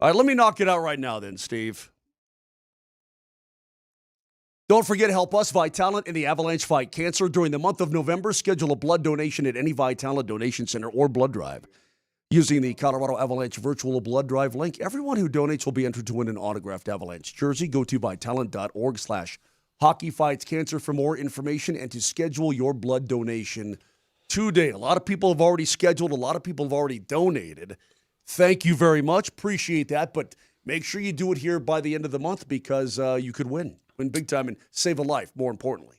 All right, let me knock it out right now then, Steve. Don't forget to help us, Vitalant, in the Avalanche fight cancer. During the month of November, schedule a blood donation at any Vitalant donation center or blood drive. Using the Colorado Avalanche virtual blood drive link, everyone who donates will be entered to win an autographed Avalanche jersey. Go to vitalant.org/hockeyfightscancer for more information and to schedule your blood donation today. A lot of people have already scheduled. A lot of people have already donated. Thank you very much. Appreciate that. But make sure you do it here by the end of the month because you could win big time and save a life, more importantly.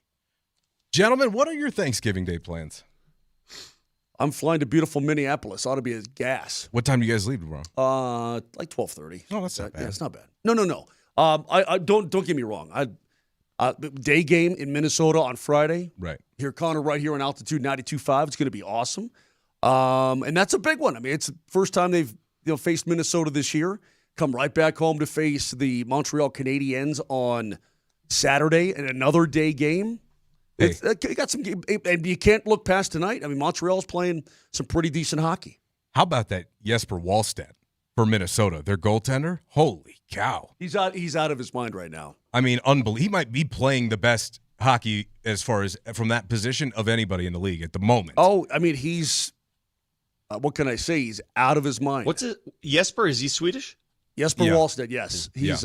Gentlemen, what are your Thanksgiving Day plans? I'm flying to beautiful Minneapolis. Ought to be a gas. What time do you guys leave tomorrow? Like 12:30. Oh, that's not bad. Yeah, it's not bad. No. I don't get me wrong. Day game in Minnesota on Friday. Right. Here, Connor, right here on Altitude 92.5. It's going to be awesome. And that's a big one. I mean, it's the first time they've faced Minnesota this year. Come right back home to face the Montreal Canadiens on Saturday and another day game. Hey. You got some game, and you can't look past tonight. I mean, Montreal's playing some pretty decent hockey. How about that Jesper Wallstedt for Minnesota, their goaltender? Holy cow. He's out of his mind right now. I mean, unbelievable. He might be playing the best hockey as far as from that position of anybody in the league at the moment. Oh, I mean, he's what can I say? He's out of his mind. What's it? Jesper, is he Swedish? Jesper Wallstedt, yes. He's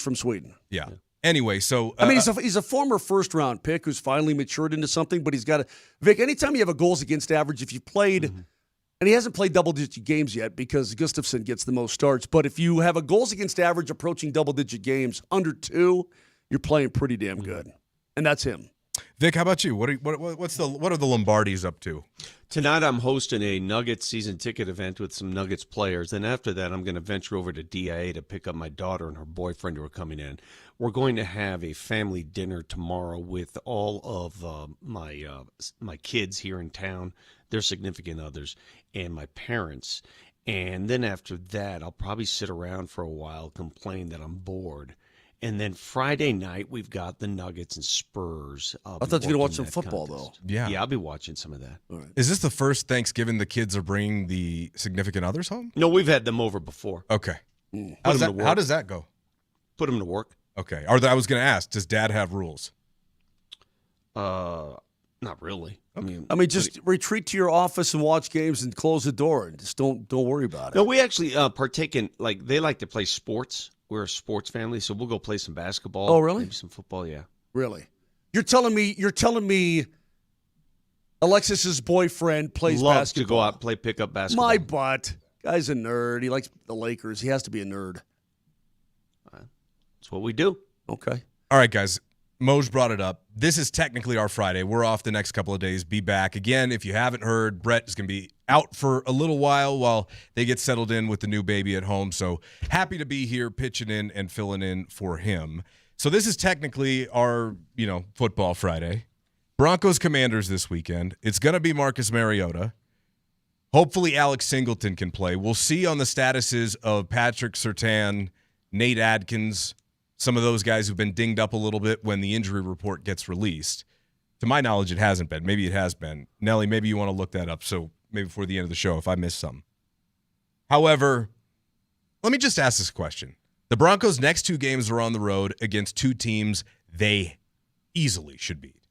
from Sweden. Yeah. Anyway, so I mean, he's a former first-round pick who's finally matured into something, but he's got to – Vic, anytime you have a goals against average, if you played and he hasn't played double-digit games yet because Gustafsson gets the most starts, but if you have a goals against average approaching double-digit games, under 2, you're playing pretty damn good. And that's him. Vic, how about you? What are the Lombardis up to? Tonight I'm hosting a Nuggets season ticket event with some Nuggets players. Then after that, I'm going to venture over to DIA to pick up my daughter and her boyfriend who are coming in. We're going to have a family dinner tomorrow with all of my kids here in town, their significant others, and my parents. And then after that, I'll probably sit around for a while, complain that I'm bored. And then Friday night, we've got the Nuggets and Spurs. I thought you were going to watch some football, contest. though. Yeah, I'll be watching some of that. All right. Is this the first Thanksgiving the kids are bringing the significant others home? No, we've had them over before. Okay. How does that go? Put them to work. Okay. I was going to ask, does Dad have rules? Not really. Okay. I mean, just retreat to your office and watch games and close the door and just don't worry about it. No, we actually partake in, they like to play sports. We're a sports family, so we'll go play some basketball. Oh, really? Maybe some football, yeah. Really? You're telling me Alexis's boyfriend plays Loves basketball? to go out and play pickup basketball. My butt. Guy's a nerd. He likes the Lakers. He has to be a nerd. That's what we do. Okay. All right, guys. Moj brought it up. This is technically our Friday. We're off the next couple of days. Be back. Again, if you haven't heard, Brett is going to be out for a little while they get settled in with the new baby at home. So happy to be here pitching in and filling in for him. So this is technically our, football Friday. Broncos Commanders this weekend. It's going to be Marcus Mariota. Hopefully Alex Singleton can play. We'll see on the statuses of Patrick Surtain, Nate Adkins, some of those guys who've been dinged up a little bit when the injury report gets released. To my knowledge, it hasn't been. Maybe it has been. Nelly, maybe you want to look that up so maybe before the end of the show if I missed some. However, let me just ask this question. The Broncos' next 2 games are on the road against 2 teams they easily should beat.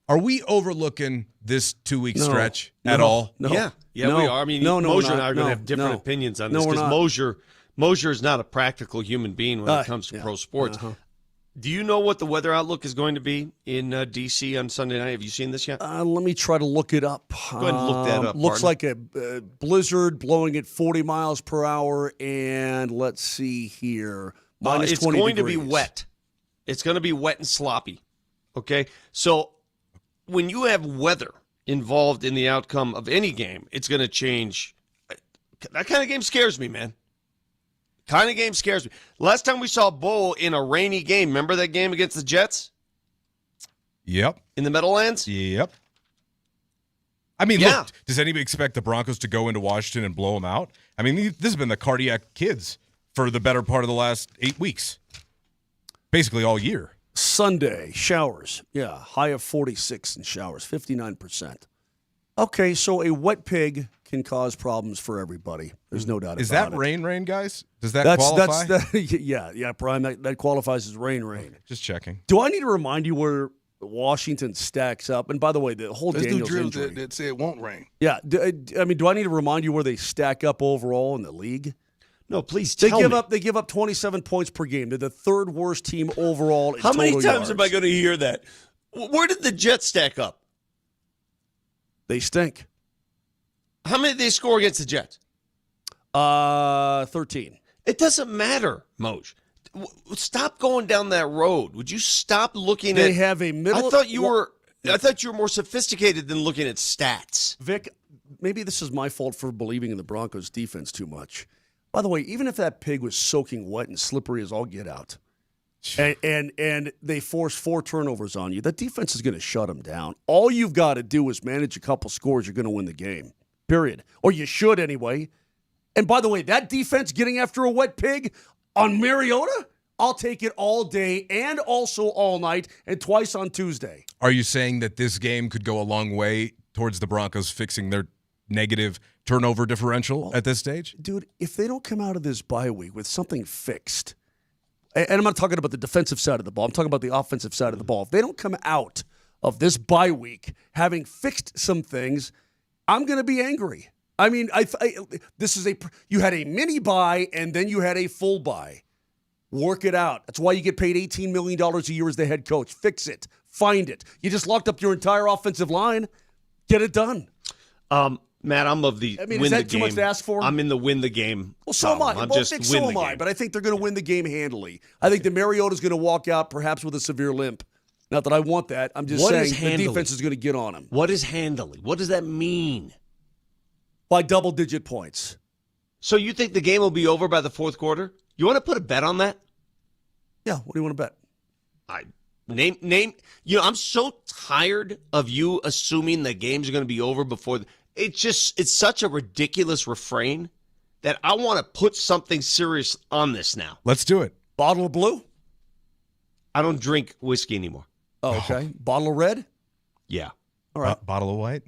Are we overlooking this 2-week stretch at all? No. Yeah, we are. I mean, Moser and I are going to have different opinions on this because Moser is not a practical human being when it comes to pro sports. Do you know what the weather outlook is going to be in D.C. on Sunday night? Have you seen this yet? Let me try to look it up. Go ahead and look that up. Looks like a blizzard blowing at 40 miles per hour, and let's see here. Minus it's 20 going degrees. to be wet. It's going to be wet and sloppy. Okay? So when you have weather involved in the outcome of any game, it's going to change. That kind of game scares me, man. Last time we saw Bo in a rainy game, remember that game against the Jets? Yep. In the Meadowlands? Yep. I mean, look, does anybody expect the Broncos to go into Washington and blow them out? I mean, this has been the cardiac kids for the better part of the last 8 weeks. Basically all year. Sunday, showers. Yeah, high of 46 and showers, 59%. Okay, so a wet pig can cause problems for everybody. There's no doubt Is about that it. rain, guys? Does that qualify? Yeah, Brian, that qualifies as rain. Just checking. Do I need to remind you where Washington stacks up? And by the way, the whole Let's do Daniels drills injury. that say it won't rain. Yeah, do I need to remind you where they stack up overall in the league? No, please They tell me. They give up 27 points per game. They're the third worst team overall in How many total times yards. am I going to hear that? Where did the Jets stack up? They stink. How many did they score against the Jets? 13. It doesn't matter, Moj. Stop going down that road. Would you stop looking They at? have a middle. I thought you were more sophisticated than looking at stats. Vic, maybe this is my fault for believing in the Broncos defense too much. By the way, even if that pig was soaking wet and slippery as all get out, and they force 4 turnovers on you, the defense is going to shut them down. All you've got to do is manage a couple scores. You're going to win the game, period. Or you should anyway. And by the way, that defense getting after a wet pig on Mariota, I'll take it all day and also all night and twice on Tuesday. Are you saying that this game could go a long way towards the Broncos fixing their negative turnover differential at this stage? Dude, if they don't come out of this bye week with something fixed, and I'm not talking about the defensive side of the ball, I'm talking about the offensive side of the ball. If they don't come out of this bye week having fixed some things, I'm going to be angry. I mean, you had a mini bye and then you had a full bye. Work it out. That's why you get paid $18 million a year as the head coach. Fix it. Find it. You just locked up your entire offensive line. Get it done. Matt, I'm of the win is the that too game. much to ask for? I'm in the win the game. Well, so am I. I'm Well, just Vic, win so the am I. game. But I think they're going to win the game handily. I think the Mariota's going to walk out perhaps with a severe limp. Not that I want that. I'm just What is saying the handily? defense is going to get on him What is handily? What does that mean? by double-digit points. So you think the game will be over by the fourth quarter? You want to put a bet on that? Yeah, what do you want to bet? Name. You know, I'm so tired of you assuming the games are going to be over before. It's such a ridiculous refrain that I want to put something serious on this now. Let's do it. Bottle of blue? I don't drink whiskey anymore. Oh, okay. Bottle of red? Yeah. All right. Bottle of white?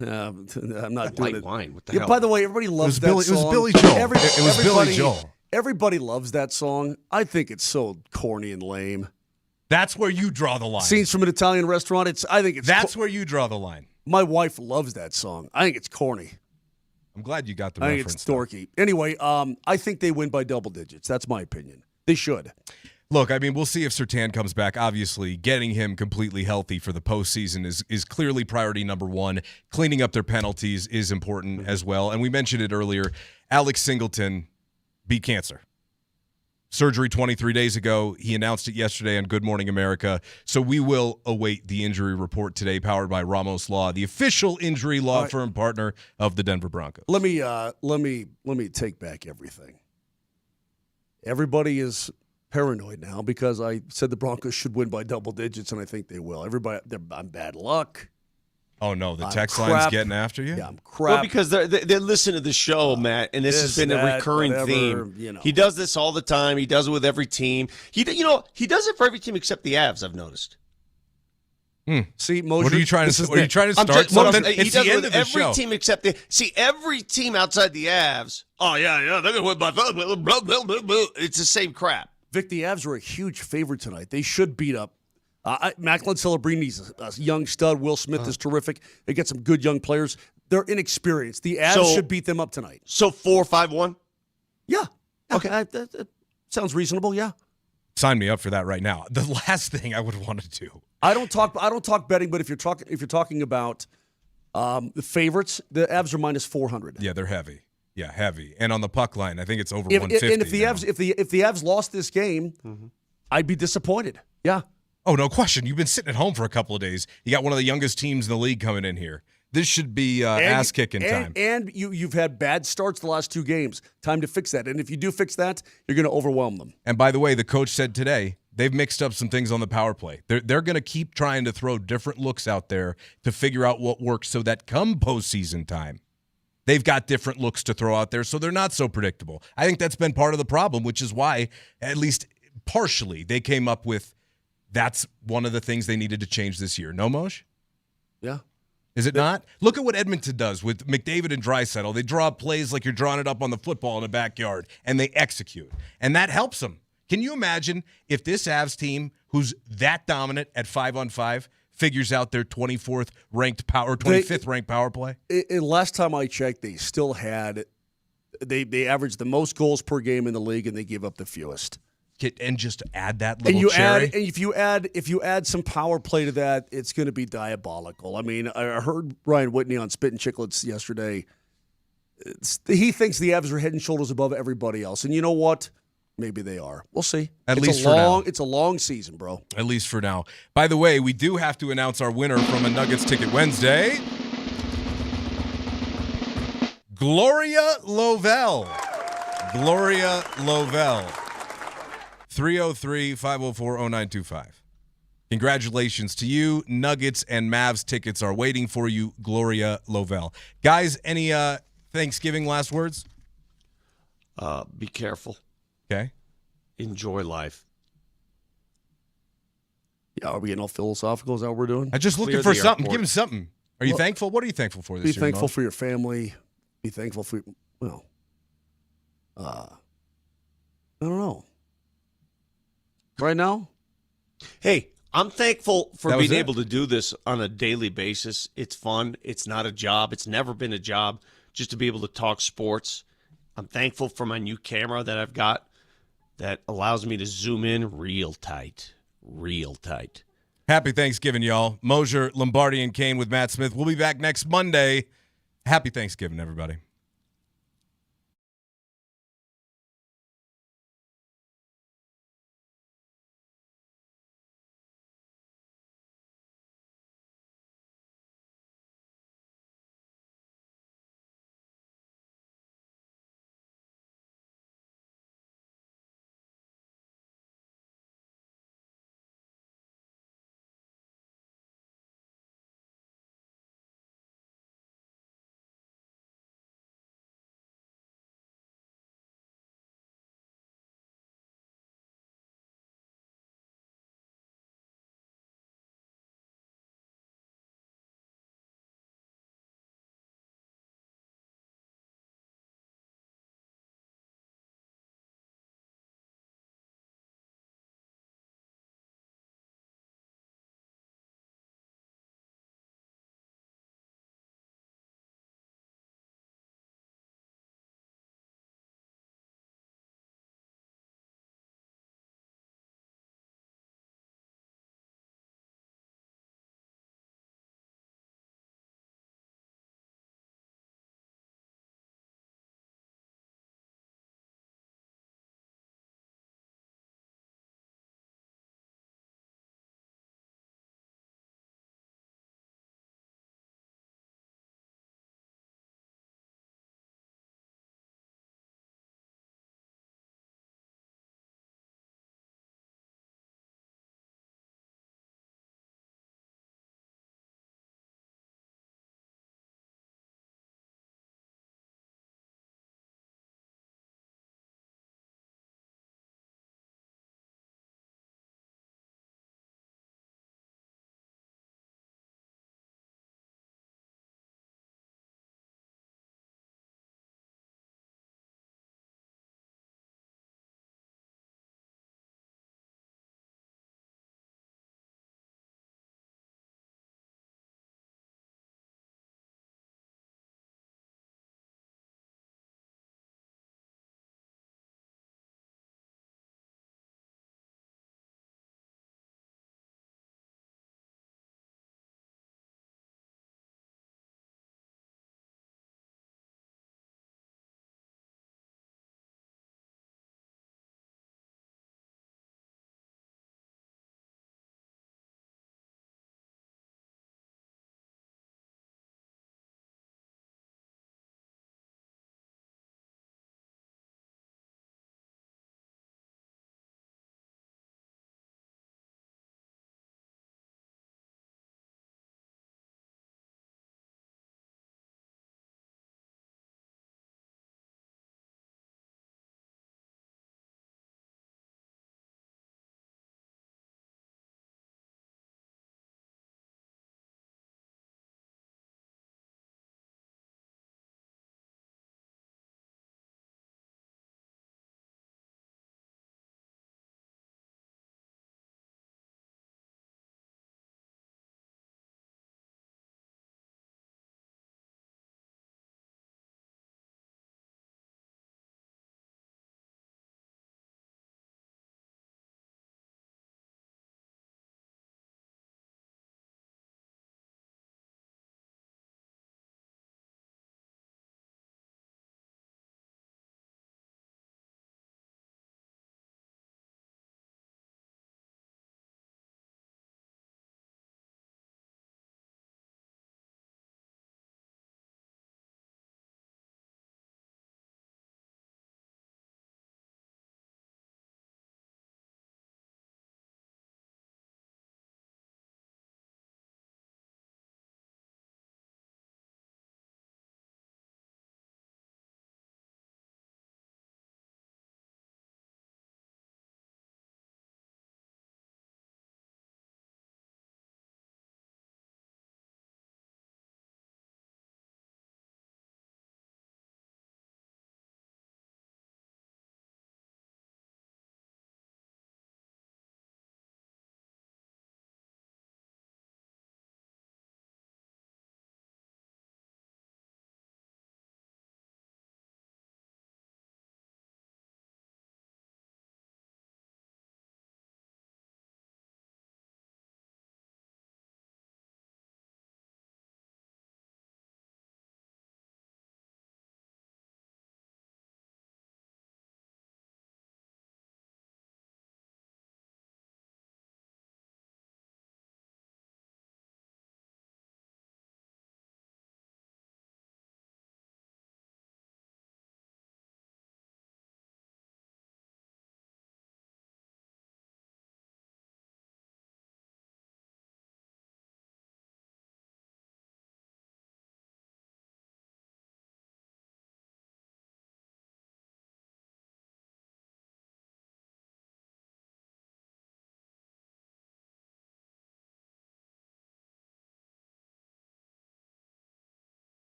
I'm not doing White it. wine. What the Yeah, hell? by the way, everybody loves that It was song. Billy Joel. It was Billy everybody- Joel. Everybody loves that song. I think it's so corny and lame. That's where you draw the line. Scenes from an Italian restaurant. I think it's. That's where you draw the line. My wife loves that song. I think it's corny. I'm glad you got the I think reference. it's dorky. Anyway, I think they win by double digits. That's my opinion. They should. Look, I mean, we'll see if Surtain comes back. Obviously, getting him completely healthy for the postseason is clearly priority number one. Cleaning up their penalties is important as well. And we mentioned it earlier. Alex Singleton beat cancer. Surgery 23 days ago. He announced it yesterday on Good Morning America. So we will await the injury report today, powered by Ramos Law, the official injury law firm partner of the Denver Broncos. Let me take back everything. Everybody is paranoid now because I said the Broncos should win by double digits, and I think they will. I'm bad luck. Oh, no, the I'm text line's crap. getting after you? Yeah, I'm crap. Well, because they're listening to the show, Matt, and this has been a that, recurring whatever, theme. you know. He does this all the time. He does it with every team. He does it for every team except the Avs. I've noticed. See, Moser, What are you trying to? Are you trying to I'm start just- what I'm- something? he It's does the it end with of the every show. team except every team outside the Avs. Oh yeah, they're gonna win by blah, blah, blah, blah, blah, blah. It's the same crap. Vic, the Avs are a huge favorite tonight. They should beat up. Macklin Celebrini's a young stud. Will Smith is terrific. They get some good young players. They're inexperienced. The Avs should beat them up tonight. So 4-5-1. Yeah. Okay. That sounds reasonable. Yeah. Sign me up for that right now. The last thing I would want to do. I don't talk betting, but if you're talking about the favorites, the Avs are minus 400. Yeah, they're heavy. Yeah, heavy. And on the puck line, I think it's over If, 150. and if the now. Avs if the Avs lost this game, I'd be disappointed. Yeah. Oh, no question. You've been sitting at home for a couple of days. You got one of the youngest teams in the league coming in here. This should be ass-kicking time. And you've had bad starts the last 2 games. Time to fix that. And if you do fix that, you're going to overwhelm them. And by the way, the coach said today they've mixed up some things on the power play. They're going to keep trying to throw different looks out there to figure out what works so that come postseason time, they've got different looks to throw out there so they're not so predictable. I think that's been part of the problem, which is why, at least partially, they came up with that's one of the things they needed to change this year. No, Moj? Yeah. Is it not? Look at what Edmonton does with McDavid and Draisaitl. They draw up plays like you're drawing it up on the football in the backyard, and they execute. And that helps them. Can you imagine if this Avs team, who's that dominant at 5-on-5, figures out their 24th ranked power, 25th ranked power play? Last time I checked, they still had they averaged the most goals per game in the league, and they gave up the fewest. And just add that little cherry. If you add some power play to that, it's going to be diabolical. I mean, I heard Ryan Whitney on Spit and Chicklets yesterday. He thinks the Avs are head and shoulders above everybody else, and you know what? Maybe they are. We'll see. At least for now. It's a long season, bro. At least for now. By the way, we do have to announce our winner from a Nuggets Ticket Wednesday. Gloria Lovell. Gloria Lovell. 303-504-0925. Congratulations to you. Nuggets and Mavs tickets are waiting for you, Gloria Lovell. Guys, any Thanksgiving last words? Be careful. Okay. Enjoy life. Yeah, are we getting all philosophical? Is that what we're doing? I'm just looking Clear for the something. airport. Give him something. Are you thankful? What are you thankful for this Be year? thankful Mo? for your family. Be thankful for, I don't know. Right now? Hey, I'm thankful for That was being it. able to do this on a daily basis. It's fun. It's not a job. It's never been a job just to be able to talk sports. I'm thankful for my new camera that I've got that allows me to zoom in real tight. Real tight. Happy Thanksgiving, y'all. Moser, Lombardi, and Kane with Matt Smith. We'll be back next Monday. Happy Thanksgiving, everybody.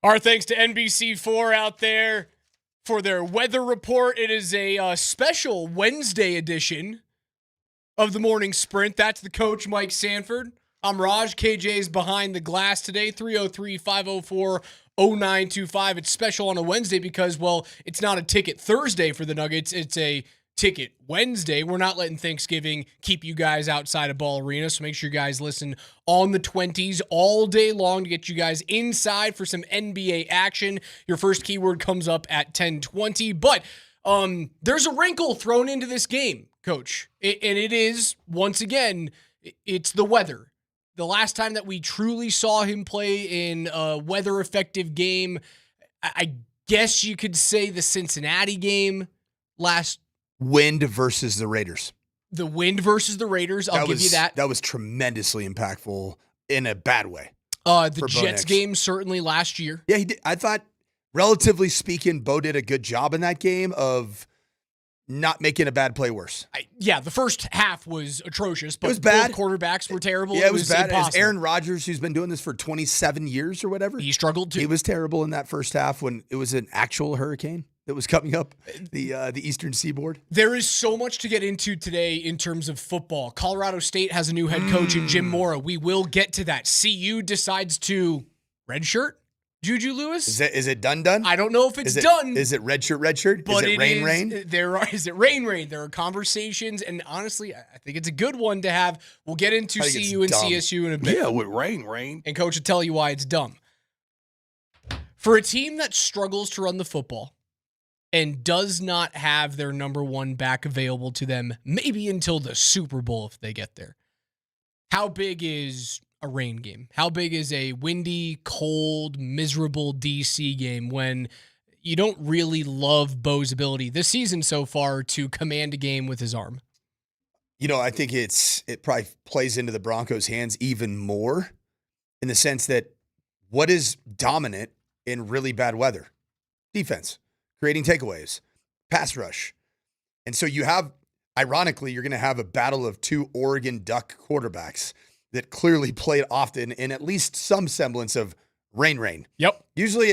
Our thanks to NBC4 out there for their weather report. It is a special Wednesday edition of the Morning Sprint. That's the coach, Mike Sanford. I'm Raj. KJ's behind the glass today, 303-504-0925. It's special on a Wednesday because, well, it's not a ticket Thursday for the Nuggets. It's a ticket Wednesday. We're not letting Thanksgiving keep you guys outside of Ball Arena, so make sure you guys listen on the 20s all day long to get you guys inside for some NBA action. Your first keyword comes up at 10:20, but there's a wrinkle thrown into this game, Coach, and it is, once again, it's the weather. The last time that we truly saw him play in a weather-effective game, I guess you could say the Cincinnati game last. Wind versus the Raiders. The wind versus the Raiders. I'll give you that. That was tremendously impactful in a bad way. The Jets game certainly last year. Yeah, he did. I thought, relatively speaking, Bo did a good job in that game of not making a bad play worse. The first half was atrocious, but it was bad. Both quarterbacks were terrible. Yeah, it was bad. Impossible. As Aaron Rodgers, who's been doing this for 27 years or whatever, he struggled too. He was terrible in that first half when it was an actual hurricane that was coming up the eastern seaboard. There is so much to get into today in terms of football. Colorado State has a new head coach in Jim Mora. We will get to that. CU decides to redshirt Juju Lewis. Is it done? I don't know if it's done. Is it redshirt? But is it rain? Is it rain? There are conversations, and honestly, I think it's a good one to have. We'll get into CU and CSU in a bit. Yeah, with rain. And Coach will tell you why it's dumb. For a team that struggles to run the football and does not have their number one back available to them, maybe until the Super Bowl if they get there, how big is a rain game? How big is a windy, cold, miserable DC game when you don't really love Bo's ability this season so far to command a game with his arm? You know, I think it probably plays into the Broncos' hands even more in the sense that what is dominant in really bad weather? Defense, creating takeaways, pass rush. And so you have, ironically, you're going to have a battle of two Oregon Duck quarterbacks that clearly played often in at least some semblance of rain. Yep. Usually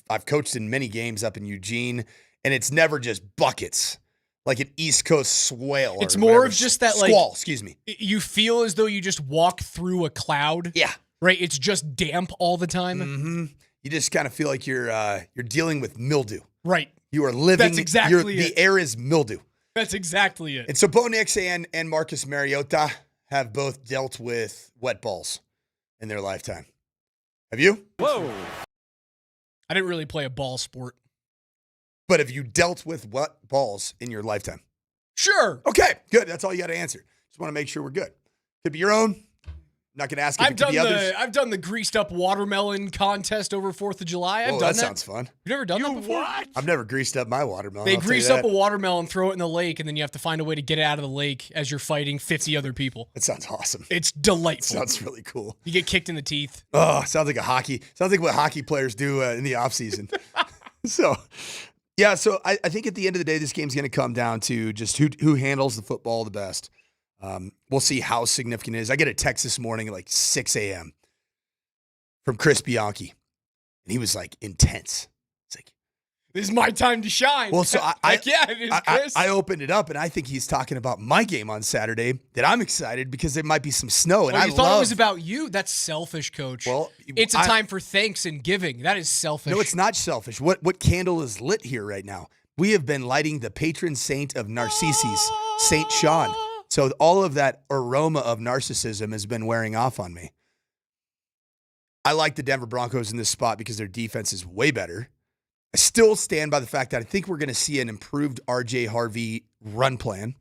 I've coached in many games up in Eugene, and it's never just buckets, like an East Coast swale. It's more of just that squall, excuse me. You feel as though you just walk through a cloud. Yeah. Right? It's just damp all the time. Mm-hmm. You just kind of feel like you're dealing with mildew. Right. You are living. That's exactly it. The air is mildew. That's exactly it. And so Bo Nix and Marcus Mariota have both dealt with wet balls in their lifetime. Have you? Whoa. I didn't really play a ball sport. But have you dealt with wet balls in your lifetime? Sure. Okay, good. That's all you got to answer. Just want to make sure we're good. Could be your own. I'm not going to ask if it could be others. I've done the greased up watermelon contest over 4th of July. I've done that. That sounds fun. You've never done that before? What? I've never greased up my watermelon. They grease up a watermelon, throw it in the lake, and then you have to find a way to get it out of the lake as you're fighting 50 other people. That sounds awesome. It's delightful. Sounds really cool. You get kicked in the teeth. Oh, sounds like what hockey players do in the off season. So I think at the end of the day, this game's going to come down to just who handles the football the best. We'll see how significant it is. I get a text this morning at like 6 a.m. from Chris Bianchi, and he was like intense. It's like, this is my time to shine. Well, so it is, Chris. I opened it up, and I think he's talking about my game on Saturday. That I'm excited because there might be some snow, and I thought it was about you. That's selfish, Coach. Well, it's a time for thanks and giving. That is selfish. No, it's not selfish. What candle is lit here right now? We have been lighting the patron saint of Narcissus, Saint Sean. So all of that aroma of narcissism has been wearing off on me. I like the Denver Broncos in this spot because their defense is way better. I still stand by the fact that I think we're going to see an improved RJ Harvey run plan.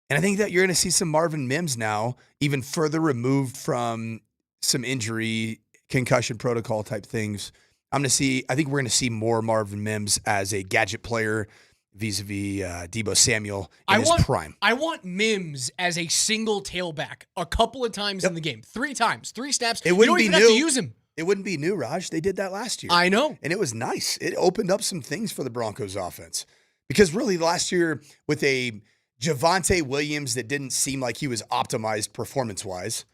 And I think that you're going to see some Marvin Mims now, even further removed from some injury, concussion protocol type things. I think we're going to see more Marvin Mims as a gadget player vis-a-vis Deebo Samuel in his prime. I want Mims as a single tailback a couple of times in the game. 3 times, 3 snaps. You don't even have to use him. It wouldn't be new, Raj. They did that last year. I know. And it was nice. It opened up some things for the Broncos offense. Because really last year with a Javonte Williams that didn't seem like he was optimized performance-wise,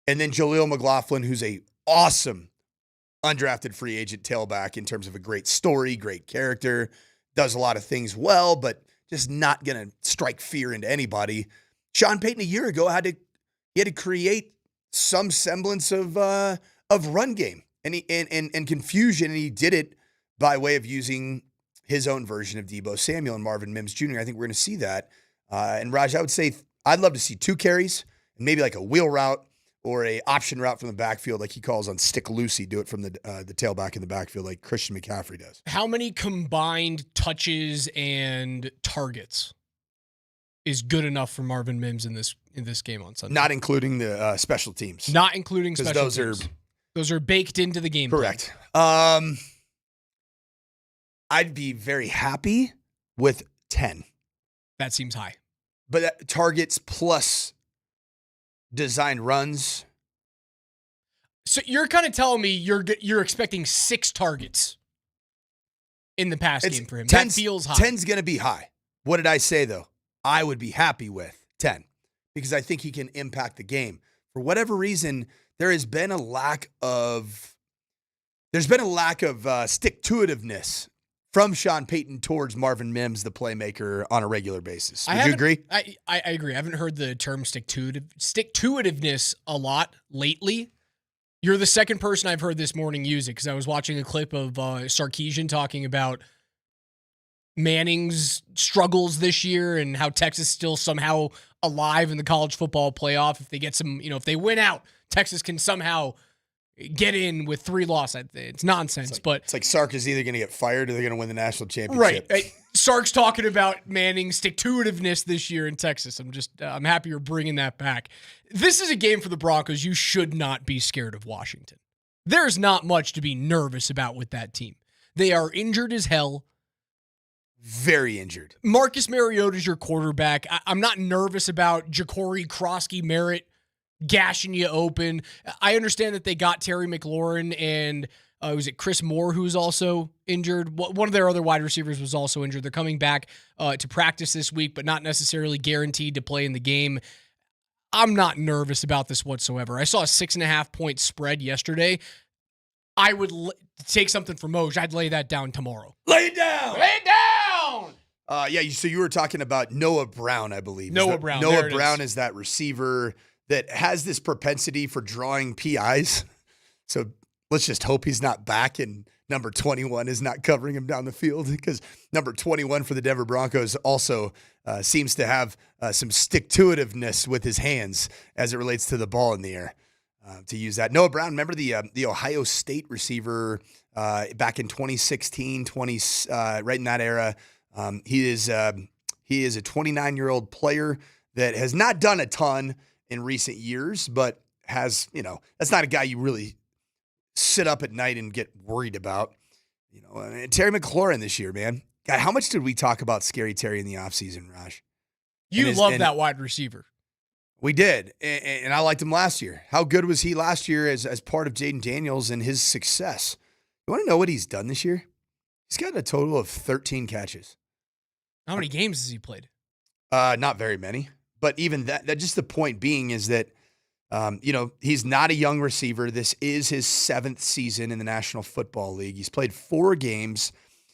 and then Jaleel McLaughlin, who's a awesome undrafted free agent tailback in terms of a great story, great character, does a lot of things well, but just not going to strike fear into anybody. Sean Payton a year ago had to create some semblance of run game and confusion, and he did it by way of using his own version of Deebo Samuel and Marvin Mims Jr. I think we're going to see that. And Raj, I would say I'd love to see 2 carries and maybe like a wheel route or a option route from the backfield, like he calls on Stick Loosey, do it from the tailback in the backfield like Christian McCaffrey does. How many combined touches and targets is good enough for Marvin Mims in this game on Sunday? Not including the special teams. Not including special teams. Those are baked into the game. Correct. I'd be very happy with 10. That seems high. But targets plus designed runs. So you're kind of telling me you're expecting 6 targets in the pass game for him. That feels high. 10's going to be high. What did I say, though? I would be happy with 10 because I think he can impact the game. For whatever reason, there's been a lack of stick-to-itiveness from Sean Payton towards Marvin Mims, the playmaker, on a regular basis. Would you agree? I agree. I haven't heard the term stick-to-itiveness a lot lately. You're the second person I've heard this morning use it because I was watching a clip of Sarkisian talking about Manning's struggles this year and how Texas is still somehow alive in the college football playoff. If they get some, if they win out, Texas can somehow get in with 3 losses. It's nonsense, but it's like Sark is either going to get fired or they're going to win the national championship. Right. Sark's talking about Manning's stick-to-itiveness this year in Texas. I'm happy you're bringing that back. This is a game for the Broncos. You should not be scared of Washington. There's not much to be nervous about with that team. They are injured as hell. Very injured. Marcus Mariota's your quarterback. I'm not nervous about Ja'Cory Krosky-Merritt gashing you open. I understand that they got Terry McLaurin and was it Chris Moore who was also injured? One of their other wide receivers was also injured. They're coming back to practice this week, but not necessarily guaranteed to play in the game. I'm not nervous about this whatsoever. I saw a 6.5-point spread yesterday. I would take something from Moj. I'd lay that down tomorrow. Lay it down! Lay it down! So you were talking about Noah Brown, I believe. Noah Brown is that receiver that has this propensity for drawing PIs. So let's just hope he's not back and number 21 is not covering him down the field, because number 21 for the Denver Broncos also seems to have some stick-to-itiveness with his hands as it relates to the ball in the air. To use that. Noah Brown, remember the Ohio State receiver back in 2016, right in that era. He is a 29-year-old player that has not done a ton in recent years, but has, that's not a guy you really sit up at night and get worried about. Terry McLaurin this year, man. God, how much did we talk about Scary Terry in the offseason, Raj? You love that wide receiver. We did, and I liked him last year. How good was he last year as part of Jaden Daniels and his success? You want to know what he's done this year? He's got a total of 13 catches. How many games has he played? Not very many. But even that just the point being is that, he's not a young receiver. This is his 7th season in the National Football League. He's played 4 games.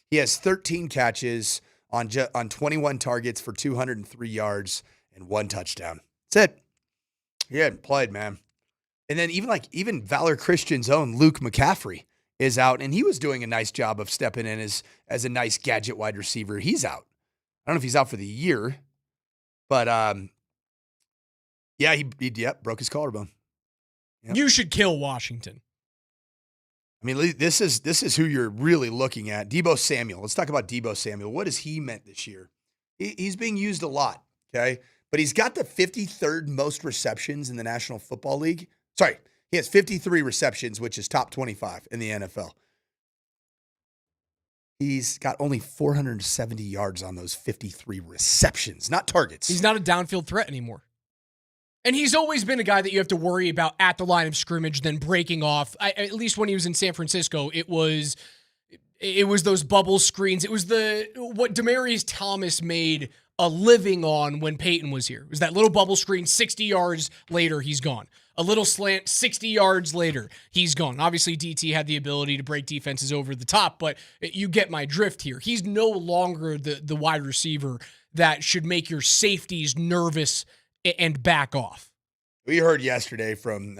He has 13 catches on 21 targets for 203 yards and 1 touchdown. That's it. He hadn't played, man. And then even Valor Christian's own Luke McCaffrey is out, and he was doing a nice job of stepping in as a nice gadget wide receiver. He's out. I don't know if he's out for the year, but he broke his collarbone. Yep. You should kill Washington. I mean, this is who you're really looking at. Deebo Samuel. Let's talk about Deebo Samuel. What has he meant this year? He's being used a lot, okay? But he's got the 53rd most receptions in the National Football League. Sorry, he has 53 receptions, which is top 25 in the NFL. He's got only 470 yards on those 53 receptions, not targets. He's not a downfield threat anymore. And he's always been a guy that you have to worry about at the line of scrimmage, then breaking off. At least when he was in San Francisco, it was those bubble screens. It was what Demaryius Thomas made a living on when Peyton was here. It was that little bubble screen, 60 yards later, he's gone. A little slant, 60 yards later, he's gone. Obviously, DT had the ability to break defenses over the top, but you get my drift here. He's no longer the wide receiver that should make your safeties nervous and back off. We heard yesterday from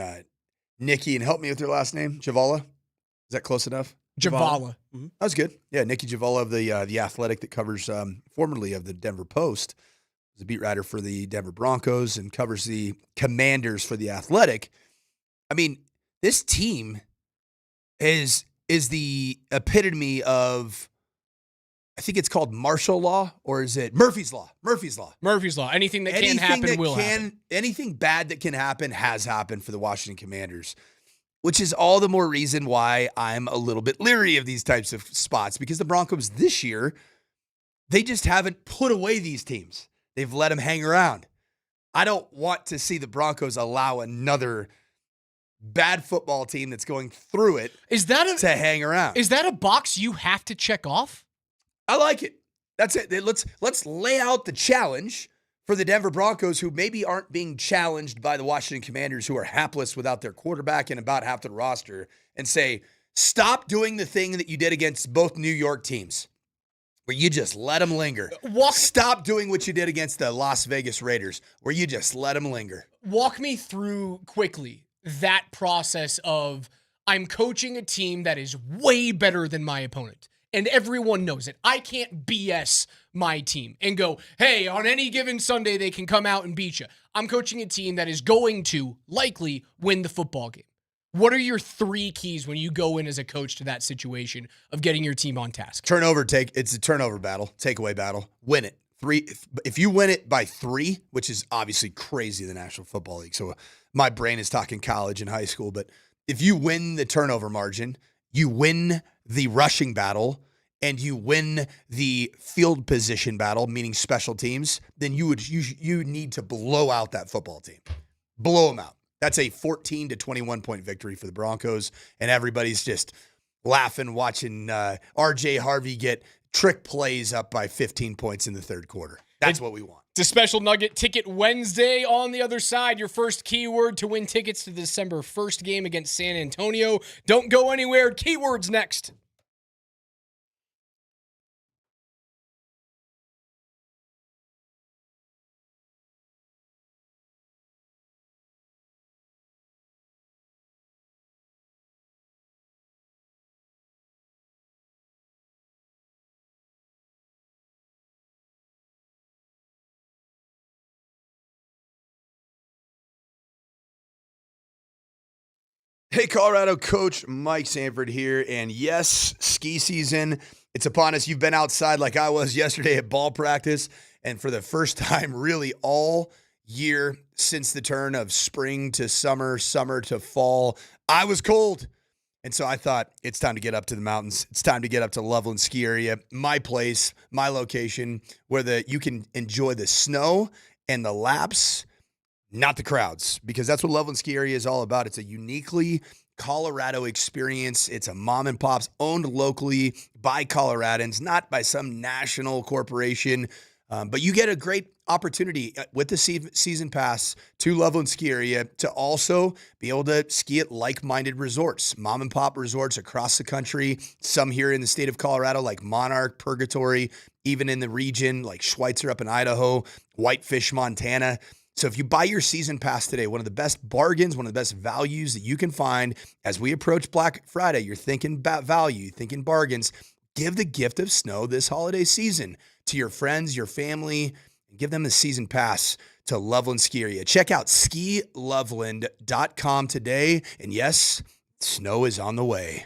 Nikki, and help me with your last name, Javala. Is that close enough? Javala. Mm-hmm. That was good. Yeah, Nikki Javala of the Athletic that covers formerly of the Denver Post. He's a beat writer for the Denver Broncos and covers the Commanders for the Athletic. I mean, this team is the epitome of, I think it's called martial law, or is it Murphy's Law? Murphy's Law. Murphy's Law. Anything that can happen will happen. Anything bad that can happen has happened for the Washington Commanders, which is all the more reason why I'm a little bit leery of these types of spots, because the Broncos this year, they just haven't put away these teams. They've let them hang around. I don't want to see the Broncos allow another bad football team that's going through it to hang around. Is that a box you have to check off? I like it. That's it. Let's lay out the challenge for the Denver Broncos, who maybe aren't being challenged by the Washington Commanders, who are hapless without their quarterback and about half the roster, and say, stop doing the thing that you did against both New York teams, where you just let them linger. Stop doing what you did against the Las Vegas Raiders, where you just let them linger. Walk me through quickly that process of, I'm coaching a team that is way better than my opponent. And everyone knows it. I can't BS my team and go, hey, on any given Sunday, they can come out and beat you. I'm coaching a team that is going to likely win the football game. What are your 3 keys when you go in as a coach to that situation of getting your team on task? It's a turnover battle, takeaway battle. Win it. 3. If you win it by 3, which is obviously crazy in the National Football League. So my brain is talking college and high school, but if you win the turnover margin, you win the rushing battle, and you win the field position battle, meaning special teams, then you need to blow out that football team. Blow them out. That's a 14 to 21 point victory for the Broncos, and everybody's just laughing watching RJ Harvey get trick plays up by 15 points in the third quarter. That's what we want. It's a special Nugget Ticket Wednesday. On the other side, your first keyword to win tickets to the December 1st game against San Antonio. Don't go anywhere. Keywords next. Hey, Colorado coach Mike Sanford here, and yes, ski season, it's upon us. You've been outside like I was yesterday at ball practice, and for the first time really all year since the turn of spring to summer, summer to fall, I was cold. And so I thought it's time to get up to the mountains. It's time to get up to Loveland Ski Area, my place, my location, where you can enjoy the snow and the laps, not the crowds, because that's what Loveland Ski Area is all about. It's a uniquely Colorado experience. It's a mom and pops owned locally by Coloradans, not by some national corporation. But you get a great opportunity with the season pass to Loveland Ski Area to also be able to ski at like-minded resorts, mom and pop resorts across the country, some here in the state of Colorado like Monarch, Purgatory, even in the region like Schweitzer up in Idaho, Whitefish, Montana. So if you buy your season pass today, one of the best bargains, one of the best values that you can find as we approach Black Friday, you're thinking about value, thinking bargains, give the gift of snow this holiday season to your friends, your family, and give them the season pass to Loveland Ski Area. Check out skiloveland.com today. And yes, snow is on the way.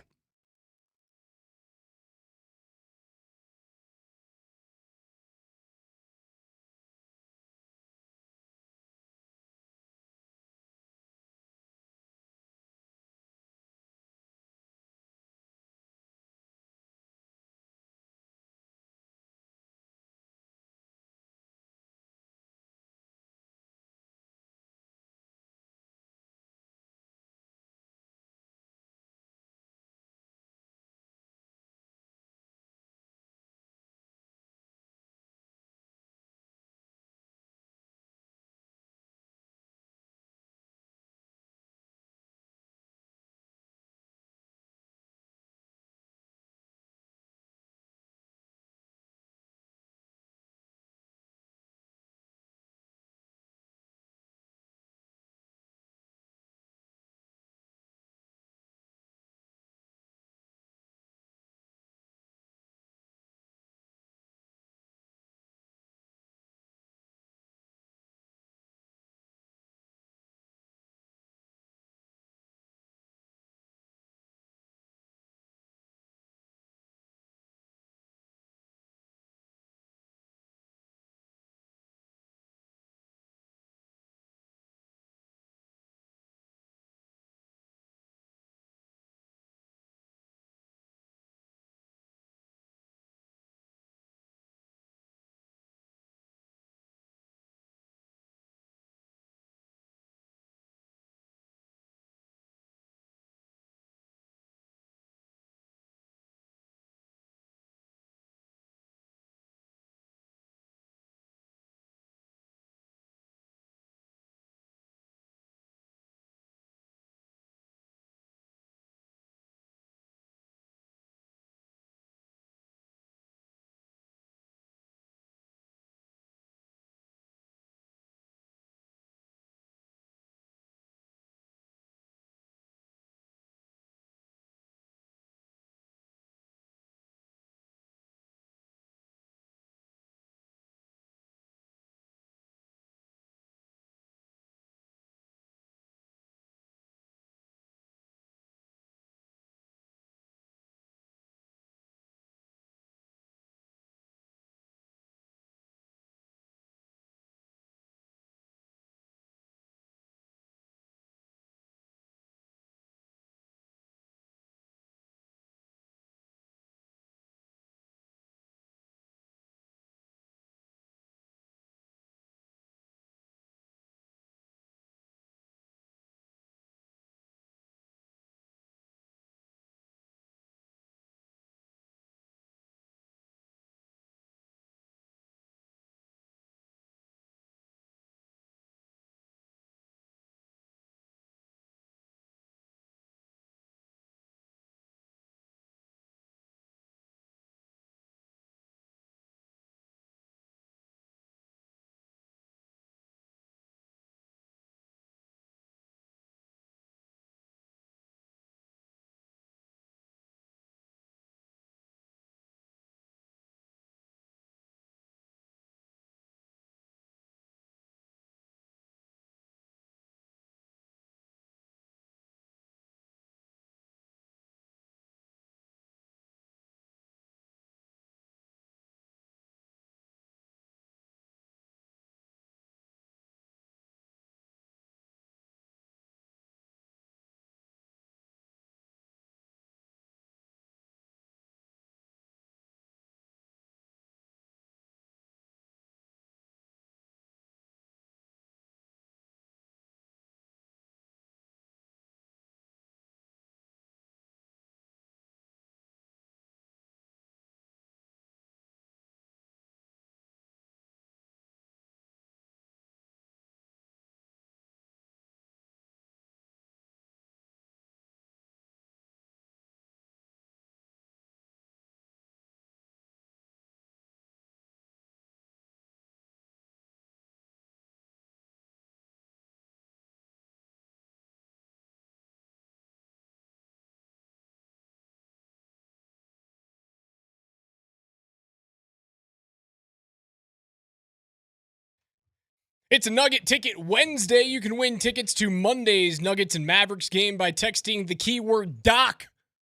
It's a Nugget Ticket Wednesday. You can win tickets to Monday's Nuggets and Mavericks game by texting the keyword DOC.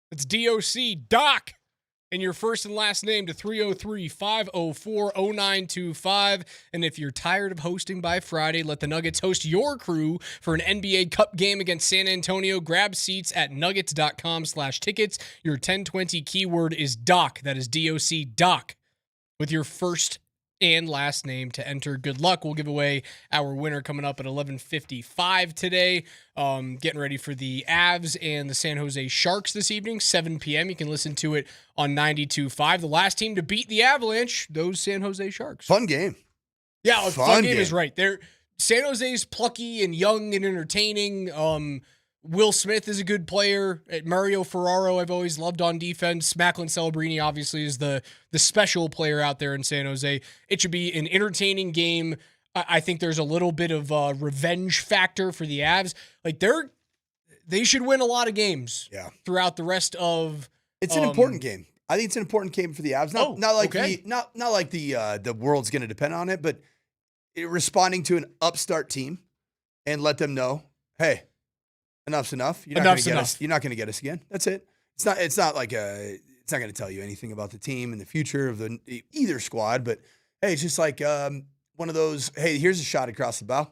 That's D-O-C, DOC. And your first and last name to 303-504-0925. And if you're tired of hosting by Friday, let the Nuggets host your crew for an NBA Cup game against San Antonio. Grab seats at nuggets.com/tickets. Your 1020 keyword is DOC. That is D-O-C, DOC. With your first and last name to enter. Good luck. We'll give away our winner coming up at 11:55 today. Getting ready for the Avs and the San Jose Sharks this evening, 7 p.m. You can listen to it on 92.5. The last team to beat the Avalanche, those San Jose Sharks. Fun game. Yeah, a fun game is right. San Jose's plucky and young and entertaining. Will Smith is a good player. Mario Ferraro, I've always loved on defense. Macklin Celebrini obviously is the special player out there in San Jose. It should be an entertaining game. I think there's a little bit of a revenge factor for the Avs. Like they should win a lot of games throughout the rest of. It's an important game. I think it's an important game for the Avs. Not like the world's going to depend on it, but responding to an upstart team and let them know, hey, enough's enough. You're not going to get us again. That's it. It's not like it's not going to tell you anything about the team and the future of either squad. But hey, it's just like one of those. Hey, here's a shot across the bow.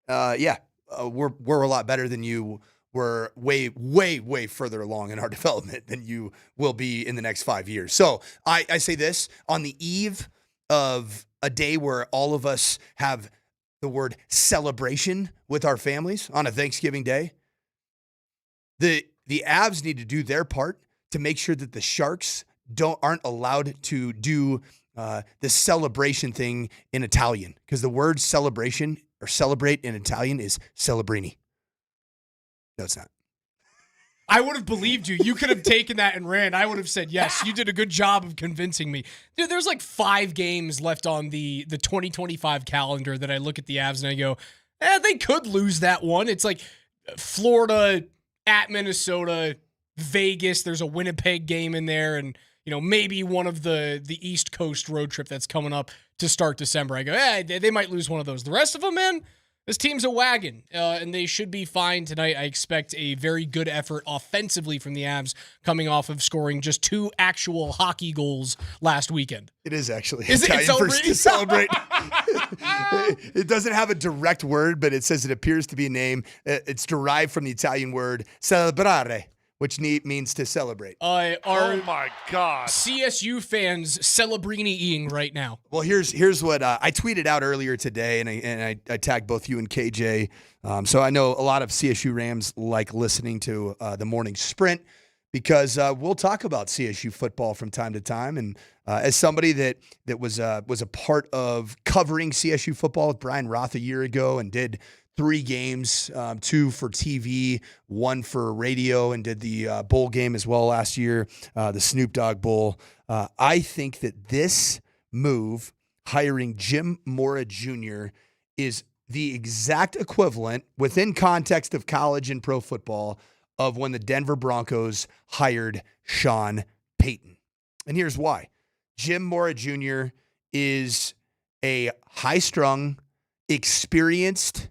We're a lot better than you. We're way, way, way further along in our development than you will be in the next 5 years. So I say this on the eve of a day where all of us have the word celebration with our families on a Thanksgiving day. The Avs need to do their part to make sure that the Sharks aren't allowed to do the celebration thing in Italian, because the word celebration or celebrate in Italian is celebrini. No, it's not. I would have believed you. You could have taken that and ran. I would have said, yes, you did a good job of convincing me. Dude, there's like 5 games left on the 2025 calendar that I look at the Avs and I go, they could lose that one. It's like Florida at Minnesota, Vegas. There's a Winnipeg game in there, and maybe one of the East Coast road trip that's coming up to start December. I go, they might lose one of those. The rest of them, man, this team's a wagon, and they should be fine tonight. I expect a very good effort offensively from the Avs, coming off of scoring just 2 actual hockey goals last weekend. It is actually Is Italian it to celebrate. It doesn't have a direct word, but it says it appears to be a name. It's derived from the Italian word celebrare, which means to celebrate. Oh my God. CSU fans celebrini-ing right now. Well, here's what I tweeted out earlier today, and I tagged both you and KJ. So I know a lot of CSU Rams like listening to the morning sprint, because we'll talk about CSU football from time to time. And as somebody that was a part of covering CSU football with Brian Roth a year ago and did 3 games, 2 for TV, 1 for radio, and did the bowl game as well last year, the Snoop Dogg Bowl. I think that this move, hiring Jim Mora Jr., is the exact equivalent, within context of college and pro football, of when the Denver Broncos hired Sean Payton. And here's why. Jim Mora Jr. is a high-strung, experienced,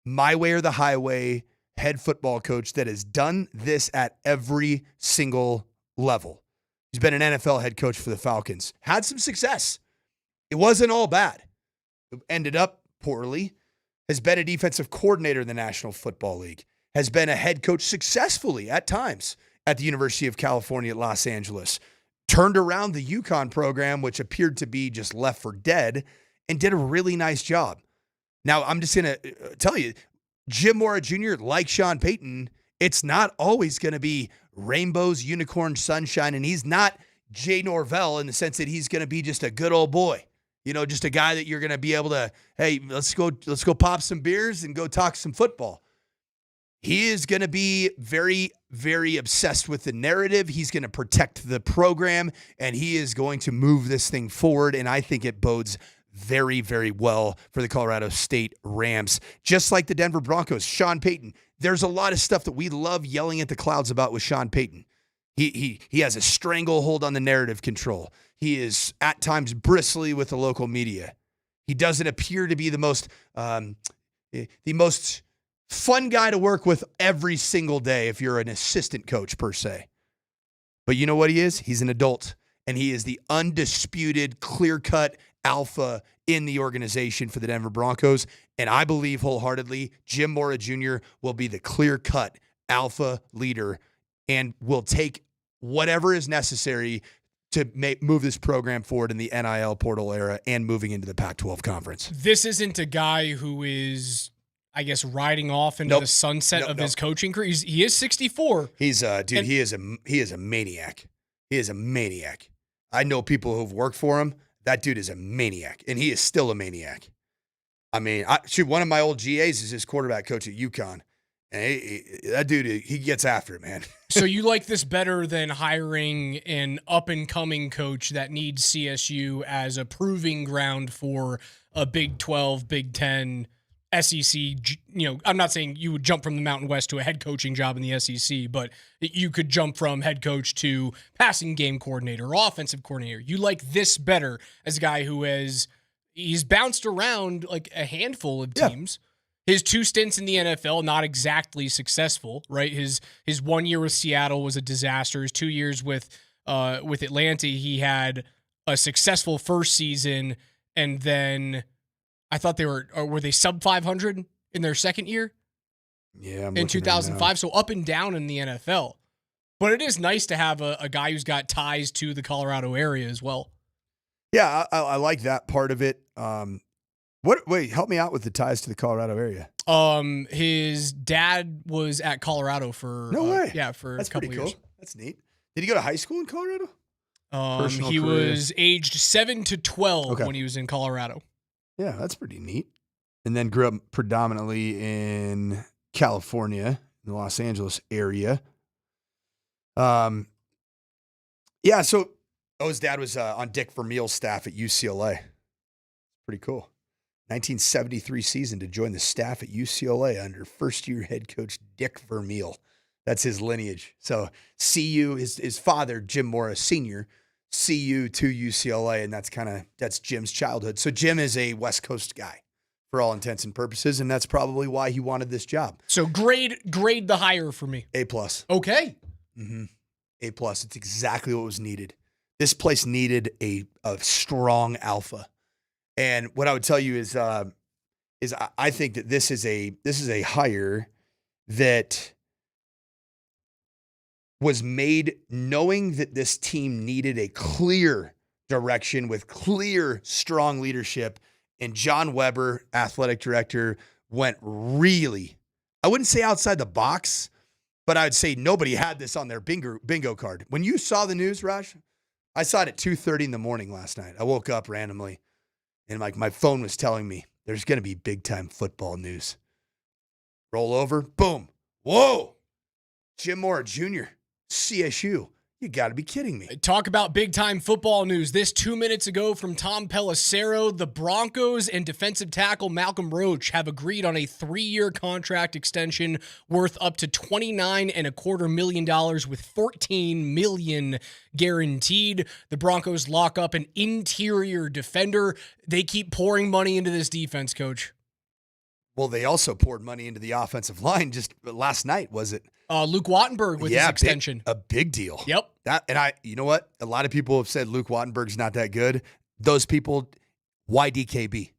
my way or the highway head football coach that has done this at every single level. He's been an NFL head coach for the Falcons. Had some success. It wasn't all bad. It ended up poorly. Has been a defensive coordinator in the National Football League. Has been a head coach successfully at times at the University of California at Los Angeles. Turned around the UConn program, which appeared to be just left for dead, and did a really nice job. Now, I'm just going to tell you, Jim Mora Jr., like Sean Payton, it's not always going to be rainbows, unicorns, sunshine, and he's not Jay Norvell in the sense that he's going to be just a good old boy. Just a guy that you're going to be able to, hey, let's go pop some beers and go talk some football. He is going to be very, very obsessed with the narrative. He's going to protect the program, and he is going to move this thing forward, and I think it bodes very, very well for the Colorado State Rams. Just like the Denver Broncos, Sean Payton. There's a lot of stuff that we love yelling at the clouds about with Sean Payton. He has a stranglehold on the narrative control. He is at times bristly with the local media. He doesn't appear to be the most fun guy to work with every single day if you're an assistant coach per se. But you know what he is? He's an adult, and he is the undisputed, clear-cut alpha in the organization for the Denver Broncos. And I believe wholeheartedly Jim Mora Jr. will be the clear-cut alpha leader and will take whatever is necessary to move this program forward in the NIL portal era and moving into the Pac-12 conference. This isn't a guy who is, I guess, riding off into the sunset of his coaching career. He is 64. He's he is a maniac. He is a maniac. I know people who've worked for him. That dude is a maniac, and he is still a maniac. I mean, one of my old GAs is his quarterback coach at UConn. And that dude, he gets after it, man. So you like this better than hiring an up-and-coming coach that needs CSU as a proving ground for a Big 12, Big 10, SEC? I'm not saying you would jump from the Mountain West to a head coaching job in the SEC, but you could jump from head coach to passing game coordinator or offensive coordinator. You like this better as a guy who he's bounced around like a handful of teams. His 2 stints in the NFL, not exactly successful, right? His 1 year with Seattle was a disaster. His 2 years with Atlanta, he had a successful first season, and then I thought were they sub 500 in their second year? Yeah, in 2005. So up and down in the NFL. But it is nice to have a guy who's got ties to the area as well. Yeah, I like that part of it. Wait, help me out with the ties to the Colorado area. His dad was at Colorado for no way. Yeah, for That's a couple pretty years. Cool. That's neat. Did he go to high school in Colorado? He was aged 7 to 12 when he was in Colorado. Yeah, that's pretty neat. And then grew up predominantly in California, in the Los Angeles area. Yeah, so his dad was on Dick Vermeil's staff at UCLA. Pretty cool. 1973 season to join the staff at UCLA under first-year head coach Dick Vermeil. That's his lineage. So CU, his father, Jim Mora Sr., CU to UCLA, and that's Jim's childhood. So Jim is a West Coast guy for all intents and purposes, and that's probably why he wanted this job. So grade the hire for me. A+. Okay. Mm-hmm. A+. It's exactly what was needed. This place needed a strong alpha. And what I would tell you is I think that this is a hire that was made knowing that this team needed a clear direction with clear, strong leadership. And John Weber, athletic director, went really, I wouldn't say outside the box, but I would say nobody had this on their bingo card. When you saw the news, Raj, I saw it at 2:30 in the morning last night. I woke up randomly. And my phone was telling me there's going to be big-time football news. Roll over, boom. Whoa. Jim Mora Jr., CSU. You got to be kidding me. Talk about big-time football news. This 2 minutes ago from Tom Pelissero, the Broncos and defensive tackle Malcolm Roach have agreed on a 3-year contract extension worth up to $29.25 million with $14 million guaranteed. The Broncos lock up an interior defender. They keep pouring money into this defense, Coach. Well, they also poured money into the offensive line just last night, was it? Luke Wattenburg with his extension. A big deal. Yep. You know what? A lot of people have said Luke Wattenberg's not that good. Those people, why DKB?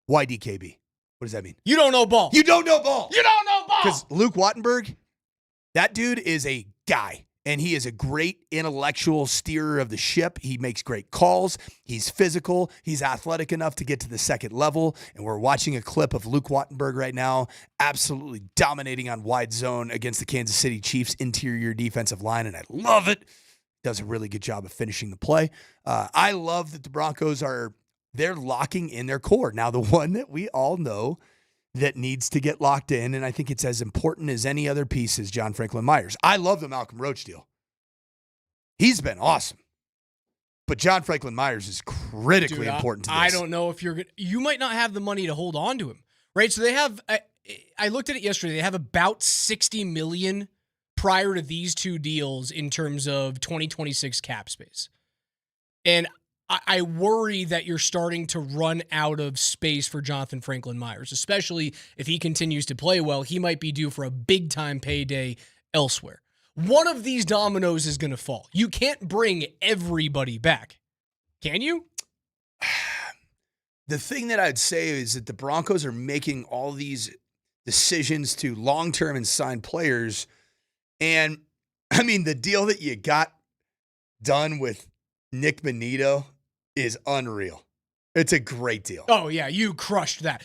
Why DKB? What does that mean? You don't know ball. You don't know ball. You don't know ball. Because Luke Wattenberg, that dude is a guy. And he is a great intellectual steerer of the ship. He makes great calls. He's physical. He's athletic enough to get to the second level. And we're watching a clip of Luke Wattenberg right now, absolutely dominating on wide zone against the Kansas City Chiefs interior defensive line. And I love it. Does a really good job of finishing the play. I love that the Broncos they're locking in their core. Now, the one that we all know that needs to get locked in, and I think it's as important as any other piece, is John Franklin Myers. I love the Malcolm Roach deal. He's been awesome. But John Franklin Myers is critically important to this. I don't know if you might not have the money to hold on to him, right? So they have, I looked at it yesterday, they have about $60 million prior to these two deals in terms of 2026 cap space. And I worry that you're starting to run out of space for Jonathan Franklin Myers, especially if he continues to play well. He might be due for a big-time payday elsewhere. One of these dominoes is going to fall. You can't bring everybody back. Can you? The thing that I'd say is that the Broncos are making all these decisions to long-term and sign players. And, I mean, the deal that you got done with Nick Bonito is unreal. It's a great deal. Oh, yeah, you crushed that.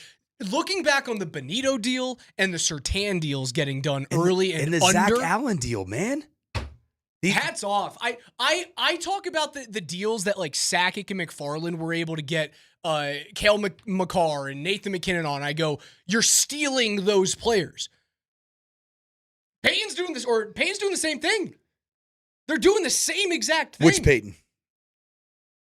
Looking back on the Bonito deal and the Surtain deals getting done early and the under. Zach Allen deal, man. Hats off. I talk about the deals that like Sakic and McFarland were able to get Cale McCarr and Nathan McKinnon on. I go, you're stealing those players. Payton's doing the same thing. They're doing the same exact thing. Which Peyton?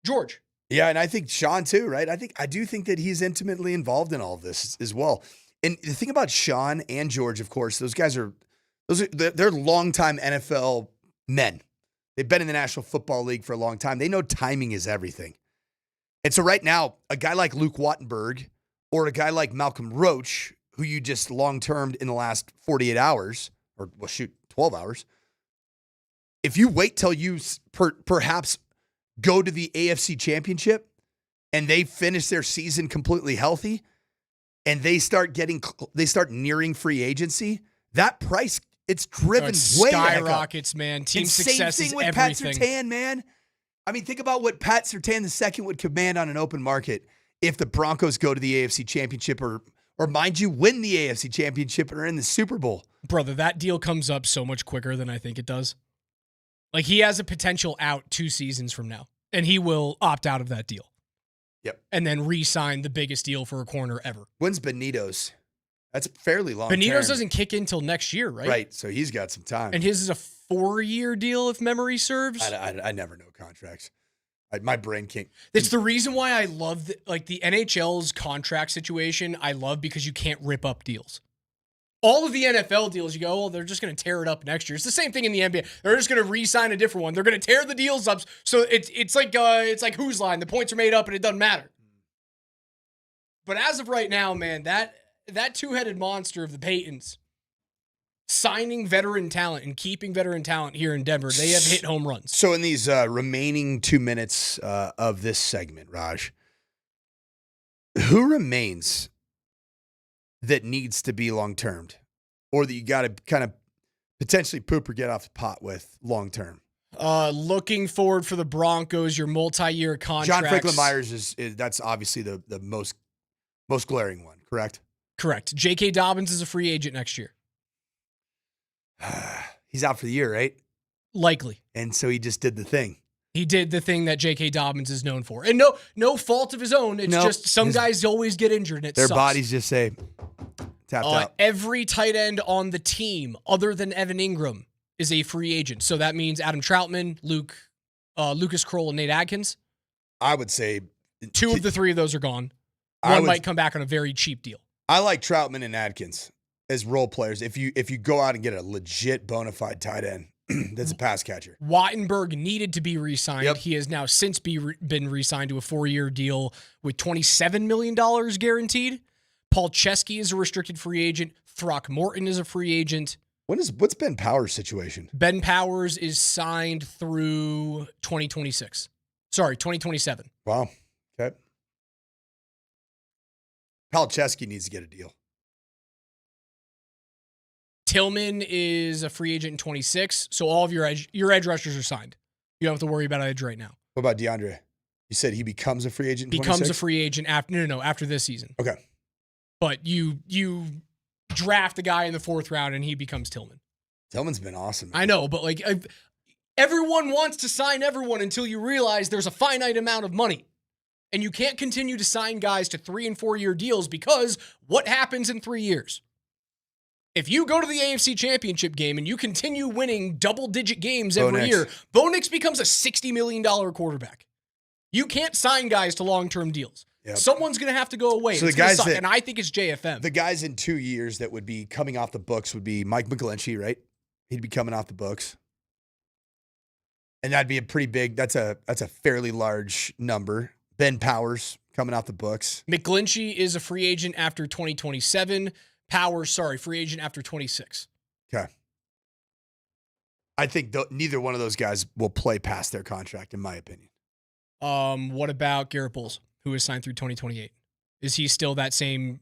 George. Yeah, and I think Sean too, right? I do think that he's intimately involved in all of this as well. And the thing about Sean and George, of course, they're longtime NFL men. They've been in the National Football League for a long time. They know timing is everything. And so right now, a guy like Luke Wattenberg or a guy like Malcolm Roach, who you just long-termed in the last 48 hours, or 12 hours, if you wait till you perhaps go to the AFC Championship and they finish their season completely healthy and they start nearing free agency, that price, it's driven way skyrockets, man. Team success same thing is with everything. Pat Surtain, man. I mean, think about what Pat Surtain II would command on an open market if the Broncos go to the AFC Championship or mind you, win the AFC Championship and are in the Super Bowl. Brother, that deal comes up so much quicker than I think it does. Like, he has a potential out 2 seasons from now, and he will opt out of that deal. Yep. And then re-sign the biggest deal for a corner ever. When's Benito's? That's fairly long. Benito's doesn't kick in till next year, right? Right, so he's got some time. And his is a 4-year deal, if memory serves. I never know contracts. My brain can't. It's the reason why I love the NHL's contract situation. I love because you can't rip up deals. All of the NFL deals, you go, well, they're just going to tear it up next year. It's the same thing in the NBA. They're just going to re-sign a different one. They're going to tear the deals up. So it's like whose line? The points are made up and it doesn't matter. But as of right now, man, that two-headed monster of the Paytons, signing veteran talent and keeping veteran talent here in Denver, they have hit home runs. So in these remaining 2 minutes of this segment, Raj, who remains that needs to be long-termed or that you got to kind of potentially poop or get off the pot with long-term? Looking forward for the Broncos, your multi-year contracts. John Franklin Myers is that's obviously the most glaring one, correct? Correct. J.K. Dobbins is a free agent next year. He's out for the year, right? Likely. And so he just did the thing. He did the thing that J.K. Dobbins is known for. And no fault of his own. It's just some guys always get injured and it their sucks. bodies just say tapped out. Every tight end on the team, other than Evan Ingram, is a free agent. So that means Adam Troutman, Lucas Kroll, and Nate Adkins. I would say 2 of the 3 of those are gone. One might come back on a very cheap deal. I like Troutman and Adkins as role players. If you go out and get a legit bona fide tight end that's a pass catcher. Wattenberg needed to be re-signed. Yep. He has now since been re-signed to a 4-year deal with $27 million guaranteed. Paul Chesky is a restricted free agent. Throckmorton is a free agent. What's Ben Powers' situation? Ben Powers is signed through 2026. Sorry, 2027. Wow. Okay. Paul Chesky needs to get a deal. Tillman is a free agent in 26, so all of your edge rushers are signed. You don't have to worry about edge right now. What about DeAndre? You said he becomes a free agent in 26? Becomes a free agent after this season. Okay. But you draft a guy in the 4th round and he becomes Tillman. Tillman's been awesome, man. I know, but everyone wants to sign everyone until you realize there's a finite amount of money. And you can't continue to sign guys to 3- and 4-year deals because what happens in 3 years? If you go to the AFC Championship game and you continue winning double-digit games every year, Bo Nix becomes a $60 million quarterback. You can't sign guys to long-term deals. Yep. Someone's going to have to go away. So it's going to suck, and I think it's JFM. The guys in 2 years that would be coming off the books would be Mike McGlinchey, right? He'd be coming off the books. And that'd be a pretty big. That's a fairly large number. Ben Powers coming off the books. McGlinchey is a free agent after 2027. Powers, free agent after 26. Okay. I think neither one of those guys will play past their contract, in my opinion. What about Garrett Bowles, who is signed through 2028? Is he still that same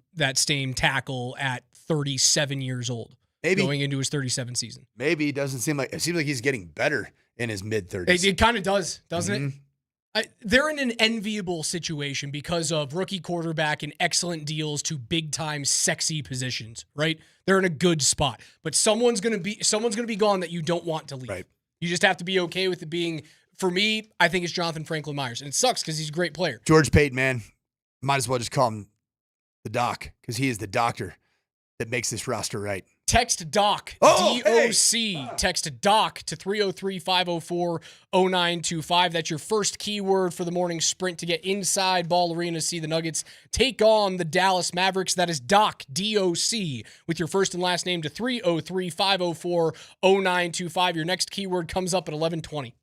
tackle at 37 years old? Maybe going into his 37th season. Maybe. It seems like he's getting better in his mid-30s. It kind of does, doesn't it? They're in an enviable situation because of rookie quarterback and excellent deals to big-time sexy positions, right? They're in a good spot. But someone's gonna be gone that you don't want to leave. Right. You just have to be okay with it being. For me, I think it's Jonathan Franklin Myers, and it sucks because he's a great player. George Payton, man, might as well just call him the doc because he is the doctor that makes this roster right. Text DOC, Oh, D-O-C. hey. Text DOC to 303-504-0925. That's your first keyword for the morning sprint to get inside Ball Arena, see the Nuggets take on the Dallas Mavericks. That is DOC, D-O-C, with your first and last name to 303-504-0925. Your next keyword comes up at 11:20.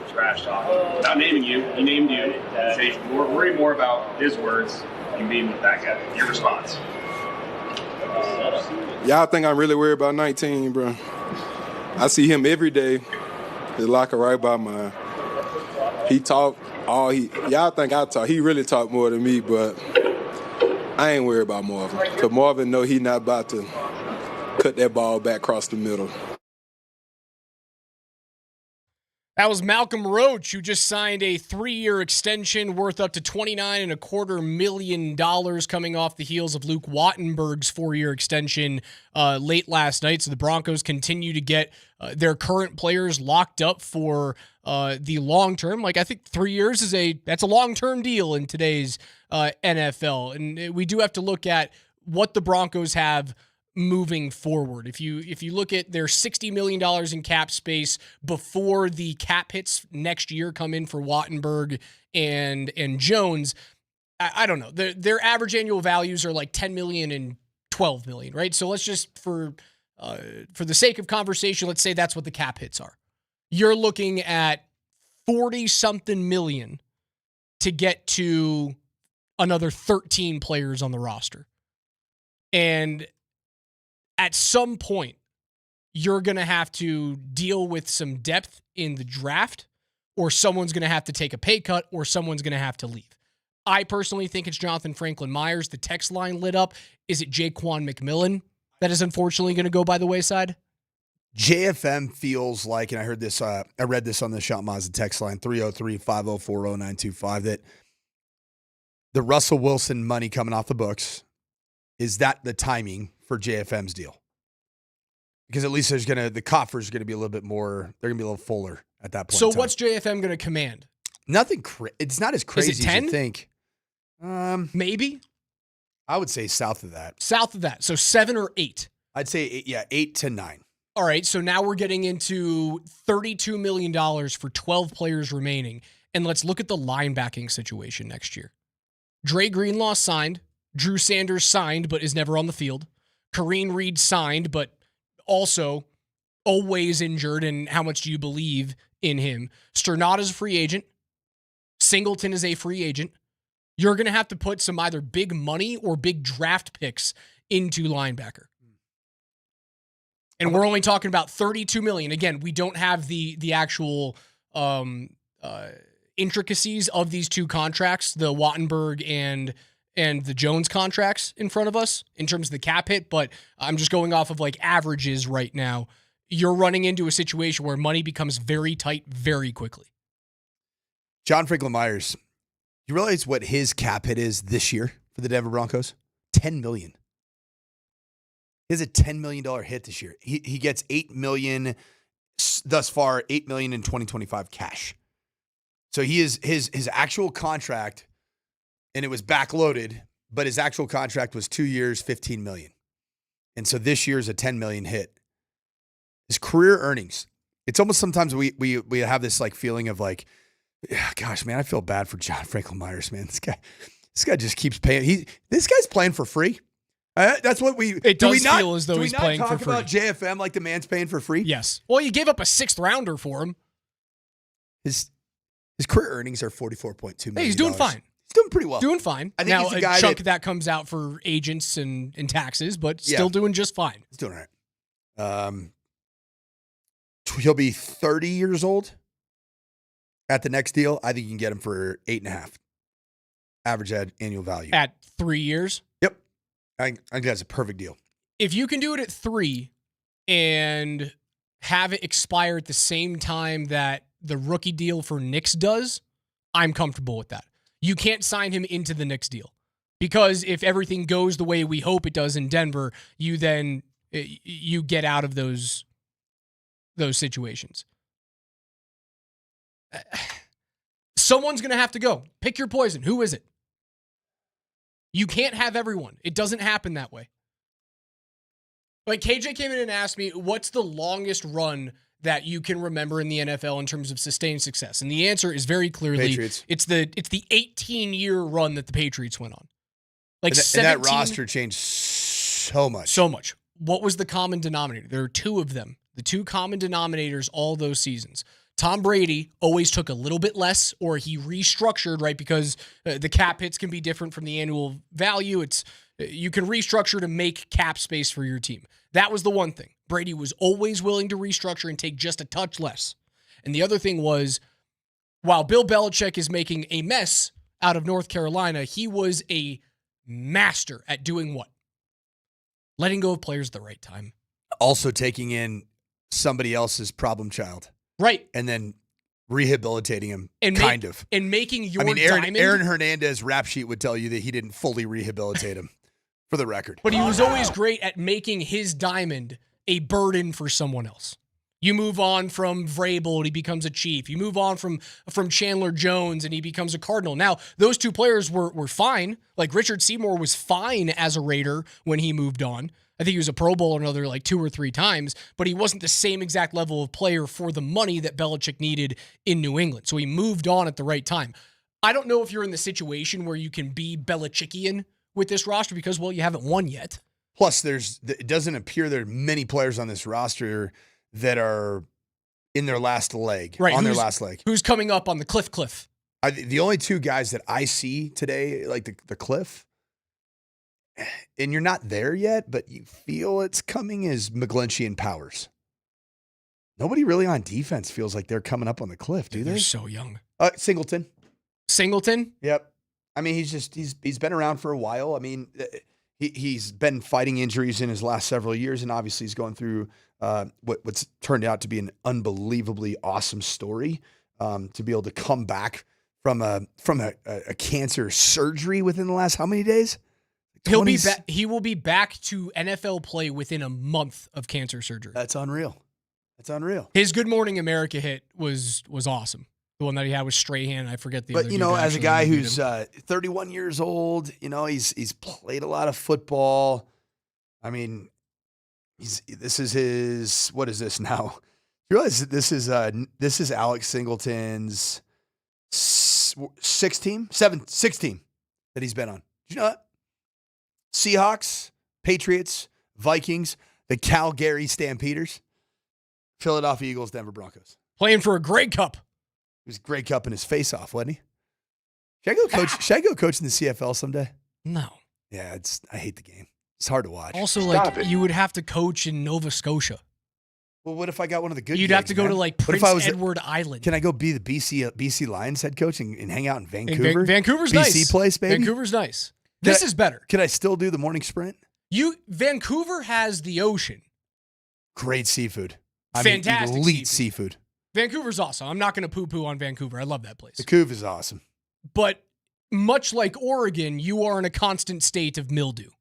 trash talking. Not naming you, he named you. Say, worry more about his words than being with that guy. Your response. Y'all think I'm really worried about 19, bro? I see him every day. His locker right by mine. He talk y'all think I talk. He really talk more than me, but I ain't worried about Marvin. Because Marvin know he not about to cut that ball back across the middle. That was Malcolm Roach, who just signed a 3-year extension worth up to $29.25 million coming off the heels of Luke Wattenberg's 4-year extension late last night. So the Broncos continue to get their current players locked up for the long term. Like, I think 3 years that's a long-term deal in today's NFL. And we do have to look at what the Broncos have moving forward. If you look at their $60 million in cap space before the cap hits next year come in for Wattenberg and Jones, I don't know. Their average annual values are like $10 million and $12 million, right? So let's just, for the sake of conversation, let's say that's what the cap hits are. You're looking at 40-something million to get to another 13 players on the roster. And at some point, you're going to have to deal with some depth in the draft, or someone's going to have to take a pay cut, or someone's going to have to leave. I personally think it's Jonathan Franklin Myers. The text line lit up. Is it Jaquan McMillan that is unfortunately going to go by the wayside? JFM feels like, and I heard this, I read this on the Shot Mazda text line, 303-504-0925, that the Russell Wilson money coming off the books, is that the timing for JFM's deal? Because at least the coffers going to be a little bit more, they're going to be a little fuller at that point. So what's JFM going to command? Nothing. It's not as crazy Is it 10? as you think. Maybe. I would say south of that. South of that. So 7 or 8. I'd say 8 to 9. All right. So now we're getting into $32 million for 12 players remaining. And let's look at the linebacking situation next year. Dre Greenlaw signed. Drew Sanders signed, but is never on the field. Kareem Reed signed, but also always injured. And how much do you believe in him? Sternad is a free agent. Singleton is a free agent. You're going to have to put some either big money or big draft picks into linebacker. And we're only talking about $32 million. Again, we don't have the actual intricacies of these two contracts, the Wattenberg and the Jones contracts in front of us in terms of the cap hit, but I'm just going off of like averages right now. You're running into a situation where money becomes very tight very quickly. John Franklin Myers, you realize what his cap hit is this year for the Denver Broncos? $10 million. He has a $10 million hit this year. He gets $8 million thus far, $8 million in 2025 cash. So he is his actual contract, and it was backloaded, but his actual contract was 2 years, $15 million. And so this year's a $10 million hit. His career earnings. It's almost sometimes we have this like feeling of like, gosh, man, I feel bad for John Franklin Myers, man. This guy just keeps paying. This guy's playing for free. That's what we. It does feel as though he's playing for free. Do we not talk about JFM like the man's paying for free? Yes. Well, you gave up a 6th rounder for him. His career earnings are $44.2 million. Hey, he's doing fine. He's doing pretty well. Doing fine. I think now, he's a guy chunk of that comes out for agents and taxes, but still doing just fine. He's doing all right. He'll be 30 years old at the next deal. I think you can get him for 8.5 average annual value at 3 years. Yep, I think that's a perfect deal. If you can do it at 3 and have it expire at the same time that the rookie deal for Knicks does, I'm comfortable with that. You can't sign him into the Knicks deal because if everything goes the way we hope it does in Denver, you get out of those situations. Someone's going to have to go. Pick your poison. Who is it? You can't have everyone. It doesn't happen that way. Like KJ came in and asked me, what's the longest run that you can remember in the NFL in terms of sustained success? And the answer is very clearly Patriots. It's the 18-year run that the Patriots went on. Like and that roster changed so much. So much. What was the common denominator? There are 2 of them. The 2 common denominators all those seasons. Tom Brady always took a little bit less, or he restructured, right? Because the cap hits can be different from the annual value. You can restructure to make cap space for your team. That was the one thing. Brady was always willing to restructure and take just a touch less. And the other thing was, while Bill Belichick is making a mess out of North Carolina, he was a master at doing what? Letting go of players at the right time. Also taking in somebody else's problem child. Right. And then rehabilitating him, And making your diamond. Aaron Hernandez rap sheet would tell you that he didn't fully rehabilitate him, for the record. But he was always great at making his diamond a burden for someone else. You move on from Vrabel and he becomes a Chief. You move on from Chandler Jones and he becomes a Cardinal. Now, those two players were fine. Like Richard Seymour was fine as a Raider when he moved on. I think he was a Pro Bowler another like 2 or 3 times, but he wasn't the same exact level of player for the money that Belichick needed in New England. So he moved on at the right time. I don't know if you're in the situation where you can be Belichickian with this roster because, well, you haven't won yet. Plus, it doesn't appear there are many players on this roster that are in their last leg, right, on their last leg. Who's coming up on the cliff? The only 2 guys that I see today, like the cliff, and you're not there yet, but you feel it's coming, is McGlinchey and Powers. Nobody really on defense feels like they're coming up on the cliff, do they? They're so young. Singleton. Yep. I mean, he's been around for a while. I mean, he's been fighting injuries in his last several years, and obviously he's going through what's turned out to be an unbelievably awesome story. To be able to come back from a cancer surgery within the last how many days? He will be back to NFL play within a month of cancer surgery. That's unreal. His Good Morning America hit was awesome. The one that he had with Strahan, I forget the other. But as a guy who's 31 years old, he's played a lot of football. I mean, this is his. What is this now? You realize that this is Alex Singleton's 6th team that he's been on. Did you know that? Seahawks, Patriots, Vikings, the Calgary Stampeders, Philadelphia Eagles, Denver Broncos. Playing for a Grey Cup. He was Grey Cup in his face-off, wasn't he? Should I go coach in the CFL someday? No. Yeah, I hate the game. It's hard to watch. Also, you would have to coach in Nova Scotia. Well, what if I got one of the good You'd gigs, have to go man? to like Prince Edward Island. Can I go be the BC Lions head coach and hang out in Vancouver? Vancouver's BC nice. place, baby. Vancouver's nice. This is better. Can I still do the morning sprint? Vancouver has the ocean. Great seafood. Fantastic elite seafood. Vancouver's awesome. I'm not going to poo-poo on Vancouver. I love that place. The Couve is awesome. But much like Oregon, you are in a constant state of mildew.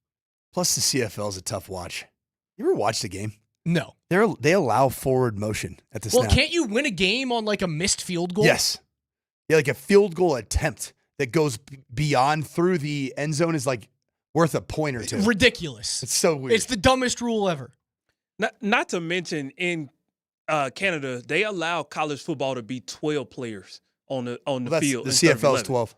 Plus, the CFL is a tough watch. You ever watch the game? No. They allow forward motion at the snap. Well, can't you win a game on like a missed field goal? Yes. Yeah, like a field goal attempt that goes beyond through the end zone is like worth a point or 2. Ridiculous. It's so weird. It's the dumbest rule ever. Not to mention in Canada, they allow college football to be 12 players on the field. The CFL is 12.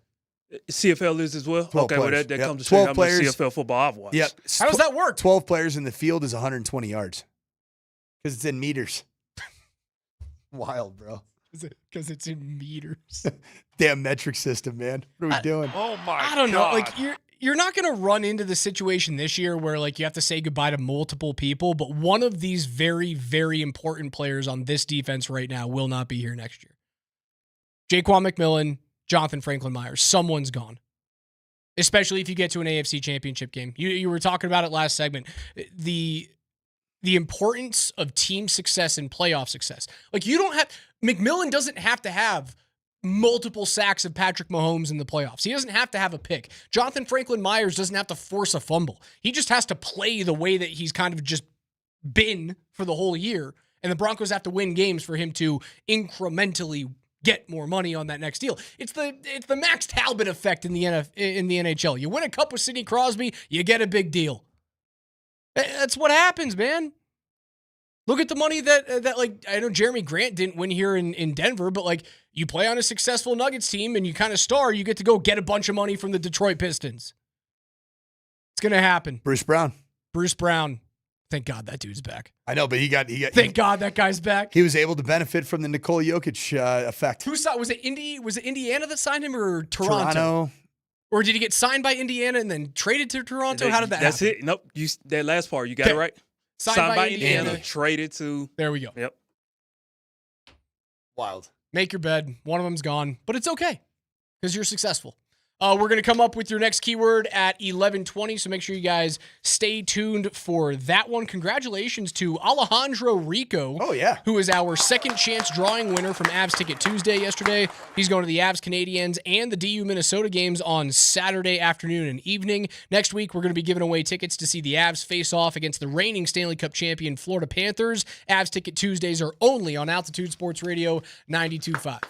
CFL is as well? 12 okay, players. well, that Yep. comes to 12 show how players. much CFL football I've watched. Yep. How does that work? 12 players in the field is 120 yards. Because it's in meters. Wild, bro. Because it's in meters. Damn metric system, man. What are we doing? Oh, my God. I don't know. Like, you're not going to run into the situation this year where, like, you have to say goodbye to multiple people, but one of these very, very important players on this defense right now will not be here next year. Jaquan McMillan, Jonathan Franklin-Myers. Someone's gone. Especially if you get to an AFC championship game. You were talking about it last segment. The importance of team success and playoff success. Like, McMillan doesn't have to have multiple sacks of Patrick Mahomes in the playoffs. He doesn't have to have a pick. Jonathan Franklin-Myers doesn't have to force a fumble. He just has to play the way that he's kind of just been for the whole year. And the Broncos have to win games for him to incrementally get more money on that next deal. It's the Max Talbot effect in the NHL. You win a cup with Sidney Crosby, you get a big deal. That's what happens, man. Look at the money that like, I know Jeremy Grant didn't win here in Denver, but like, you play on a successful Nuggets team and you kind of star, you get to go get a bunch of money from the Detroit Pistons. It's going to happen. Bruce Brown. I Thank God that dude's back. I know, but Thank God that guy's back. he was able to benefit from the Nikola Jokic effect. Who saw? Was it Indiana that signed him or Toronto? Or did he get signed by Indiana and then traded to Toronto? How did that That's happen? it. Nope. That last part, you got it right. Signed by Indiana. Traded to. There we go. Yep. Wild. Make your bed. One of them's gone, but it's okay because you're successful. We're going to come up with your next keyword at 11:20, so make sure you guys stay tuned for that one. Congratulations to Alejandro Rico. Oh, yeah. Who is our second chance drawing winner from Avs Ticket Tuesday yesterday. He's going to the Avs Canadiens and the DU Minnesota games on Saturday afternoon and evening. Next week, we're going to be giving away tickets to see the Avs face off against the reigning Stanley Cup champion Florida Panthers. Avs Ticket Tuesdays are only on Altitude Sports Radio 92.5.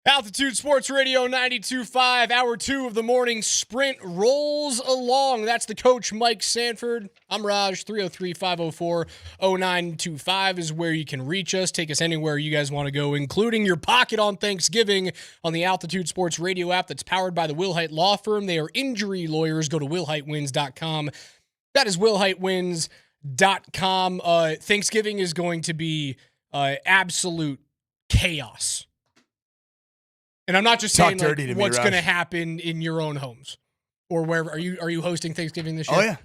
Altitude Sports Radio 92.5, hour 2 of the morning sprint rolls along. That's the coach, Mike Sanford. I'm Raj. 303-504-0925 is where you can reach us. Take us anywhere you guys want to go, including your pocket on Thanksgiving on the Altitude Sports Radio app that's powered by the Wilhite Law Firm. They are injury lawyers. Go to wilhitewins.com. That is wilhitewins.com. Thanksgiving is going to be absolute chaos. And I'm not just saying like, what's going to happen in your own homes or wherever. Are you hosting Thanksgiving this year? Oh, yeah.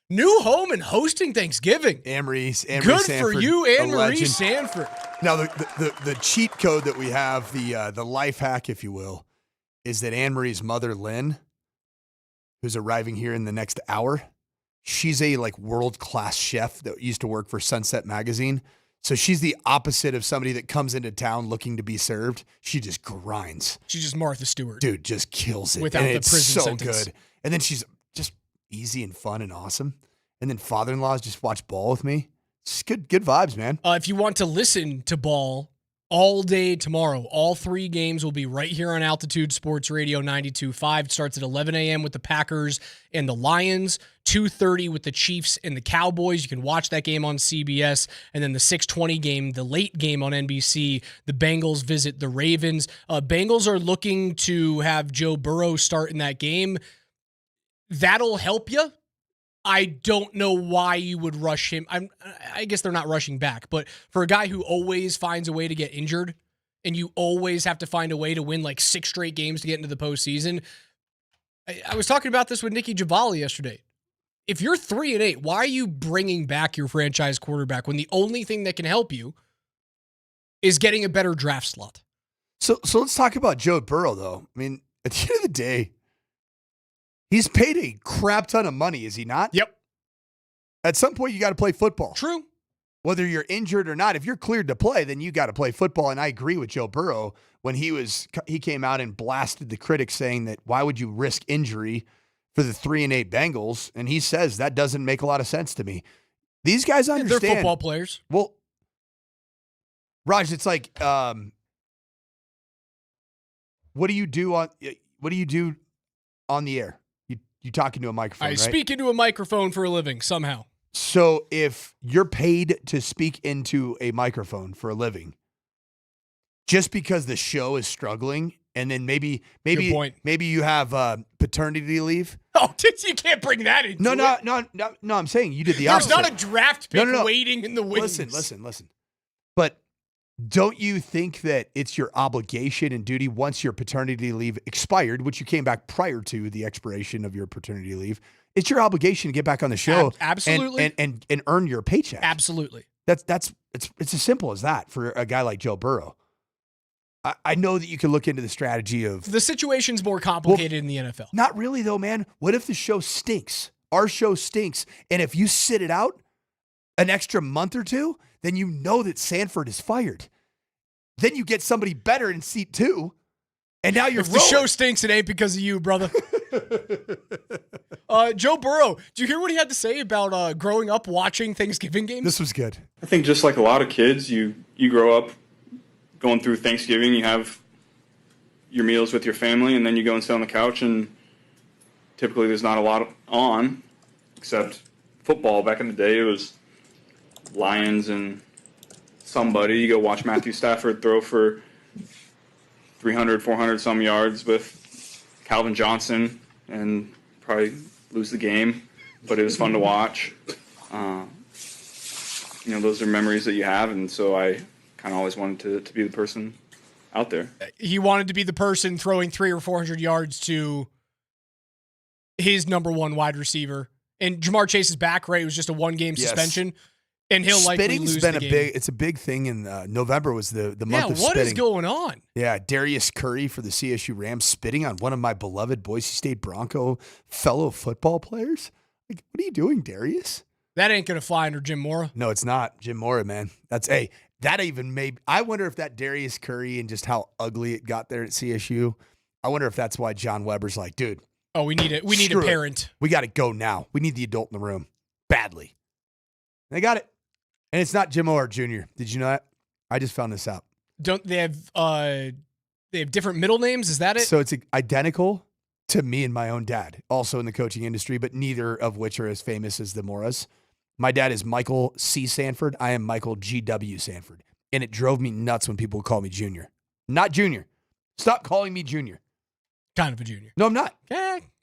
New home and hosting Thanksgiving. Anne-Marie Good Sanford, for you, a Anne-Marie legend. Sanford. Now, the cheat code that we have, the life hack, if you will, is that Anne-Marie's mother, Lynn, who's arriving here in the next hour, she's a like world-class chef that used to work for Sunset Magazine. So she's the opposite of somebody that comes into town looking to be served. She just grinds. She's just Martha Stewart. Dude, just kills it. Without and the it's prison so sentence. good. And then she's just easy and fun and awesome. And then father-in-law's just watch ball with me. It's good vibes, man. If you want to listen to ball all day tomorrow, all 3 games will be right here on Altitude Sports Radio 92.5. It starts at 11 a.m. with the Packers and the Lions, 2:30 with the Chiefs and the Cowboys. You can watch that game on CBS. And then the 6:20 game, the late game on NBC, the Bengals visit the Ravens. Bengals are looking to have Joe Burrow start in that game. That'll help you. I don't know why you would rush him. I guess they're not rushing back, but for a guy who always finds a way to get injured and you always have to find a way to win like 6 straight games to get into the postseason. I was talking about this with Nikki Javali yesterday. If you're 3-8, why are you bringing back your franchise quarterback when the only thing that can help you is getting a better draft slot? So let's talk about Joe Burrow, though. I mean, at the end of the day, he's paid a crap ton of money, is he not? Yep. At some point, you got to play football. True. Whether you're injured or not, if you're cleared to play, then you got to play football. And I agree with Joe Burrow when he came out and blasted the critics saying that why would you risk injury for the 3-8 Bengals? And he says that doesn't make a lot of sense to me. These guys understand. They're football players. Well, Raj, it's like, what do you do on the air? You talking to a microphone, I right? speak into a microphone for a living somehow. So if you're paid to speak into a microphone for a living, just because the show is struggling, and then maybe you have paternity leave. Oh, you can't bring that in. No. I'm saying you did the opposite. There's not a draft pick No. waiting in the wings. Listen. But don't you think that it's your obligation and duty once your paternity leave expired, which you came back prior to the expiration of your paternity leave, it's your obligation to get back on the show absolutely and earn your paycheck. Absolutely. It's as simple as that for a guy like Joe Burrow. I know that you can look into the strategy of the situation's more complicated in the NFL. Not really though, man. What if the show stinks? Our show stinks. And if you sit it out an extra month or two, then you know that Sanford is fired. Then you get somebody better in seat 2. And now you're If the show stinks, it ain't because of you, brother. Joe Burrow, did you hear what he had to say about growing up watching Thanksgiving games? This was good. I think just like a lot of kids, you grow up going through Thanksgiving, you have your meals with your family, and then you go and sit on the couch, and typically there's not a lot on, except football. Back in the day, it was Lions and somebody. You go watch Matthew Stafford throw for 300, 400 some yards with Calvin Johnson and probably lose the game, but it was fun to watch. Those are memories that you have, and so I kind of always wanted to be the person out there. He wanted to be the person throwing 300 or 400 yards to his number 1 wide receiver. And Jamar Chase is back, right? It was just a 1-game suspension. And he'll likely lose the game. It's a big thing in November was the month of spitting. What is going on? Yeah, Darius Curry for the CSU Rams spitting on one of my beloved Boise State Bronco fellow football players. Like, what are you doing, Darius? That ain't going to fly under Jim Mora. No, it's not. Jim Mora, man. That even made – I wonder if that Darius Curry and just how ugly it got there at CSU, I wonder if that's why John Weber's like, dude. Oh, we need a parent. We got to go now. We need the adult in the room badly. And they got it. And it's not Jim Mora Jr. Did you know that? I just found this out. Don't they have they have different middle names. Is that it? So it's identical to me and my own dad, also in the coaching industry, but neither of which are as famous as the Moras. My dad is Michael C. Sanford. I am Michael G.W. Sanford. And it drove me nuts when people would call me Junior. Not Junior. Stop calling me Junior. Kind of a junior. No, I'm not.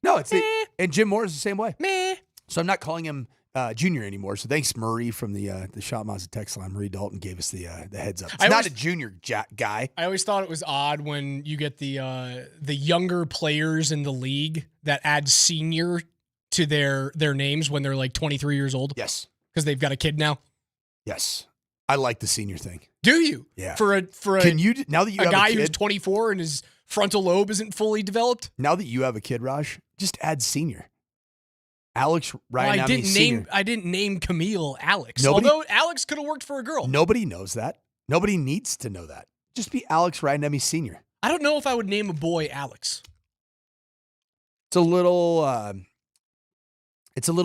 No, it's and Jim Moore is the same way. Meh. So I'm not calling him Junior anymore. So thanks, Murray from the Shot Mazda text line. Murray Dalton gave us the heads up. It's not a junior guy. I always thought it was odd when you get the younger players in the league that add senior to their names when they're like 23 years old. Yes. Because they've got a kid now. Yes. I like the senior thing. Do you? Yeah. For a now that you have guy a kid, who's 24 and his frontal lobe isn't fully developed? Now that you have a kid, Raj, just add senior. Alex Ryan. Well, I didn't name Camille Alex. Although Alex could have worked for a girl. Nobody knows that. Nobody needs to know that. Just be Alex Ryan Senior. I don't know if I would name a boy Alex. It's a little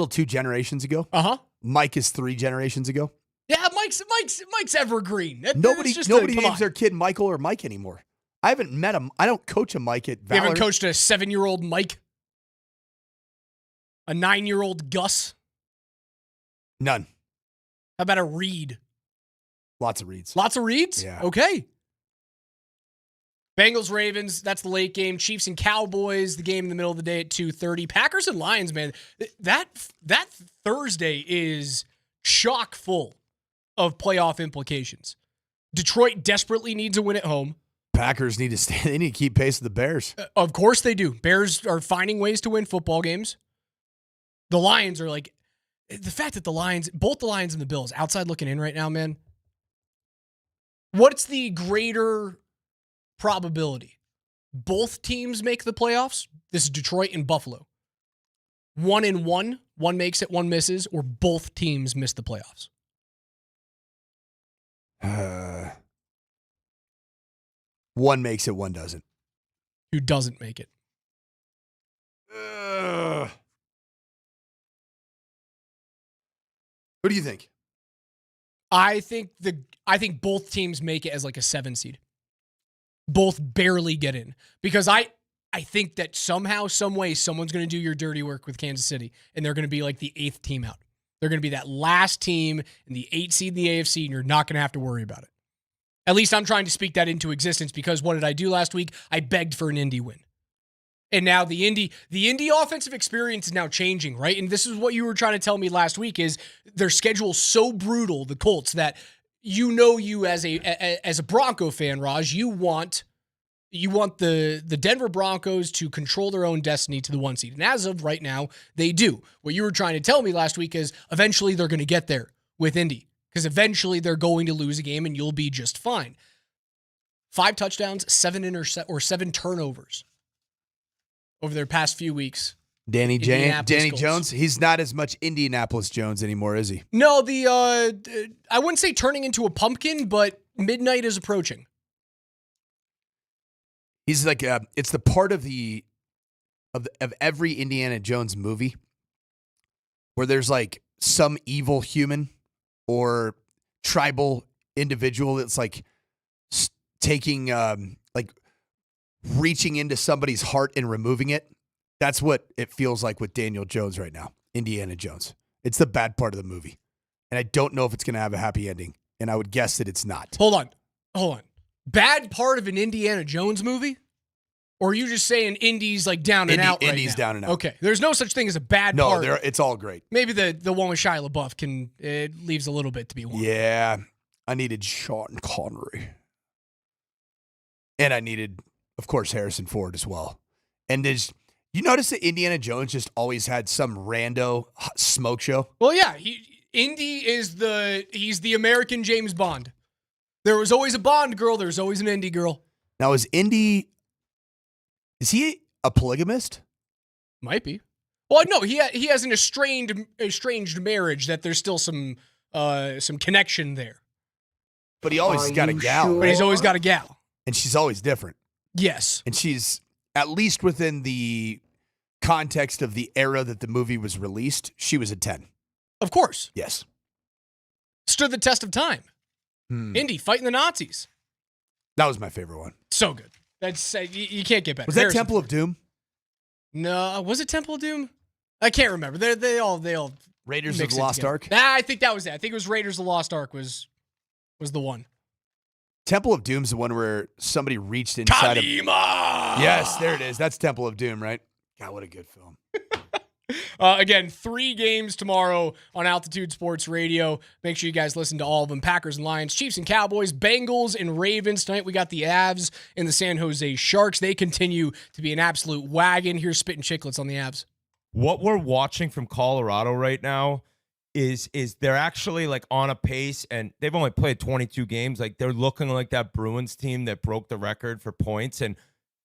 2 generations ago. Uh-huh. Mike is 3 generations ago. Yeah, Mike's evergreen. Nobody names their kid Michael or Mike anymore. I haven't met him. I don't coach a Mike at Valor. You haven't coached a 7-year-old Mike? A 9-year-old Gus? None. How about a Reed? Lots of Reeds. Lots of Reeds? Yeah. Okay. Bengals, Ravens, that's the late game. Chiefs and Cowboys, the game in the middle of the day at 2:30. Packers and Lions, man. That Thursday is chock full of playoff implications. Detroit desperately needs a win at home. Packers need to they need to keep pace with the Bears. Of course they do. Bears are finding ways to win football games. The Lions are like, the fact that both the Lions and the Bills, outside looking in right now, man. What's the greater probability? Both teams make the playoffs. This is Detroit and Buffalo. 1-1, one makes it, one misses, or both teams miss the playoffs. One makes it, one doesn't. Who doesn't make it? Who do you think? I think both teams make it as like a 7 seed. Both barely get in. Because I think that somehow, some way, someone's going to do your dirty work with Kansas City, and they're going to be like the 8th team out. They're going to be that last team in the 8 seed in the AFC, and you're not going to have to worry about it. At least I'm trying to speak that into existence, because what did I do last week? I begged for an Indy win. And now the Indy offensive experience is now changing, right? And this is what you were trying to tell me last week is their schedule's so brutal, the Colts, that you as a Bronco fan, Raj, you want the Denver Broncos to control their own destiny to the 1 seed. And as of right now, they do. What you were trying to tell me last week is eventually they're going to get there with Indy, because eventually they're going to lose a game and you'll be just fine. 5 touchdowns, 7 turnovers over their past few weeks. Danny Jones, he's not as much Indianapolis Jones anymore, is he? No, I wouldn't say turning into a pumpkin, but midnight is approaching. He's like it's the part of every Indiana Jones movie where there's like some evil human or tribal individual that's like taking like reaching into somebody's heart and removing it. That's what it feels like with Daniel Jones right now, Indiana Jones. It's the bad part of the movie. And I don't know if it's going to have a happy ending. And I would guess that it's not. Hold on. Bad part of an Indiana Jones movie? Or are you just saying Indy's like down and out right now? Indy's down and out. Okay. There's no such thing as a bad part. No, it's all great. Maybe the one with Shia LaBeouf it leaves a little bit to be wanted. Yeah. I needed Sean Connery. And I needed, of course, Harrison Ford as well. And you notice that Indiana Jones just always had some rando smoke show? Well, yeah. Indy is he's the American James Bond. There was always a Bond girl. There's always an Indy girl. Now, is he a polygamist? Might be. Well, no, he has an estranged marriage that there's still some connection there. But he always got a gal. Sure? But he's always got a gal. And she's always different. Yes. And she's, at least within the context of the era that the movie was released, she was a 10. Of course. Yes. Stood the test of time. Indy fighting the Nazis. That was my favorite one. So good. That's you can't get better. Was that Temple of Doom? No, was it Temple of Doom? I can't remember. They all Raiders of mix the it Lost together. Ark? I think that was it. I think it was Raiders of the Lost Ark was the one. Temple of Doom's the one where somebody reached inside of... Yes, there it is. That's Temple of Doom, right? God, what a good film. Again, 3 games tomorrow on Altitude Sports Radio. Make sure you guys listen to all of them. Packers and Lions, Chiefs and Cowboys, Bengals and Ravens. Tonight we got the Avs and the San Jose Sharks. They continue to be an absolute wagon. Here's Spittin' Chicklets on the Avs. What we're watching from Colorado right now is they're actually like on a pace, and they've only played 22 games. Like they're looking like that Bruins team that broke the record for points, and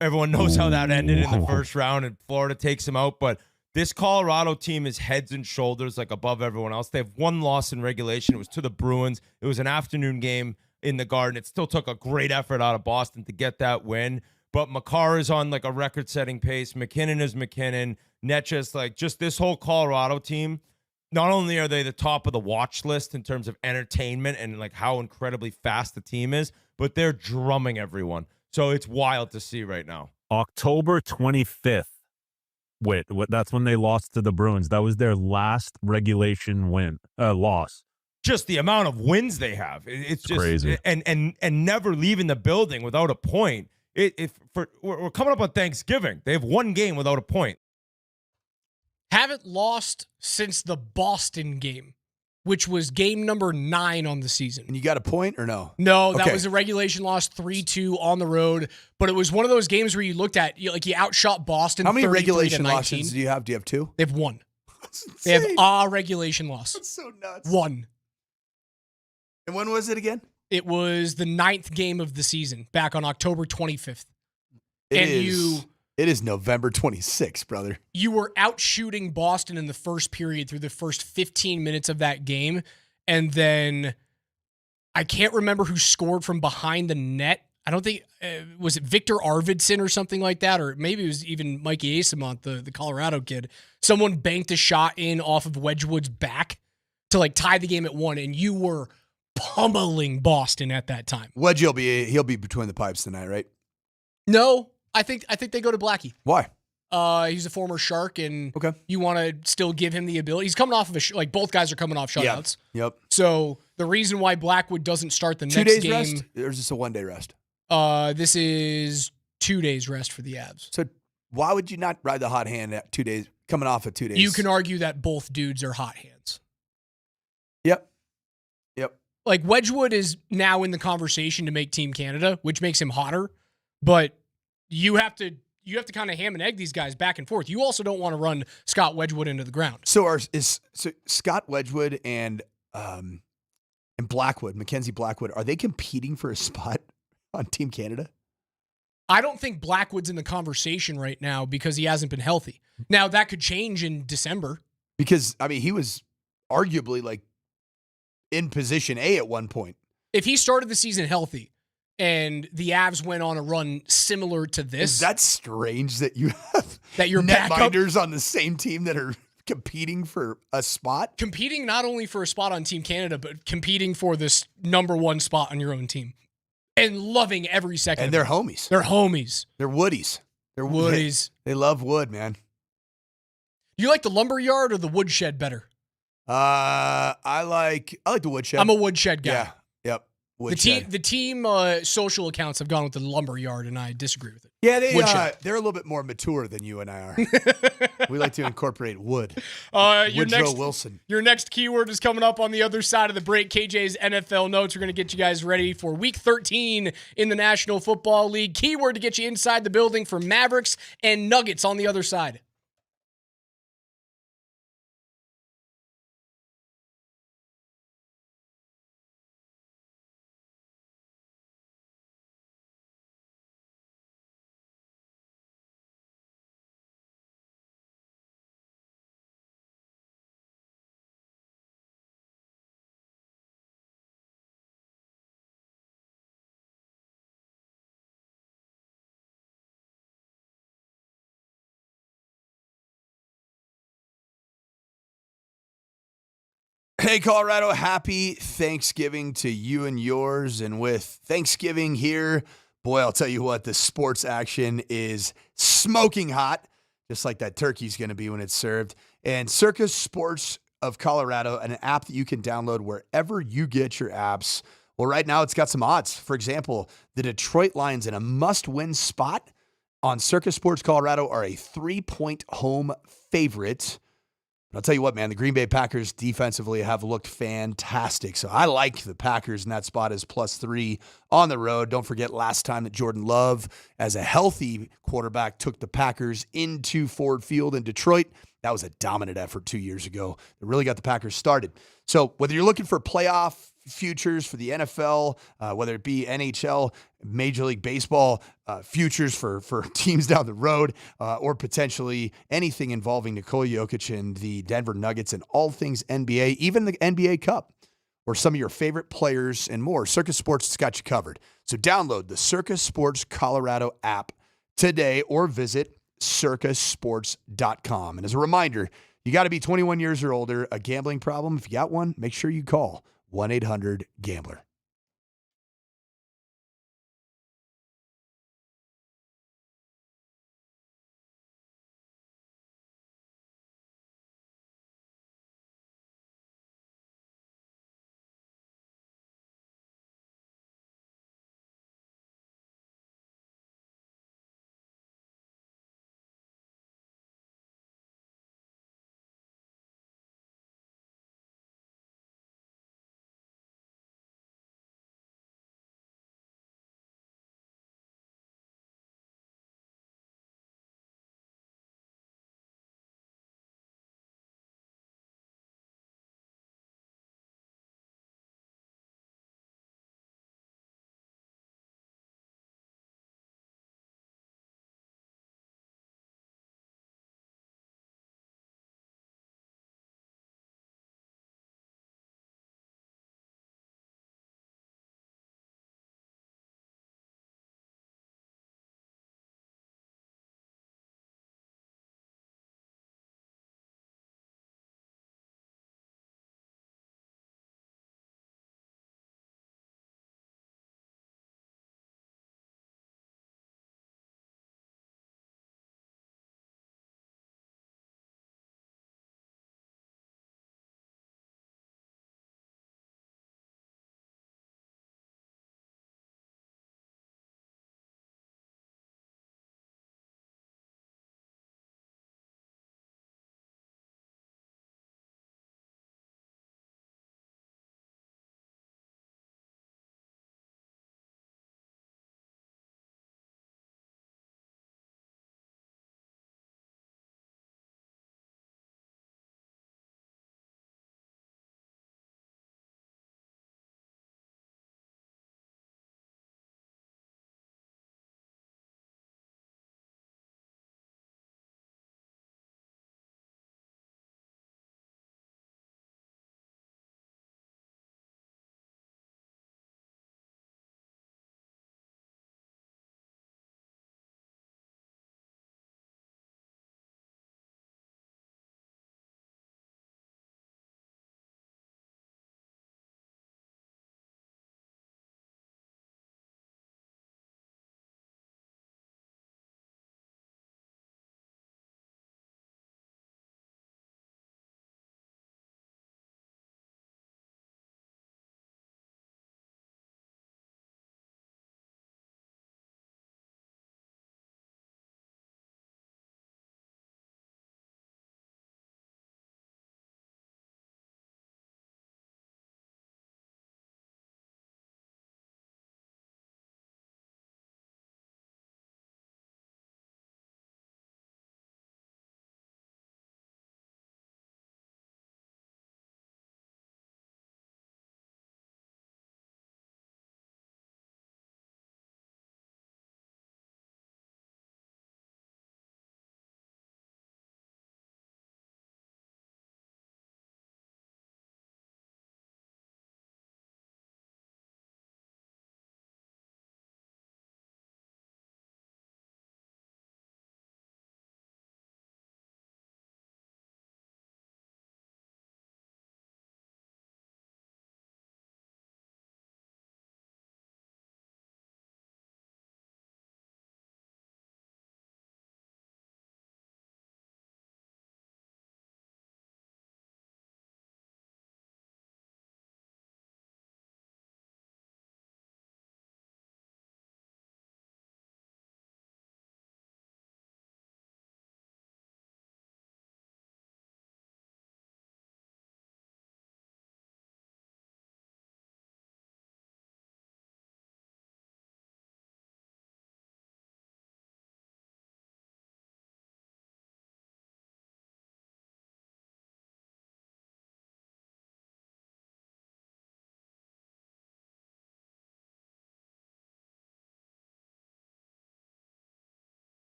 everyone knows how that ended in the first round, and Florida takes them out. But this Colorado team is heads and shoulders like above everyone else. They have one loss in regulation. It was to the Bruins. It was an afternoon game in the Garden. It still took a great effort out of Boston to get that win. But Makar is on like a record-setting pace. McKinnon is McKinnon. Netchus, like just this whole Colorado team, not only are they the top of the watch list in terms of entertainment and like how incredibly fast the team is, but they're drumming everyone. So it's wild to see right now. October 25th. Wait, that's when they lost to the Bruins. That was their last regulation loss. Just the amount of wins they have. It's just crazy. And never leaving the building without a point. We're coming up on Thanksgiving. They have one game without a point. Haven't lost since the Boston game, which was game number 9 on the season. And you got a point or no? No, that Okay. was a regulation loss, 3-2 on the road. But it was one of those games where you looked at, you outshot Boston. How many 33 to regulation 19. losses do you have? Do you have 2? They have 1. That's They have insane. a regulation loss. That's so nuts. 1. And when was it again? It was the 9th game of the season, back on October 25th. It is November 26th, brother. You were out shooting Boston in the first period through the first 15 minutes of that game. And then I can't remember who scored from behind the net. I don't think, was it Victor Arvidsson or something like that? Or maybe it was even Mikey Asamont, the Colorado kid. Someone banked a shot in off of Wedgwood's back to like tie the game at 1. And you were pummeling Boston at that time. Wedge, he'll be between the pipes tonight, right? No, I think they go to Blackie. Why? He's a former Shark, and Okay. you want to still give him the ability. He's coming off of like both guys are coming off shutouts. Yep. So the reason why Blackwood doesn't start the 2 next days game, rest? Or is this a 1-day rest? This is 2 days rest for the Avs. So why would you not ride the hot hand at 2 days, coming off of 2 days? You can argue that both dudes are hot hands. Yep. Like Wedgwood is now in the conversation to make Team Canada, which makes him hotter, but you have to kind of ham and egg these guys back and forth. You also don't want to run Scott Wedgwood into the ground. So Scott Wedgwood and Blackwood, Mackenzie Blackwood, are they competing for a spot on Team Canada? I don't think Blackwood's in the conversation right now because he hasn't been healthy. Now, that could change in December. Because, I mean, he was arguably like in position A at one point. If he started the season healthy and the Avs went on a run similar to this. Is that strange that you have that your backup netminders on the same team that are competing for a spot? Competing not only for a spot on Team Canada, but competing for this number 1 spot on your own team. And loving every second. And they're homies. They're homies. They're woodies. They're woodies. They love wood, man. You like the lumberyard or the woodshed better? I like the woodshed. I'm a woodshed guy. Yeah. Yep. Woodshed. The team social accounts have gone with the lumberyard, and I disagree with it. Yeah, they're a little bit more mature than you and I are. We like to incorporate wood. Woodrow Wilson. Your next keyword is coming up on the other side of the break. KJ's NFL notes. We're going to get you guys ready for Week 13 in the National Football League. Keyword to get you inside the building for Mavericks and Nuggets on the other side. Hey, Colorado, happy Thanksgiving to you and yours. And with Thanksgiving here, Boy, I'll tell you what, the sports action is smoking hot, just like that turkey's going to be when it's served. And Circus Sports of Colorado, an app that you can download wherever you get your apps. Well, right now it's got some odds. For example, the Detroit Lions in a must-win spot on Circus Sports Colorado are a 3-point home favorite. I'll tell you what, man, the Green Bay Packers defensively have looked fantastic. So I like the Packers in that spot as +3 on the road. Don't forget last time that Jordan Love, as a healthy quarterback, took the Packers into Ford Field in Detroit. That was a dominant effort 2 years ago. It really got the Packers started. So whether you're looking for playoff futures for the NFL, whether it be NHL, Major League Baseball, futures for teams down the road, or potentially anything involving Nikola Jokic and the Denver Nuggets and all things NBA, even the NBA Cup, or some of your favorite players and more, Circus Sports has got you covered. So download the Circus Sports Colorado app today or visit circusports.com. And as a reminder, you got to be 21 years or older. A gambling problem, if you got one, make sure you call 1-800-GAMBLER.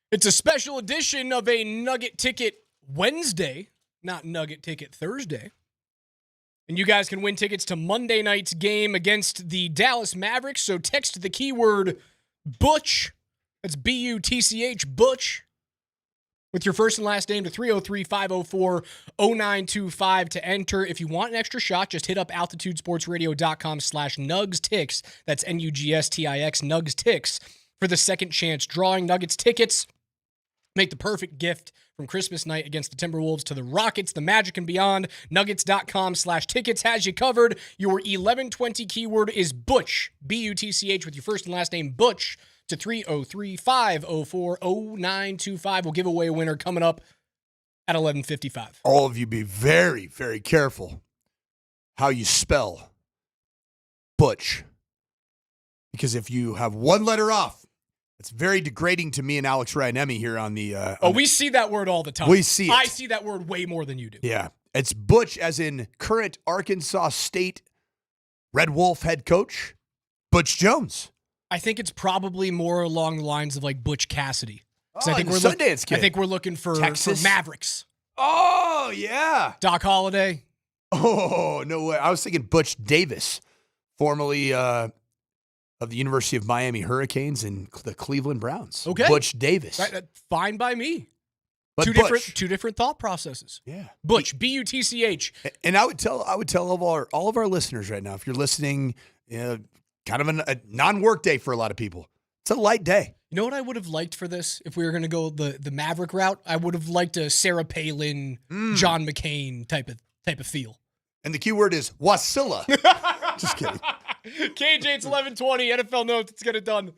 It's a special edition of a Nugget Ticket Wednesday, not Nugget Ticket Thursday. And you guys can win tickets to Monday night's game against the Dallas Mavericks. So text the keyword Butch. That's B-U-T-C-H, Butch. With your first and last name to 303-504-0925 to enter. If you want an extra shot, just hit up altitudesportsradio.com/NugsTix. That's N-U-G-S-T-I-X, NugsTix. For the second chance drawing Nuggets tickets. Make the perfect gift from Christmas night against the Timberwolves to the Rockets, the Magic, and beyond. Nuggets.com/tickets has you covered. Your 1120 keyword is Butch, B-U-T-C-H, with your first and last name, Butch, to 303-504-0925. We'll give away a winner coming up at 11:55. All of you be very, very careful how you spell Butch. Because if you have one letter off, it's very degrading to me and Alex Ryanemi here on the... we see that word all the time. We see it. I see that word way more than you do. Yeah. It's Butch as in current Arkansas State Red Wolf head coach, Butch Jones. I think it's probably more along the lines of like Butch Cassidy. Oh, the Sundance Kid. I think we're looking for Mavericks. Oh, yeah. Doc Holliday. Oh, no way. I was thinking Butch Davis, formerly of the University of Miami Hurricanes and the Cleveland Browns. Okay. Butch Davis. Fine by me. But two different thought processes. Yeah. Butch, B-U-T-C-H. And I would tell all of our listeners right now, if you're listening, kind of a non-work day for a lot of people. It's a light day. You know what I would have liked for this? If we were going to go the Maverick route, I would have liked a Sarah Palin, John McCain type of feel. And the keyword is Wasilla. Just kidding. KJ, it's 11:20. NFL notes. Let's get it done.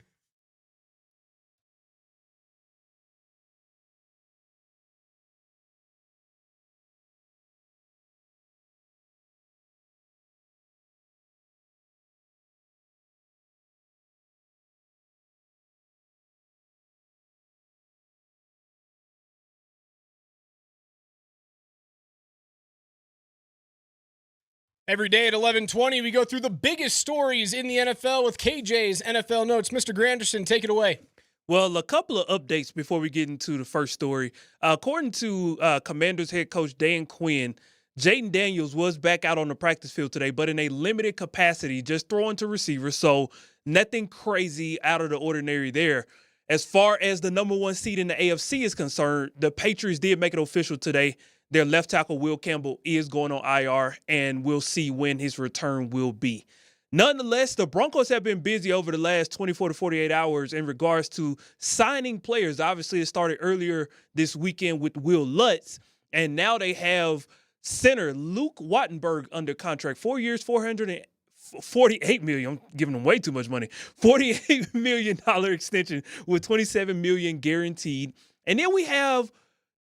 Every day at 11:20, we go through the biggest stories in the NFL with KJ's NFL Notes. Mr. Granderson, take it away. Well, a couple of updates before we get into the first story. According to Commanders head coach Dan Quinn, Jaden Daniels was back out on the practice field today, but in a limited capacity, just throwing to receivers, so nothing crazy out of the ordinary there. As far as the number one seed in the AFC is concerned, the Patriots did make it official today. Their left tackle, Will Campbell, is going on IR, and we'll see when his return will be. Nonetheless, the Broncos have been busy over the last 24 to 48 hours in regards to signing players. Obviously, it started earlier this weekend with Will Lutz, and now they have center Luke Wattenburg under contract. 4 years, $448 million. I'm giving them way too much money. $48 million extension with $27 million guaranteed. And then we have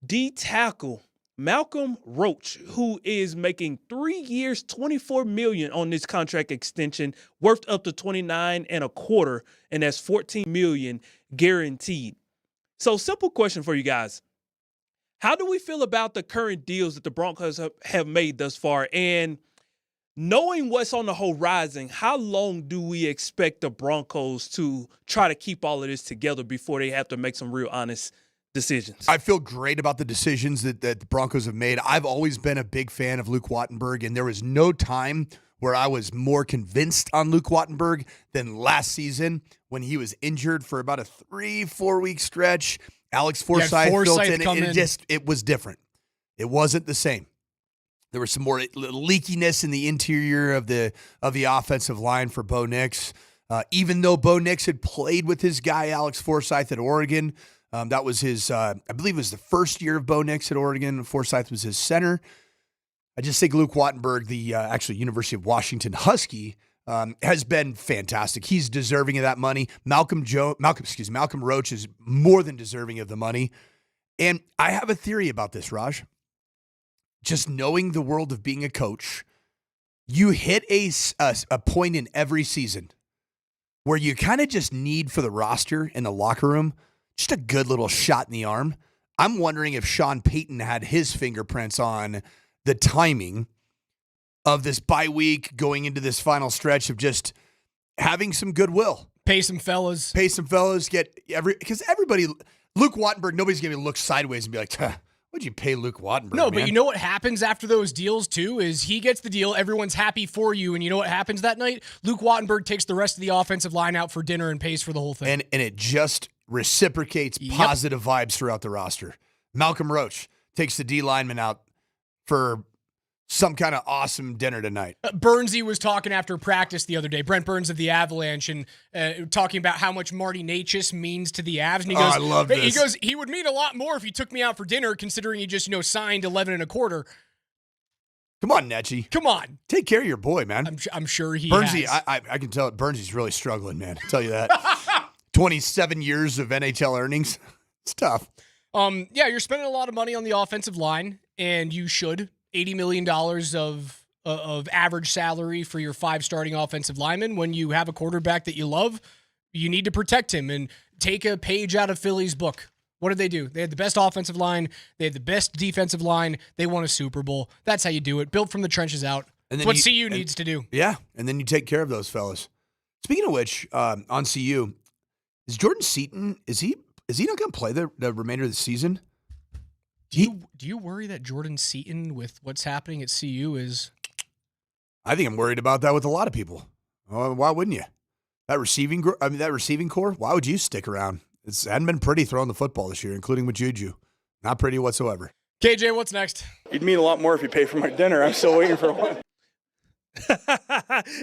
D tackle Malcolm Roach, who is making 3 years, $24 million on this contract extension, worth up to $29.25, and that's $14 million guaranteed. So, simple question for you guys. How do we feel about the current deals that the Broncos have made thus far? And knowing what's on the horizon, how long do we expect the Broncos to try to keep all of this together before they have to make some real honest decisions? I feel great about the decisions that the Broncos have made. I've always been a big fan of Luke Wattenburg, and there was no time where I was more convinced on Luke Wattenburg than last season when he was injured for about a 3-4 week stretch. Alex Forsythe built in, and it was different. It wasn't the same. There was some more leakiness in the interior of the offensive line for Bo Nix. Even though Bo Nix had played with his guy Alex Forsythe at Oregon, that was his, I believe it was the first year of Bo Nix at Oregon. Forsythe was his center. I just think Luke Wattenburg, the actually University of Washington Husky, has been fantastic. He's deserving of that money. Malcolm Roach is more than deserving of the money. And I have a theory about this, Raj. Just knowing the world of being a coach, you hit a point in every season where you kind of just need for the roster in the locker room just a good little shot in the arm. I'm wondering if Sean Payton had his fingerprints on the timing of this bye week going into this final stretch of just having some goodwill. Pay some fellas. Because everybody, Luke Wattenberg, nobody's going to look sideways and be like, what'd you pay Luke Wattenberg, No, man? but you know what happens after those deals, too, is he gets the deal, everyone's happy for you, and you know what happens that night? Luke Wattenberg takes the rest of the offensive line out for dinner and pays for the whole thing. And it just reciprocates positive vibes throughout the roster. Malcolm Roach takes the D lineman out for some kind of awesome dinner tonight. Burnsy was talking after practice the other day, Brent Burns of the Avalanche, and talking about how much Marty Natchez means to the Avs. And he goes, I love this. He goes, he would mean a lot more if he took me out for dinner, considering he just, signed 11 and a quarter. Come on, Netchie. Come on. Take care of your boy, man. I'm sure he Burnsy, has. I can tell Burnsy's really struggling, man. I'll tell you that. 27 years of NHL earnings. It's tough. Yeah, you're spending a lot of money on the offensive line, and you should. $80 million of average salary for your 5 starting offensive linemen. When you have a quarterback that you love, you need to protect him and take a page out of Philly's book. What did they do? They had the best offensive line. They had the best defensive line. They won a Super Bowl. That's how you do it. Build from the trenches out. That's what CU needs to do. Yeah, and then you take care of those fellas. Speaking of which, on CU, is Jordan Seaton, is he not going to play the remainder of the season? Do you worry that Jordan Seaton, with what's happening at CU, is? I think I'm worried about that with a lot of people. Why wouldn't you? That receiving core. Why would you stick around? It hadn't been pretty throwing the football this year, including with Juju. Not pretty whatsoever. KJ, what's next? You'd mean a lot more if you paid for my dinner. I'm still waiting for one.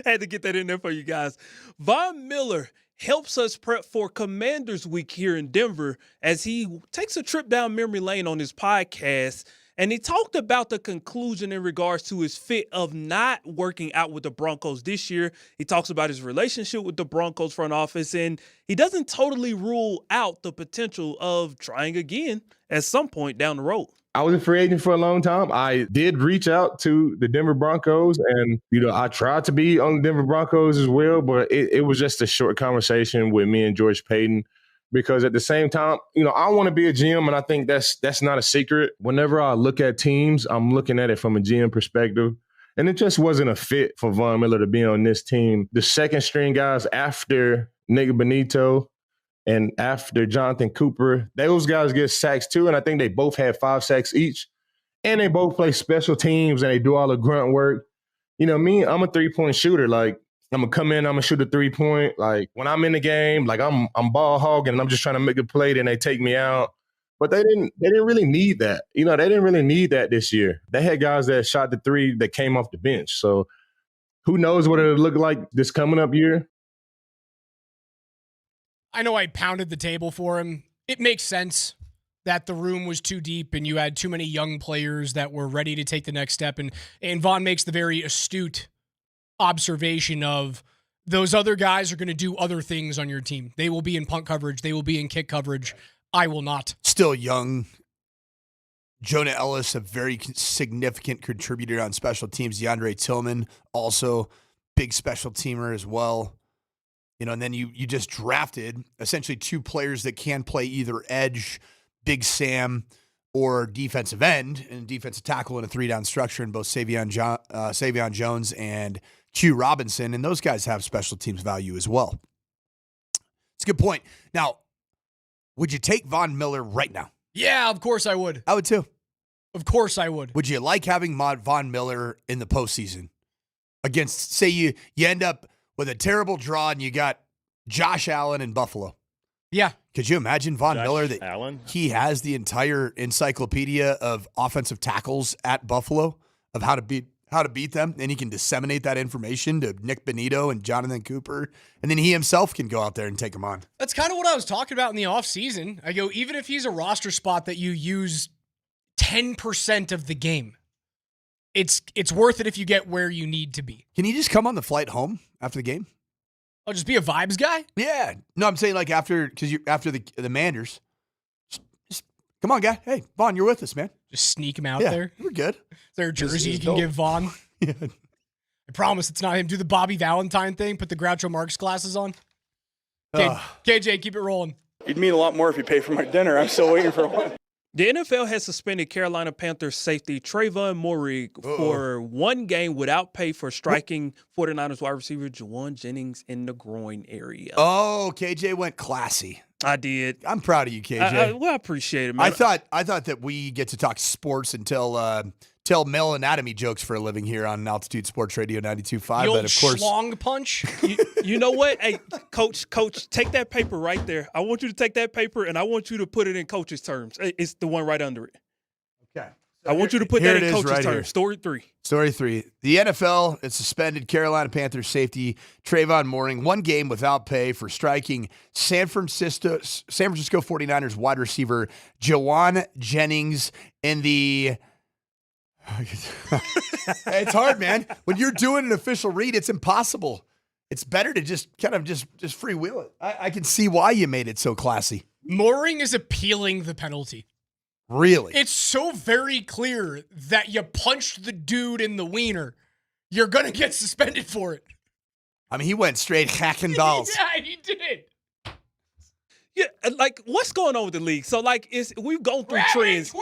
Had to get that in there for you guys. Von Miller helps us prep for Commanders Week here in Denver as he takes a trip down memory lane on his podcast. And he talked about the conclusion in regards to his fit of not working out with the Broncos this year. He talks about his relationship with the Broncos front office, and he doesn't totally rule out the potential of trying again at some point down the road. I was a free agent for a long time. I did reach out to the Denver Broncos, and, I tried to be on the Denver Broncos as well, but it was just a short conversation with me and George Payton. Because at the same time, I want to be a GM, and I think that's not a secret. Whenever I look at teams, I'm looking at it from a GM perspective. And it just wasn't a fit for Von Miller to be on this team. The second string guys after Nick Benito and after Jonathan Cooper, those guys get sacks too, and I think they both had 5 sacks each. And they both play special teams, and they do all the grunt work. Me, I'm a three-point shooter. Like, I'm going to come in, I'm going to shoot a 3-point. Like, when I'm in the game, like, I'm ball hogging, and I'm just trying to make a play, then they take me out. But they didn't really need that. They didn't really need that this year. They had guys that shot the 3 that came off the bench. So who knows what it'll look like this coming up year? I know I pounded the table for him. It makes sense that the room was too deep and you had too many young players that were ready to take the next step. And Von makes the very astute observation of those other guys are going to do other things on your team. They will be in punt coverage. They will be in kick coverage. I will not. Still young. Jonah Ellis, a very significant contributor on special teams. DeAndre Tillman, also big special teamer as well. And then you just drafted essentially 2 players that can play either edge, Big Sam, or defensive end and defensive tackle in a 3-down structure in both Savion Jones and Q Robinson. And those guys have special teams value as well. It's a good point. Now, would you take Von Miller right now? Yeah, of course I would. I would too. Of course I would. Would you like having Von Miller in the postseason against, say you end up with a terrible draw and you got Josh Allen in Buffalo? Yeah. Could you imagine Von Miller that Allen? He has the entire encyclopedia of offensive tackles at Buffalo of how to beat them, and he can disseminate that information to Nick Benito and Jonathan Cooper, and then he himself can go out there and take them on. That's kind of what I was talking about in the offseason. I go, even if he's a roster spot that you use 10% of the game, it's worth it if you get where you need to be. Can he just come on the flight home after the game? I'll just be a vibes guy? Yeah. No, I'm saying like after the Manders. Just come on, guy. Hey, Vaughn, you're with us, man. Just sneak him out there. We're good. Is there a jersey you can give Vaughn? Yeah. I promise it's not him. Do the Bobby Valentine thing. Put the Groucho Marx glasses on. Okay, KJ, keep it rolling. You'd mean a lot more if you paid for my dinner. I'm still waiting for one. The NFL has suspended Carolina Panthers safety Trayvon Murray for 1 game without pay for striking 49ers wide receiver Juwan Jennings in the groin area. Oh, KJ went classy. I did. I'm proud of you, KJ. I appreciate it, man. I thought that we get to talk sports and tell male anatomy jokes for a living here on Altitude Sports Radio 92.5. But of course, schlong punch. You know what? Hey, coach, take that paper right there. I want you to take that paper and I want you to put it in coach's terms. It's the one right under it. Okay. I want you to put that in coach's terms. Here. Story 3. Story 3. The NFL has suspended Carolina Panthers safety Trayvon Moring 1 game without pay for striking San Francisco 49ers wide receiver Jawan Jennings in the... It's hard, man. When you're doing an official read, it's impossible. It's better to just kind of just freewheel it. I can see why you made it so classy. Moring is appealing the penalty. Really? It's so very clear that you punched the dude in the wiener. You're going to get suspended for it. I mean, he went straight hacking balls. Yeah, he did. Yeah, like, what's going on with the league? So, like, we've gone through trends.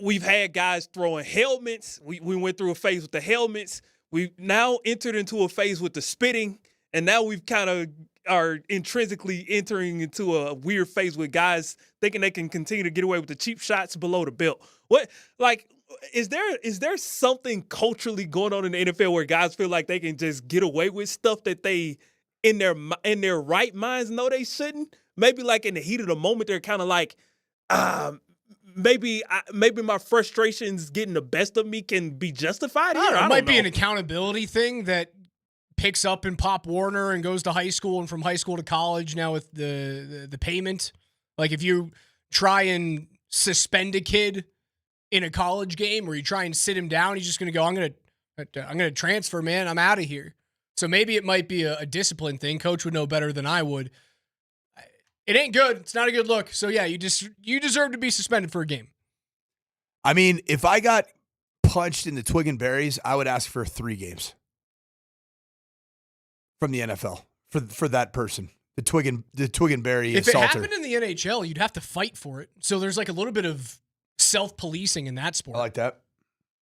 We've had guys throwing helmets. We went through a phase with the helmets. We've now entered into a phase with the spitting. And now we've kind of are intrinsically entering into a weird phase with guys thinking they can continue to get away with the cheap shots below the belt. What, like, is there something culturally going on in the NFL where guys feel like they can just get away with stuff that they in their right minds know they shouldn't? Maybe like in the heat of the moment, they're kind of like, maybe my frustrations getting the best of me can be justified here. It might be an accountability thing that picks up in Pop Warner and goes to high school and from high school to college now with the payment. Like if you try and suspend a kid in a college game or you try and sit him down, he's just going to go, I'm going to transfer, man. I'm out of here. So maybe it might be a discipline thing. Coach would know better than I would. It ain't good. It's not a good look. So yeah, you deserve to be suspended for a game. I mean, if I got punched in the twig and berries, I would ask for 3 games from the NFL for that person. The twig and berry if assaulter. If it happened in the NHL, you'd have to fight for it. So there's like a little bit of self-policing in that sport. I like that.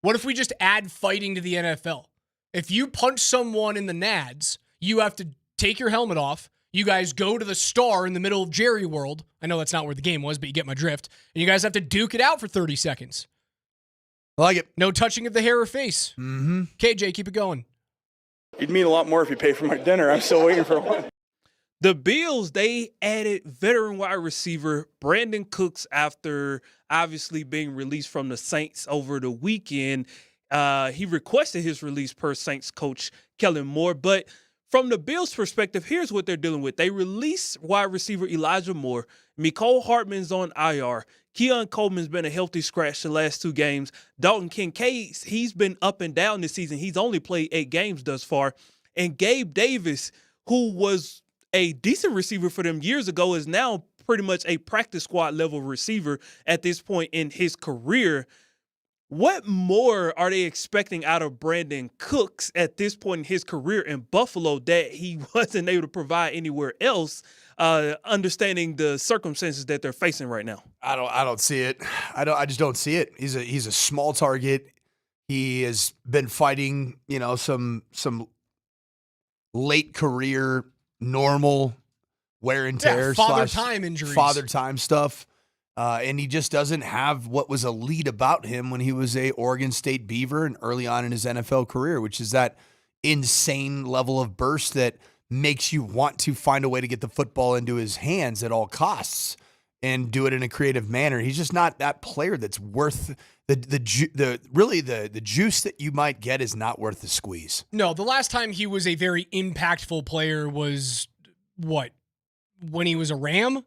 What if we just add fighting to the NFL? If you punch someone in the nads, you have to take your helmet off. You guys go to the Star in the middle of Jerry World. I know that's not where the game was, but you get my drift. And you guys have to duke it out for 30 seconds. I like it. No touching of the hair or face. Mm-hmm. KJ, keep it going. You'd mean a lot more if you pay for my dinner. I'm still waiting for one. The Bills, they added veteran wide receiver Brandon Cooks after obviously being released from the Saints over the weekend. He requested his release per Saints coach Kellen Moore. But from the Bills' perspective, here's what they're dealing with. They release wide receiver Elijah Moore. Mecole Hardman's on IR. Keon Coleman's been a healthy scratch the last 2 games. Dalton Kincaid, he's been up and down this season. He's only played 8 games thus far. And Gabe Davis, who was a decent receiver for them years ago, is now pretty much a practice squad level receiver at this point in his career. What more are they expecting out of Brandon Cooks at this point in his career in Buffalo that he wasn't able to provide anywhere else, understanding the circumstances that they're facing right now? I don't see it. I just don't see it. He's a small target. He has been fighting, some late career normal wear and tear, father time injuries, father time stuff. And he just doesn't have what was elite about him when he was a Oregon State Beaver and early on in his NFL career, which is that insane level of burst that makes you want to find a way to get the football into his hands at all costs and do it in a creative manner. He's just not that player that's worth the juice that you might get is not worth the squeeze. No, the last time he was a very impactful player was what? When he was a Ram?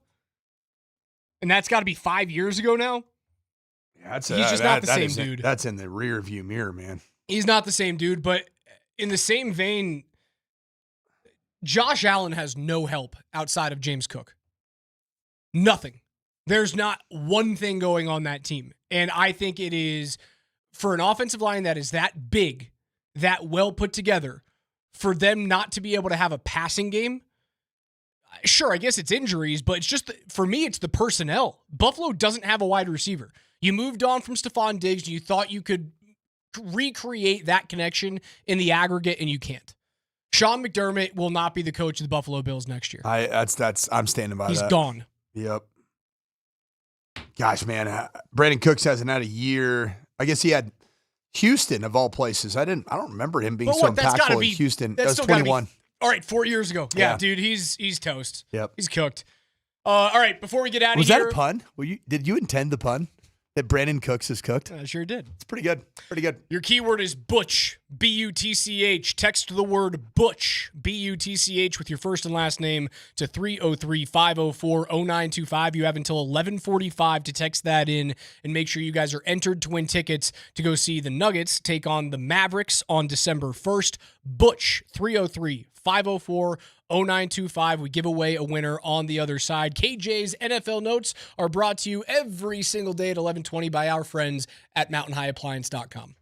And that's got to be 5 years ago now. Yeah, he's just not the same dude. That's in the rear view mirror, man. He's not the same dude, but in the same vein, Josh Allen has no help outside of James Cook. Nothing. There's not one thing going on that team. And I think it is, for an offensive line that is that big, that well put together, for them not to be able to have a passing game. Sure, I guess it's injuries, but it's just, for me, it's the personnel. Buffalo doesn't have a wide receiver. You moved on from Stephon Diggs, and you thought you could recreate that connection in the aggregate, and you can't. Sean McDermott will not be the coach of the Buffalo Bills next year. I'm standing by that. He's gone. Yep. Gosh, man, Brandon Cooks hasn't had a year. I guess he had Houston of all places. I don't remember him being But so what? That's gotta impactful in be Houston. That That's was still gotta be 21. all right. 4 years ago. Yeah, Yeah. dude, he's toast. Yep. He's cooked. All right, before we get out of Was here, that a pun? Did you intend the pun that Brandon Cooks is cooked? I sure did. It's pretty good. Pretty good. Your keyword is Butch, B-U-T-C-H. Text the word Butch, B-U-T-C-H, with your first and last name to 303-504-0925. You have until 11:45 to text that in, and make sure you guys are entered to win tickets to go see the Nuggets take on the Mavericks on December 1st. Butch, 303-504-0925. We give away a winner on the other side. KJ's NFL Notes are brought to you every single day at 11:20 by our friends at mountainhighappliance.com.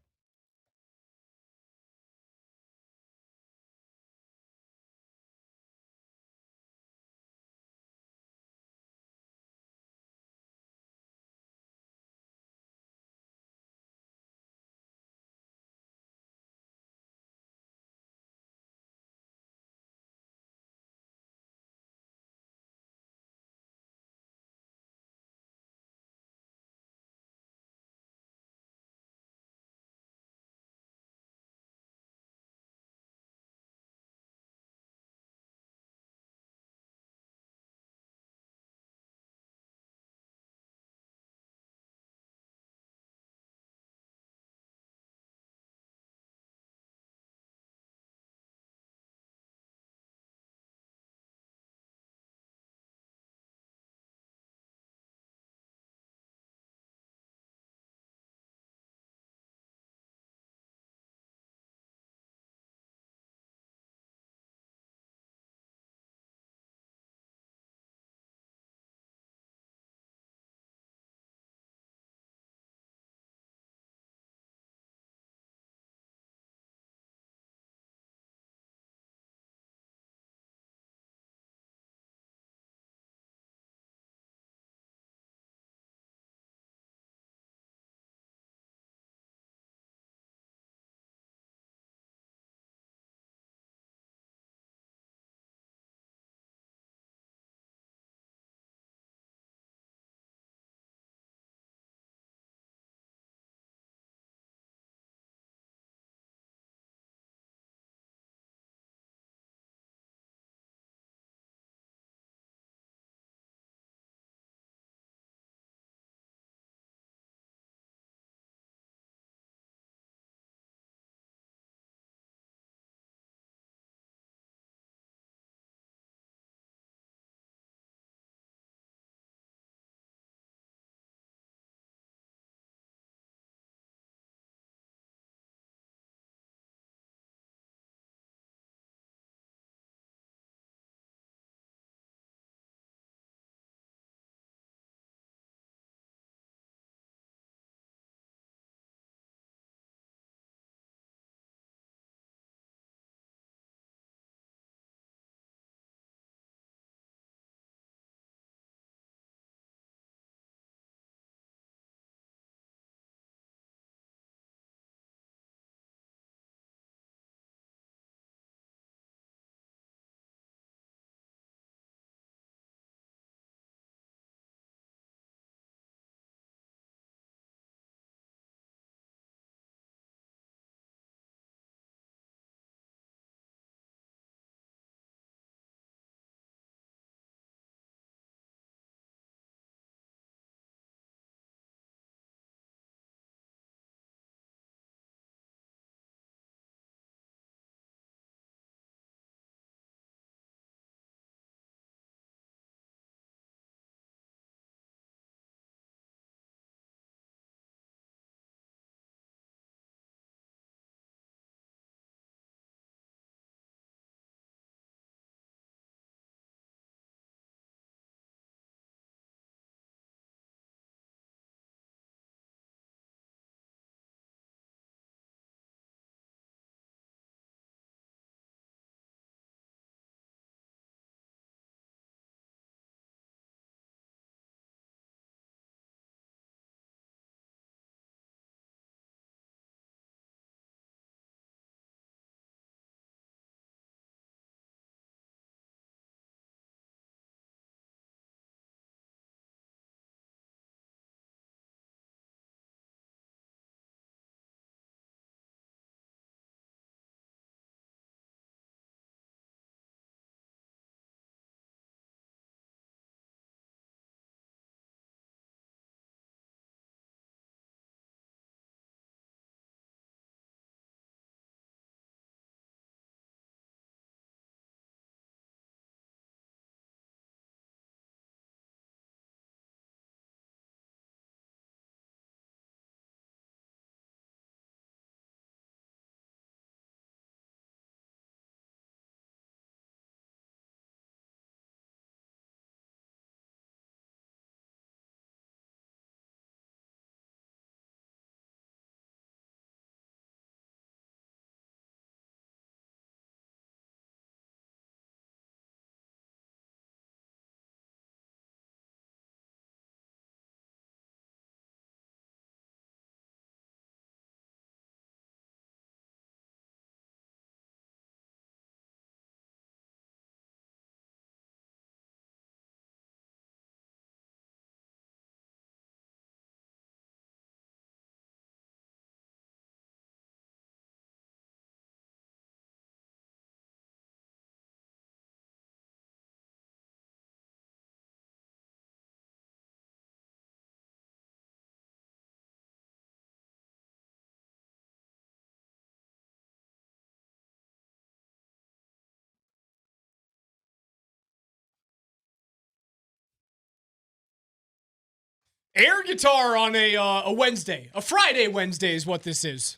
Air guitar on a Wednesday. A Friday Wednesday is what this is.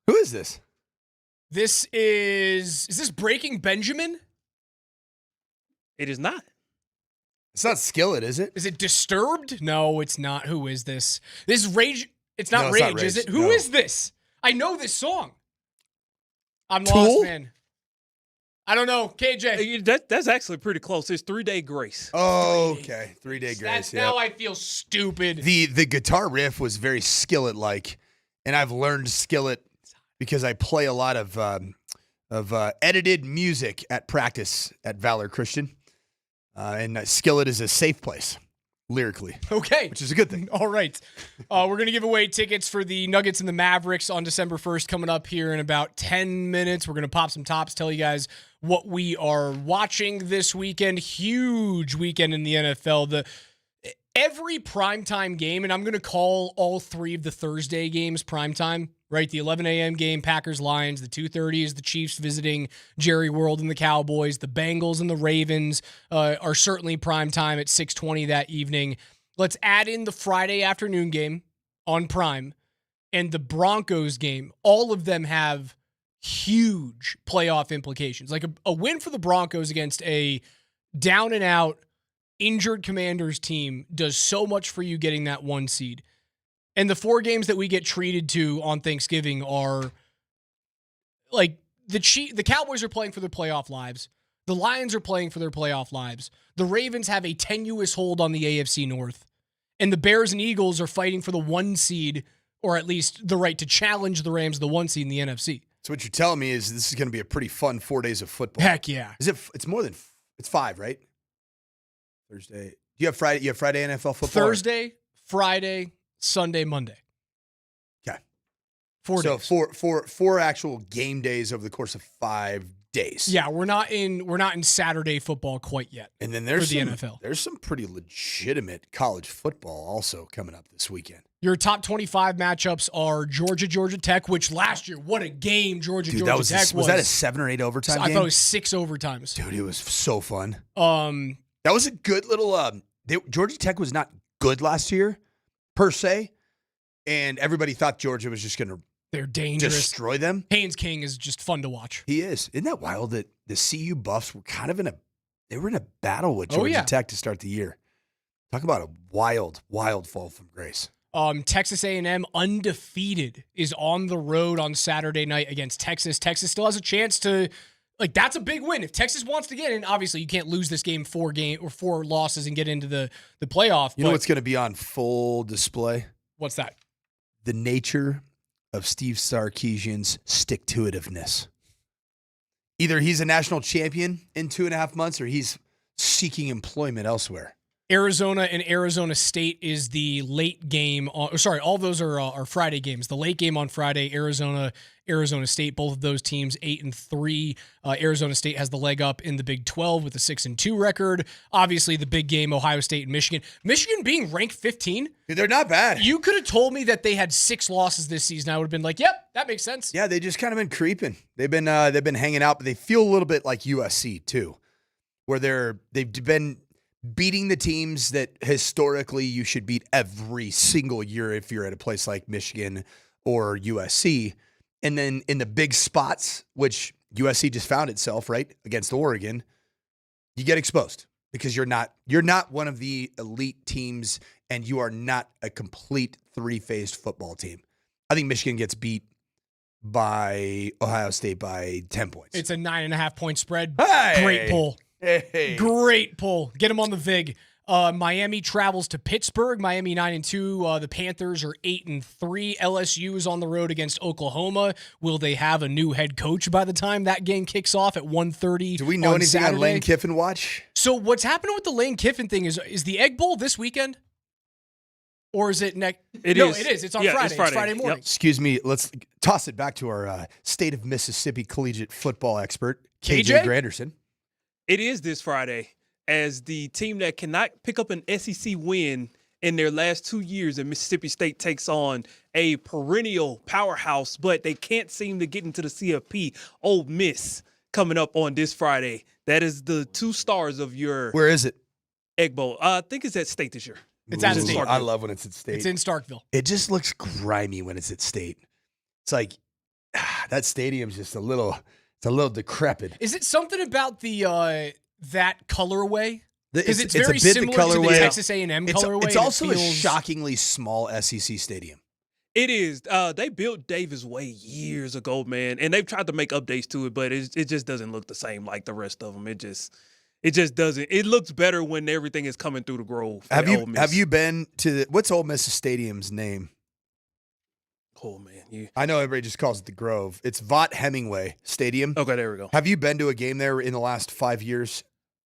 Who is this? This is this Breaking Benjamin? It is not. It's not Skillet, is it? Is it Disturbed? No, it's not. Who is this? This is Rage. It's not No, it's Rage, not Rage. is it? Who No. is this? I know this song. I'm Tool? lost, man. I don't know. KJ. That's actually pretty close. It's 3 Day Grace. Oh, okay. 3 Day Grace. That's Yeah. now I feel stupid. The guitar riff was very Skillet-like, and I've learned Skillet because I play a lot of edited music at practice at Valor Christian, and Skillet is a safe place lyrically. Okay. Which is a good thing. All right. We're going to give away tickets for the Nuggets and the Mavericks on December 1st coming up here in about 10 minutes. We're going to pop some tops, tell you guys what we are watching this weekend. Huge weekend in the NFL. Every primetime game, and I'm going to call all three of the Thursday games primetime, right? The 11 a.m. game, Packers-Lions. The 2:30 is the Chiefs visiting Jerry World and the Cowboys. The Bengals and the Ravens are certainly primetime at 6:20 that evening. Let's add in the Friday afternoon game on Prime and the Broncos game. All of them have huge playoff implications. Like a win for the Broncos against a down-and-out injured Commanders team does so much for you getting that 1 seed. And the 4 games that we get treated to on Thanksgiving are like the Cowboys are playing for their playoff lives. The Lions are playing for their playoff lives. The Ravens have a tenuous hold on the AFC North. And the Bears and Eagles are fighting for the 1 seed, or at least the right to challenge the Rams, the 1 seed in the NFC. So what you're telling me is this is going to be a pretty fun 4 days of football. Heck yeah. Is it? It's more than. It's 5, right? Thursday. Do you have Friday? You have Friday NFL football? Thursday, Friday, Sunday, Monday. Okay. 4 days. So four actual game days over the course of 5 days. Yeah, we're not in Saturday football quite yet. And then there's for the some, NFL. There's some pretty legitimate college football also coming up this weekend. Your top 25 matchups are Georgia Tech, which last year, what a game Georgia Tech was. Was that a 7 or 8 overtime game? I thought it was 6 overtimes. Dude, it was so fun. That was a good little. Georgia Tech was not good last year, per se, and everybody thought Georgia was just going to. They're dangerous. Destroy them. Haynes King is just fun to watch. He is. Isn't that wild that the CU Buffs were kind of in a battle with Georgia Tech to start the year. Talk about a wild fall from grace. Texas A&M undefeated is on the road on Saturday night against Texas. Texas still has a chance to, like, that's a big win. If Texas wants to get in, obviously you can't lose this game 4 losses and get into the playoff. You know what's going to be on full display? What's that? The nature of Steve Sarkisian's stick-to-itiveness. Either he's a national champion in 2.5 months or he's seeking employment elsewhere. Arizona and Arizona State is the late game. All those are Friday games. The late game on Friday, Arizona State, both of those teams 8-3. Arizona State has the leg up in the Big 12 with a 6-2 record. Obviously, the big game, Ohio State and Michigan. Michigan being ranked 15. They're not bad. You could have told me that they had 6 losses this season. I would have been like, yep, that makes sense. Yeah, they just kind of been creeping. They've been hanging out, but they feel a little bit like USC too, where they've been beating the teams that historically you should beat every single year if you're at a place like Michigan or USC. And then in the big spots, which USC just found itself, right, against Oregon, you get exposed because you're not one of the elite teams and you are not a complete 3-phased football team. I think Michigan gets beat by Ohio State by 10 points. It's a 9.5 point spread. Hey! Great pull. Hey. Great pull. Get him on the VIG. Miami travels to Pittsburgh. Miami 9-2. The Panthers are 8-3. LSU is on the road against Oklahoma. Will they have a new head coach by the time that game kicks off at 1:30? Do we know anything Saturday? on Lane Kiffin watch? So what's happening with the Lane Kiffin thing is the Egg Bowl this weekend? Or is it next? It is. It's on Friday. It's Friday morning. Yep. Excuse me. Let's toss it back to our state of Mississippi collegiate football expert, KJ? Granderson. It is this Friday, as the team that cannot pick up an SEC win in their last 2 years, and Mississippi State takes on a perennial powerhouse, but they can't seem to get into the CFP. Ole Miss coming up on this Friday. That is the 2 stars of your Where is it? Egg Bowl. I think it's at State this year. It's at Ooh, State. I love when it's at State. It's in Starkville. It just looks grimy when it's at State. It's like that stadium's just a little decrepit. Is it something about the that colorway? Because it's very a bit similar the colorway. to the Texas A&M colorway. It's and also it a feels, shockingly small SEC stadium. It is. They built Davis Way years ago, man, and they've tried to make updates to it, but it just doesn't look the same like the rest of them. It just doesn't. It looks better when everything is coming through the Grove. Have you been to what's Ole Miss's stadium's name? Oh man, I know everybody just calls it the Grove. It's Vaught Hemingway Stadium. Okay, there we go. Have you been to a game there in the last 5 years?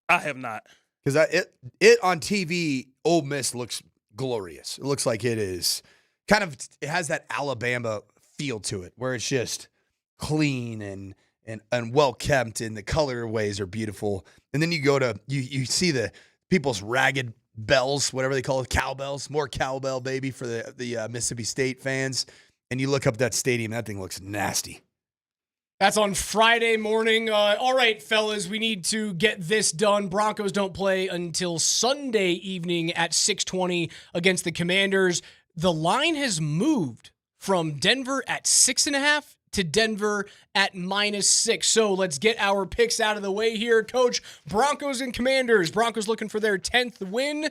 I have not. Because it on TV, Ole Miss looks glorious. It looks like it is kind of, it has that Alabama feel to it, where it's just clean and well kept, and the colorways are beautiful. And then you go to you see the people's ragged bells, whatever they call it, cowbells, more cowbell baby for the Mississippi State fans. And you look up that stadium, that thing looks nasty. That's on Friday morning. All right, fellas, we need to get this done. Broncos don't play until Sunday evening at 6:20 against the Commanders. The line has moved from Denver at 6.5 to Denver at -6. So let's get our picks out of the way here. Coach, Broncos and Commanders. Broncos looking for their 10th win.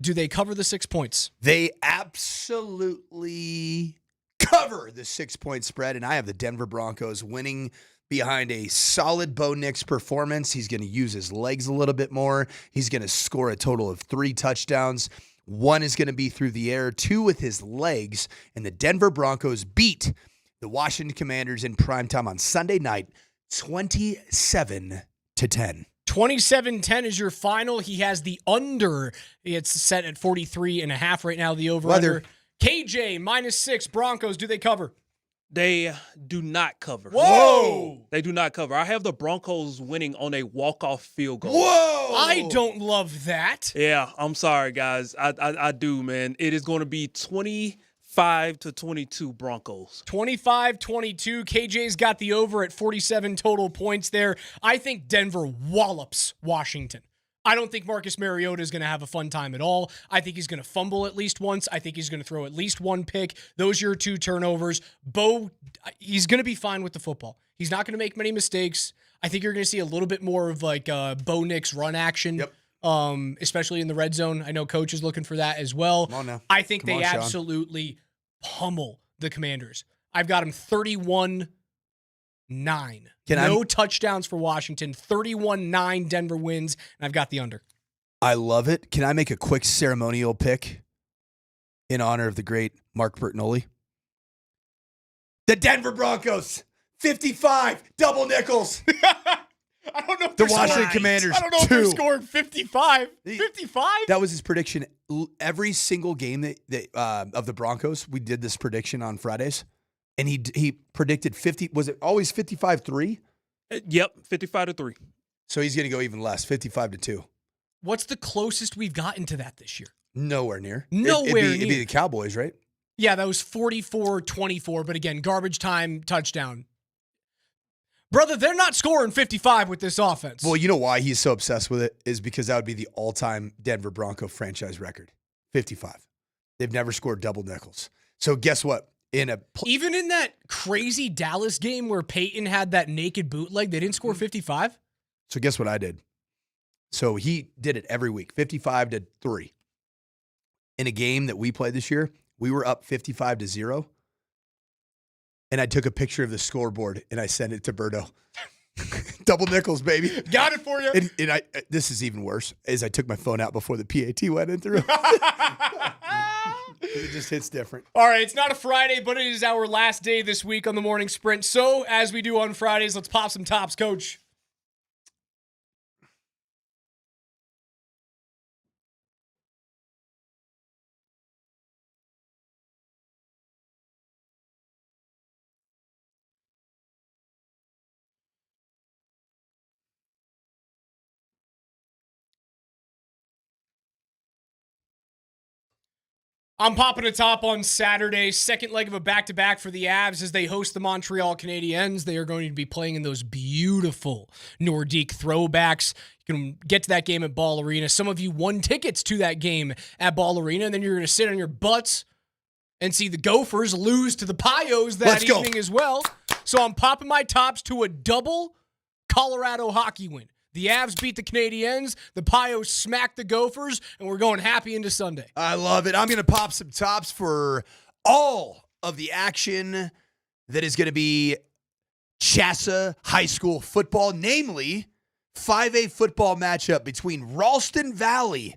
Do they cover the 6 points? They absolutely cover the 6-point spread, and I have the Denver Broncos winning behind a solid Bo Nix performance. He's going to use his legs a little bit more. He's going to score a total of 3 touchdowns. 1 is going to be through the air, 2 with his legs, and the Denver Broncos beat the Washington Commanders in primetime on Sunday night, 27-10. 27-10 is your final. He has the under. It's set at 43.5 right now, the over-under. KJ, -6. Broncos, do they cover? They do not cover. Whoa! They do not cover. I have the Broncos winning on a walk-off field goal. Whoa! I don't love that. Yeah, I'm sorry, guys. I do, man. It is going to be 25-22 Broncos. 25-22. KJ's got the over at 47 total points there. I think Denver wallops Washington. I don't think Marcus Mariota is going to have a fun time at all. I think he's going to fumble at least once. I think he's going to throw at least 1 pick. Those are your 2 turnovers. Bo, he's going to be fine with the football. He's not going to make many mistakes. I think you're going to see a little bit more of like Bo Nix run action, especially in the red zone. I know Coach is looking for that as well. Come on now. I think Come they on, Sean. absolutely pummel the Commanders. I've got them 31-9. No touchdowns for Washington. 31-9 Denver wins, and I've got the under. I love it. Can I make a quick ceremonial pick in honor of the great Mark Bertinoli? The Denver Broncos, 55, double nickels. I don't know if The they're Washington scoring- Commanders, I don't know if they're 2. scoring 55. 55? That was his prediction. Every single game that of the Broncos, we did this prediction on Fridays, and he predicted 50. Was it always 55-3? Yep, 55-3. So he's going to go even less, 55-2. What's the closest we've gotten to that this year? Nowhere near. Nowhere It'd be near. the Cowboys, right? Yeah, that was 44-24, but again, garbage time touchdown. Brother, they're not scoring 55 with this offense. Well, you know why he's so obsessed with it is because that would be the all-time Denver Bronco franchise record, 55. They've never scored double nickels. So guess what? Even in that crazy Dallas game where Peyton had that naked bootleg, they didn't score 55? So guess what I did? So he did it every week, 55-3. In a game that we played this year, we were up 55-0. And I took a picture of the scoreboard and I sent it to Berto. Double nickels, baby. Got it for you. And this is even worse, is I took my phone out before the PAT went in through. It just hits different. All right, it's not a Friday, but it is our last day this week on the morning sprint. So, as we do on Fridays, let's pop some tops, Coach. I'm popping a top on Saturday. Second leg of a back-to-back for the Avs as they host the Montreal Canadiens. They are going to be playing in those beautiful Nordique throwbacks. You can get to that game at Ball Arena. Some of you won tickets to that game at Ball Arena, and then you're going to sit on your butts and see the Gophers lose to the Pios that evening as well. So I'm popping my tops to a double Colorado hockey win. The Avs beat the Canadiens, the Pios smacked the Gophers, and we're going happy into Sunday. I love it. I'm going to pop some tops for all of the action that is going to be Chassa High School football, namely 5A football matchup between Ralston Valley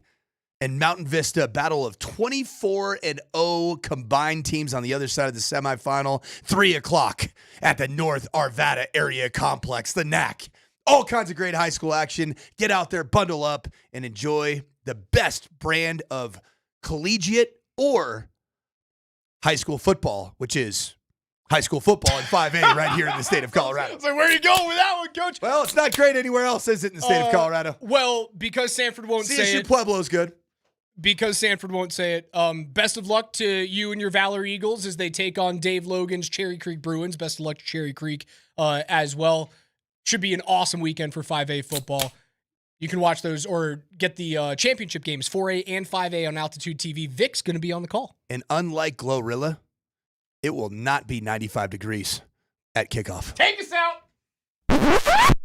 and Mountain Vista, battle of 24-0 combined teams on the other side of the semifinal, 3 o'clock at the North Arvada Area Complex, the NAC. All kinds of great high school action. Get out there, bundle up, and enjoy the best brand of collegiate or high school football, which is high school football in 5A right here in the state of Colorado. So where are you going with that one, Coach? Well, it's not great anywhere else, is it, in the state of Colorado? Well, because Sanford won't say CSU it. Pueblo's good. Because Sanford won't say it. Best of luck to you and your Valor Eagles as they take on Dave Logan's Cherry Creek Bruins. Best of luck to Cherry Creek as well. Should be an awesome weekend for 5A football. You can watch those or get the championship games, 4A and 5A on Altitude TV. Vic's going to be on the call. And unlike Glorilla, it will not be 95 degrees at kickoff. Take us out.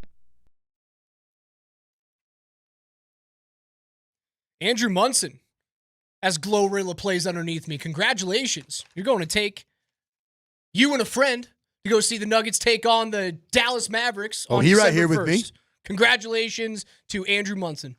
Andrew Munson, as Glorilla plays underneath me. Congratulations. You're going to take you and a friend to go see the Nuggets take on the Dallas Mavericks on he right December here with 1st. me? Congratulations to Andrew Munson.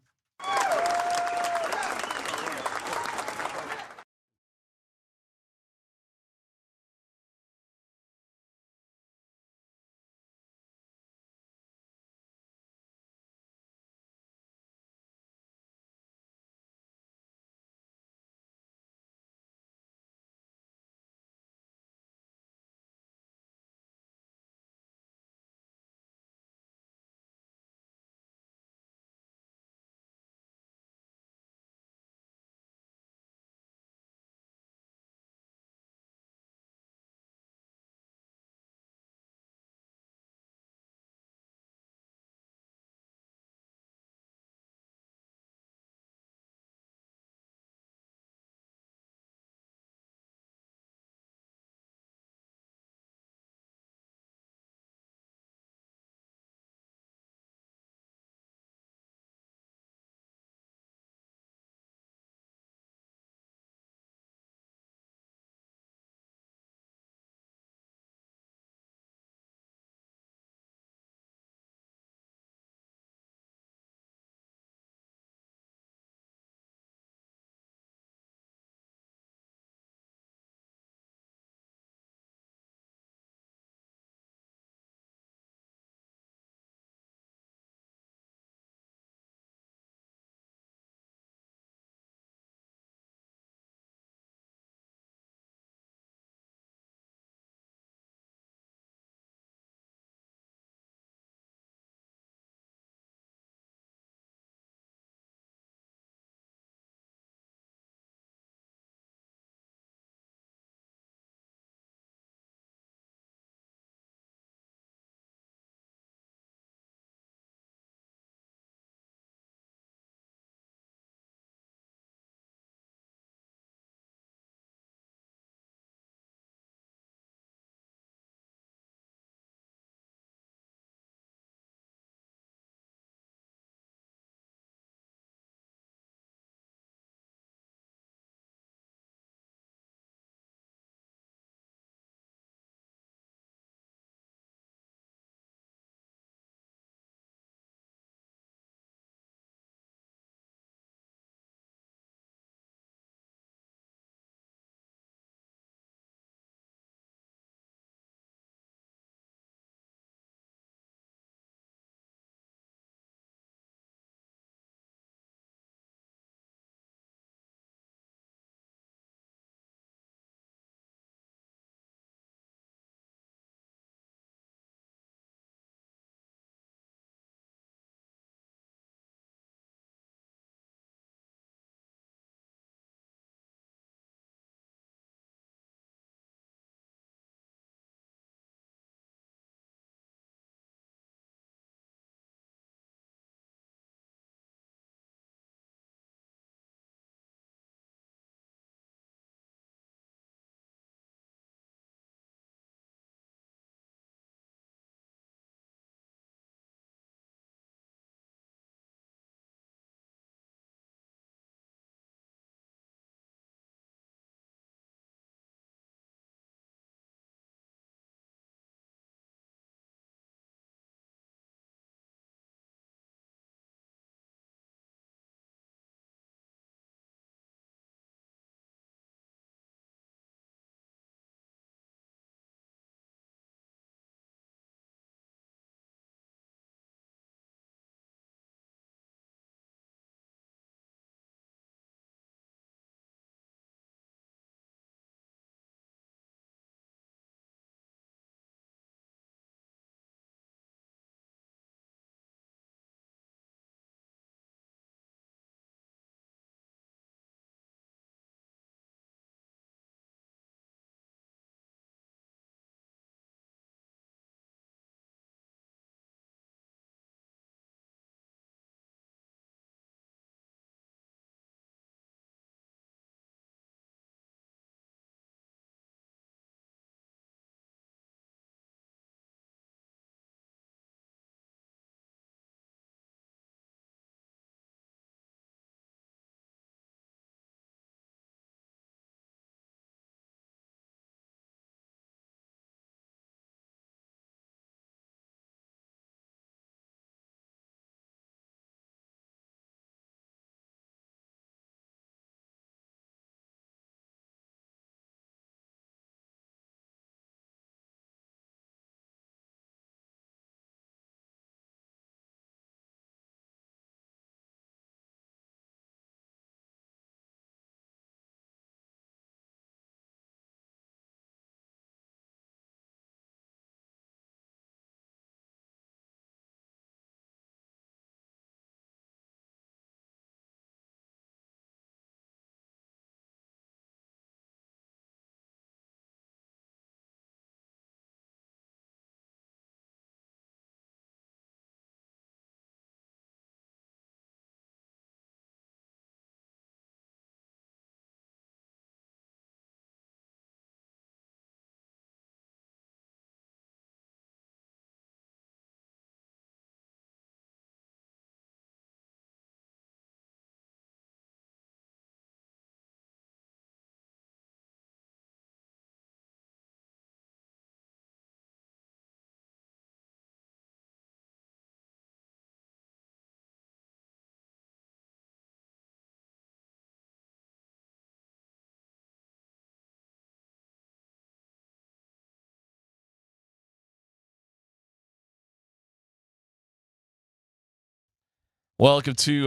Welcome to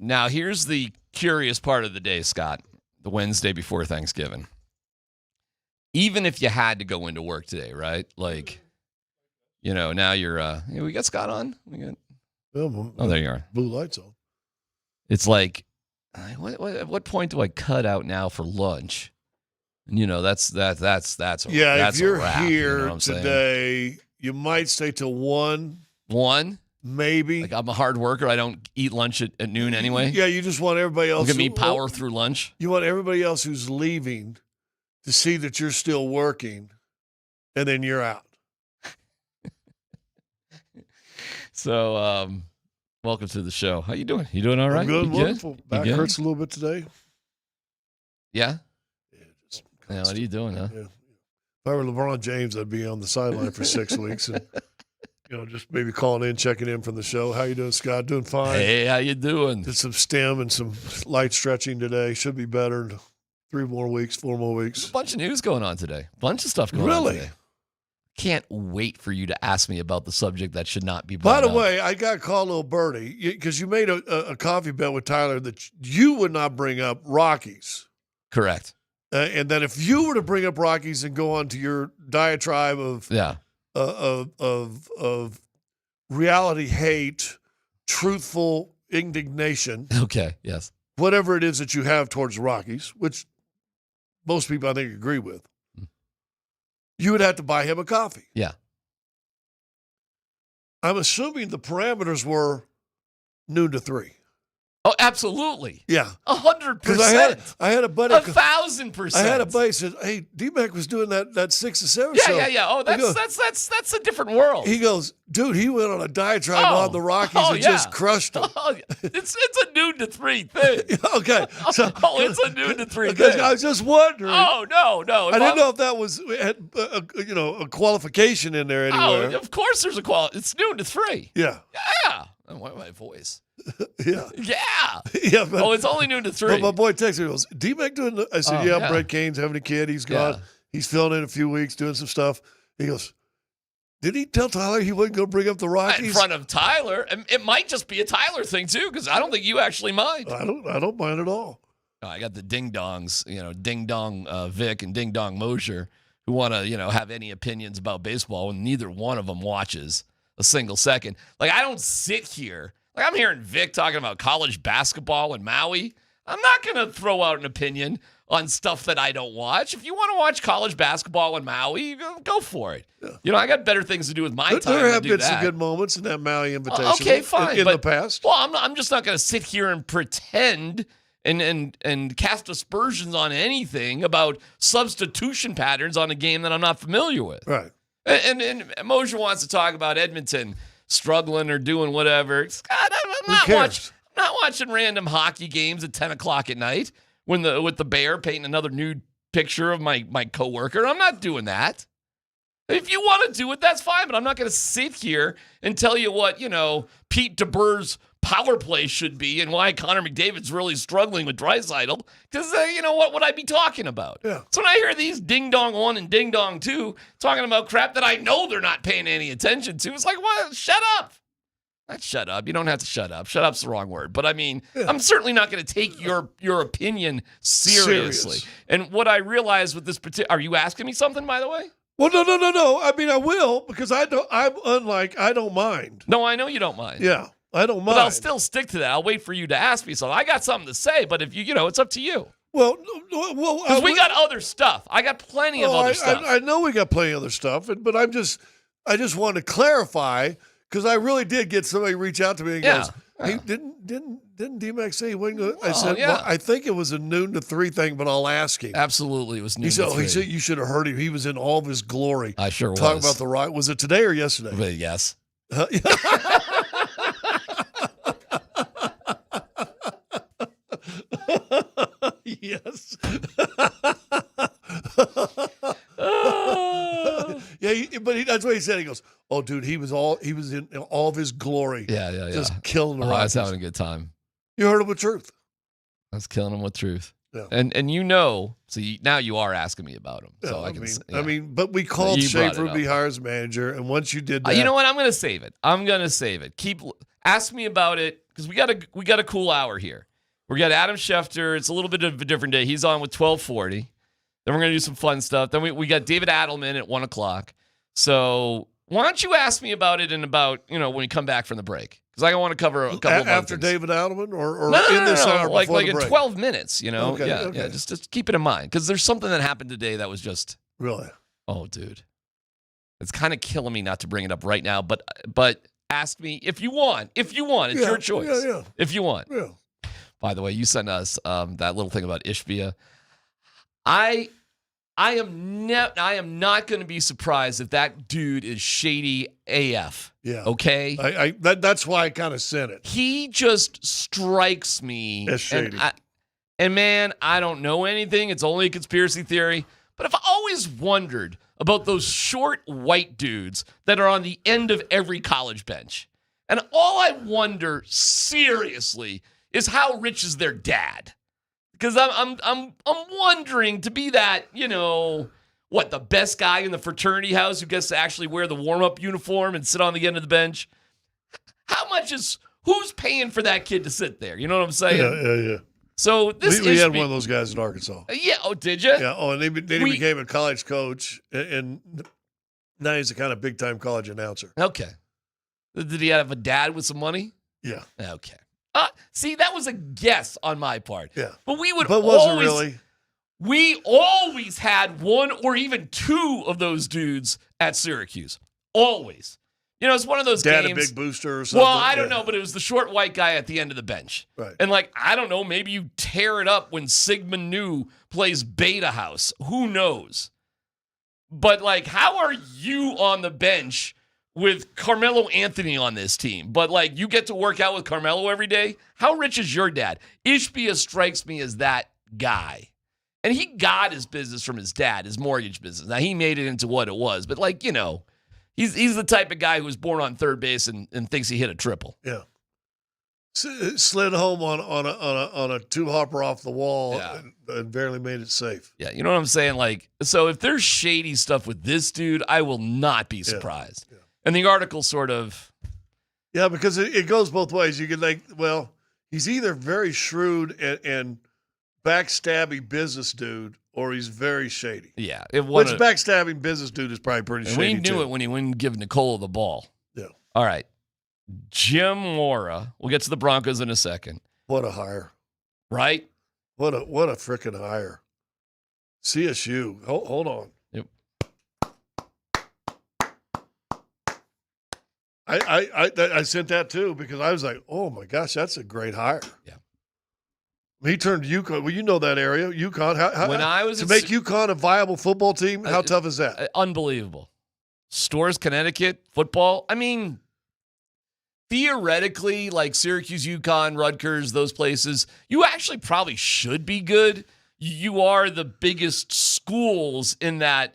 now here's the curious part of the day, Scott, the Wednesday before Thanksgiving. Even if you had to go into work today, right? Like, now you're we got Scott on. There you are. Blue lights on. It's like, at what point do I cut out now for lunch? And that's Yeah, that's if you're a wrap, here today, you might stay till 1. 1? Maybe. Like I'm a hard worker. I don't eat lunch at noon anyway. Yeah, you just want everybody else. Look at me power through lunch. You want everybody else who's leaving to see that you're still working, and then you're out. So, welcome to the show. How you doing? You doing all right? I'm good, You wonderful. You Back good? hurts a little bit today. Yeah? Yeah, what are you doing, huh? Yeah. If I were LeBron James, I'd be on the sideline for 6 weeks and just maybe calling in, checking in from the show. How you doing, Scott? Doing fine. Hey, how you doing? Did some stem and some light stretching today. Should be better in 4 more weeks. A bunch of news going on today. Bunch of stuff going on today. Can't wait for you to ask me about the subject that should not be brought By the up. way, I got called Little Birdie because you made a coffee bet with Tyler that you would not bring up Rockies. Correct. And then if you were to bring up Rockies and go on to your diatribe of reality hate, truthful indignation. Okay, yes. Whatever it is that you have towards the Rockies, which most people I think agree with, you would have to buy him a coffee. Yeah. I'm assuming the parameters were noon to 3. Oh, absolutely. Yeah. 100%. Because I had a buddy. 1,000%. I had a buddy said, "Hey, DMac was doing that 6 to 7 Yeah, show." yeah. Oh, that's a different world. He goes, "Dude, he went on a diatribe on the Rockies and just crushed them." It's a noon to 3 thing. Okay. So, it's a noon to 3 because thing. I was just wondering. Oh, no. I didn't know if that was a qualification in there anywhere. Oh, of course there's a quality. It's noon to 3. Yeah. Yeah. Oh, why my voice? Yeah. Yeah. Yeah. But, it's only noon to 3. But my boy texted me, goes, DMac doing the, I said, yeah, Brett Kane's having a kid. He's gone. Yeah. He's filling in a few weeks, doing some stuff. He goes, did he tell Tyler he wasn't going to bring up the Rockies? In front of Tyler. It might just be a Tyler thing, too, because I don't think you actually mind. I don't mind at all. I got the ding-dongs, ding-dong Vic and ding-dong Moser, who want to, have any opinions about baseball when neither one of them watches a single second. Like, I don't sit here. Like, I'm hearing Vic talking about college basketball in Maui. I'm not going to throw out an opinion on stuff that I don't watch. If you want to watch college basketball in Maui, go for it. Yeah. I got better things to do with my time. There have than been do that. some good moments in that Maui invitation. Okay, fine. In the past. Well, I'm just not going to sit here and pretend and cast aspersions on anything about substitution patterns on a game that I'm not familiar with. Right. And Moser wants to talk about Edmonton struggling or doing whatever. Scott, I'm not watching random hockey games at 10 o'clock at night with the bear painting another nude picture of my coworker. I'm not doing that. If you want to do it, that's fine, but I'm not going to sit here and tell you what, Pete DeBoer's power play should be and why Connor McDavid's really struggling with Draisaitl, because what would I be talking about? Yeah. So when I hear these ding-dong 1 and ding-dong 2 talking about crap that I know they're not paying any attention to, it's like, what? Shut up. Not shut up. You don't have to shut up. Shut up's the wrong word. But I mean, I'm certainly not going to take your opinion seriously. And what I realized with this particular, are you asking me something, by the way? Well, no. I mean, I will, because I don't mind. No, I know you don't mind. Yeah, I don't mind. But I'll still stick to that. I'll wait for you to ask me something. I got something to say, but if it's up to you. Well, because we got other stuff. I got plenty of other stuff. I know we got plenty of other stuff, but I just wanted to clarify, because I really did get somebody reach out to me and goes, "Hey, didn't DMac say he wasn't going?" I said, "Well, I think it was a noon to 3 thing, but I'll ask him." Absolutely, it was noon to 3. He said you should have heard him. He was in all of his glory. I sure was. Talking about the right. Was it today or yesterday? But yes. Yes. That's what he said. He goes, "Oh, dude, he was in all of his glory." Yeah. Just killing the I Rockies. was having a good time. You heard him with truth. I was killing him with truth. Yeah. And now you are asking me about him. So I mean, but we called Schefter to be hired manager, and once you did that, you know what? I'm going to save it. Ask me about it because we got a cool hour here. We got Adam Schefter. It's a little bit of a different day. He's on with 1240. Then we're going to do some fun stuff. Then we got David Adelman at 1 o'clock. So why don't you ask me about it in about, when we come back from the break? Because I want to cover a couple of after things. David Adelman or no, in this hour like before the in break? 12 minutes, Okay, Yeah, just keep it in mind. Because there's something that happened today that was just... Really? Oh, dude. It's kind of killing me not to bring it up right now, but ask me if you want. If you want. It's your choice. Yeah. If you want. Yeah. By the way, you sent us that little thing about Ishbia. I am not going to be surprised if that dude is shady AF. Yeah. Okay? That's why I kind of sent it. He just strikes me as shady. And man, I don't know anything. It's only a conspiracy theory. But I've always wondered about those short white dudes that are on the end of every college bench. And all I wonder seriously is how rich is their dad? Because I'm wondering to be that, the best guy in the fraternity house who gets to actually wear the warm-up uniform and sit on the end of the bench. Who's paying for that kid to sit there? You know what I'm saying? Yeah. So we had one of those guys in Arkansas. Yeah. Oh, did you? Yeah. Oh, and then he became a college coach, and now he's a kind of big-time college announcer. Okay. Did he have a dad with some money? Yeah. Okay. See, that was a guess on my part. Yeah. But was it really? We always had one or even two of those dudes at Syracuse. Always. It's one of those Dad games. A big booster or something. Well, I don't know, but it was the short white guy at the end of the bench. Right. And I don't know, maybe you tear it up when Sigmund New plays Beta House. Who knows? But how are you on the bench with Carmelo Anthony on this team, but you get to work out with Carmelo every day? How rich is your dad? Ishbia strikes me as that guy. And he got his business from his dad, his mortgage business. Now, he made it into what it was, but he's the type of guy who was born on third base and thinks he hit a triple. Yeah. Slid home on a two-hopper off the wall and barely made it safe. Yeah, you know what I'm saying? So if there's shady stuff with this dude, I will not be surprised. Yeah. And the article sort of... Yeah, because it goes both ways. You can he's either very shrewd and backstabby business dude, or he's very shady. Yeah. Which backstabbing business dude is probably pretty shady, we knew too. it when he wouldn't give Nicole the ball. Yeah. All right. Jim Mora. We'll get to the Broncos in a second. What a hire. Right? What a freaking hire. CSU. Hold on. Yep. I sent that too because I was like, oh my gosh, that's a great hire. Yeah. He turned UConn. Well, you know that area, UConn. When I was to make UConn a viable football team, how tough is that? Unbelievable. Storrs, Connecticut, football. I mean, theoretically, Syracuse, UConn, Rutgers, those places, you actually probably should be good. You are the biggest schools in that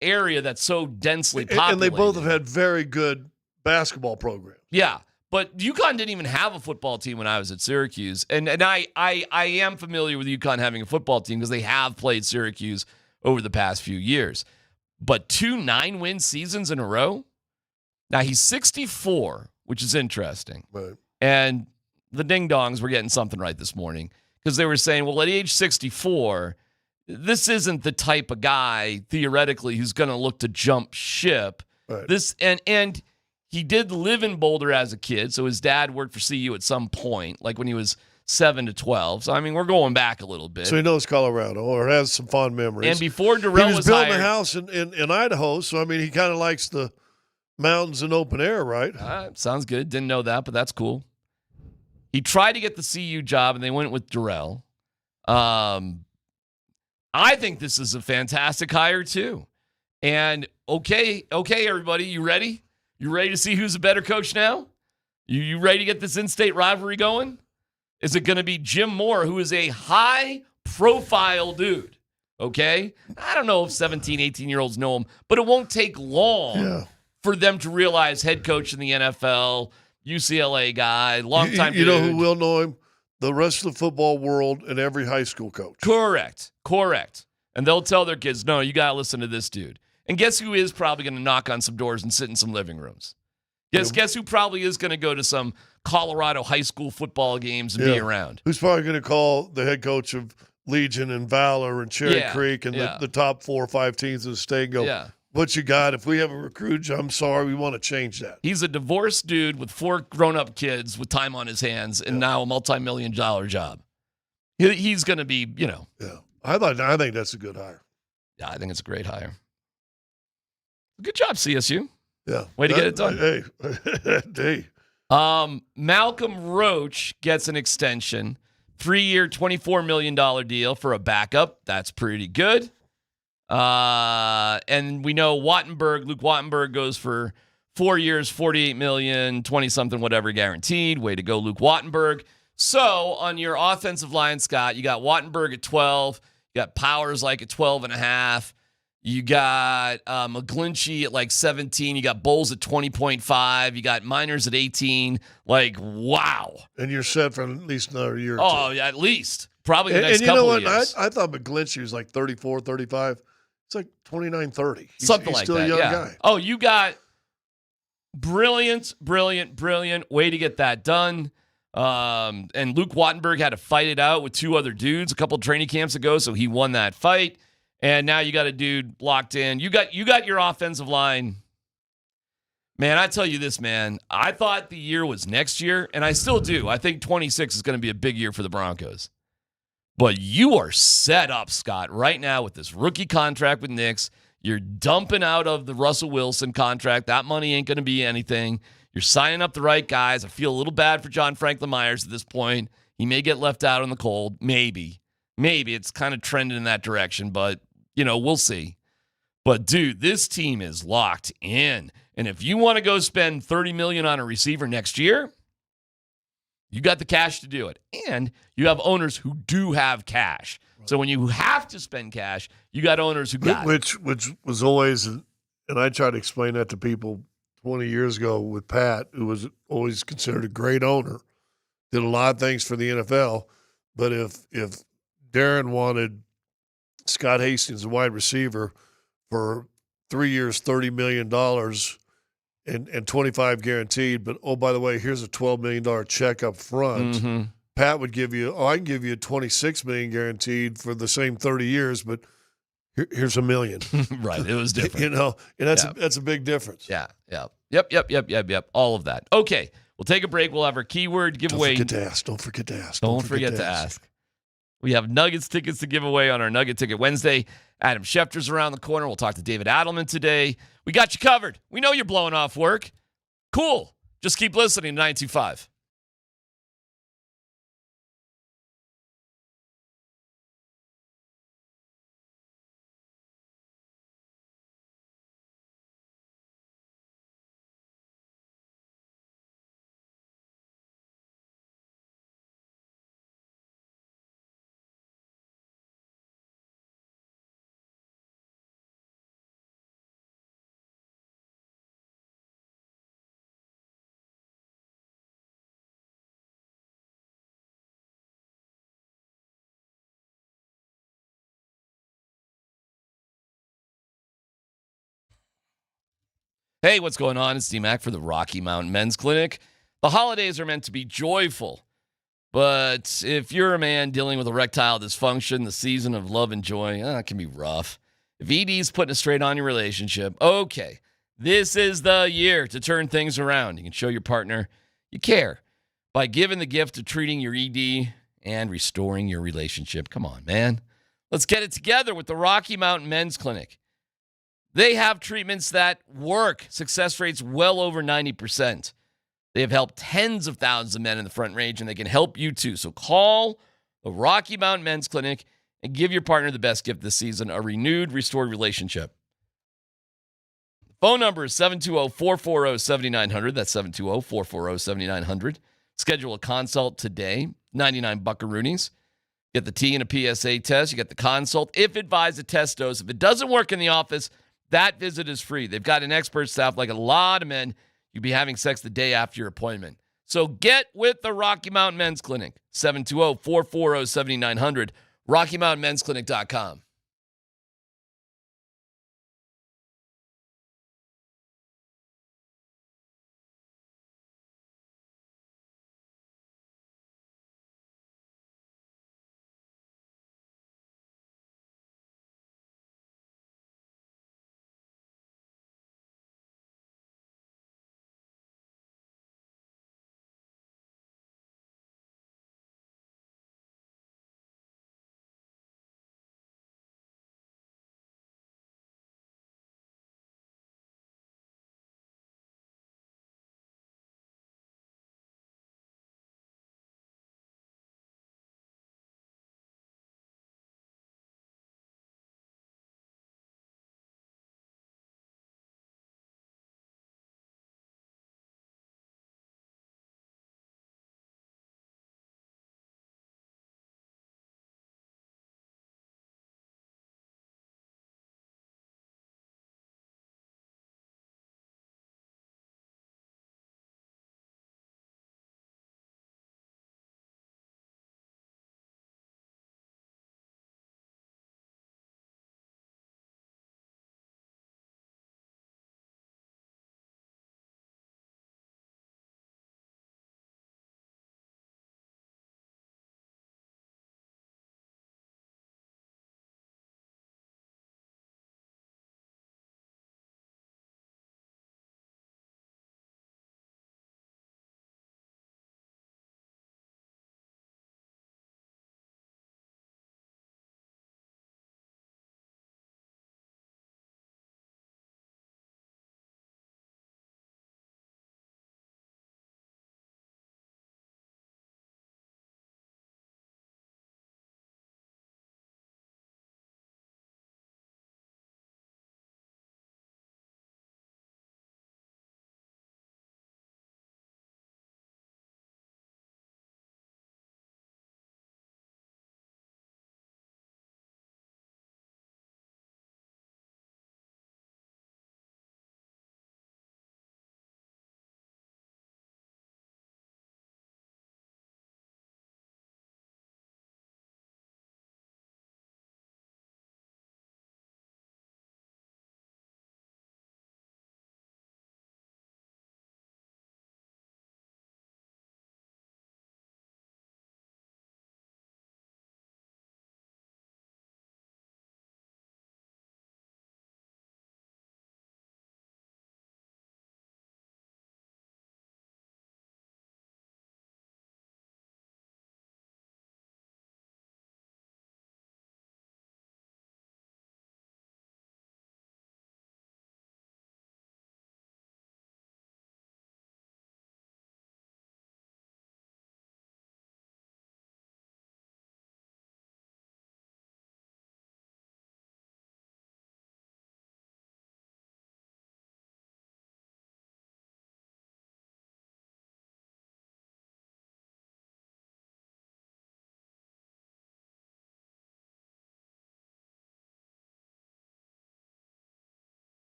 area that's so densely populated. And they both have had very good basketball programs. Yeah. But UConn didn't even have a football team when I was at Syracuse. And I am familiar with UConn having a football team because they have played Syracuse over the past few years. But 2 9-win seasons in a row? Now, he's 64, which is interesting. Right. And the ding-dongs were getting something right this morning because they were saying, well, at age 64, this isn't the type of guy, theoretically, who's going to look to jump ship. Right. And he did live in Boulder as a kid, so his dad worked for CU at some point, when he was 7 to 12. So, we're going back a little bit. So he knows Colorado or has some fond memories. And before Durrell he was building hired, a house in Idaho, so, he kind of likes the mountains and open air, right? Sounds good. Didn't know that, but that's cool. He tried to get the CU job, and they went with Durrell. I think this is a fantastic hire, too. And, okay, everybody, you ready? You ready to see who's a better coach now? You ready to get this in-state rivalry going? Is it going to be Jim Mora, who is a high-profile dude? Okay? I don't know if 17, 18-year-olds know him, but it won't take long for them to realize head coach in the NFL, UCLA guy, long-time You know who will know him? The rest of the football world and every high school coach. Correct. And they'll tell their kids, no, you got to listen to this dude. And guess who is probably going to knock on some doors and sit in some living rooms? Guess who probably is going to go to some Colorado high school football games and be around? Who's probably going to call the head coach of Legion and Valor and Cherry Creek and the top 4 or 5 teams in the state and go, what you got? If we have a recruit, I'm sorry, we want to change that. He's a divorced dude with 4 grown-up kids with time on his hands and now a multi-million-dollar job. He's going to be, Yeah. I think that's a good hire. Yeah, I think it's a great hire. Good job, CSU. Yeah. Way to get it done. Hey. Malcolm Roach gets an extension. 3-year, $24 million deal for a backup. That's pretty good. And we know Luke Wattenberg goes for 4 years, $48 million, 20-something, whatever, guaranteed. Way to go, Luke Wattenberg. So on your offensive line, Scott, you got Wattenberg at 12. You got Powers like at 12.5. You got McGlinchey at like 17. You got Bowles at 20.5. You got Miners at 18. Like, wow. And you're set for at least another year or two. Oh, yeah, at least. Probably the next couple of years. I thought McGlinchey was like 34, 35. It's like 29, 30. Something he's like still that, a young guy. Oh, you got brilliant way to get that done. And Luke Wattenberg had to fight it out with 2 other dudes a couple training camps ago, so he won that fight. And now you got a dude locked in. You got your offensive line. Man, I tell you this, man. I thought the year was next year, and I still do. I think 26 is going to be a big year for the Broncos. But you are set up, Scott, right now with this rookie contract with Knicks. You're dumping out of the Russell Wilson contract. That money ain't going to be anything. You're signing up the right guys. I feel a little bad for John Franklin Myers at this point. He may get left out in the cold. Maybe. It's kind of trending in that direction, but we'll see. But, dude, this team is locked in. And if you want to go spend $30 million on a receiver next year, you got the cash to do it. And you have owners who do have cash. So when you have to spend cash, you got owners who got it. Which was always, and I tried to explain that to people 20 years ago with Pat, who was always considered a great owner, did a lot of things for the NFL. But if Darren wanted Scott Hastings, a wide receiver, for 3 years, $30 million and 25 guaranteed. But, oh, by the way, here's a $12 million check up front. Mm-hmm. Pat would give you, I can give you a $26 million guaranteed for the same 30 years, but here's $1 million. Right. It was different. And that's a big difference. Yeah. Yep. All of that. Okay. We'll take a break. We'll have our keyword giveaway. Don't forget to ask. We have Nuggets tickets to give away on our Nugget Ticket Wednesday. Adam Schefter's around the corner. We'll talk to David Adelman today. We got you covered. We know you're blowing off work. Cool. Just keep listening to 925. Hey, what's going on? It's DMac for the Rocky Mountain Men's Clinic. The holidays are meant to be joyful, but if you're a man dealing with erectile dysfunction, the season of love and joy, it can be rough. If ED's putting a strain on your relationship, okay, this is the year to turn things around. You can show your partner you care by giving the gift of treating your ED and restoring your relationship. Come on, man. Let's get it together with the Rocky Mountain Men's Clinic. They have treatments that work. Success rates well over 90%. They have helped tens of thousands of men in the Front Range, and they can help you too. So call the Rocky Mountain Men's Clinic and give your partner the best gift this season, a renewed, restored relationship. Phone number is 720-440-7900. That's 720-440-7900. Schedule a consult today. 99 buckaroonies. Get the T and a PSA test. You get the consult. If advised, a test dose. If it doesn't work in the office, that visit is free. They've got an expert staff like a lot of men. You'll be having sex the day after your appointment. So get with the Rocky Mountain Men's Clinic. 720-440-7900. RockyMountainMen'sClinic.com.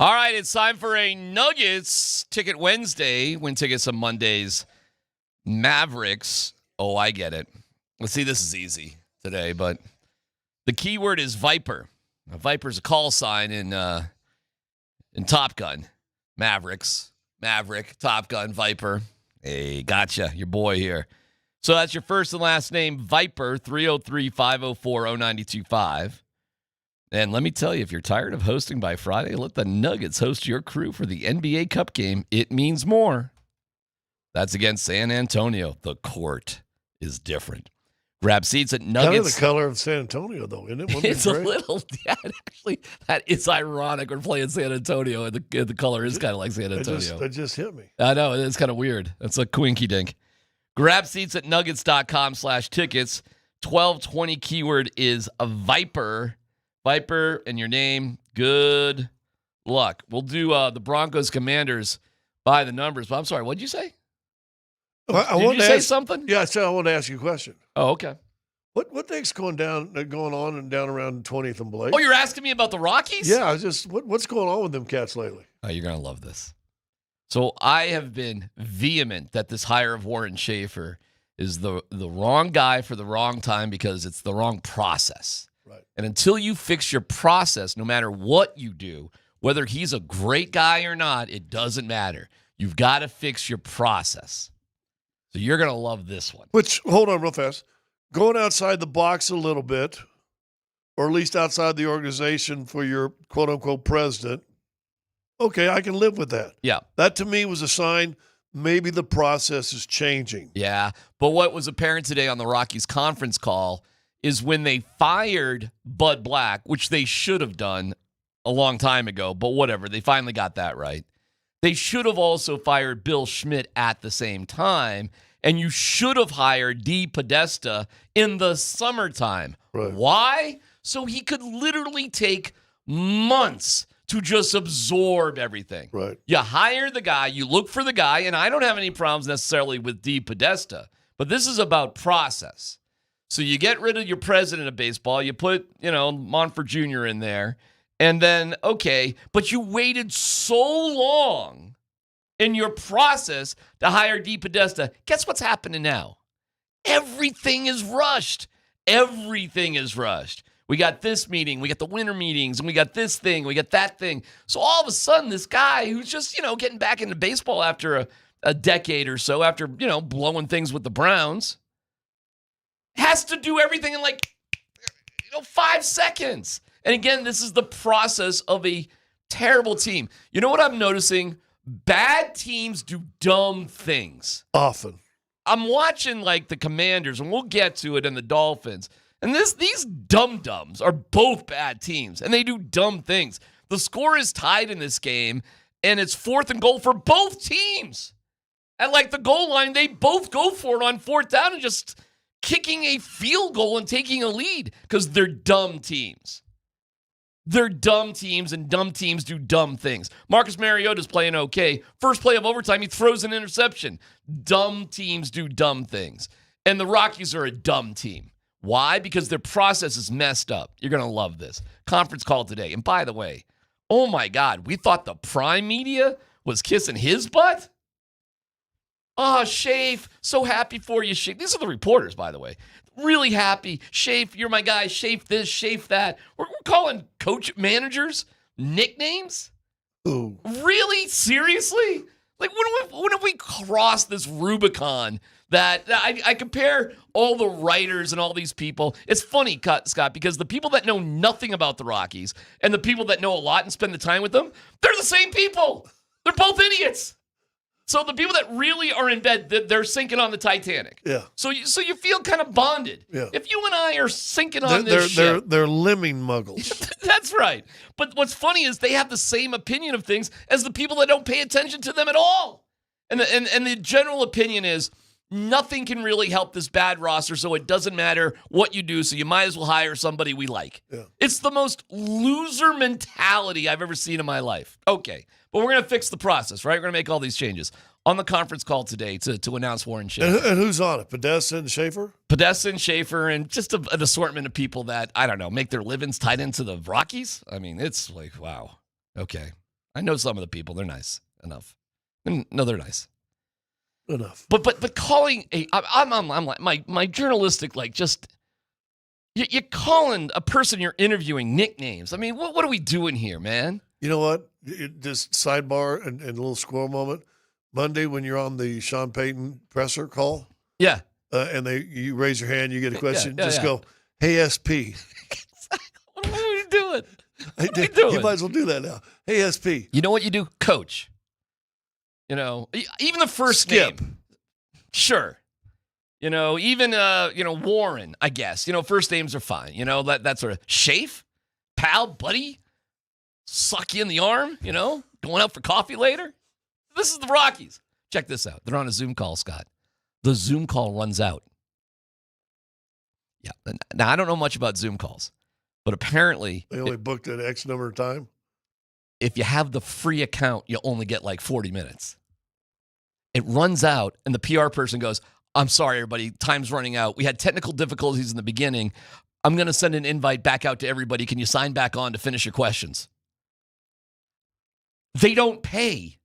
All right, it's time for a Nuggets Ticket Wednesday. Win tickets on Mondays. Mavericks. Oh, I get it. Let's see, this is easy today, but the keyword is Viper. Now, Viper's a call sign in Top Gun. Mavericks. Maverick, Top Gun, Viper. Hey, gotcha. Your boy here. So that's your first and last name, Viper, 303-504-0925. And let me tell you, if you're tired of hosting by Friday, let the Nuggets host your crew for the NBA Cup game. It means more. That's against San Antonio. The court is different. Grab seats at Nuggets. Kind of the color of San Antonio, though, isn't it? It's a little, yeah, actually, that is ironic. We're playing San Antonio, and the color is kind of like San Antonio. That just hit me. I know, it's kind of weird. That's a quinky dink. Grab seats at nuggets.com/tickets. 1220 keyword is a Viper. Viper and your name. Good luck. We'll do the Broncos Commanders by the numbers. But I'm sorry, what did you say? Did you say something? Yeah, I said I wanted to ask you a question. Oh, okay. What thing's going on and down around 20th and Blake? Oh, you're asking me about the Rockies? Yeah, I was just what's going on with them cats lately? Oh, you're gonna love this. So I have been vehement that this hire of Warren Schefter is the wrong guy for the wrong time because it's the wrong process. Right. And until you fix your process, no matter what you do, whether he's a great guy or not, it doesn't matter. You've got to fix your process. So you're going to love this one. Which, hold on real fast. Going outside the box a little bit, or at least outside the organization for your quote-unquote president, okay, I can live with that. Yeah. That to me was a sign maybe the process is changing. Yeah. But what was apparent today on the Rockies conference call is when they fired Bud Black, which they should have done a long time ago, but whatever. They finally got that right. They should have also fired Bill Schmidt at the same time, and you should have hired D. Podesta in the summertime. Right. Why? So he could literally take months to just absorb everything. Right. You hire the guy, you look for the guy, and I don't have any problems necessarily with D. Podesta, but this is about process. So you get rid of your president of baseball, you put, Monfort Jr. in there, and then, okay, but you waited so long in your process to hire D. Podesta. Guess what's happening now? Everything is rushed. Everything is rushed. We got this meeting, we got the winter meetings, and we got this thing, we got that thing. So all of a sudden, this guy who's just, getting back into baseball after a decade or so, after, blowing things with the Browns, has to do everything in 5 seconds. And again, this is the process of a terrible team. You know what I'm noticing? Bad teams do dumb things. Often. I'm watching the Commanders, and we'll get to it, and the Dolphins. And these dum-dums are both bad teams, and they do dumb things. The score is tied in this game, and it's 4th and goal for both teams. At the goal line, they both go for it on 4th down and just kicking a field goal and taking a lead because they're dumb teams. They're dumb teams, and dumb teams do dumb things. Marcus Mariota's playing okay. First play of overtime, he throws an interception. Dumb teams do dumb things. And the Rockies are a dumb team. Why? Because their process is messed up. You're going to love this. Conference call today. And by the way, oh my God, we thought the prime media was kissing his butt? Oh, Shafe, so happy for you, Shafe. These are the reporters, by the way. Really happy. Shafe, you're my guy. Shafe this, Shafe that. We're calling coach managers nicknames? Ooh. Really? Seriously? When have we crossed this Rubicon that I compare all the writers and all these people? It's funny, Scott, because the people that know nothing about the Rockies and the people that know a lot and spend the time with them, they're the same people. They're both idiots. So the people that really are in bed, they're sinking on the Titanic. Yeah. So you feel kind of bonded. Yeah. If you and I are sinking on this ship. They're lemming muggles. That's right. But what's funny is they have the same opinion of things as the people that don't pay attention to them at all. And the general opinion is nothing can really help this bad roster, so it doesn't matter what you do, so you might as well hire somebody we like. Yeah. It's the most loser mentality I've ever seen in my life. Okay, but we're going to fix the process, right? We're going to make all these changes. On the conference call today to announce Warren Schefter. And who's on it? Podesta and Schefter? Podesta and Schefter, and just an assortment of people that, I don't know, make their livings tied into the Rockies. I mean, it's wow. Okay. I know some of the people. They're nice enough. No, they're nice enough. But calling I'm like my journalistic just you're calling a person you're interviewing nicknames. I mean, what are we doing here, man? You know what? Just sidebar and a little squirrel moment. Monday when you're on the Sean Payton presser call. Yeah. And you raise your hand, you get a question. Yeah, just go, "Hey SP." What are you doing? You might as well do that now. "Hey SP." You know what you do, Coach? You know, even the first Skip. name. Sure. You know, even Warren, I guess. You know, first names are fine. You know, that sort of Shafe, pal, buddy, suck you in the arm, you know, going out for coffee later. This is the Rockies. Check this out. They're on a Zoom call, Scott. The Zoom call runs out. Yeah. Now, I don't know much about Zoom calls, but apparently They only booked an X number of time. If you have the free account, you only get like 40 minutes. It runs out, and the PR person goes, "I'm sorry, everybody. Time's running out. We had technical difficulties in the beginning. I'm going to send an invite back out to everybody. Can you sign back on to finish your questions?" They don't pay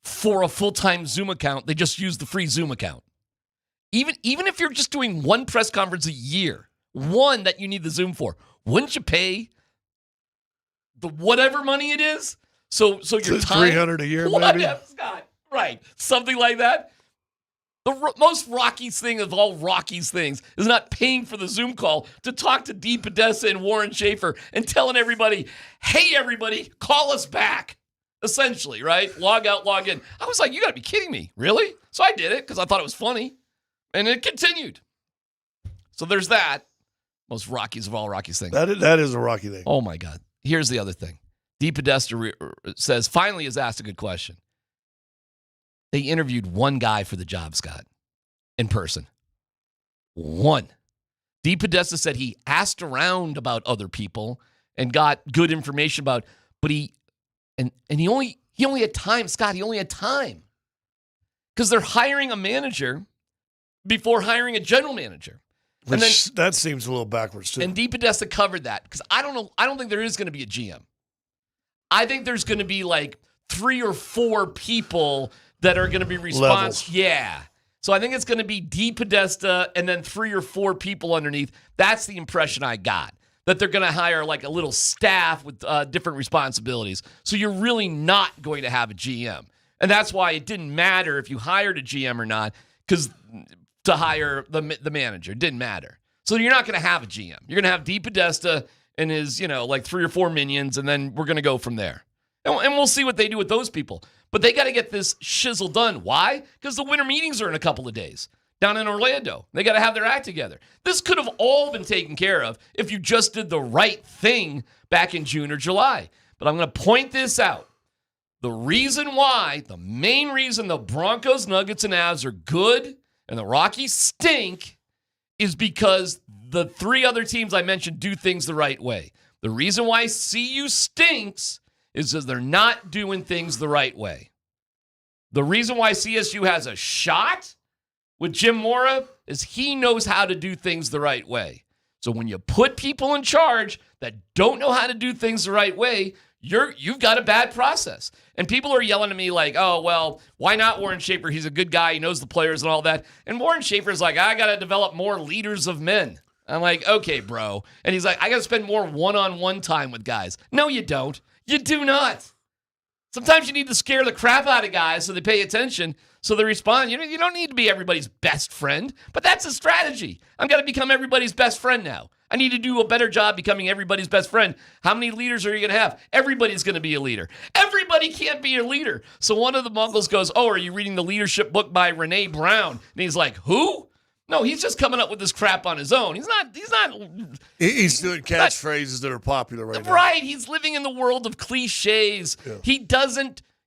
for a full-time Zoom account. They just use the free Zoom account. Even if you're just doing one press conference a year, one that you need the Zoom for, wouldn't you pay the whatever money it is? So your time, $300 a year, what maybe? Scott, right? Something like that. The most Rockies thing of all Rockies things is not paying for the Zoom call to talk to Dee Podesta and Warren Schefter and telling everybody, "Hey, everybody, call us back." Essentially, right? Log out, log in. I was like, you got to be kidding me. Really? So I did it because I thought it was funny. And it continued. So there's that. Most Rockies of all Rockies things. That is a Rocky thing. Oh, my God. Here's the other thing. Dee Podesta says, finally has asked a good question. They interviewed one guy for the job, Scott, in person. One. Dee Podesta said he asked around about other people and got good information about, but he only had time, Scott. He only had time because they're hiring a manager before hiring a general manager. That seems a little backwards too. And Dee Podesta covered that because I don't know. I don't think there is going to be a GM. I think there's going to be like 3 or 4 people that are going to be responsible. Yeah. So I think it's going to be Dee Podesta and then 3 or 4 people underneath. That's the impression I got. That they're going to hire like a little staff with different responsibilities. So you're really not going to have a GM. And that's why it didn't matter if you hired a GM or not, because to hire the manager, it didn't matter. So you're not going to have a GM. You're going to have Dee Podesta and his, like 3 or 4 minions, and then we're going to go from there. And we'll see what they do with those people. But they got to get this shizzle done. Why? Because the winter meetings are in a couple of days. Down in Orlando. They got to have their act together. This could have all been taken care of if you just did the right thing back in June or July. But I'm going to point this out. The main reason the Broncos, Nuggets, and Avs are good and the Rockies stink is because the 3 other teams I mentioned do things the right way. The reason why CU stinks is because they're not doing things the right way. The reason why CSU has a shot with Jim Mora is he knows how to do things the right way. So when you put people in charge that don't know how to do things the right way, you've got a bad process. And people are yelling at me like, "Oh, well, why not Warren Schefter? He's a good guy. He knows the players and all that." And Warren Schefter's like, "I got to develop more leaders of men." I'm like, "Okay, bro." And he's like, "I got to spend more one-on-one time with guys." No, you don't. You do not. Sometimes you need to scare the crap out of guys so they pay attention, so they respond. You don't need to be everybody's best friend, but that's a strategy. I'm going to become everybody's best friend now. I need to do a better job becoming everybody's best friend. How many leaders are you going to have? Everybody's going to be a leader. Everybody can't be a leader. So one of the Mongols goes, "Oh, are you reading the leadership book by Renee Brown?" And he's like, "Who?" No, he's just coming up with this crap on his own. He's not. He's doing catchphrases that are popular right now. Right. He's living in the world of cliches. Yeah.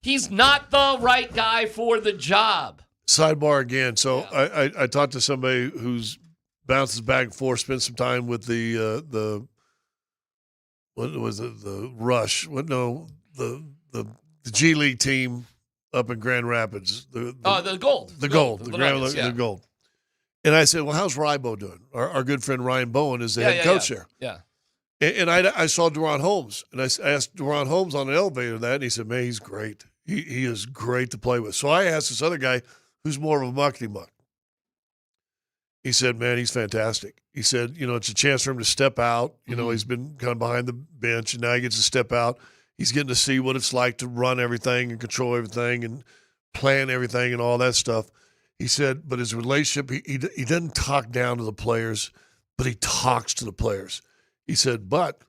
He's not the right guy for the job. Sidebar again. So yeah. I talked to somebody who's bounces back and forth, spent some time with the what was it? The Rush. The G League team up in Grand Rapids. The Gold. The Gold. The Gold. And I said, "Well, how's Rybo doing?" Our good friend Ryan Bowen is the head coach there. Yeah. And I saw Deron Holmes, and I asked Deron Holmes on the elevator that, and he said, man, he's great. He is great to play with. So I asked this other guy who's more of a muckety-muck. He said, man, he's fantastic. He said, it's a chance for him to step out. He's been kind of behind the bench, and now he gets to step out. He's getting to see what it's like to run everything and control everything and plan everything and all that stuff. He said, but his relationship, he doesn't talk down to the players, but he talks to the players. He said, but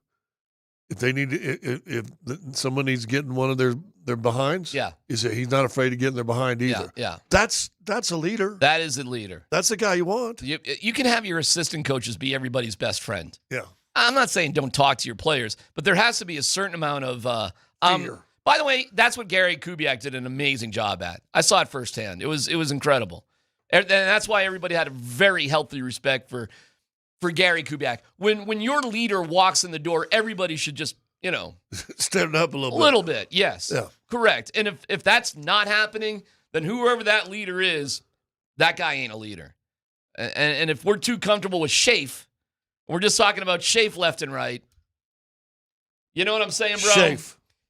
if they need to, if someone needs to get in one of their behinds, he said he's not afraid to get in their behind either. Yeah. That's a leader. That is a leader. That's the guy you want. You can have your assistant coaches be everybody's best friend. Yeah. I'm not saying don't talk to your players, but there has to be a certain amount of fear. By the way, that's what Gary Kubiak did an amazing job at. I saw it firsthand. It was incredible. And that's why everybody had a very healthy respect for Gary Kubiak. When your leader walks in the door, everybody should just, stand up a little bit. A little bit, yes. Yeah. Correct. And if that's not happening, then whoever that leader is, that guy ain't a leader. And if we're too comfortable with Schaaf, we're just talking about Schaaf left and right. You know what I'm saying, bro?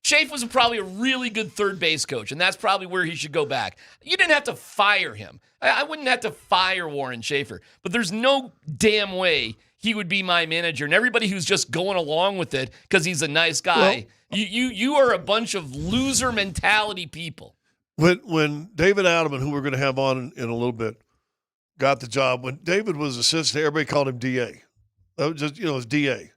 Schaaf was probably a really good third base coach, and that's probably where he should go back. You didn't have to fire him. I wouldn't have to fire Warren Schaefer, but there's no damn way he would be my manager. And everybody who's just going along with it because he's a nice guy, you are a bunch of loser mentality people. When David Adelman, who we're going to have on in a little bit, got the job, when David was assistant, everybody called him DA. That was just, it's DA.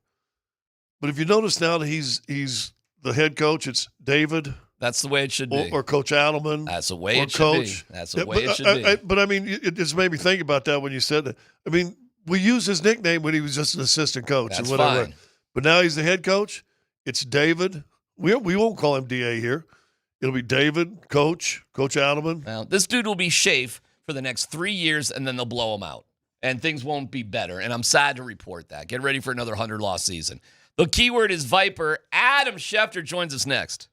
But if you notice now that he's the head coach, it's David. That's the way it should be. Or Coach Adelman. That's the way it should coach. be. That's the way it should be. But I mean, it just made me think about that when you said that. I mean, we used his nickname when he was just an assistant coach That's and whatever. fine. But now he's the head coach. It's David. We won't call him DA here. It'll be David, Coach Adelman. Now, this dude will be Schaaf for the next 3 years, and then they'll blow him out. And things won't be better. And I'm sad to report that. Get ready for another 100-loss season. The keyword is Viper. Adam Schefter joins us next.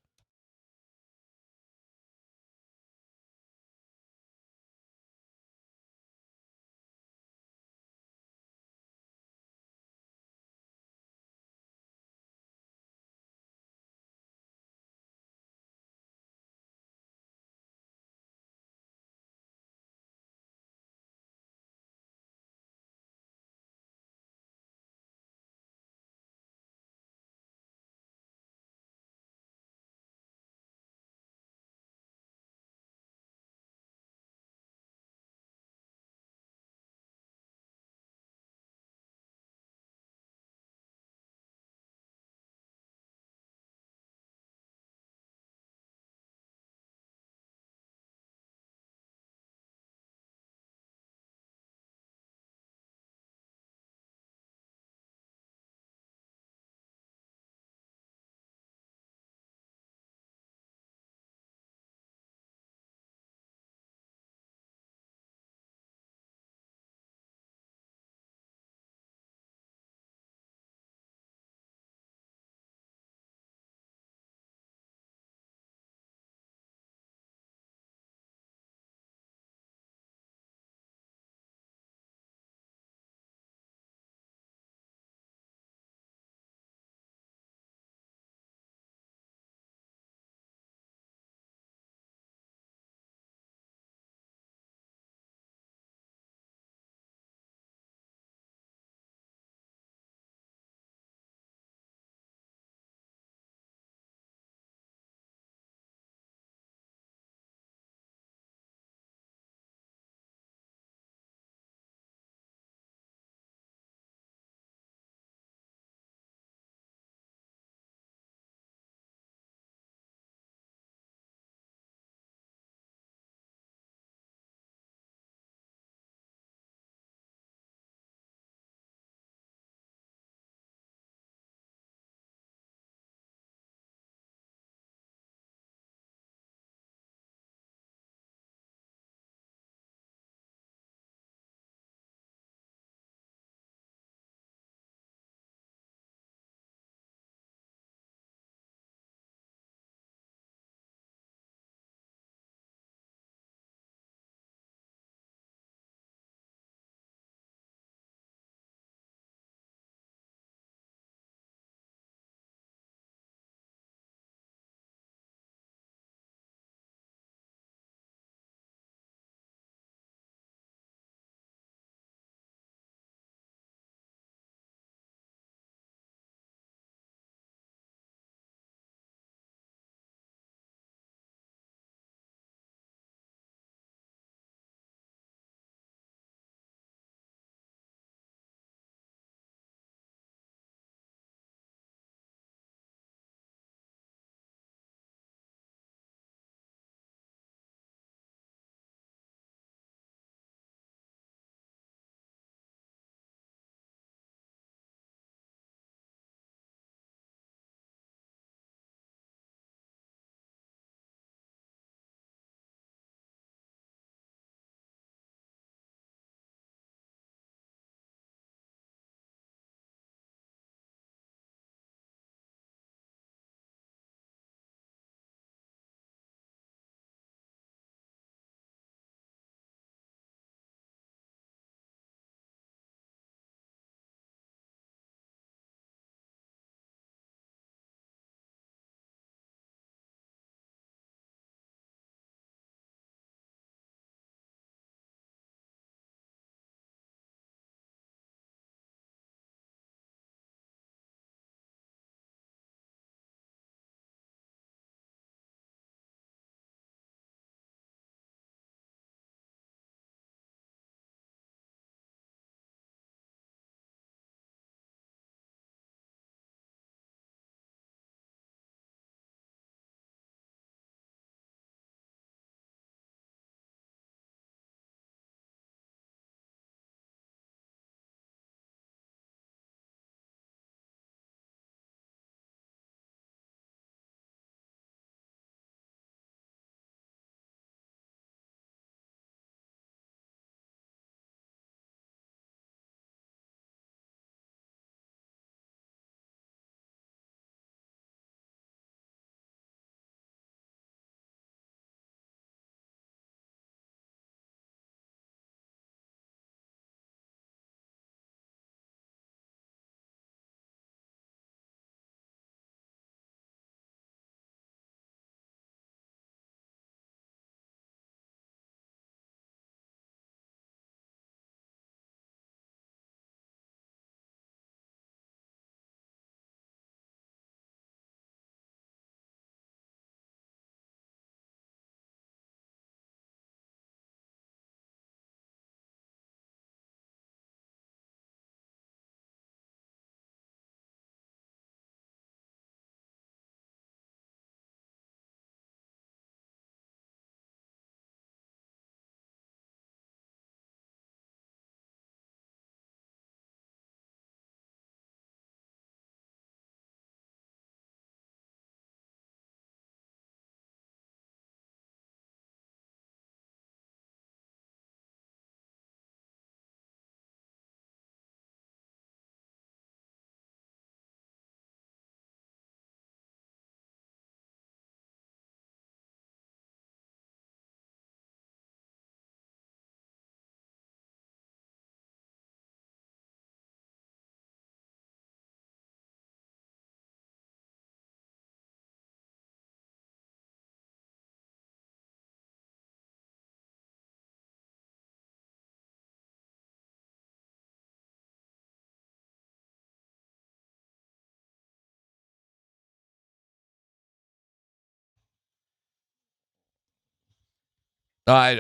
All right.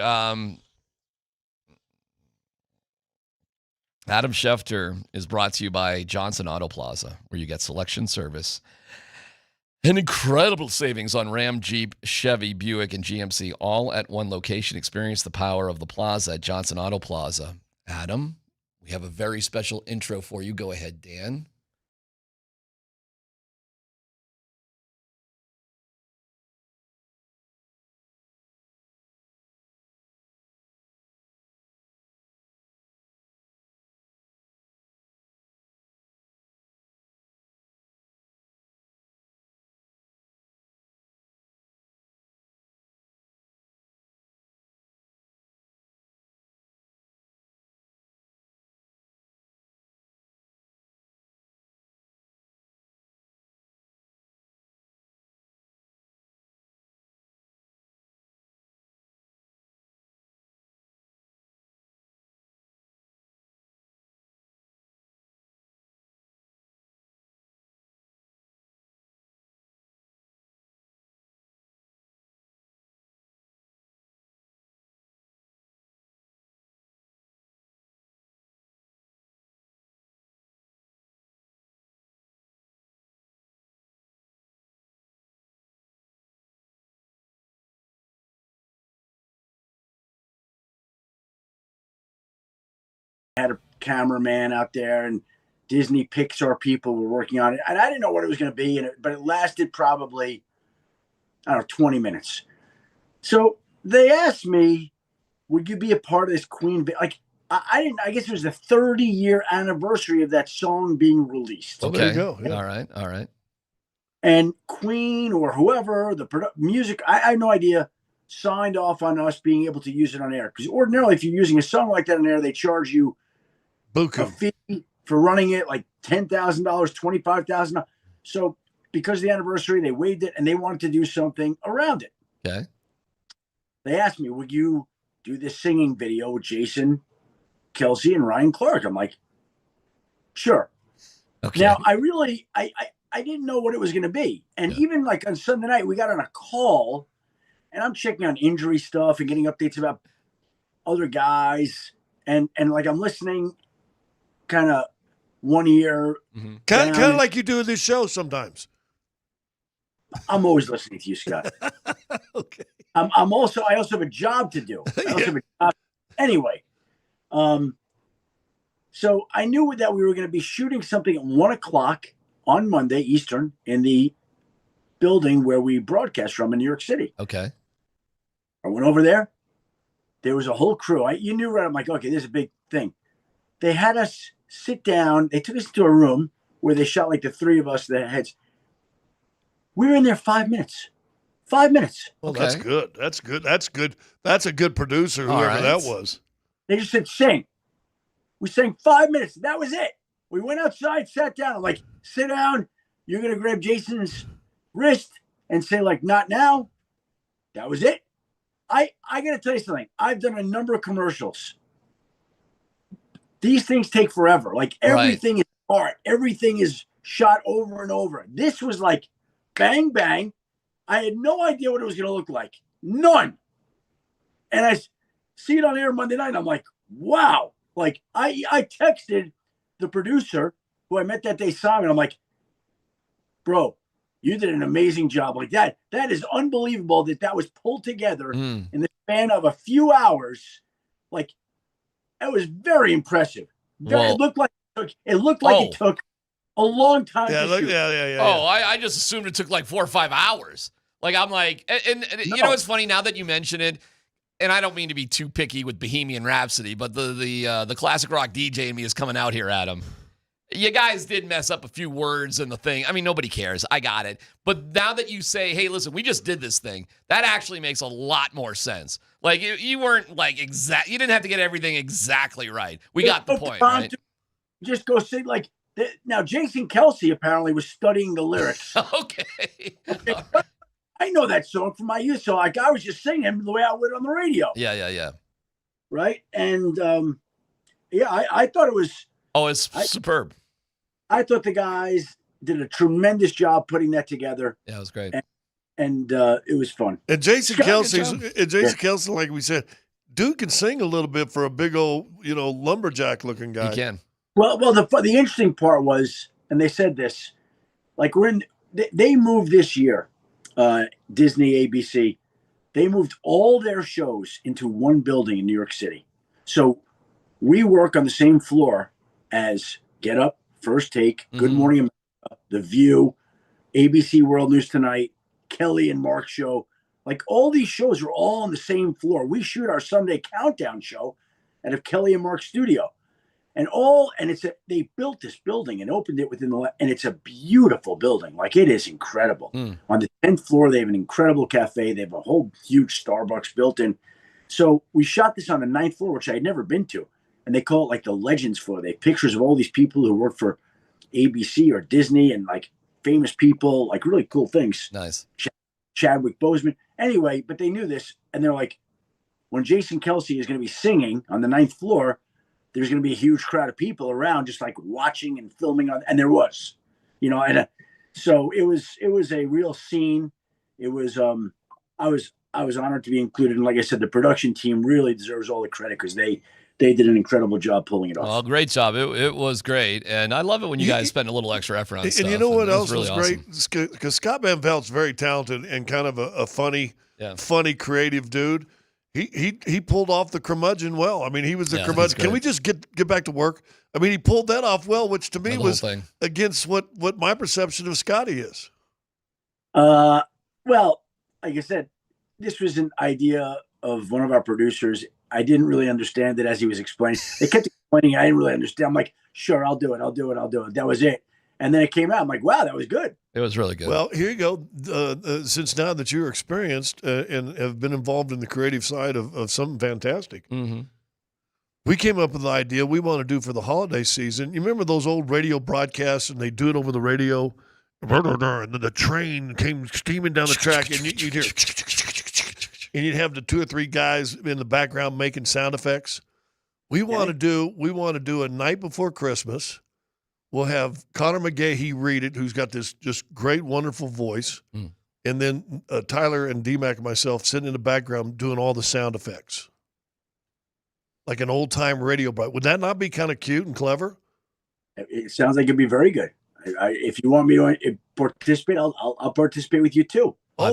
Adam Schefter is brought to you by Johnson Auto Plaza, where you get selection service and incredible savings on Ram, Jeep, Chevy, Buick, and GMC, all at one location. Experience the power of the plaza at Johnson Auto Plaza. Adam, we have a very special intro for you. Go ahead, Dan. Had a cameraman out there, and Disney Pixar people were working on it, and I didn't know what it was going to be, but it lasted probably, I don't know, 20 minutes. So they asked me, would you be a part of this Queen? Like, I didn't. I guess it was the 30-year anniversary of that song being released. Okay. There you go. Yeah. All right. And Queen or whoever, the music, I have no idea, signed off on us being able to use it on air. Because ordinarily, if you're using a song like that on air, they charge you a fee for running it, like $10,000, $25,000. So because of the anniversary, they waived it, and they wanted to do something around it. Okay. They asked me, would you do this singing video with Jason Kelsey and Ryan Clark? I'm like, sure. Okay. Now, I didn't know what it was going to be. And even like on Sunday night, we got on a call, and I'm checking on injury stuff and getting updates about other guys. And like I'm listening kind of one ear. Kind of like you do in this show sometimes. I'm always listening to you, Scott. Okay. I also have a job to do. Anyway, so I knew that we were going to be shooting something at 1:00 on Monday Eastern in the building where we broadcast from in New York City. Okay. I went over there. There was a whole crew. You knew right. I'm like, okay, this is a big thing. They had us sit down. They took us to a room where they shot like the three of us, the heads. We were in there 5 minutes. 5 minutes. Well, that's good. That's good. That's good. That's a good producer, whoever that was. They just said, sing. We sang 5 minutes. That was it. We went outside, sat down. I'm like, sit down. You're going to grab Jason's wrist and say, like, not now. That was it. I got to tell you something. I've done a number of commercials. These things take forever. Like, everything is art. Everything is shot over and over. This was like bang, bang. I had no idea what it was going to look like. None. And I see it on air Monday night. I'm like, wow. Like, I texted the producer who I met that day, Simon. I'm like, bro, you did an amazing job. Like that is unbelievable that was pulled together in the span of a few hours. Like, that was very impressive. It looked like it took a long time to shoot. Oh, I just assumed it took like 4 or 5 hours. Like, I'm like, and you know what's funny now that you mention it, and I don't mean to be too picky with Bohemian Rhapsody, but the classic rock DJ in me is coming out here, Adam. You guys did mess up a few words in the thing. I mean, nobody cares. I got it. But now that you say, hey, listen, we just did this thing, that actually makes a lot more sense. Like, you weren't like exact. You didn't have to get everything exactly right. We got the point, right? Just go sing like now. Jason Kelsey apparently was studying the lyrics. Okay. I know that song from my youth, so like I was just singing him the way I would on the radio. Yeah. Right, and I thought it was. Oh, it's superb. I thought the guys did a tremendous job putting that together. Yeah, it was great. and it was fun. And Jason Kelsey, like we said, dude can sing a little bit for a big old, lumberjack looking guy. He can. Well, the interesting part was, and they said this, like they moved this year, Disney, ABC, they moved all their shows into one building in New York City. So we work on the same floor as Get Up, First Take, Good Morning America, The View, ABC World News Tonight, Kelly and Mark Show. Like all these shows are all on the same floor. We shoot our Sunday Countdown show at a Kelly and Mark studio. They built this building and opened it and it's a beautiful building. Like it is incredible. On the 10th floor, they have an incredible cafe. They have a whole huge Starbucks built in. So we shot this on the 9th floor, which I had never been to. And they call it like the Legends floor. They have pictures of all these people who work for ABC or Disney and like famous people, like really cool things. Nice. Chadwick Boseman. Anyway, but they knew this. And they're like, when Jason Kelsey is going to be singing on the 9th floor, there's going to be a huge crowd of people around just like watching and filming and there was, so it was a real scene. It was, I was honored to be included. And like I said, the production team really deserves all the credit because they did an incredible job pulling it off. Well, great job. It was great. And I love it when you guys spend a little extra effort on stuff. And you know what else really was great? Because Scott Van Velt's very talented and kind of a funny, creative dude. He pulled off the curmudgeon well. I mean, he was the curmudgeon. Can we just get back to work? I mean, he pulled that off well, which to me was against what my perception of Scotty is. Well, like I said, this was an idea of one of our producers. I didn't really understand it as he was explaining. They kept explaining. I didn't really understand. I'm like, sure, I'll do it. That was it. And then it came out. I'm like, wow, that was good. It was really good. Well, here you go. Since now that you're experienced and have been involved in the creative side of something fantastic, we came up with the idea we want to do for the holiday season. You remember those old radio broadcasts and they do it over the radio? And then the train came steaming down the track and you'd hear, and you'd have the 2 or 3 guys in the background making sound effects. We want to do a night before Christmas. We'll have Connor McGahee read it, who's got this just great, wonderful voice. And then Tyler and DMac and myself sitting in the background doing all the sound effects. Like an old-time radio broadcast. Would that not be kind of cute and clever? It sounds like it'd be very good. If you want me to participate, I'll participate with you too. We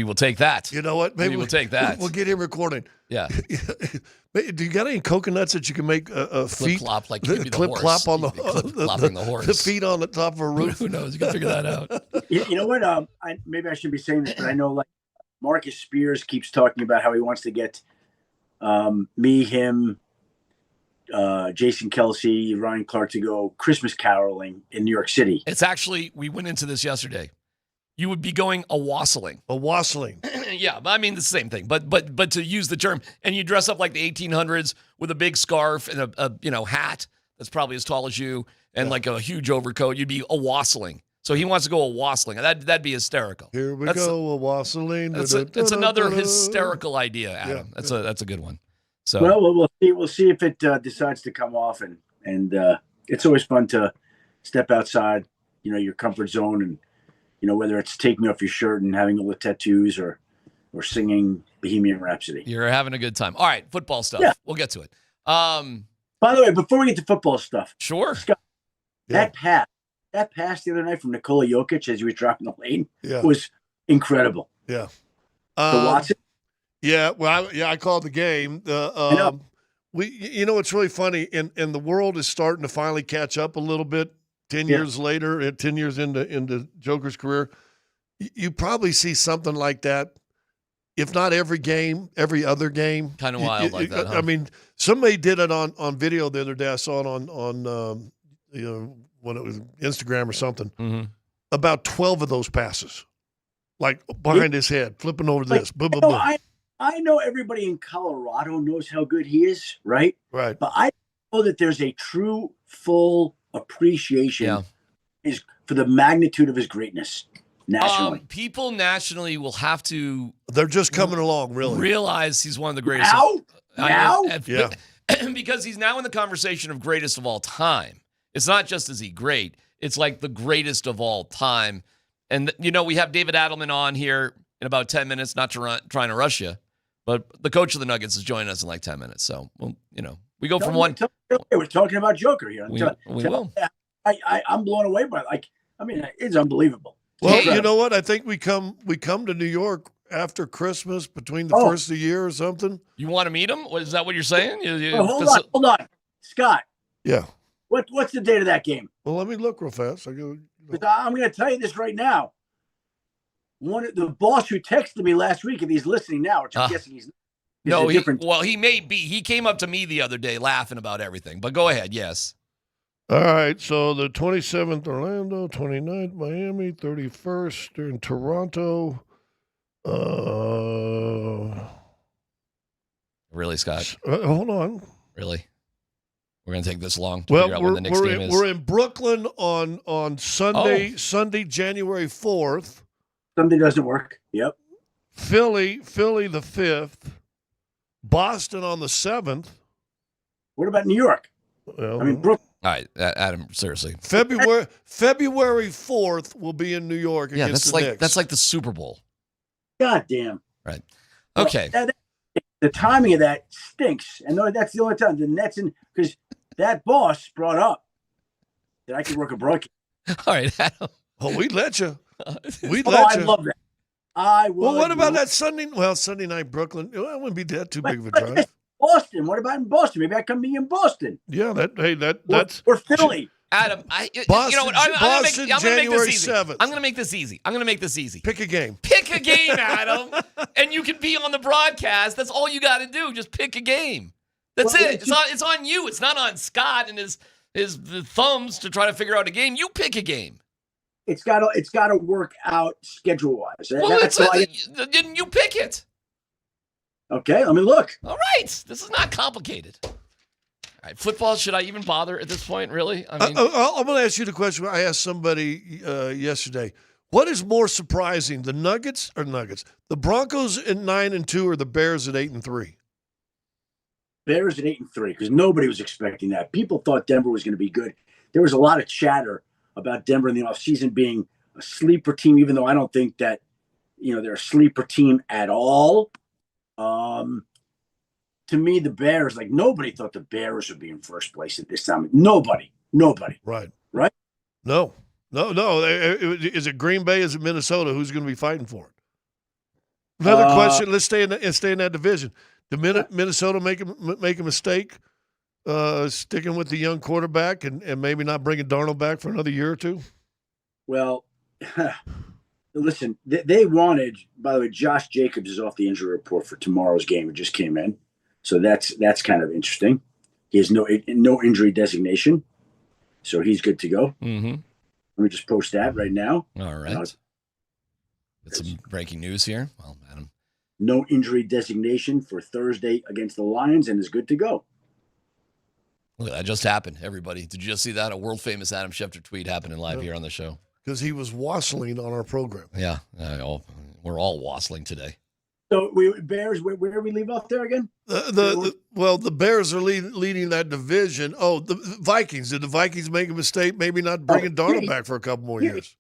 will take that. You know what? Maybe we will take that. We'll get him recording. Yeah. Do you got any coconuts that you can make a feet flop like clip clop on the horse? The feet on the top of a roof. Who knows? You can figure that out. You know what? Maybe I shouldn't be saying this, but I know like Marcus Spears keeps talking about how he wants to get me, him, Jason Kelsey, Ryan Clark to go Christmas caroling in New York City. It's actually, we went into this yesterday. You would be going a wassailing. A wassailing. Yeah, I mean, the same thing. But to use the term, and you dress up like the 1800s with a big scarf and a hat that's probably as tall as you and like a huge overcoat, you'd be a wassailing. So he wants to go a wassailing. That'd be hysterical. Here we go, a wassailing. It's another hysterical idea, Adam. Yeah. That's a good one. So well, we'll see if it decides to come off, and it's always fun to step outside, your comfort zone, and whether it's taking off your shirt and having all the tattoos or singing Bohemian Rhapsody. You're having a good time. All right, football stuff. Yeah. We'll get to it. By the way, before we get to football stuff, sure. Scott, that pass the other night from Nikola Jokic as he was dropping the lane was incredible. Yeah. To Watson. Yeah, well, I called the game. It's really funny, and the world is starting to finally catch up a little bit. 10 years later, 10 years into Joker's career, you probably see something like that, if not every game, every other game. Kind of wild like that, huh? I mean, somebody did it on video the other day. I saw it on when it was Instagram or something. Mm-hmm. About 12 of those passes, like behind his head, flipping over this. Boom, boom, boom. I know everybody in Colorado knows how good he is, right? Right. But I know that there's a true, full appreciation is for the magnitude of his greatness nationally. People nationally will have to. They're just coming along, really. Realize he's one of the greatest. Now? Yeah. Because he's now in the conversation of greatest of all time. It's not just is he great. It's like the greatest of all time. And, we have David Adelman on here in about 10 minutes, not trying to rush you, but the coach of the Nuggets is joining us in like 10 minutes. So, we go from one. We're talking about Joker here. We will. I'm blown away by it. It's unbelievable. Well, you know what? I think we come to New York after Christmas, between the first of the year or something. You want to meet him? Is that what you're saying? Hold on. Scott. Yeah. What's the date of that game? Well, let me look real fast. I'm going to tell you this right now. The boss who texted me last week, if he's listening now, which I'm guessing he's no, he may be. He came up to me the other day laughing about everything. But go ahead, yes. All right, so the 27th, Orlando, 29th, Miami, 31st, they're in Toronto. Really, Scott? Hold on. Really? We're going to take this long to figure out when the next game is? We're in Brooklyn on Sunday, January 4th. Sunday doesn't work. Yep. Philly the 5th. Boston on the 7th. What about New York? Well, Brooklyn. All right, Adam, seriously. February 4th will be in New York against the Knicks. That's like the Super Bowl. God damn. Right. Okay. The timing of that stinks. And that's the only time the Nets, because that boss brought up that I could work a broadcast. All right, Adam. Oh, we'd let you. We'd I let you. love that. I would. Well, what about that Sunday? Well, Sunday night Brooklyn. It wouldn't be that too big of a drive. Boston. What about in Boston? Maybe I come be in Boston. Yeah, that's or Philly. Adam, Boston, you know what? I'm January 7th. I'm going to make this easy. Pick a game. Pick a game, Adam, and you can be on the broadcast. That's all you got to do. Just pick a game. That's it. It's on you. It's not on Scott and his thumbs to try to figure out a game. You pick a game. It's got to work out schedule wise. Well, then you pick it. Okay, let me look. All right, this is not complicated. All right, football, should I even bother at this point, really? I mean, I'm going to ask you the question I asked somebody yesterday. What is more surprising, the the Broncos at 9-2 or the Bears at 8-3? Bears at 8-3, because nobody was expecting that. People thought Denver was going to be good. There was a lot of chatter about Denver in the offseason being a sleeper team, even though I don't think that, they're a sleeper team at all. To me, the Bears, nobody thought the Bears would be in first place at this time. Nobody. Right. No. Is it Green Bay? Is it Minnesota? Who's going to be fighting for it? Another question. Let's stay in that division. Did Minnesota make a mistake sticking with the young quarterback and maybe not bringing Darnold back for another year or two? Well, listen, they wanted, by the way, Josh Jacobs is off the injury report for tomorrow's game. It just came in. So that's kind of interesting. He has no injury designation. So he's good to go. Mm-hmm. Let me just post that right now. All right. That's some breaking news here. Well, Adam. No injury designation for Thursday against the Lions and is good to go. Look, that just happened, everybody. Did you just see that? A world-famous Adam Schefter tweet happening live here on the show. Because he was wassailing on our program. Yeah. We're all wassailing today. So Bears, where do we leave off there again? The Bears are leading that division. Oh, the Vikings. Did the Vikings make a mistake? Maybe not bringing Darnold back for a couple more years.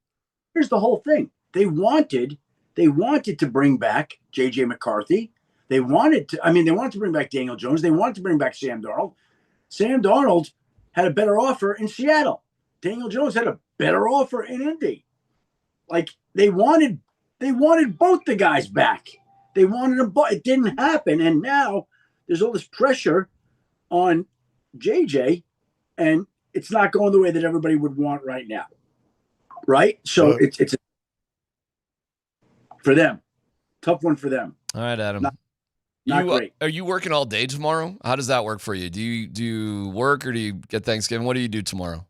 Here's the whole thing. They wanted to bring back J.J. McCarthy. They wanted to bring back Daniel Jones. They wanted to bring back Sam Darnold. Sam Darnold had a better offer in Seattle. Daniel Jones had a better offer in Indy. They wanted both the guys back. They wanted them both. It didn't happen. And now there's all this pressure on JJ, and it's not going the way that everybody would want right now. Right? So it's for them. Tough one for them. All right, Adam. Not great. Are you working all day tomorrow? How does that work for you? Do you work or do you get Thanksgiving? What do you do tomorrow?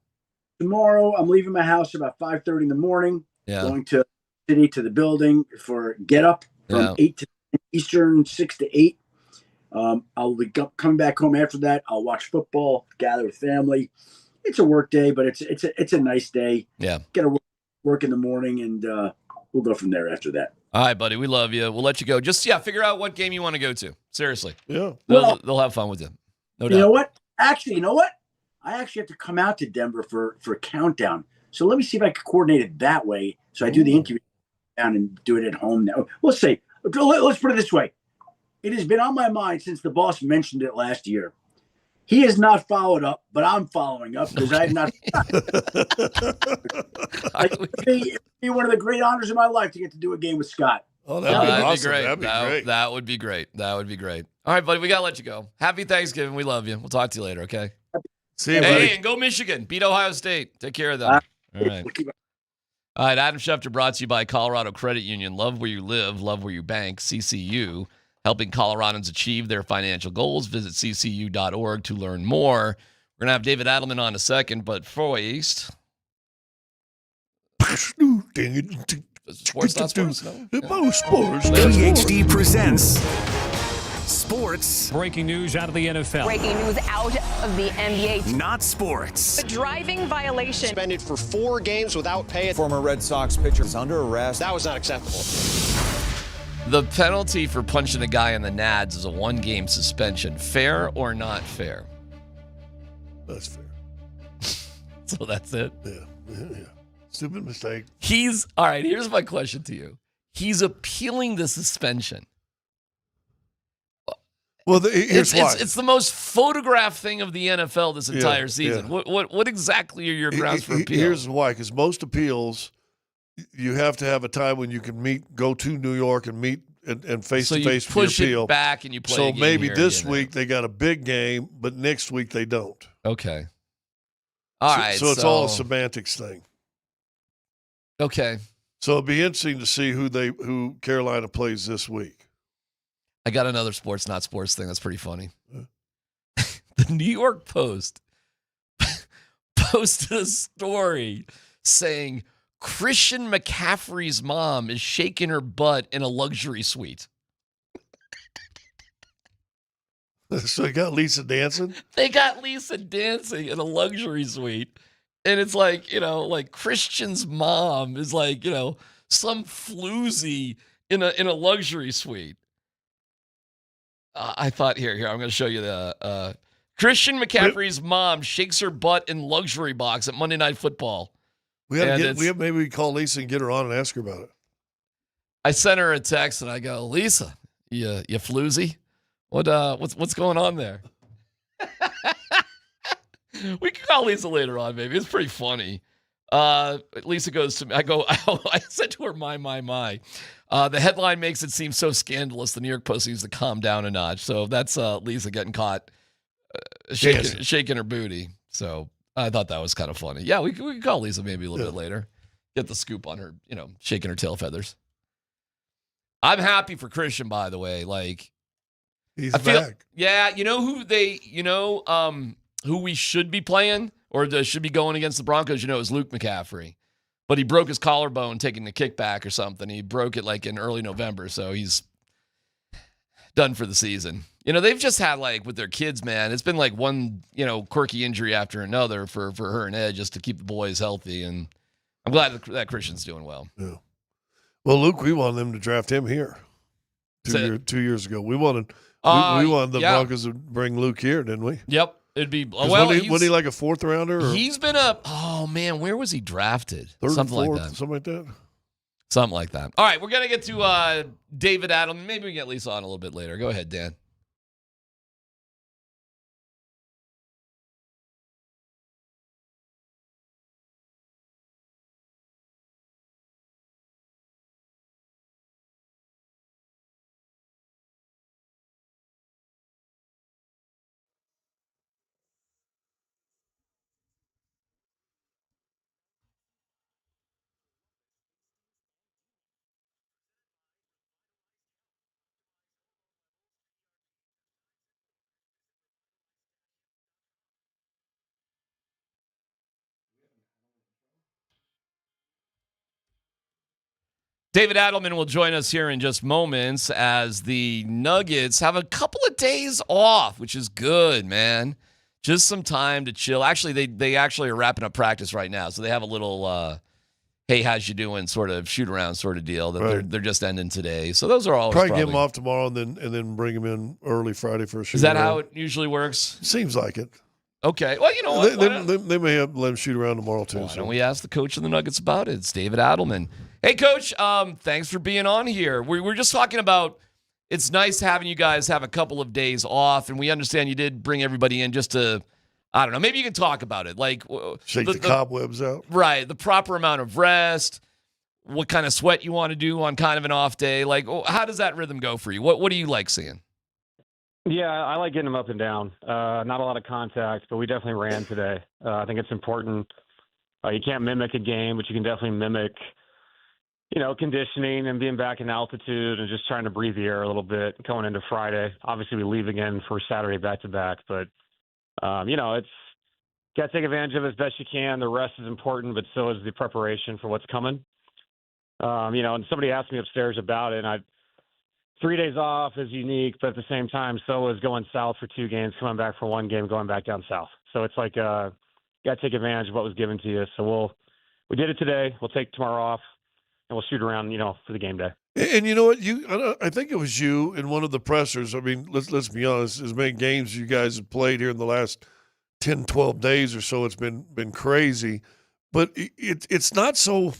Tomorrow, I'm leaving my house about 5:30 in the morning. Yeah. Going to the building for get up from 8 to Eastern, 6 to 8. I'll be coming back home after that. I'll watch football, gather with family. It's a work day, but it's a nice day. Yeah. Get to work in the morning, and we'll go from there after that. All right, buddy. We love you. We'll let you go. Just figure out what game you want to go to. Seriously. Yeah. They'll have fun with you. No doubt. You know what? I actually have to come out to Denver for a countdown. So let me see if I can coordinate it that way. So I do the interview down and do it at home now. Let's say, let's put it this way. It has been on my mind since the boss mentioned it last year. He has not followed up, but I'm following up because I have not. It would be one of the great honors of my life to get to do a game with Scott. Oh, that'd be awesome. Great. That'd be great. That would be great. That would be great. All right, buddy, we got to let you go. Happy Thanksgiving. We love you. We'll talk to you later, okay? See you, buddy. Hey, and go Michigan. Beat Ohio State. Take care of them. All right. All right, Adam Schefter brought to you by Colorado Credit Union. Love where you live, love where you bank. CCU, helping Coloradans achieve their financial goals. Visit ccu.org to learn more. We're going to have David Adelman on in a second, but first... Sports, not sports, no? Sports. PhD presents Sports. Breaking news out of the NFL. Breaking news out of the NBA. Not sports. A driving violation. Suspended for 4 games without pay. Former Red Sox pitcher is under arrest. That was not acceptable. The penalty for punching a guy in the nads is a 1-game suspension. Fair or not fair? That's fair. So that's it? Yeah. Stupid mistake. All right, here's my question to you. He's appealing the suspension. Well, here's why. It's the most photographed thing of the NFL this entire season. Yeah. What exactly are your grounds for appeal? Here's why, because most appeals, you have to have a time when you can go to New York and meet and face-to-face for your appeal. So you push it back and you play So a game maybe here this and week they got a big game, but next week they don't. Okay. All right. So it's all a semantics thing. Okay. So it'll be interesting to see who Carolina plays this week. I got another sports, not sports thing that's pretty funny. The New York Post posted a story saying Christian McCaffrey's mom is shaking her butt in a luxury suite. So they got Lisa dancing? They got Lisa dancing in a luxury suite. And it's like, like Christian's mom is like, some floozy in a luxury suite. I thought, here, I'm going to show you the Christian McCaffrey's mom shakes her butt in luxury box at Monday Night Football. Maybe we call Lisa and get her on and ask her about it. I sent her a text and I go, Lisa, you floozy? What's going on there? We can call Lisa later on, maybe. It's pretty funny. Lisa goes to me. I said to her, my. The headline makes it seem so scandalous. The New York Post needs to calm down a notch. So that's Lisa getting caught shaking her booty. So I thought that was kind of funny. Yeah, we can call Lisa maybe a little bit later. Get the scoop on her, shaking her tail feathers. I'm happy for Christian, by the way. Like, he's back. Yeah, who we should be playing or should be going against the Broncos, is Luke McCaffrey. But he broke his collarbone taking the kickback or something. He broke it like in early November, so he's done for the season. They've just had with their kids, man, it's been like one, quirky injury after another for her and Ed just to keep the boys healthy. And I'm glad that Christian's doing well. Yeah. Well, Luke, we wanted them to draft him here 2 years ago. We wanted the Broncos to bring Luke here, didn't we? Yep. It'd be wasn't he like a 4th rounder? Or? He's been where was he drafted? 3rd, something 4th, like that. Something like that. Something like that. All right, we're gonna get to David Adelman. Maybe we can get Lisa on a little bit later. Go ahead, Dan. David Adelman will join us here in just moments as the Nuggets have a couple of days off, which is good, man. Just some time to chill. Actually, they actually are wrapping up practice right now, so they have a little hey, how's you doing sort of shoot around sort of deal that they're just ending today. So those are all probably get them off tomorrow and then bring them in early Friday for a shoot. Is that how it usually works? Seems like it. Okay. Well, you know what? They may have let him shoot around tomorrow too. Why don't we ask the coach of the Nuggets about it? It's David Adelman. Hey, Coach. Thanks for being on here. We're just talking about. It's nice having you guys have a couple of days off, and we understand you did bring everybody in just to. I don't know. Maybe you can talk about it, like shake the cobwebs out. Right. The proper amount of rest. What kind of sweat you want to do on kind of an off day? Like, how does that rhythm go for you? What do you like seeing? Yeah, I like getting them up and down. Not a lot of contact, but we definitely ran today. I think it's important. You can't mimic a game, but you can definitely mimic, conditioning and being back in altitude and just trying to breathe the air a little bit going into Friday. Obviously, we leave again for Saturday back-to-back, but, it's got to take advantage of it as best you can. The rest is important, but so is the preparation for what's coming. And somebody asked me upstairs about it, and 3 days off is unique, but at the same time, so is going south for 2 games, coming back for 1 game, going back down south. So it's like, got to take advantage of what was given to you. So we did it today. We'll take tomorrow off, and we'll shoot around, for the game day. And you know what? I think it was you in one of the pressers. I mean, let's be honest. As many games you guys have played here in the last 10, 12 days or so, it's been crazy. But it's not so.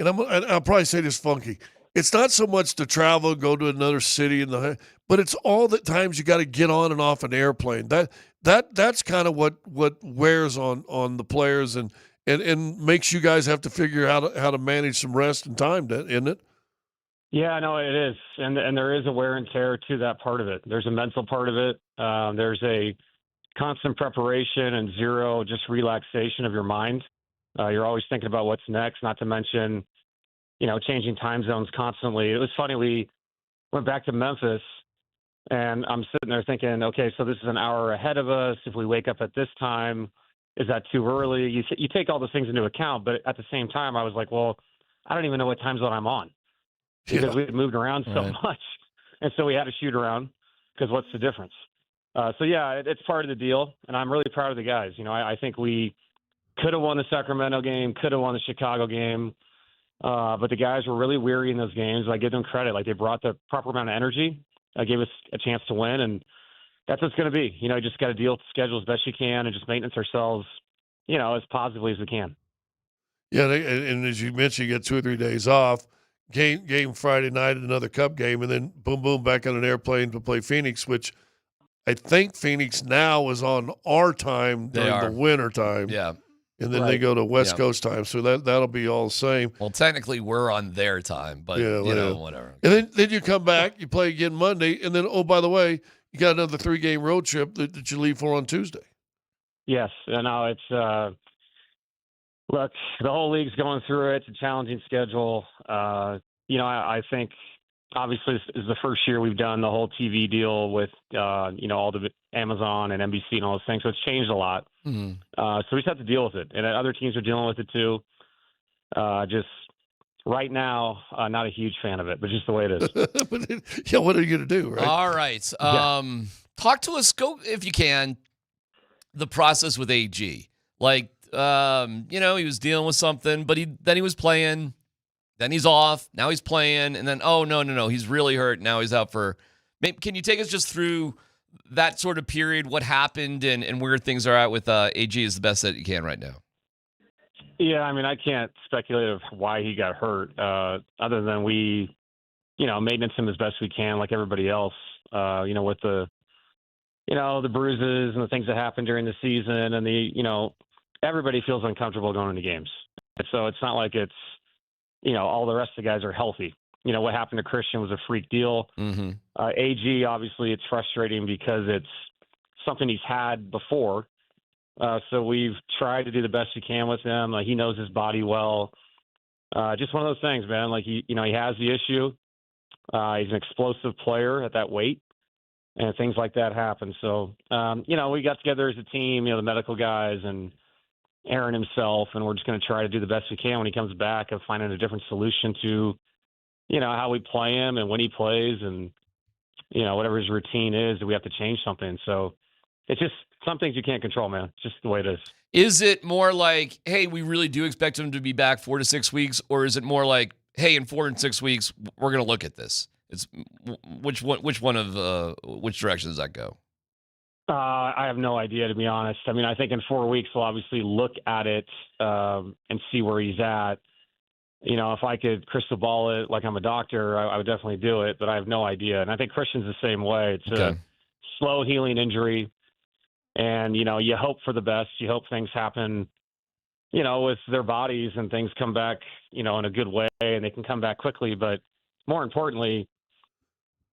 And I'll probably say this funky. It's not so much to travel, go to another city, but it's all the times you got to get on and off an airplane. That's kind of what wears on the players and makes you guys have to figure out how to manage some rest and time, isn't it? Yeah, no, it is, and there is a wear and tear to that part of it. There's a mental part of it. There's a constant preparation and zero just relaxation of your mind. You're always thinking about what's next, not to mention, changing time zones constantly. It was funny, we went back to Memphis, and I'm sitting there thinking, okay, so this is an hour ahead of us. If we wake up at this time, is that too early? You take all those things into account, but at the same time, I was like, well, I don't even know what time zone I'm on because we had moved around so much. And so we had to shoot around because what's the difference? It's part of the deal, and I'm really proud of the guys. I think we could have won the Sacramento game, could have won the Chicago game, but the guys were really weary in those games. I give them credit. Like, they brought the proper amount of energy, gave us a chance to win, and that's what it's going to be. You just got to deal with the schedule as best you can and just maintenance ourselves, as positively as we can. Yeah, and as you mentioned, you get 2 or 3 days off. Game Friday night, another Cup game, and then boom, back on an airplane to play Phoenix, which I think Phoenix now is on our time during the winter time. Yeah. And then they go to West Coast time, so that'll be all the same. Well, technically, we're on their time, but whatever. And then you come back, you play again Monday, and then, oh, by the way, you got another 3-game road trip that you leave for on Tuesday. Yes, it's look, the whole league's going through it. It's a challenging schedule. I think obviously this is the first year we've done the whole TV deal with all the Amazon and NBC and all those things, so it's changed a lot. Mm-hmm. So we just have to deal with it, and other teams are dealing with it too. Just right now, not a huge fan of it, but just the way it is. But, what are you going to do, right? All right. Talk to us, go if you can, the process with AG. Like, he was dealing with something, but then he was playing, then he's off, now he's playing, and then, oh, no, he's really hurt, now he's out for – can you take us just through that sort of period, what happened, and where things are at with AG is the best that you can right now? Yeah, I can't speculate of why he got hurt, other than we, maintenance him as best we can, like everybody else, with the bruises and the things that happened during the season, and everybody feels uncomfortable going into games. So it's not like it's, all the rest of the guys are healthy. What happened to Christian was a freak deal. Mm-hmm. AG, obviously, it's frustrating because it's something he's had before. So we've tried to do the best we can with him. He knows his body well. Just one of those things, man. Like, he has the issue. He's an explosive player at that weight, and things like that happen. So, we got together as a team, the medical guys and Aaron himself, and we're just going to try to do the best we can when he comes back of finding a different solution to, how we play him and when he plays and, whatever his routine is, that we have to change something. So it's just some things you can't control, man. It's just the way it is. Is it more like, hey, we really do expect him to be back 4 to 6 weeks, or is it more like, hey, in 4 and 6 weeks, we're going to look at this? It's which direction does that go? I have no idea, to be honest. I mean, I think in 4 weeks we'll obviously look at it and see where he's at. You know, if I could crystal ball it like I'm a doctor, I would definitely do it, but I have no idea. And I think Christian's the same way. It's a slow healing injury, and, you know, you hope for the best. You hope things happen, you know, with their bodies and things come back, you know, in a good way, and they can come back quickly. But more importantly,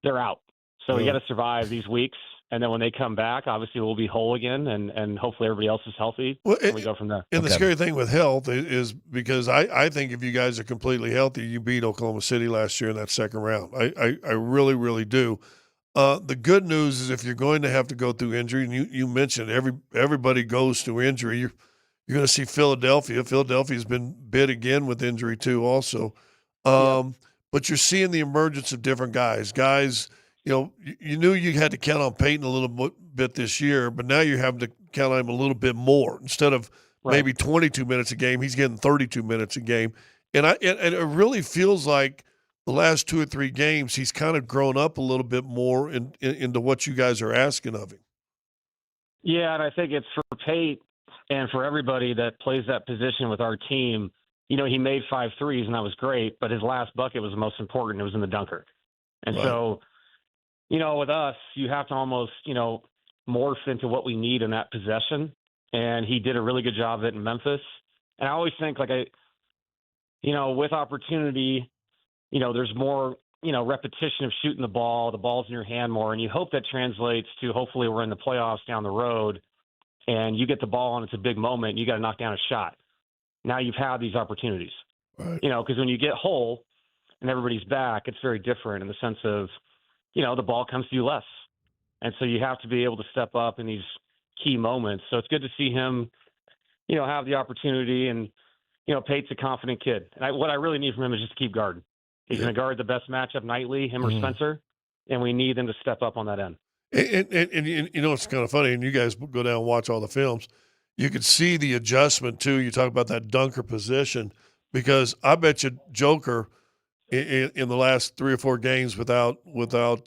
they're out. So we got to survive these weeks. And then when they come back, obviously we'll be whole again, and hopefully everybody else is healthy. Well, and we go from there. And the scary thing with health is because I think if you guys are completely healthy, you beat Oklahoma City last year in that second round. I really, really do. The good news is if you're going to have to go through injury, and you mentioned everybody goes through injury, you're going to see Philadelphia. Philadelphia's been bit again with injury too also. But you're seeing the emergence of different guys. You know, you knew you had to count on Peyton a little bit this year, but now you're having to count on him a little bit more. Instead of maybe 22 minutes a game, he's getting 32 minutes a game. And it really feels like the last 2 or 3 games, he's kind of grown up a little bit more into what you guys are asking of him. Yeah, and I think it's for Pate and for everybody that plays that position with our team. You know, he made 5 threes, and that was great, but his last bucket was the most important. It was in the dunker. And so – you know, with us, you have to almost, you know, morph into what we need in that possession. And he did a really good job of it in Memphis. And I always think, like, you know, with opportunity, you know, there's more, you know, repetition of shooting the ball's in your hand more. And you hope that translates to hopefully we're in the playoffs down the road and you get the ball and it's a big moment and you got to knock down a shot. Now you've had these opportunities, you know, because when you get whole and everybody's back, it's very different in the sense of, you know, the ball comes to you less. And so you have to be able to step up in these key moments. So it's good to see him, you know, have the opportunity. And, you know, Pate's a confident kid. And what I really need from him is just to keep guarding. He's going to guard the best matchup nightly, him or Spencer, and we need them to step up on that end. And you know, it's kind of funny, and you guys go down and watch all the films. You could see the adjustment, too. You talk about that dunker position, because I bet you Joker – in the last 3 or 4 games without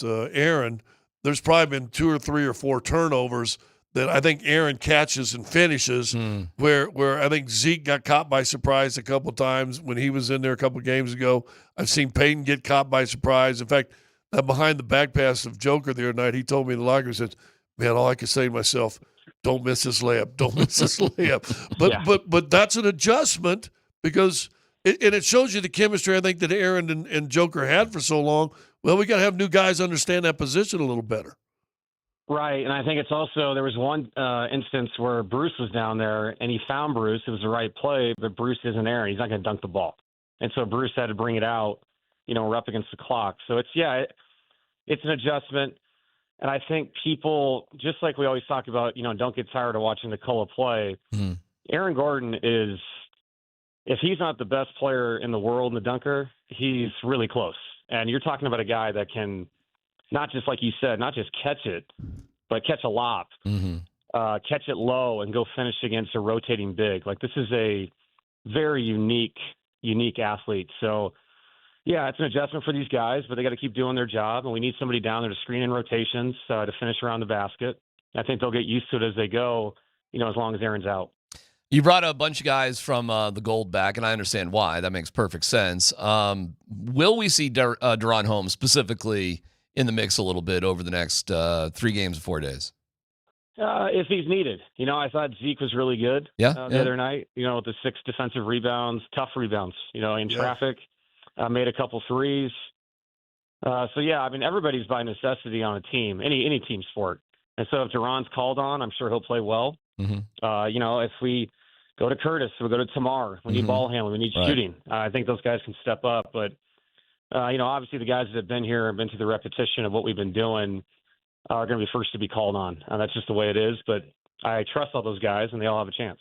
Aaron, there's probably been 2 or 3 or 4 turnovers that I think Aaron catches and finishes, where I think Zeke got caught by surprise a couple times when he was in there a couple games ago. I've seen Peyton get caught by surprise. In fact, that behind the back pass of Joker the other night, he told me in the locker room, he said, man, all I could say to myself, don't miss this layup, don't miss this layup. But that's an adjustment because – and it shows you the chemistry, I think, that Aaron and Joker had for so long. Well, we got to have new guys understand that position a little better. Right, and I think it's also there was one instance where Bruce was down there, and he found Bruce. It was the right play, but Bruce isn't Aaron. He's not going to dunk the ball. And so Bruce had to bring it out. You know, we're up against the clock. So it's an adjustment. And I think people, just like we always talk about, you know, don't get tired of watching Nikola play. Aaron Gordon is – if he's not the best player in the world in the dunker, he's really close. And you're talking about a guy that can not just, like you said, not just catch it, but catch a lob, catch it low and go finish against a rotating big. Like, this is a very unique athlete. So, yeah, it's an adjustment for these guys, but they got to keep doing their job. And we need somebody down there to screen in rotations to finish around the basket. I think they'll get used to it as they go, you know, as long as Aaron's out. You brought a bunch of guys from the Gold back, and I understand why. That makes perfect sense. Will we see Deron Holmes specifically in the mix a little bit over the next 3 games and 4 days? If he's needed. You know, I thought Zeke was really good the other night, you know, with the 6 defensive rebounds, tough rebounds, you know, in traffic. Made a couple threes. So, yeah, I mean, everybody's by necessity on a team, any team sport. And so if Deron's called on, I'm sure he'll play well. You know, if we go to Curtis, we go to Tamar. We need ball handling. We need shooting. I think those guys can step up. But, you know, obviously the guys that have been here and been through the repetition of what we've been doing are going to be first to be called on. That's just the way it is. But I trust all those guys, and they all have a chance.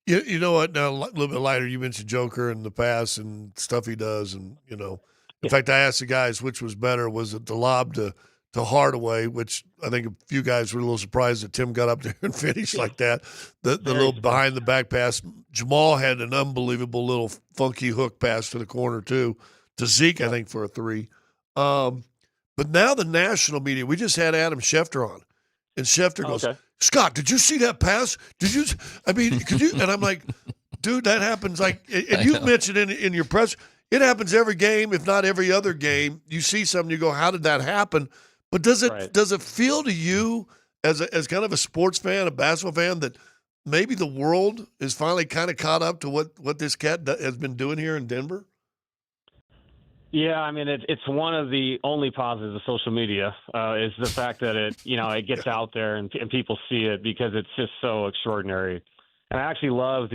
You know what? Now, a little bit lighter, you mentioned Joker in the past and stuff he does. And, you know, in fact, I asked the guys which was better. Was it the lob to Hardaway, which I think a few guys were a little surprised that Tim got up there and finished like that. The little behind the back pass. Jamal had an unbelievable little funky hook pass to the corner too, to Zeke, I think, for a 3. But now the national media, we just had Adam Schefter on, and Schefter goes, Scott, did you see that pass? Did you? I mean, could you? And I'm like, dude, that happens. Like, and you've mentioned in your press, it happens every game, if not every other game. You see something, you go, how did that happen? But does it feel to you as kind of a sports fan, a basketball fan, that maybe the world is finally kind of caught up to what this cat has been doing here in Denver? Yeah, I mean, it's one of the only positives of social media is the fact that it gets out there and people see it because it's just so extraordinary. And I actually love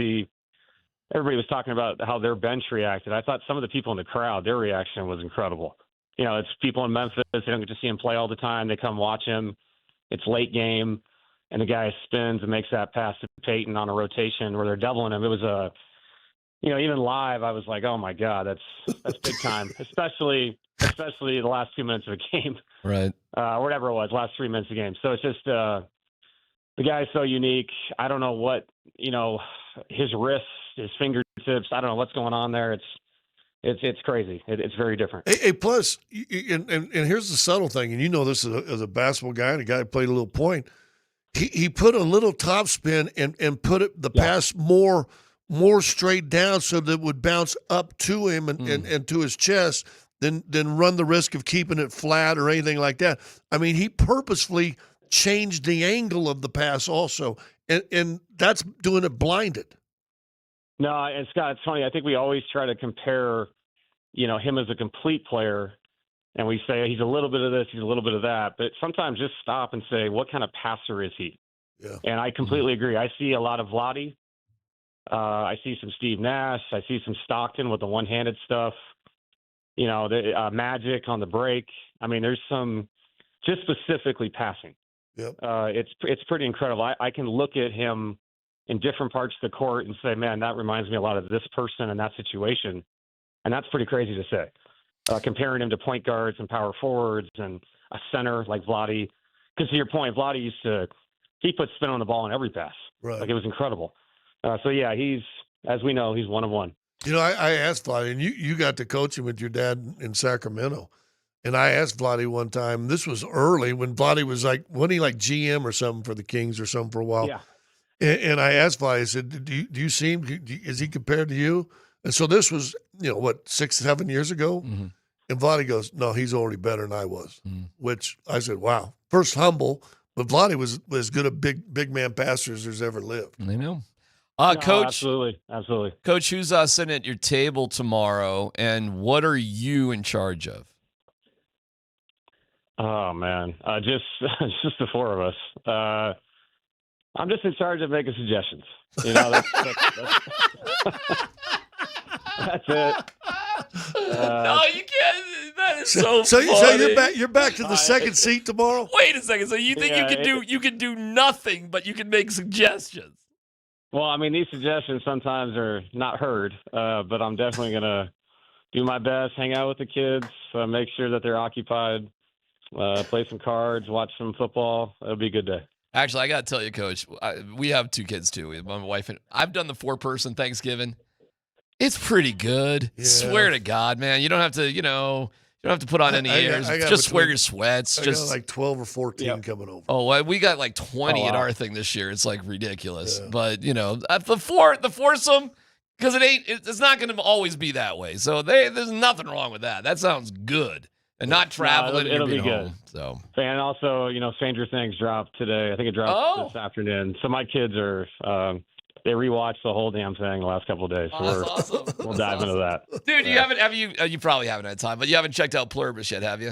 everybody was talking about how their bench reacted. I thought some of the people in the crowd, their reaction was incredible. It's people in Memphis. They don't get to see him play all the time. They come watch him. It's late game, and the guy spins and makes that pass to Peyton on a rotation where they're doubling him. It was even live, I was like, oh my God, that's big time, especially the last 2 minutes of a game, right? Or whatever it was, last 3 minutes of the game. So it's just the guy's so unique. I don't know what his wrists, his fingertips. I don't know what's going on there. It's crazy. It's very different. Hey, plus, and here's the subtle thing, and you know this as a basketball guy and a guy who played a little point. He put a little top spin and put the pass more straight down so that it would bounce up to him and to his chest than run the risk of keeping it flat or anything like that. I mean, he purposefully changed the angle of the pass also, and that's doing it blinded. No, and Scott, it's funny. I think we always try to compare, him as a complete player, and we say he's a little bit of this, he's a little bit of that. But sometimes just stop and say, what kind of passer is he? Yeah. And I completely agree. I see a lot of Vlade. I see some Steve Nash. I see some Stockton with the one-handed stuff. The Magic on the break. I mean, there's some just specifically passing. Yep. It's pretty incredible. I can look at him in different parts of the court and say, man, that reminds me a lot of this person in that situation. And that's pretty crazy to say. Comparing him to point guards and power forwards and a center like Vlade. Because to your point, Vlade he put spin on the ball in every pass. Right. Like, it was incredible. So, yeah, as we know, he's one of one. I asked Vlade, and you got to coach him with your dad in Sacramento. And I asked Vlade one time, this was early when Vlade was wasn't he like GM or something for the Kings or something for a while? Yeah. And I asked Vlade, I said, do you see him? Is he compared to you? And so this was, 6-7 years ago? Mm-hmm. And Vlade goes, no, he's already better than I was, which I said, wow. First humble, but Vlade was as good a big man passer as there's ever lived. I know. No, Coach, absolutely. Coach, who's sitting at your table tomorrow, and what are you in charge of? Oh man, just the four of us. I'm just in charge of making suggestions. That's it. No, you can't. That is so funny. So you're back to the second seat tomorrow? Wait a second. So you think you can do nothing, but you can make suggestions? Well, I mean, these suggestions sometimes are not heard, but I'm definitely gonna do my best, hang out with the kids, make sure that they're occupied, play some cards, watch some football. It'll be a good day. Actually, I got to tell you, Coach, we have two kids too. We have my wife and I've done the 4-person Thanksgiving. It's pretty good. Yeah. Swear to God, man. You don't have to, you don't have to put on any airs. Just wear your sweats. I got like 12 or 14 coming over. Oh, well, we got like 20 at our thing this year. It's like ridiculous. Yeah. But, the foursome, because it's not going to always be that way. So there's nothing wrong with that. That sounds good. And not traveling. It'll be good. Home, so. And also, Stranger Things dropped today. I think it dropped this afternoon. So my kids are, they rewatched the whole damn thing the last couple of days. So awesome. We'll dive into that. Dude, you probably haven't had time, but you haven't checked out Polumbus yet, have you?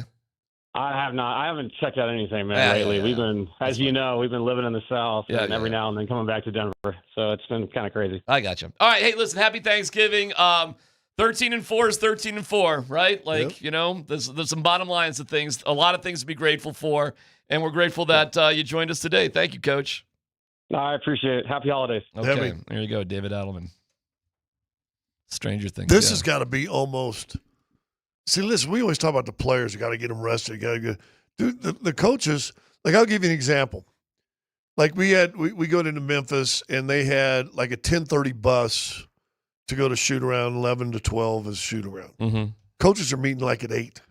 I have not. I haven't checked out anything, man, lately. Yeah. We've been, as you know, we've been living in the South and every now and then coming back to Denver. So it's been kind of crazy. I got you. All right. Hey, listen, happy Thanksgiving. 13-4 is 13-4, right? Like, there's some bottom lines of things, a lot of things to be grateful for. And we're grateful that you joined us today. Thank you, Coach. I appreciate it. Happy holidays. Okay. There you go, David Adelman. Stranger Things. This has got to be almost. See, listen, we always talk about the players. You got to get them rested. Dude, the coaches, like, I'll give you an example. Like, we go into Memphis, and they had like a 10:30 bus to go to shoot around. 11 to 12 is shoot around. Mm-hmm. Coaches are meeting like at 8.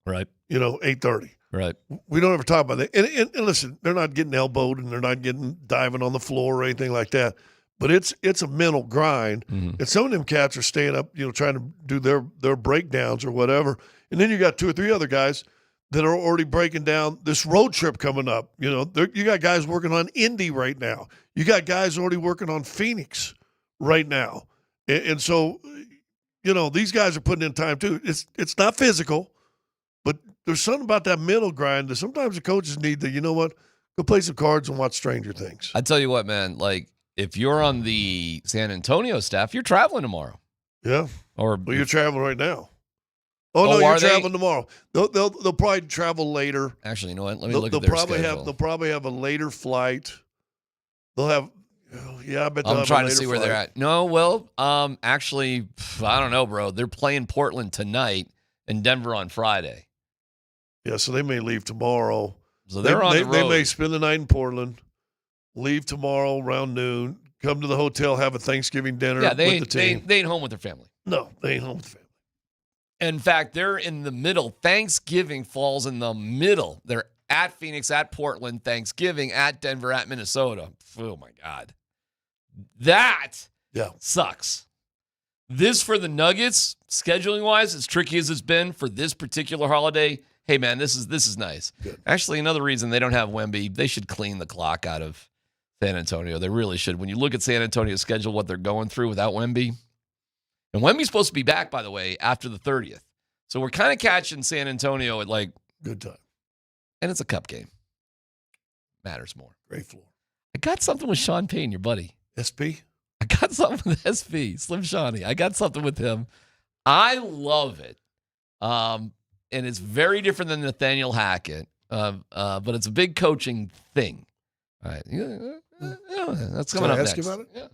Right. 8:30. Right. We don't ever talk about that. And listen, they're not getting elbowed and they're not getting diving on the floor or anything like that. But it's a mental grind. Mm-hmm. And some of them cats are staying up, trying to do their breakdowns or whatever. And then you got 2 or 3 other guys that are already breaking down this road trip coming up. You got guys working on Indy right now. You got guys already working on Phoenix right now. And so, these guys are putting in time too. It's not physical, but there's something about that mental grind that sometimes the coaches need to, go play some cards and watch Stranger Things. I tell you what, man, like if you're on the San Antonio staff, you're traveling tomorrow. Yeah. Or you're traveling right now. Oh, no, you're traveling tomorrow. They'll probably travel later. Actually, you know what? Let me look at their schedule. They'll probably have a later flight. They'll have, I bet they'll I'm have trying a to see later where flight. they're at. No, well, actually, I don't know, bro. They're playing Portland tonight and Denver on Friday. Yeah, so they may leave tomorrow. So they're on the road. They may spend the night in Portland, leave tomorrow around noon, come to the hotel, have a Thanksgiving dinner with the team. They ain't home with their family. No, they ain't home with the family. In fact, they're in the middle. Thanksgiving falls in the middle. They're at Phoenix, at Portland, Thanksgiving, at Denver, at Minnesota. Oh, my God. That sucks. This for the Nuggets, scheduling-wise, as tricky as it's been for this particular holiday, hey, man, this is nice. Good. Actually, another reason they don't have Wemby, they should clean the clock out of San Antonio. They really should. When you look at San Antonio's schedule, what they're going through without Wemby, and Wemby's supposed to be back, by the way, after the 30th. So we're kind of catching San Antonio at good time. And it's a cup game. Matters more. Great floor. I got something with Sean Payne, your buddy. SP? I got something with SP, Slim Shawnee. I got something with him. I love it. And it's very different than Nathaniel Hackett, but it's a big coaching thing. All right. That's coming up next. Can I ask you about it? Yeah.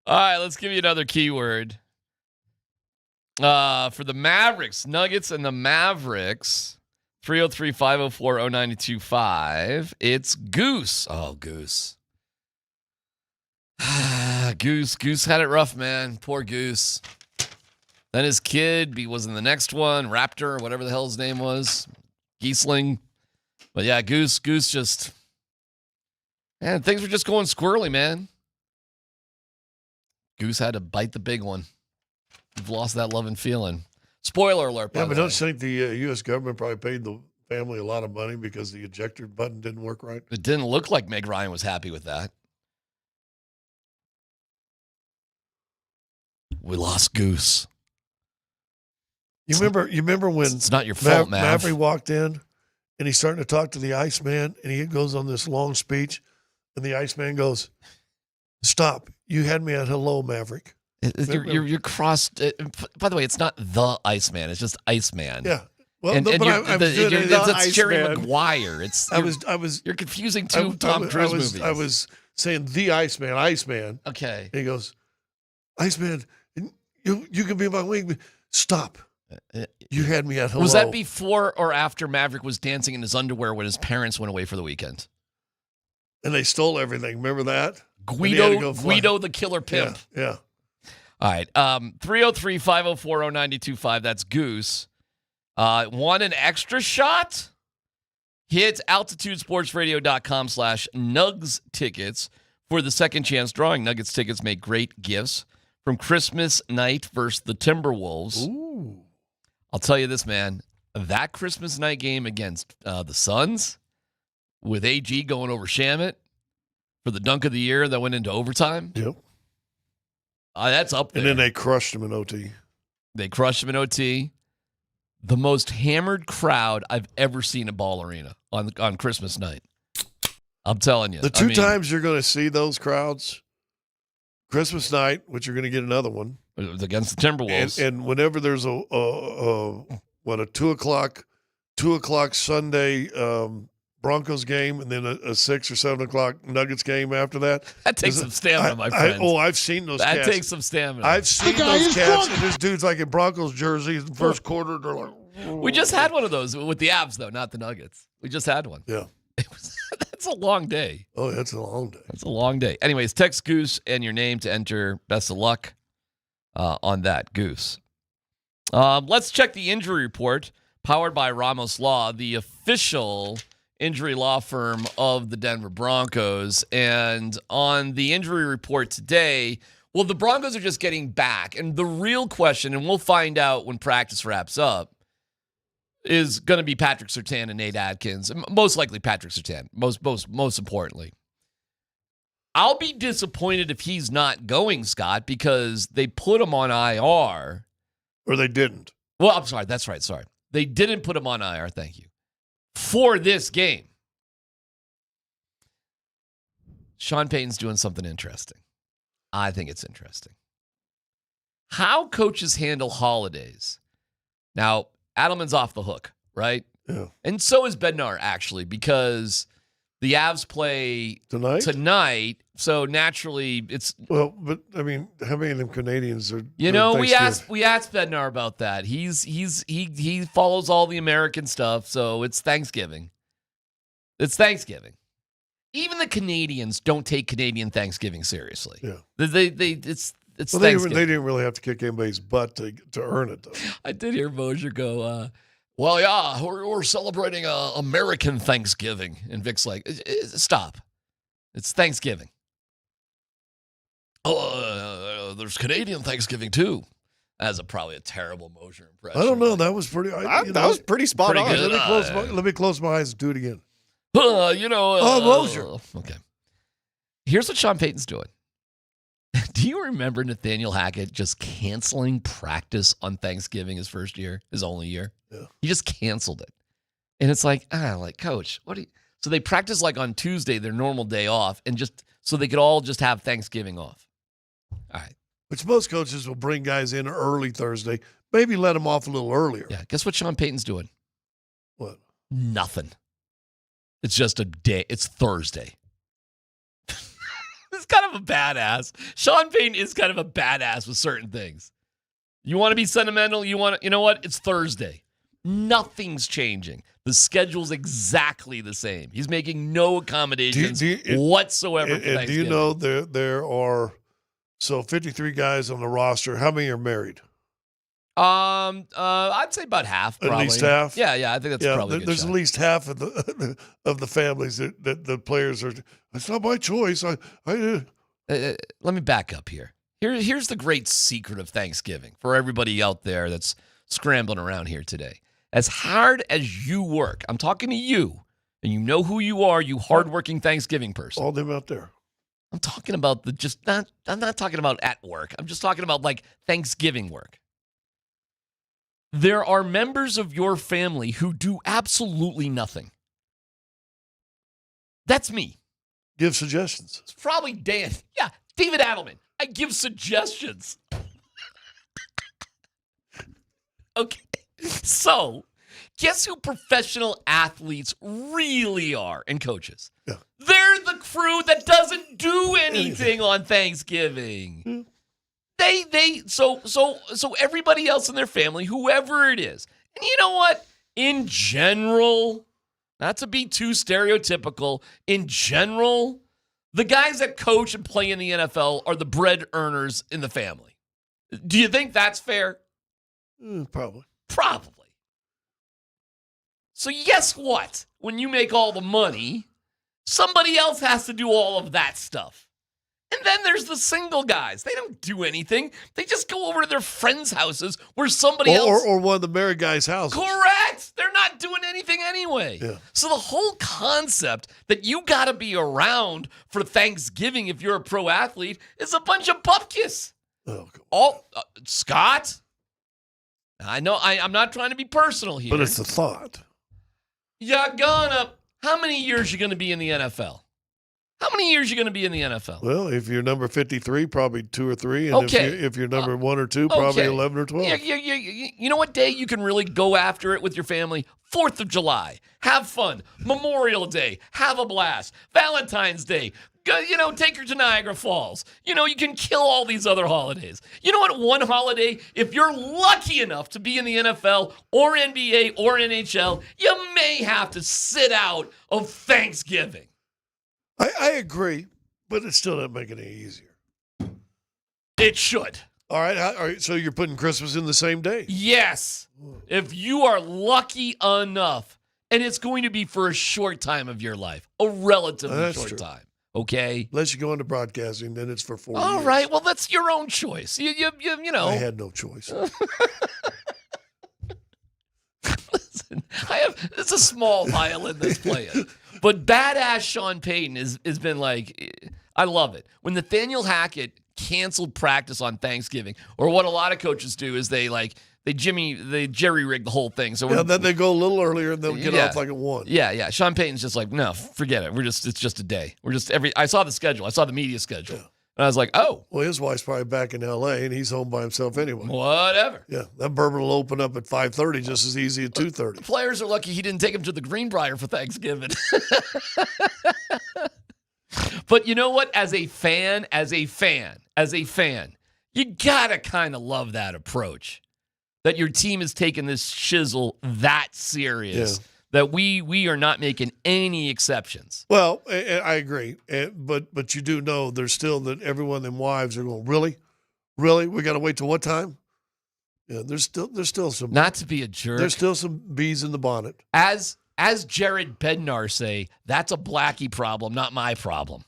All right, let's give you another keyword. For the Mavericks, Nuggets and the Mavericks, 303-504-0925. It's Goose. Oh, Goose. Goose had it rough, man. Poor Goose. Then his kid was in the next one, Raptor, whatever the hell his name was, Giesling. But yeah, Goose just, man, things were just going squirrely, man. Goose had to bite the big one. You've lost that love and feeling. Spoiler alert, by Yeah, the but way. don't you think the U.S. government probably paid the family a lot of money because the ejector button didn't work right? It didn't look like Meg Ryan was happy with that. We lost Goose. You remember when it's not your fault, Mav. Maverick walked in and he's starting to talk to the Iceman and he goes on this long speech and the Iceman goes, "Stop. You had me at hello, Maverick." You're crossed. By the way, it's not the Iceman. It's just Iceman. Yeah. Well, and but that's Jerry Maguire. You're confusing two Tom Cruise movies. I was saying the Iceman. Okay. And he goes, "Iceman, you can be my wing. Stop. You had me at hello." Was that before or after Maverick was dancing in his underwear when his parents went away for the weekend? And they stole everything. Remember that? Guido the killer pimp. Yeah. All right. 303-504-0925. That's Goose. Want an extra shot? Hit altitudesportsradio.com/Nugs tickets for the second chance drawing. Nuggets tickets make great gifts from Christmas night versus the Timberwolves. Ooh. I'll tell you this, man. That Christmas night game against the Suns with AG going over Shamet for the dunk of the year that went into overtime. Yep. That's up there. And then they crushed him in OT. They crushed him in OT. The most hammered crowd I've ever seen at Ball Arena on Christmas night. I'm telling you. The two times you're going to see those crowds, Christmas night, which you're going to get another one. It was against the Timberwolves. And whenever there's a 2 o'clock Sunday Broncos game, and then a 6 or 7 o'clock Nuggets game after that. That takes some stamina, my friend. I've seen those cats. That takes some stamina. I've seen those cats, and there's dudes like in Broncos jerseys in the first quarter. They're like, we just had one of those with the Avs, though, not the Nuggets. We just had one. Yeah. That's a long day. Oh, that's a long day. That's a long day. Anyways, text Goose and your name to enter. Best of luck on that, Goose. Let's check the injury report powered by Ramos Law, the official injury law firm of the Denver Broncos. And on the injury report today, well, the Broncos are just getting back. And the real question, and we'll find out when practice wraps up, is going to be Patrick Surtain and Nate Adkins. Most likely Patrick Surtain, most importantly. I'll be disappointed if he's not going, Scott, because they put him on IR. Or they didn't. Well, I'm sorry. That's right. Sorry. They didn't put him on IR. Thank you. For this game. Sean Payton's doing something interesting. I think it's interesting. How coaches handle holidays. Now, Adelman's off the hook, right? Yeah. And so is Bednar, actually, because the Avs play tonight. So naturally, it's well. But I mean, how many of them Canadians are? You know, we asked Bednar about that. He follows all the American stuff, so it's Thanksgiving. It's Thanksgiving. Even the Canadians don't take Canadian Thanksgiving seriously. Yeah, it's well, Thanksgiving. They didn't really have to kick anybody's butt to earn it, though. I did hear Moser go, well, yeah, we're celebrating American Thanksgiving. And Vic's like, stop. It's Thanksgiving. Oh, there's Canadian Thanksgiving, too. That's probably a terrible Moser impression. I don't know. That was pretty. That was pretty spot on. Let me close my eyes and do it again. Moser. Okay. Here's what Sean Payton's doing. Do you remember Nathaniel Hackett just canceling practice on Thanksgiving his first year, his only year? Yeah. He just canceled it. And it's like, coach, what do you... So they practice like on Tuesday, their normal day off, and just so they could all just have Thanksgiving off. All right. Which most coaches will bring guys in early Thursday, maybe let them off a little earlier. Yeah. Guess what Sean Payton's doing? What? Nothing. It's just a day. It's Thursday. He's kind of a badass. Sean Payton is kind of a badass with certain things. You want to be sentimental? You know what? It's Thursday. Nothing's changing. The schedule's exactly the same. He's making no accommodations whatsoever for Thanksgiving. Do you know there are 53 guys on the roster? How many are married? I'd say about half. Probably. At least half. Yeah. I think that's probably. There's shot. At least half of the families that the players are. It's not my choice. Let me back up here. Here's the great secret of Thanksgiving for everybody out there that's scrambling around here today. As hard as you work, I'm talking to you, and you know who you are, you hardworking Thanksgiving person. All them out there. I'm talking about I'm not talking about at work. I'm just talking about like Thanksgiving work. There are members of your family who do absolutely nothing. That's me. Give suggestions. It's probably Dan. Yeah, David Adelman. I give suggestions. Okay. So, guess who professional athletes really are and coaches? Yeah. They're the crew that doesn't do anything on Thanksgiving. So everybody else in their family, whoever it is. And you know what? In general, not to be too stereotypical, in general, the guys that coach and play in the NFL are the bread earners in the family. Do you think that's fair? Probably. So guess what? When you make all the money, somebody else has to do all of that stuff. And then there's the single guys. They don't do anything. They just go over to their friends' houses where somebody else... Or one of the married guys' houses. Correct. They're not doing anything anyway. Yeah. So the whole concept that you got to be around for Thanksgiving if you're a pro athlete is a bunch of bupkis. Scott? I know I'm not trying to be personal here. But it's the thought. How many years you going to be in the NFL? How many years you going to be in the NFL? Well, if you're number 53, probably 2 or 3. And if you're number 1 or 2, probably 11 or 12. You know what day you can really go after it with your family? 4th of July. Have fun. Memorial Day. Have a blast. Valentine's Day. Take her to Niagara Falls. You can kill all these other holidays. You know what? One holiday, if you're lucky enough to be in the NFL or NBA or NHL, you may have to sit out of Thanksgiving. I agree, but it still doesn't make it any easier. It should. All right. So you're putting Christmas in the same day? Yes. If you are lucky enough, and it's going to be for a short time of your life, a relatively short time. Okay. Unless you go into broadcasting, then it's for 4 years. All right. Well, that's your own choice. You know. I had no choice. Listen, it's a small violin that's playing, but badass Sean Payton has been like, I love it. When Nathaniel Hackett canceled practice on Thanksgiving, or what a lot of coaches do is they jerry rig the whole thing. So then they go a little earlier and they'll get off like at 1. Yeah. Sean Payton's just like, no, forget it. It's just a day. I saw the schedule. I saw the media schedule. Yeah. And I was like, oh. Well, his wife's probably back in L.A. and he's home by himself anyway. Whatever. Yeah, that bourbon will open up at 5:30 just as easy at 2:30. The players are lucky he didn't take them to the Greenbrier for Thanksgiving. But you know what? As a fan, you got to kind of love that approach. That your team is taking this shizzle that serious. Yeah. That we are not making any exceptions. Well, I agree, but you do know there's still that everyone of them wives are going, really, we got to wait till what time? Yeah, there's still some. Not to be a jerk. There's still some bees in the bonnet. As Jared Bednar say, that's a Blackie problem, not my problem.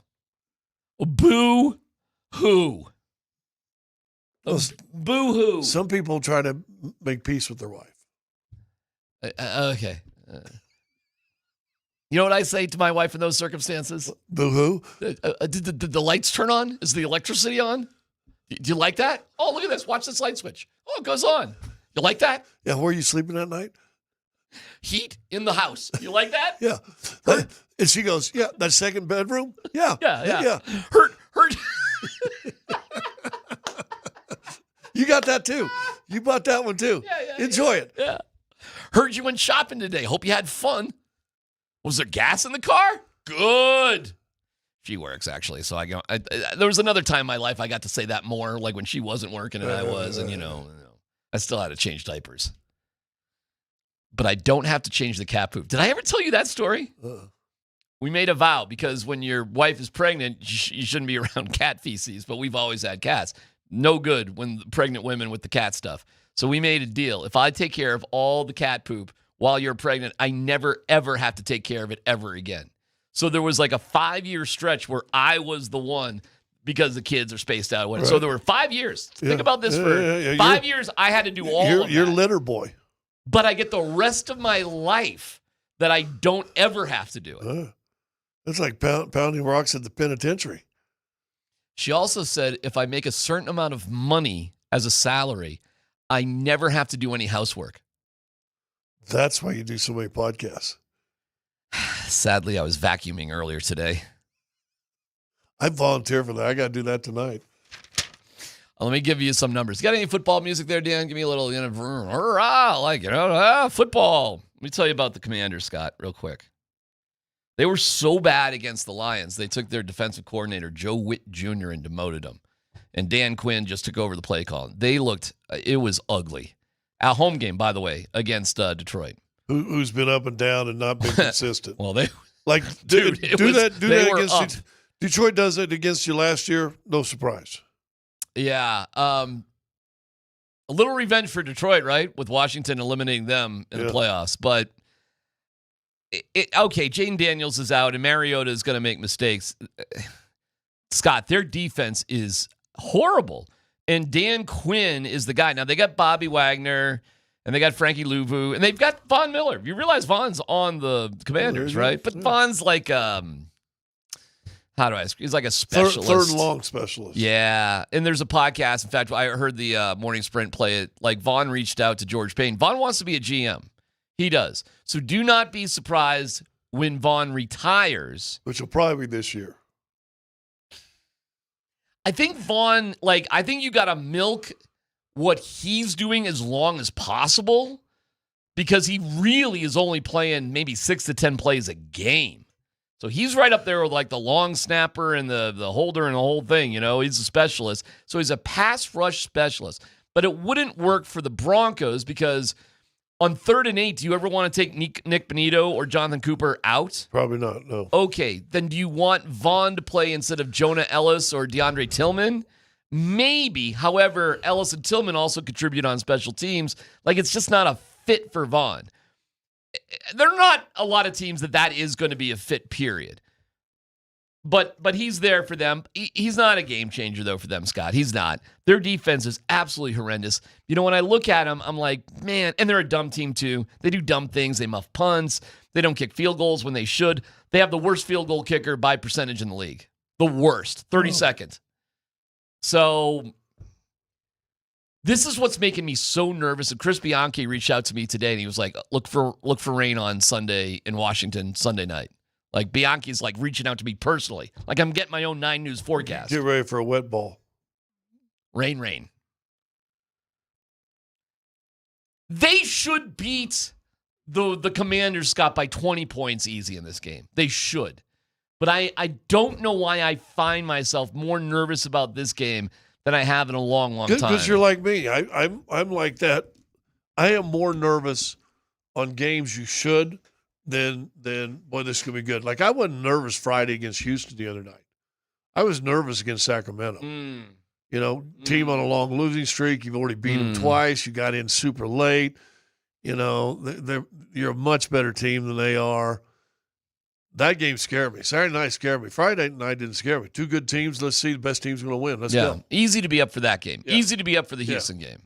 Boo hoo. Boo hoo. Some people try to make peace with their wife. Okay. You know what I say to my wife in those circumstances? Boo-hoo. Did the lights turn on? Is the electricity on? Do you like that? Oh, look at this. Watch this light switch. Oh, it goes on. You like that? Yeah, where are you sleeping at night? Heat in the house. You like that? Yeah. And she goes, yeah, that second bedroom? Yeah. Yeah. Hurt. You got that too. You bought that one too. Yeah. Enjoy it. Yeah. Heard you went shopping today. Hope you had fun. Was there gas in the car? Good. She works, actually. So there was another time in my life I got to say that more, like when she wasn't working and I was, and, I still had to change diapers. But I don't have to change the cat poop. Did I ever tell you that story? We made a vow because when your wife is pregnant, you shouldn't be around cat feces, but we've always had cats. No good when pregnant women with the cat stuff. So we made a deal. If I take care of all the cat poop while you're pregnant, I never, ever have to take care of it ever again. So there was like a 5-year stretch where I was the one because the kids are spaced out. Right. So there were 5 years. Think about this for 5 years. I had to do all of that. You're litter boy. But I get the rest of my life that I don't ever have to do it. It's like pounding rocks at the penitentiary. She also said if I make a certain amount of money as a salary, I never have to do any housework. That's why you do so many podcasts. Sadly, I was vacuuming earlier today. I volunteer for that. I got to do that tonight. Let me give you some numbers. Got any football music there, Dan? Give me a little, hurrah, like, football. Let me tell you about the Commanders, Scott, real quick. They were so bad against the Lions, they took their defensive coordinator, Joe Witt Jr., and demoted him. And Dan Quinn just took over the play call. It was ugly. At home game, by the way, against Detroit. Who's been up and down and not been consistent. Well, they do that against Detroit does it against you last year. No surprise. Yeah. A little revenge for Detroit, right? With Washington eliminating them in the playoffs. But, okay, Jaden Daniels is out and Mariota is going to make mistakes. Scott, their defense is horrible. And Dan Quinn is the guy. Now, they got Bobby Wagner and they got Frankie Louvu and they've got Von Miller. You realize Von's on the Commanders, right? But Von's like, how do I ask? He's like a specialist. Third long specialist. Yeah. And there's a podcast. In fact, I heard the Morning Sprint play it. Like Von reached out to George Payne. Von wants to be a GM. He does. So do not be surprised when Von retires. Which will probably be this year. I think Von, I think you got to milk what he's doing as long as possible because he really is only playing maybe 6 to 10 plays a game. So he's right up there with the long snapper and the holder and the whole thing. He's a specialist. So he's a pass rush specialist. But it wouldn't work for the Broncos because on 3rd and 8, do you ever want to take Nick Benito or Jonathan Cooper out? Probably not, no. Okay, then do you want Vaughn to play instead of Jonah Ellis or DeAndre Tillman? Maybe. However, Ellis and Tillman also contribute on special teams. It's just not a fit for Vaughn. There are not a lot of teams that is going to be a fit, period. But he's there for them. He's not a game changer, though, for them, Scott. He's not. Their defense is absolutely horrendous. When I look at them, I'm like, man, and they're a dumb team, too. They do dumb things. They muff punts. They don't kick field goals when they should. They have the worst field goal kicker by percentage in the league. The worst. 32nd. So this is what's making me so nervous. And Chris Bianchi reached out to me today, and he was like, look for rain on Sunday in Washington, Sunday night. Bianchi's reaching out to me personally. I'm getting my own 9 News forecast. Get ready for a wet ball. Rain. They should beat the Commanders, Scott, by 20 points easy in this game. They should. But I don't know why I find myself more nervous about this game than I have in a long, long time. Because you're like me. I'm like that. I am more nervous on games you should than boy, this could be good. I wasn't nervous Friday against Houston the other night. I was nervous against Sacramento. Team on a long losing streak. You've already beat them twice. You got in super late. You're a much better team than they are. That game scared me. Saturday night scared me. Friday night didn't scare me. 2 good teams. Let's see. The best team's going to win. Let's go. Easy to be up for that game. Yeah. Easy to be up for the Houston game.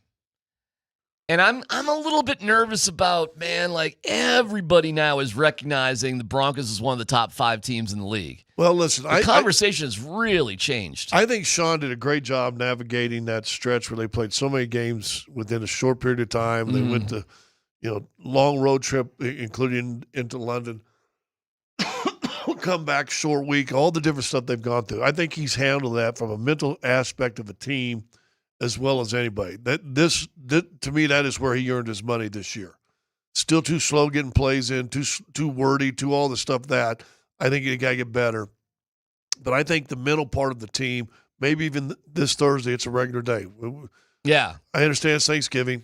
And I'm a little bit nervous about, man, everybody now is recognizing the Broncos is one of the top 5 teams in the league. Well, listen. The conversation has really changed. I think Sean did a great job navigating that stretch where they played so many games within a short period of time. They went to, long road trip, including into London. Come back short week, all the different stuff they've gone through. I think he's handled that from a mental aspect of a team as well as anybody. To me, that is where he earned his money this year. Still too slow getting plays in, too wordy, too all the stuff that. I think you got to get better. But I think the mental part of the team, maybe even this Thursday, it's a regular day. Yeah. I understand Thanksgiving.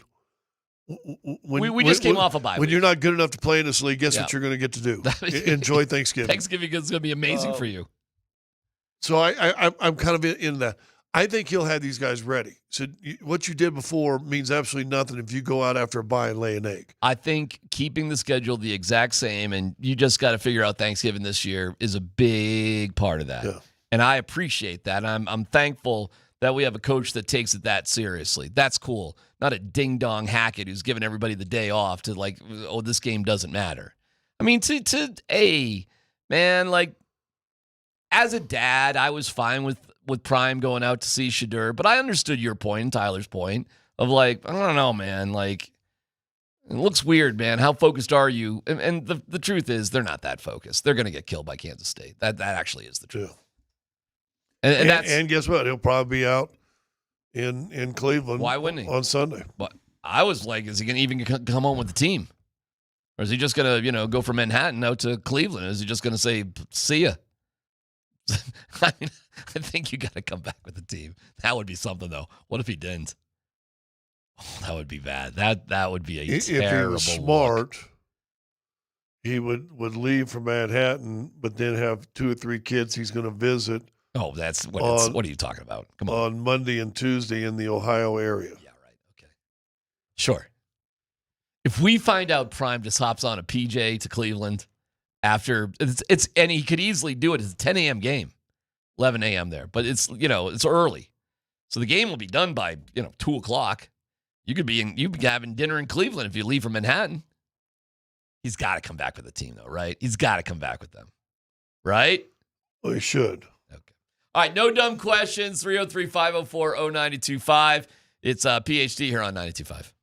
We just came off a bye When week. you're not good enough to play in this league, guess Yeah. what you're going to get to do? Enjoy Thanksgiving. Thanksgiving is going to be amazing for you. So I'm kind of in that. I think he'll have these guys ready. So what you did before means absolutely nothing if you go out after a bye and lay an egg. I think keeping the schedule the exact same, and you just got to figure out Thanksgiving this year, is a big part of that. Yeah. And I appreciate that. I'm thankful that we have a coach that takes it that seriously. That's cool. Not a ding-dong Hackett who's giving everybody the day off to like, oh, this game doesn't matter. I mean, man, like, as a dad, I was fine with Prime going out to see Shedeur, but I understood your point and Tyler's point of like, I don't know, man, like, it looks weird, man. How focused are you? And the truth is, they're not that focused. They're going to get killed by Kansas State. That actually is the truth. Yeah. And guess what? He'll probably be out in Cleveland. Why wouldn't he? On Sunday. But I was like, is he going to even come home with the team? Or is he just going to, go from Manhattan out to Cleveland? Is he just going to say, see ya? I mean, I think you got to come back with the team. That would be something, though. What if he didn't? Oh, that would be bad. That would be a terrible If he was smart, look. he would leave for Manhattan, but then have 2 or 3 kids he's going to visit. Oh, that's what are you talking about? Come on. Monday and Tuesday in the Ohio area. Yeah, right. Okay. Sure. If we find out Prime just hops on a PJ to Cleveland after it's and he could easily do it. It's a 10 a.m. game, 11 a.m. there, but it's it's early, so the game will be done by 2 o'clock. You'd be having dinner in Cleveland if you leave from Manhattan. He's got to come back with the team though, right? He's got to come back with them, right? Well, he should. All right, no dumb questions. 303-504-0925. It's PhD here on 92.5.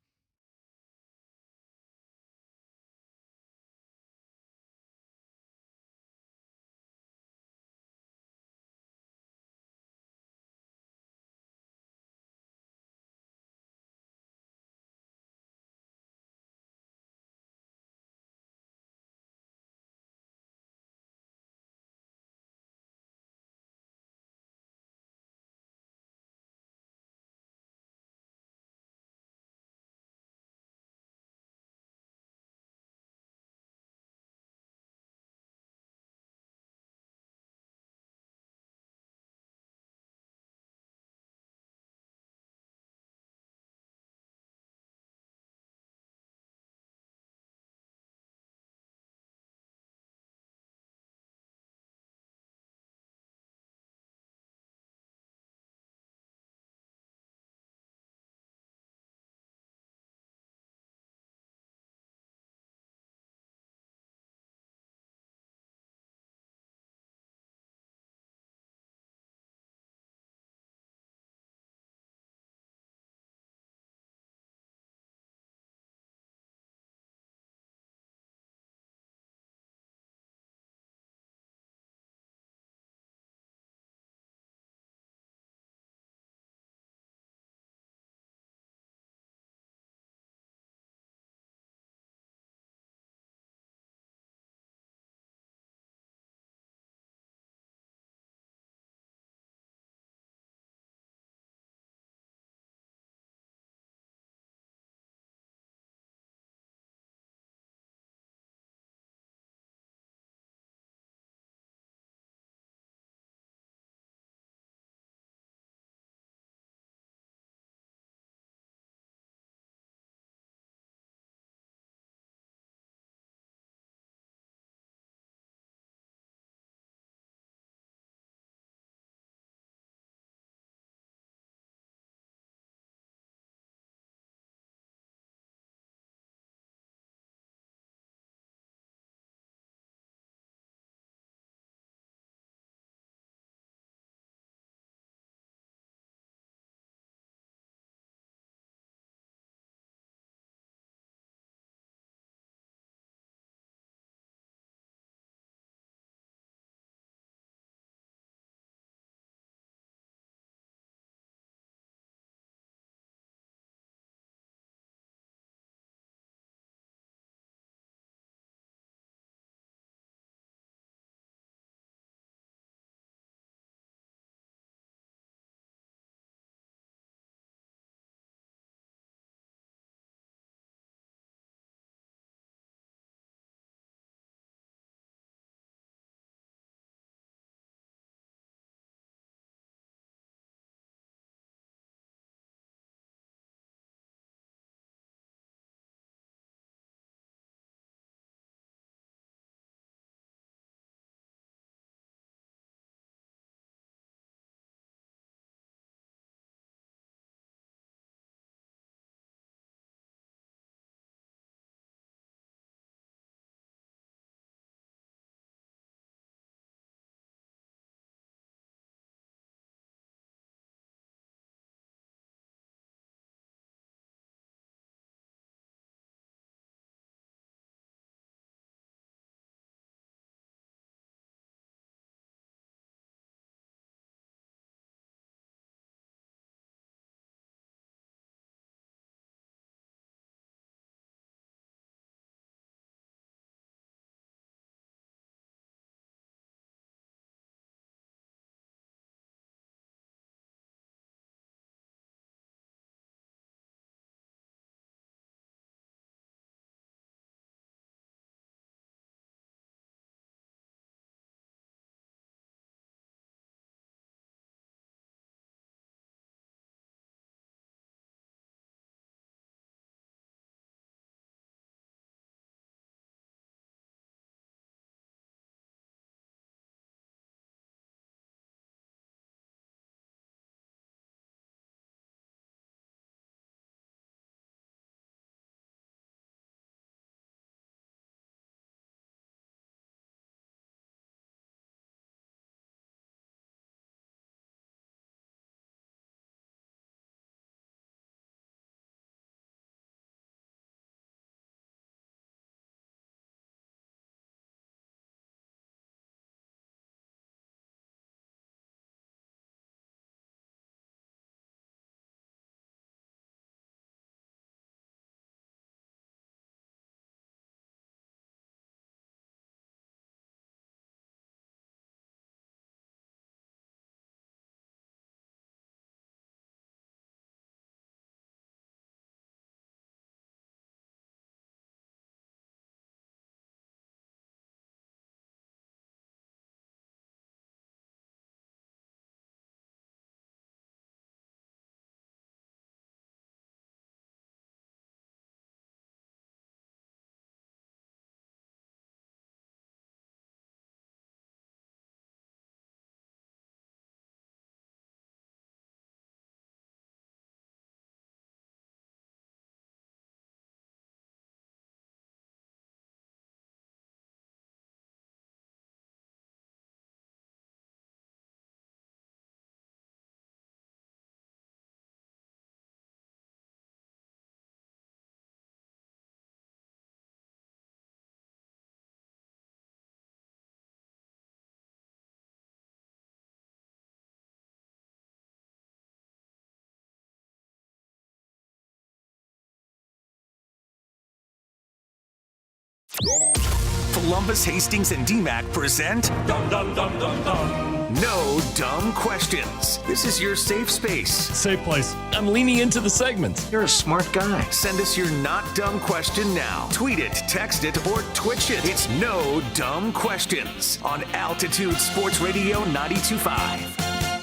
Polumbus, Hastings, and DMac present Dum Dum Dum Dum Dum. No Dumb Questions. This is your safe space. Safe place. I'm leaning into the segment. You're a smart guy. Send us your not dumb question now. Tweet it, text it, or Twitch it. It's No Dumb Questions on Altitude Sports Radio 92.5.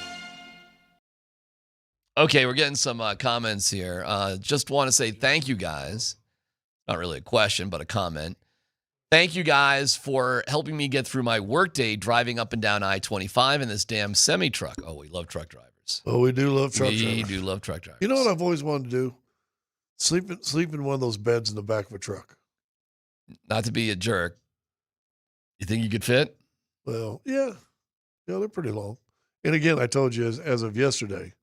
Okay, we're getting some comments here. Just want to say thank you guys. Not really a question, but a comment. Thank you guys for helping me get through my workday driving up and down I-25 in this damn semi-truck. Oh, we love truck drivers. Oh, we do love truck drivers. We do love truck drivers. You know what I've always wanted to do? Sleep in one of those beds in the back of a truck. Not to be a jerk. You think you could fit? Well, yeah. Yeah, they're pretty long. And again, I told you as of yesterday,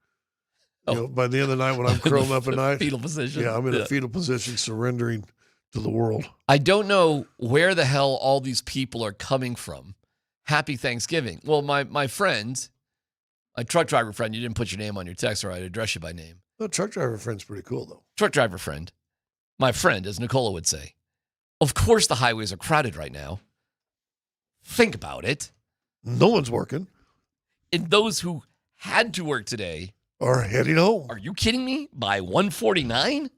you know, by the end of the night when I'm curled up at night. Fetal position. Yeah, I'm in a fetal position surrendering to the world. I don't know where the hell all these people are coming from. Happy Thanksgiving. Well, my friend, my truck driver friend, you didn't put your name on your text or I'd address you by name. No, truck driver friend's pretty cool, though. Truck driver friend. My friend, as Nicola would say. Of course the highways are crowded right now. Think about it. No one's working. And those who had to work today are heading home. Are you kidding me? By 1:49?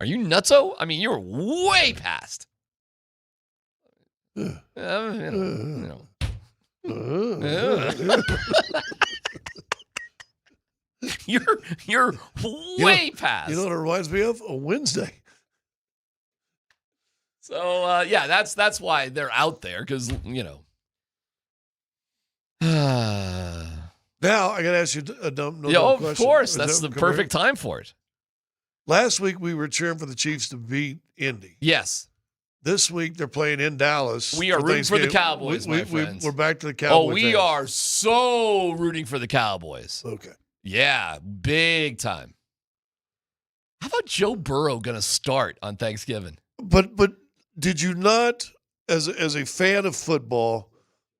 Are you nutso? I mean, you're way past. You know. You're way past. You know what it reminds me of? A Wednesday. So yeah, that's why they're out there, because you know. Now I got to ask you a dumb question. Of course, that's the perfect time for it. Last week we were cheering for the Chiefs to beat Indy. Yes. This week they're playing in Dallas. We are rooting for the Cowboys, my friends. We're back to the Cowboys. Oh, we are so rooting for the Cowboys. Okay. Yeah, big time. How about Joe Burrow going to start on Thanksgiving? But did you not, as a fan of football,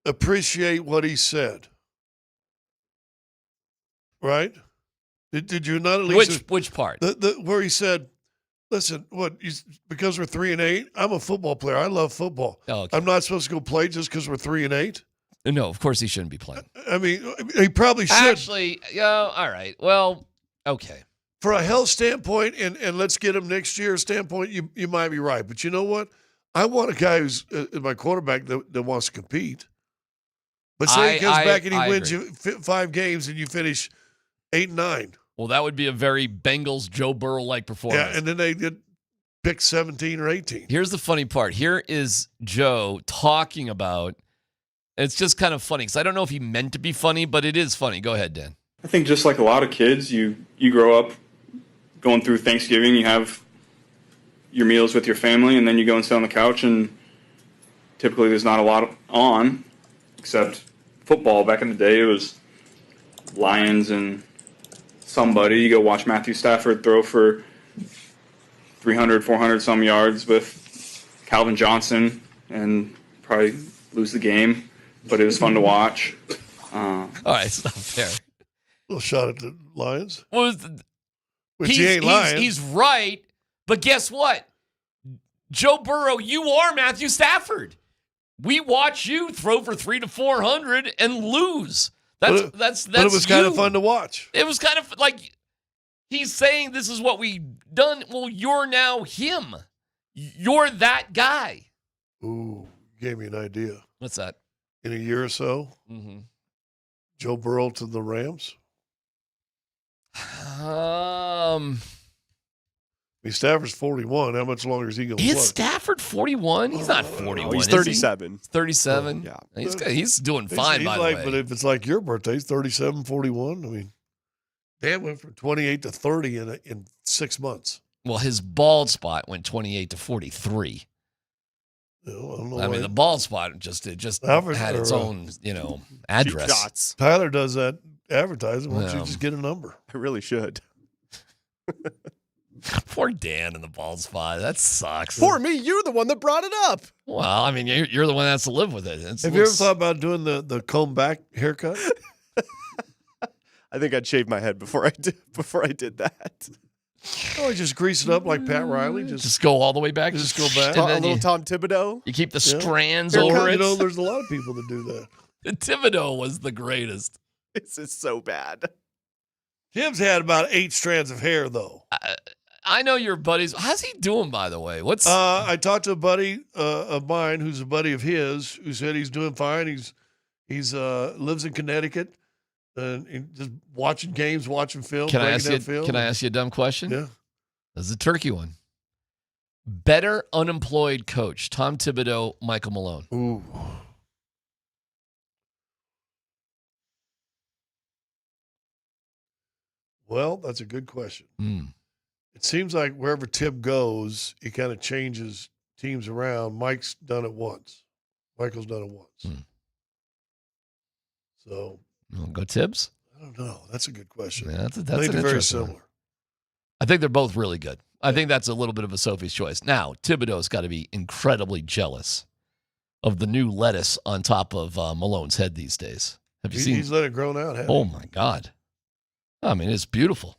appreciate what he said? Right? Did you not at least which part? The where he said, "Listen, because we're 3-8, I'm a football player. I love football. Oh, okay. I'm not supposed to go play just because we're 3-8." No, of course he shouldn't be playing. I mean, he probably should. Actually, yeah, all right. Well, okay. For a health standpoint, and let's get him next year standpoint, you might be right. But you know what? I want a guy who's my quarterback that wants to compete. But say he comes back and he wins you 5 games and you finish 8-9. Well, that would be a very Bengals Joe Burrow-like performance. Yeah, and then they get picked 17 or 18. Here's the funny part. Here is Joe talking about, it's just kind of funny because I don't know if he meant to be funny, but it is funny. Go ahead, Dan. I think just like a lot of kids, you grow up going through Thanksgiving, you have your meals with your family, and then you go and sit on the couch, and typically there's not a lot on, except football. Back in the day, it was Lions and somebody. You go watch Matthew Stafford throw for 300, 400 some yards with Calvin Johnson and probably lose the game, but it was fun to watch. All right, it's not fair. Little shot at the Lions. Well, he ain't lying. He's right, but guess what? Joe Burrow, you are Matthew Stafford. We watch you throw for 300 to 400 and lose. That's but it was kind of fun to watch. It was kind of like he's saying this is what we've done. Well, you're now him. You're that guy. Ooh, you gave me an idea. What's that? In a year or so, Joe Burrow to the Rams. Stafford's 41. How much longer is he going to play? Is Stafford 41? He's not 41. He's 37. He's 37? Yeah. He's doing fine, he's by the way. But if it's like your birthday, he's 37, 41. I mean, Dan went from 28 to 30 in 6 months. Well, his bald spot went 28 to 43. I mean, the bald spot just had its own, address. Tyler does that advertising. Why don't you just get a number? I really should. Poor Dan in the bald spot. That sucks. For me, you're the one that brought it up. Well, I mean, you're the one that has to live with it. Have you ever thought about doing the comb back haircut? I think I'd shave my head before I did that. Oh, just grease it up like Pat Riley. Just go all the way back. Just go back. And A then little Tom Thibodeau. you keep the Yeah. strands Well, over it. You know, there's a lot of people that do that. Thibodeau was the greatest. This is so bad. Tim's had about 8 strands of hair, though. I know your buddies. How's he doing, by the way? What's I talked to a buddy of mine who's a buddy of his who said he's doing fine. He's lives in Connecticut and just watching games, watching film. Can I breaking ask down you? film. Can I ask you a dumb question? Yeah. This is a turkey one. Better unemployed coach: Tom Thibodeau, Michael Malone. Ooh. Well, that's a good question. It seems like wherever Tib goes, he kind of changes teams around. Mike's done it once. Michael's done it once. So Go Tibbs? I don't know. That's a good question. Yeah, that's I think an they're very interesting one. similar. I think they're both really good. I think that's a little bit of a Sophie's choice. Now, Thibodeau's got to be incredibly jealous of the new lettuce on top of Malone's head these days. Have you seen? He's let it grow out. hasn't Oh he? my God! I mean, it's beautiful.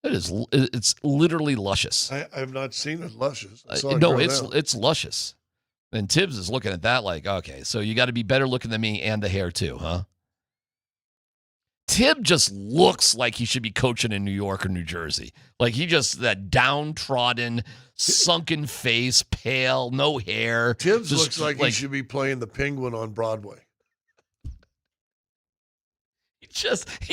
It's literally luscious. I have not seen it luscious. I saw it No, grow it's out. it's luscious. And Tibbs is looking at that like, okay, so you got to be better looking than me and the hair too, huh? Tib just looks like he should be coaching in New York or New Jersey. Like he just that downtrodden, sunken face, pale, no hair. Tibbs just looks like he should be playing the Penguin on Broadway. He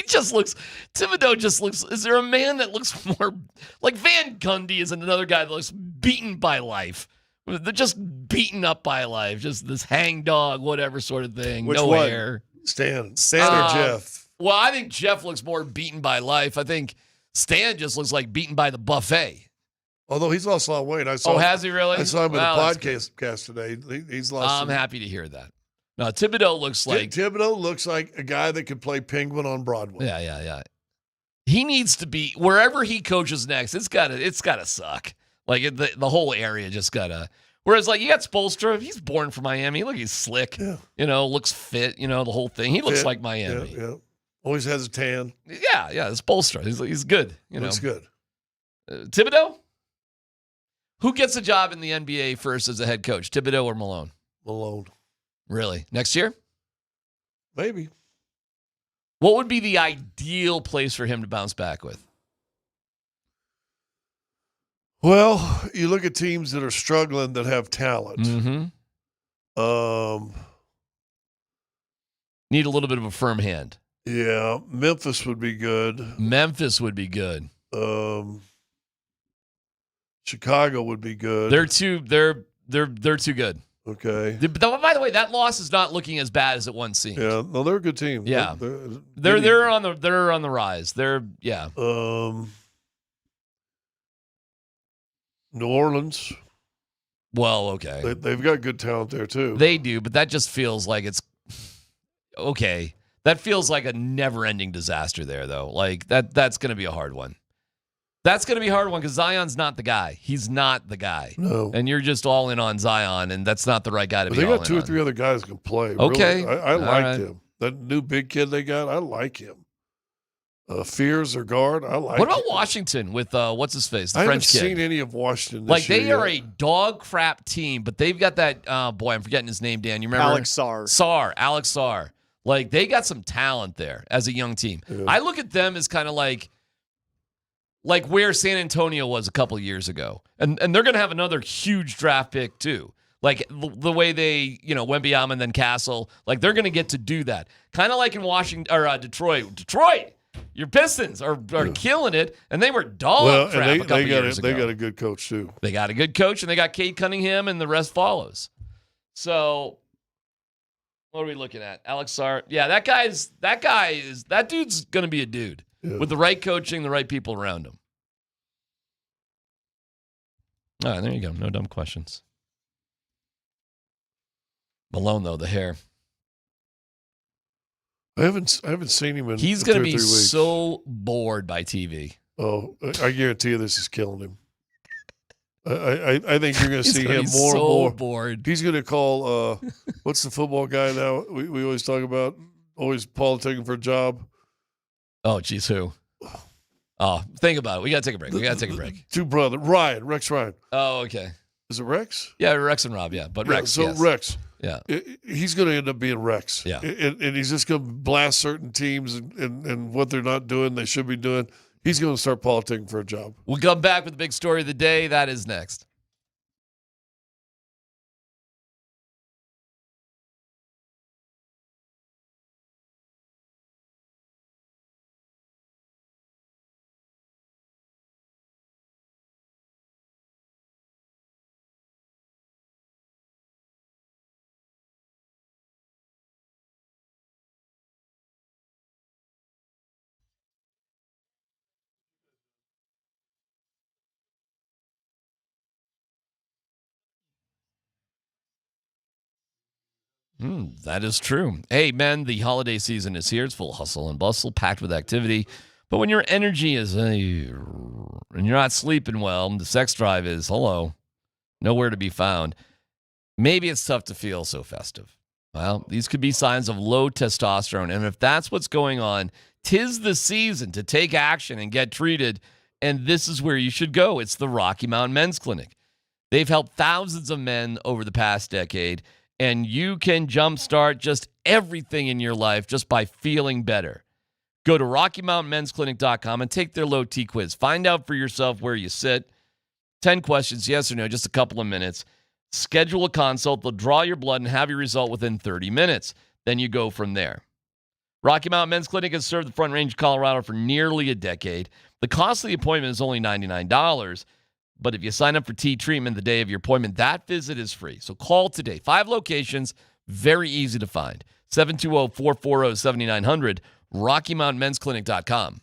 just looks. Thibodeau just looks. Is there a man that looks more like Van Gundy? Is another guy that looks beaten by life. They're just beaten up by life. Just this hangdog, whatever sort of thing. Which no one? hair. Stan or Jeff? Well, I think Jeff looks more beaten by life. I think Stan just looks like beaten by the buffet. Although he's lost a lot of weight. I saw. Oh, has he really? I saw him in Well, the that's podcast today. He's lost. I'm happy to hear that. No, Thibodeau looks like Thibodeau looks like a guy that could play Penguin on Broadway. Yeah. He needs to be wherever he coaches next. It's gotta suck. Like the whole area just gotta. Whereas like you got Spoelstra, he's born from Miami. Look, he's slick. Yeah. Looks fit. The whole thing. He looks like Miami. Yeah. Always has a tan. Yeah. It's Spoelstra. He's good. Looks good. Thibodeau. Who gets a job in the NBA first as a head coach? Thibodeau or Malone? Malone. Really? Next year? Maybe. What would be the ideal place for him to bounce back with? Well, you look at teams that are struggling that have talent. Mm-hmm. Need a little bit of a firm hand. Yeah, Memphis would be good. Chicago would be good. They're too good. Okay. But by the way, that loss is not looking as bad as it once seemed. Yeah, no, they're a good team. Yeah, they're on the rise. New Orleans. Well, okay. They've got good talent there too. They do, but that just feels like it's okay. That feels like a never-ending disaster there, though. Like that's going to be a hard one. That's going to be a hard one because Zion's not the guy. He's not the guy. No. And you're just all in on Zion, and that's not the right guy to be They all got in 2 or on. 3 other guys that can play. Okay. Really. I All like right. him. That new big kid they got, I like him. Fears their guard, I like What about him. Washington with what's his face, the I French haven't kid? seen any of Washington this Like they year are yet. a dog crap team, but they've got that boy, I'm forgetting his name, Dan. You remember? Alex Sarr. Alex Sarr. Like they got some talent there as a young team. Yeah. I look at them as kind of like where San Antonio was a couple years ago. And they're going to have another huge draft pick too. Like the way they, Wembyama and then Castle, like they're going to get to do that. Kind of like in Washington or Detroit. Detroit, your Pistons are killing it, and they were dog crap a couple years ago. They got a good coach too. They got a good coach, and they got Cade Cunningham, and the rest follows. So, what are we looking at? Alex Sarr. Yeah, that dude's going to be a dude with the right coaching, the right people around him. All right, there you go. No dumb questions. Malone, though, the hair. I haven't seen him in. He's going to be so bored by TV. Oh, I guarantee you, this is killing him. I think you're going to He's see gonna him be more so and more bored. He's going to call. What's the football guy now? We always talk about always politicking for a job. Oh, geez, who? Oh, think about it. We got to take a break. We got to take a break. Two brothers, Rex Ryan. Oh, okay. Is it Rex? Yeah, Rex and Rob, yeah. But Rex, So yes. Rex. Yeah. He's going to end up being Rex. Yeah. And he's just going to blast certain teams and what they're not doing, they should be doing. He's going to start politicking for a job. We'll come back with the big story of the day. That is next. That is true. Hey, men, the holiday season is here. It's full of hustle and bustle, packed with activity. But when your energy is, and you're not sleeping well, the sex drive is, nowhere to be found. Maybe it's tough to feel so festive. Well, these could be signs of low testosterone. And if that's what's going on, 'tis the season to take action and get treated. And this is where you should go. It's the Rocky Mountain Men's Clinic. They've helped thousands of men over the past decade. And you can jumpstart just everything in your life just by feeling better. Go to RockyMountainMen'sClinic.com and take their low T quiz. Find out for yourself where you sit. 10 questions, yes or no, just a couple of minutes. Schedule a consult. They'll draw your blood and have your result within 30 minutes. Then you go from there. Rocky Mountain Men's Clinic has served the Front Range of Colorado for nearly a decade. The cost of the appointment is only $99. But if you sign up for T treatment the day of your appointment, that visit is free. So call today. 5 locations, very easy to find. 720-440-7900, RockyMountainMen'sClinic.com.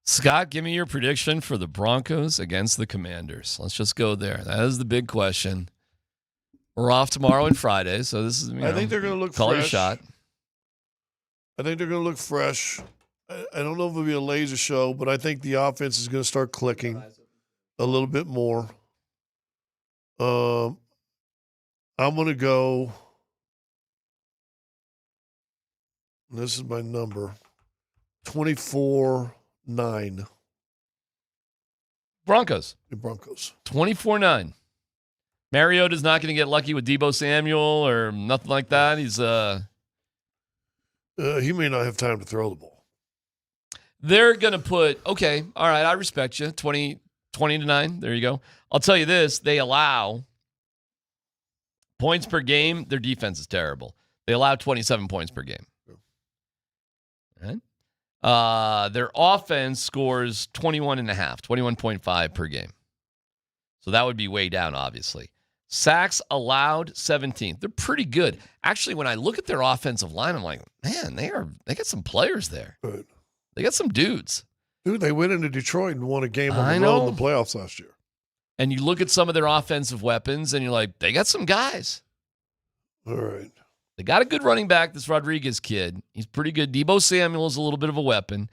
Scott, give me your prediction for the Broncos against the Commanders. Let's just go there. That is the big question. We're off tomorrow and Friday, so this is. I think they're going to look call fresh. Your shot. I think they're going to look fresh. I don't know if it'll be a laser show, but I think the offense is going to start clicking a little bit more. I'm going to go. This is my number. 24-9. Broncos. The Broncos. 24-9. Mariota's not going to get lucky with Deebo Samuel or nothing like that. He's he may not have time to throw the ball. They're going to put, okay, all right, I respect you. 20-9. There you go. I'll tell you this, they allow points per game. Their defense is terrible. They allow 27 points per game. Right? Their offense scores 21.5 per game. So that would be way down, obviously. Sacks allowed 17th. They're pretty good. Actually, when I look at their offensive line, I'm like, man, they got some players there. Right. They got some dudes. Dude, they went into Detroit and won a game on the road in the playoffs last year. And you look at some of their offensive weapons, and you're like, they got some guys. All right. They got a good running back, this Rodriguez kid. He's pretty good. Deebo Samuel's a little bit of a weapon.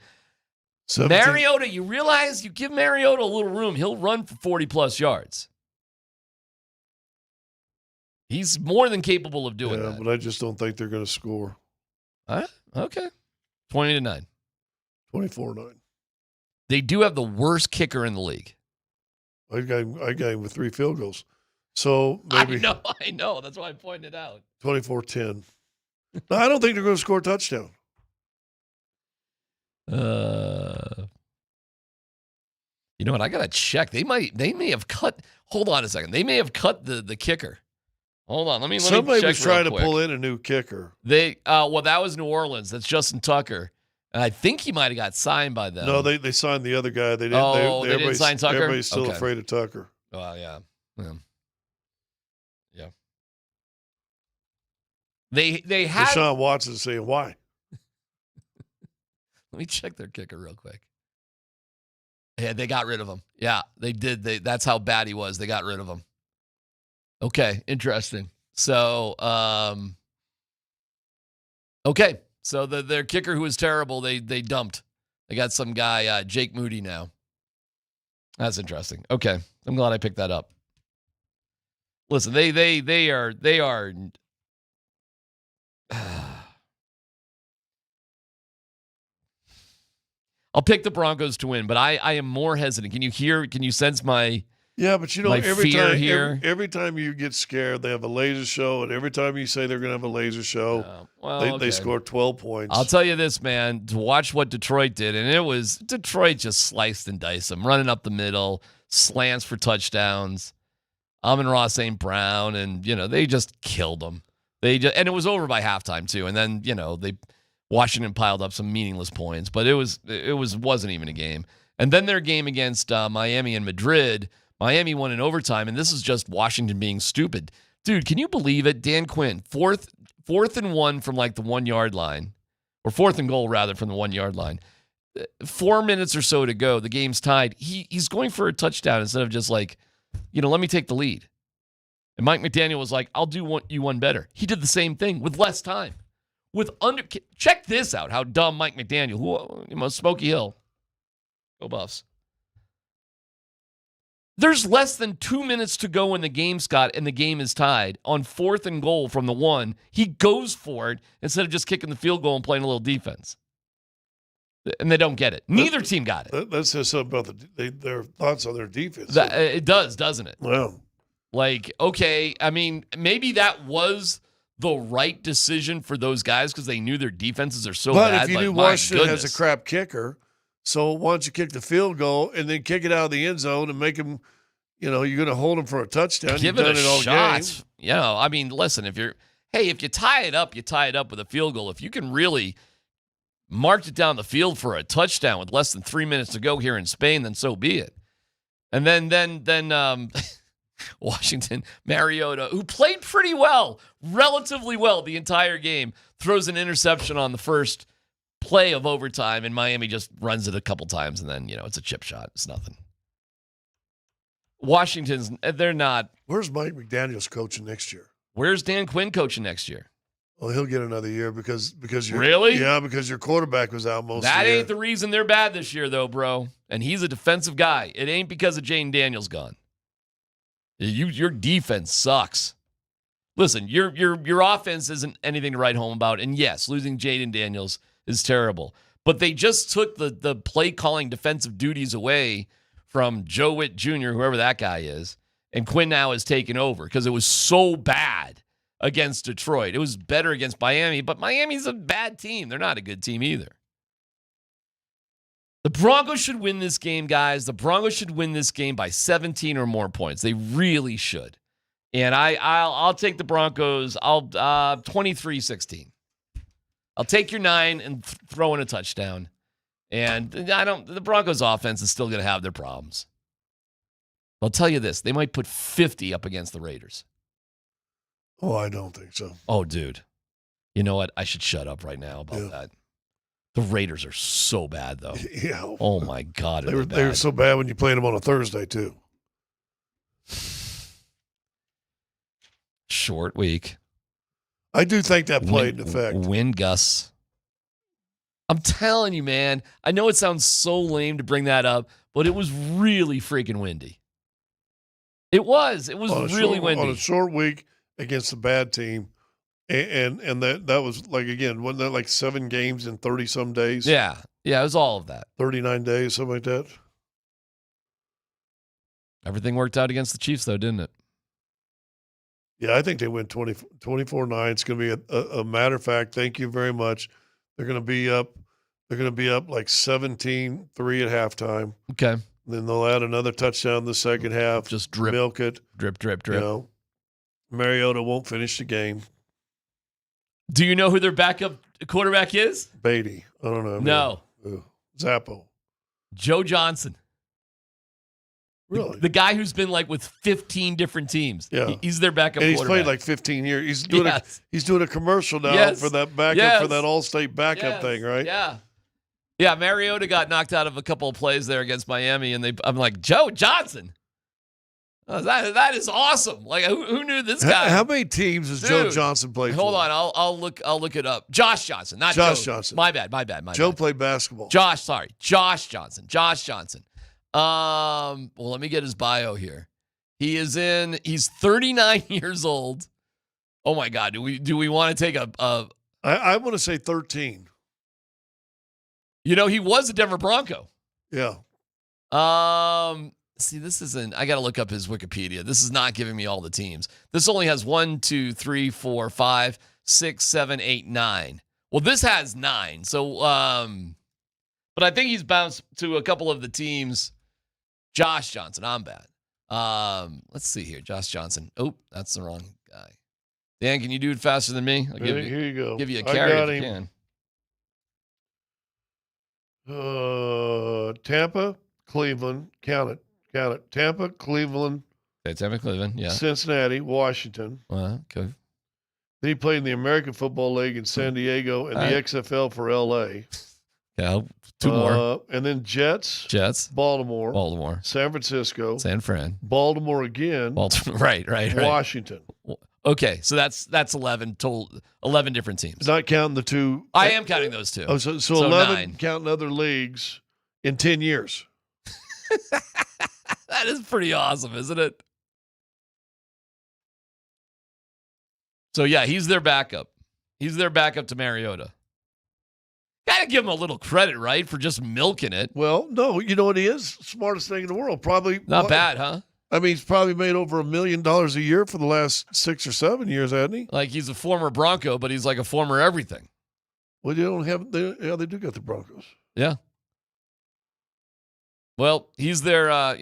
17. Mariota, you realize you give Mariota a little room, he'll run for 40-plus yards. He's more than capable of doing that. But I just don't think they're going to score. All right. Okay. 20-9. 24-9. They do have the worst kicker in the league. I got him with 3 field goals. So maybe I know. That's why I pointed it out. 24-10. No, I don't think they're going to score a touchdown. You know what? I got to check. They may have cut. Hold on a second. They may have cut the kicker. Hold on. Let me Somebody check was trying to quick. pull in a new kicker. Well, that was New Orleans. That's Justin Tucker. And I think he might have got signed by them. No, they signed the other guy. They didn't. They didn't sign Tucker? Everybody's still Okay. afraid of Tucker. Oh, yeah. Yeah. They had. Deshaun Watson saying why? Let me check their kicker real quick. Yeah, they got rid of him. Yeah, they did. That's how bad he was. They got rid of him. Okay, interesting. So, okay. So their kicker, who was terrible, they dumped. They got some guy, Jake Moody now. That's interesting. Okay, I'm glad I picked that up. Listen, they are. I'll pick the Broncos to win, but I am more hesitant. Can you sense my but you know, my every fear time here? every time you get scared, they have a laser show, and every time you say they're going to have a laser show, they score 12 points. I'll tell you this, man, to watch what Detroit did, and it was Detroit just sliced and diced them, running up the middle, slants for touchdowns. Amon-Ra St. Brown, and they just killed them. And it was over by halftime too. And then Washington piled up some meaningless points, but it wasn't even a game. And then their game against Miami and Madrid, Miami won in overtime, and this is just Washington being stupid. Dude, can you believe it? Dan Quinn, fourth and 1 from like the 1 yard line, or 4th and goal rather from the 1 yard line. 4 minutes or so to go, the game's tied. He's going for a touchdown instead of just like, let me take the lead. And Mike McDaniel was like, I'll do you one better. He did the same thing with less time. Check this out, how dumb Mike McDaniel, who, Smokey Hill. Go Buffs. There's less than 2 minutes to go in the game, Scott, and the game is tied. On 4th and goal from the 1, he goes for it instead of just kicking the field goal and playing a little defense. And they don't get it. Neither team got it. That says something about their thoughts on their defense. It does, doesn't it? Well, like, okay, I mean, maybe that was the right decision for those guys because they knew their defenses are so bad. But if you knew Washington has a crap kicker, so why don't you kick the field goal and then kick it out of the end zone and make them, you're going to hold them for a touchdown. Give it a shot. I mean, listen, if you tie it up, you tie it up with a field goal. If you can really march it down the field for a touchdown with less than 3 minutes to go here in Spain, then so be it. And then Washington, Mariota, who played pretty well, relatively well the entire game, throws an interception on the first play of overtime, and Miami just runs it a couple times, and then, it's a chip shot. It's nothing. Washington's, they're not. Where's Mike McDaniels coaching next year? Where's Dan Quinn coaching next year? Well, he'll get another year because you're really? Yeah, because your quarterback was out most of That the year. ain't the reason they're bad this year, though, bro. And he's a defensive guy. It ain't because of Jaden Daniels gone. Your defense sucks. Listen, your offense isn't anything to write home about. And yes, losing Jaden Daniels is terrible. But they just took the play calling defensive duties away from Joe Witt Jr., whoever that guy is, and Quinn now has taken over because it was so bad against Detroit. It was better against Miami, but Miami's a bad team. They're not a good team either. The Broncos should win this game, guys. The Broncos should win this game by 17 or more points. They really should. And I'll take the Broncos. I'll 23-16. I'll take your 9 and throw in a touchdown. And the Broncos offense is still going to have their problems. I'll tell you this, they might put 50 up against the Raiders. Oh, I don't think so. Oh, dude. You know what? I should shut up right now about that. The Raiders are so bad, though. Yeah. Oh, my God. They were so bad when you played them on a Thursday, too. Short week. I do think that played in effect. Wind gusts. I'm telling you, man. I know it sounds so lame to bring that up, but it was really freaking windy. It was. It was really windy. On a short week against a bad team. And that was like, again, wasn't that like 7 games in 30-some days? Yeah. Yeah, it was all of that. 39 days, something like that. Everything worked out against the Chiefs, though, didn't it? Yeah, I think they win 24-9. It's going to be a matter of fact. Thank you very much. They're going to be up. They're going to be up like 17-3 at halftime. Okay. Then they'll add another touchdown in the second half. Just drip. Milk it. Drip. Mariota won't finish the game. Do you know who their backup quarterback is? Beatty. I don't know. No. Zappo. Joe Johnson. Really? The guy who's been like with 15 different teams. Yeah. He's their backup and he's quarterback. played like 15 years. He's doing a commercial now for that backup, for that All-State backup thing, right? Yeah. Yeah, Mariota got knocked out of a couple of plays there against Miami, and I'm like, Joe Johnson. Oh, that is awesome. Like, who knew this guy? How many teams has Joe Johnson played for? Hold on, I'll look it up. Josh Johnson, not Josh Joe. Johnson. My bad. Joe played basketball. Josh Johnson. Well, let me get his bio here. He's 39 years old. Oh my God. Do we want to take I want to say 13. He was a Denver Bronco. Yeah. See, this isn't, I got to look up his Wikipedia. This is not giving me all the teams. This only has 1, 2, 3, 4, 5, 6, 7, 8, 9. Well, this has 9. So, but I think he's bounced to a couple of the teams. Josh Johnson, I'm bad. Let's see here. Josh Johnson. Oh, that's the wrong guy. Dan, can you do it faster than me? Here you go. Give you a carry if you can. Tampa, Cleveland. Count it. Tampa, Cleveland. Okay, Tampa, Cleveland, yeah. Cincinnati, Washington. Okay. Then he played in the American Football League in San Diego and the XFL for L.A. Yeah, 2 more. And then Jets. Baltimore. San Francisco. San Fran. Baltimore again. Right. Washington. Okay, so that's 11 total, 11 different teams. Not counting the 2. I am counting those 2. Oh, so 11 9. counting other leagues in 10 years. That is pretty awesome, isn't it? So, yeah, he's their backup. He's their backup to Mariota. Got to give him a little credit, right, for just milking it. Well, no, you know what he is? Smartest thing in the world. Probably. Not bad, huh? I mean, he's probably made over $1 million a year for the last 6 or 7 years, hasn't he? Like he's a former Bronco, but he's like a former everything. Well, they don't have. They do got the Broncos. Yeah. Well, he's their,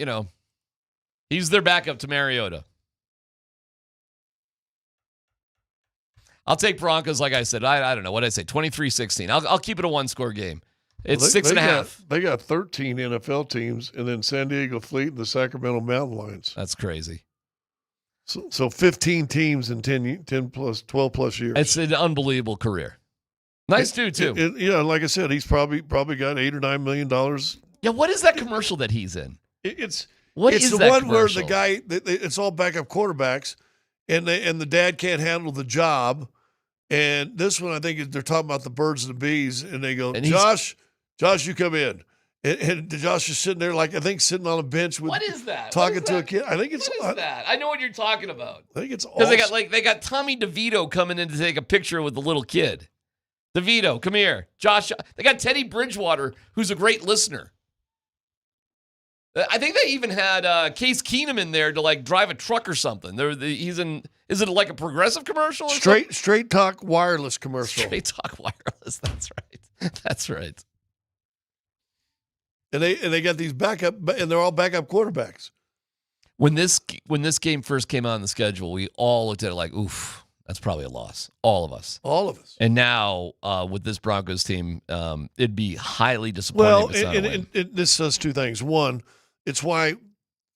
he's their backup to Mariota. I'll take Broncos, like I said. I don't know. What did I say? 23-16. I'll keep it a 1-score game. It's 6.5. They got 13 NFL teams, and then San Diego Fleet and the Sacramento Mountain Lions. That's crazy. So 15 teams in 10 plus 12 plus years. It's an unbelievable career. Nice dude too. Yeah, like I said, he's probably got $8 or $9 million. Yeah, what is that commercial that he's in? It's the one commercial? where the guy, it's all backup quarterbacks, and the dad can't handle the job. And this one, I think they're talking about the birds and the bees, and they go, Josh, you come in. And Josh is sitting there, like, I think sitting on a bench with. What is that? Talking to a kid. I think it's. What is that? I know what you're talking about. I think it's because they got Tommy DeVito coming in to take a picture with the little kid. DeVito, come here. Josh, they got Teddy Bridgewater, who's a great listener. I think they even had Case Keenum in there to like drive a truck or something. He's in. Is it like a Progressive commercial? Or Straight Talk Wireless commercial. Straight Talk Wireless. That's right. That's right. And they got these backup, and they're all backup quarterbacks. When this game first came on the schedule, we all looked at it like, oof, that's probably a loss. All of us. All of us. And now with this Broncos team, it'd be highly disappointing. Well, if it's not a win. this does two things. One, it's why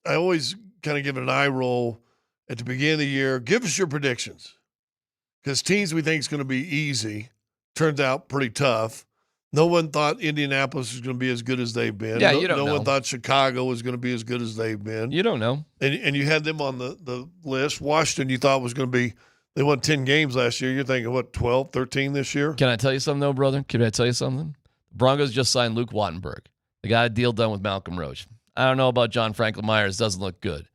I always kind of give it an eye roll at the beginning of the year. Give us your predictions, because teams we think is going to be easy turns out pretty tough. No one thought Indianapolis was going to be as good as they've been. Yeah, you don't know. No one thought Chicago was going to be as good as they've been. You don't know. And you had them on the list. Washington, you thought was going to be – they won 10 games last year. You're thinking, what, 12, 13 this year? Can I tell you something, though, brother? Can I tell you something? Broncos just signed Luke Wattenberg. They got a deal done with Malcolm Roach. I don't know about John Franklin Myers. Doesn't look good.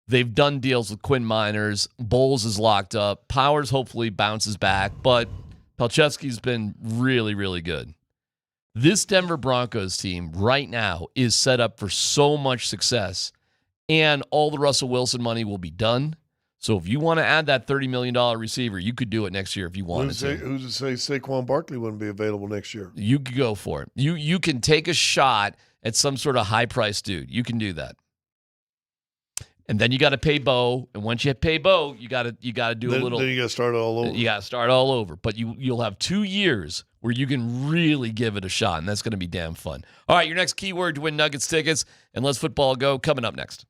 They've done deals with Quinn Miners. Bowles is locked up. Powers hopefully bounces back. But Palchevsky's been really, really good. This Denver Broncos team right now is set up for so much success, and all the Russell Wilson money will be done. So if you want to add that $30 million receiver, you could do it next year if you wanted to. Who's to say Saquon Barkley wouldn't be available next year? You could go for it. You can take a shot at some sort of high-priced dude. You can do that. And then you got to pay Bo, and once you pay Bo, you got to do a little. Then you got to start all over. You got to start all over. But you'll have 2 years where you can really give it a shot, and that's going to be damn fun. All right, your next keyword to win Nuggets tickets and Let's Football Go coming up next.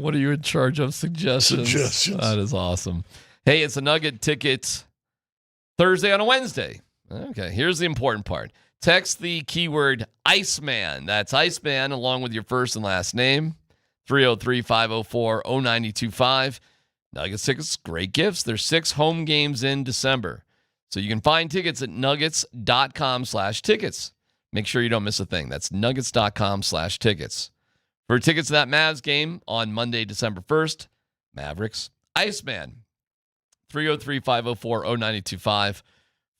What are you in charge of? Suggestions. That is awesome. Hey, it's a Nugget ticket Thursday on a Wednesday. Okay, here's the important part. Text the keyword Iceman. That's Iceman along with your first and last name. 303-504-0925. Nuggets tickets, great gifts. There's 6 home games in December. So you can find tickets at nuggets.com/tickets. Make sure you don't miss a thing. That's nuggets.com/tickets. For tickets to that Mavs game on Monday, December 1st, Mavericks, Iceman. 303-504-0925.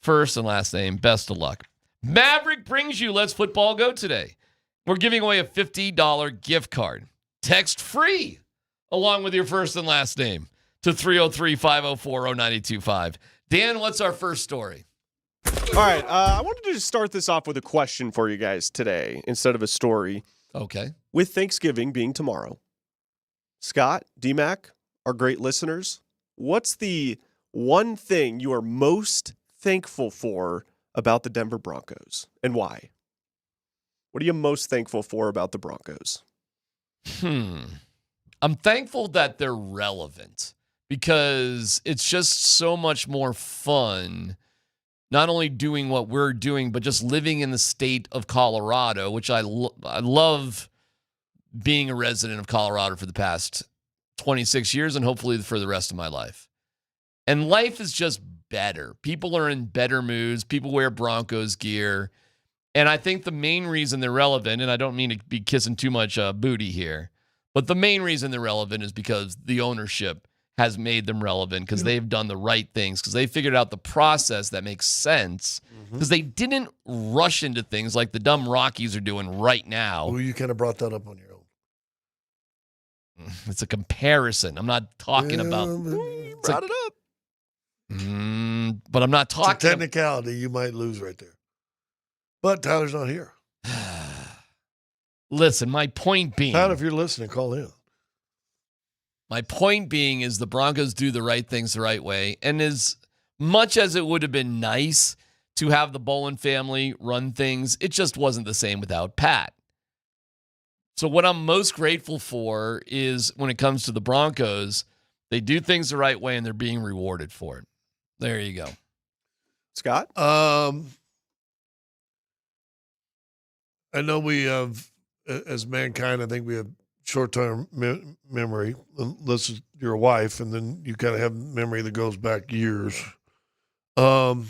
First and last name. Best of luck. Maverick brings you Let's Football Go today. We're giving away a $50 gift card. Text free along with your first and last name to 303-504-0925. Dan, what's our first story? All right. I wanted to just start this off with a question for you guys today instead of a story. Okay. With Thanksgiving being tomorrow, Scott, DMac, our great listeners, what's the one thing you are most thankful for about the Denver Broncos and why? What are you most thankful for about the Broncos? I'm thankful that they're relevant because it's just so much more fun not only doing what we're doing, but just living in the state of Colorado, which I love being a resident of Colorado for the past 26 years and hopefully for the rest of my life. And life is just better. People are in better moods. People wear Broncos gear. And I think the main reason they're relevant, and I don't mean to be kissing too much booty here, but the main reason they're relevant is because the ownership has made them relevant because they've done the right things, because they figured out the process that makes sense, because they didn't rush into things like the dumb Rockies are doing right now. Well, you kind of brought that up on your own. It's a comparison. I'm not talking about. You brought it up. But I'm not talking. It's a technicality you might lose right there. But Tyler's not here. Listen, my point being. Tyler, if you're listening, call in. My point being is the Broncos do the right things the right way. And as much as it would have been nice to have the Bolin family run things, it just wasn't the same without Pat. So what I'm most grateful for is when it comes to the Broncos, they do things the right way and they're being rewarded for it. There you go. Scott? I know we have, as mankind, I think we have short-term memory, unless you're a wife, and then you kind of have memory that goes back years. 3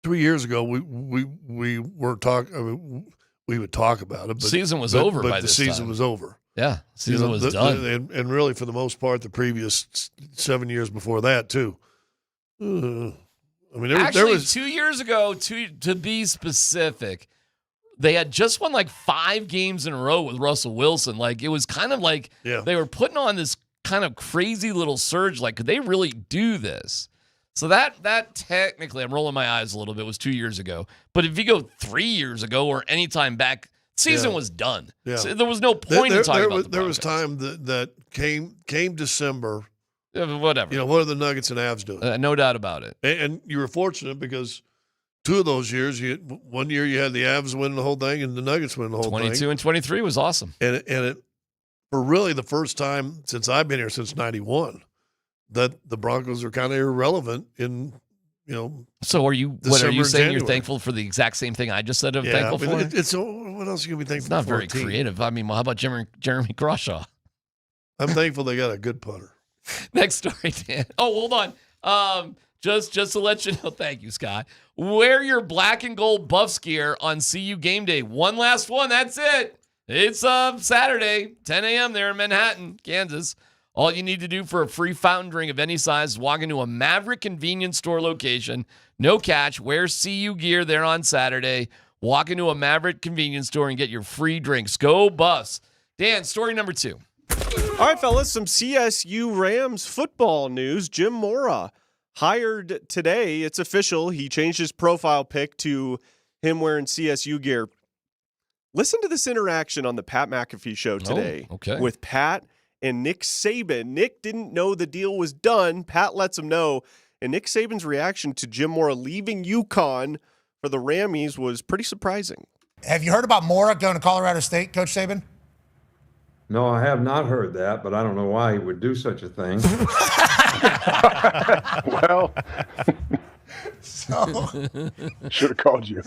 years ago, we weren't talking. I mean, we would talk about it. But season was over by the this season time. was over. Yeah, season was done. And really, for the most part, the previous 7 years before that, too. I mean, there was 2 years ago, to be specific, they had just won like 5 games in a row with Russell Wilson. Like, it was kind of like they were putting on this kind of crazy little surge. Like, could they really do this? So that technically, I'm rolling my eyes a little bit, was 2 years ago. But if you go 3 years ago or any time back, season was done. Yeah. So there was no point in talking about the There was time that came December. Whatever. What are the Nuggets and Avs doing? No doubt about it. And you were fortunate because 2 of those years, one year you had the Avs winning the whole thing and the Nuggets winning the whole 22 thing. 22 and 23 was awesome. And it for really the first time since I've been here, since 91, that the Broncos are kind of irrelevant in, So are you? December what are you saying? January. You're thankful for the exact same thing I just said. I'm thankful for. What else are you gonna be thankful? It's not for? very creative. I mean, well, how about Jeremy Crawshaw? I'm thankful they got a good punter. Next story, Dan. Oh, hold on. Just to let you know, thank you, Scott. Wear your black and gold Buffs gear on CU game day. One last one. That's it. It's Saturday, 10 a.m. there in Manhattan, Kansas. All you need to do for a free fountain drink of any size is walk into a Maverick convenience store location. No catch. Wear CU gear there on Saturday. Walk into a Maverick convenience store and get your free drinks. Go Buffs. Dan, story number 2. All right, fellas, some CSU Rams football news. Jim Mora hired today. It's official. He changed his profile pic to him wearing CSU gear. Listen to this interaction on the Pat McAfee show today with Pat and Nick Saban. Nick didn't know the deal was done. Pat lets him know. And Nick Saban's reaction to Jim Mora leaving UConn for the Rammies was pretty surprising. Have you heard about Mora going to Colorado State, Coach Saban? No, I have not heard that, but I don't know why he would do such a thing. Well, So, should have called you.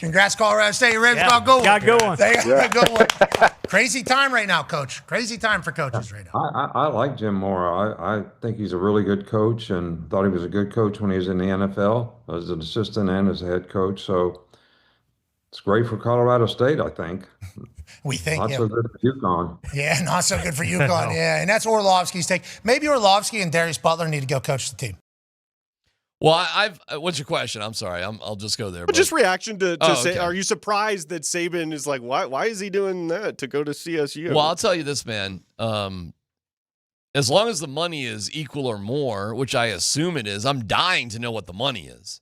congrats, Colorado State. You're ready to go one. Got a good one. They got a good one. Crazy time right now, Coach. Crazy time for coaches right now. I like Jim Mora. I think he's a really good coach and thought he was a good coach when he was in the NFL as an assistant and as a head coach. So it's great for Colorado State, I think. We think. Not so good for UConn. Yeah, not so good for UConn. Yeah, and that's Orlovsky's take. Maybe Orlovsky and Darius Butler need to go coach the team. Well, what's your question? I'm sorry. I'll just go there. But just reaction to say, okay. are you surprised that Saban is like, why is he doing that to go to CSU? Well, I'll tell you this, man. As long as the money is equal or more, which I assume it is, I'm dying to know what the money is.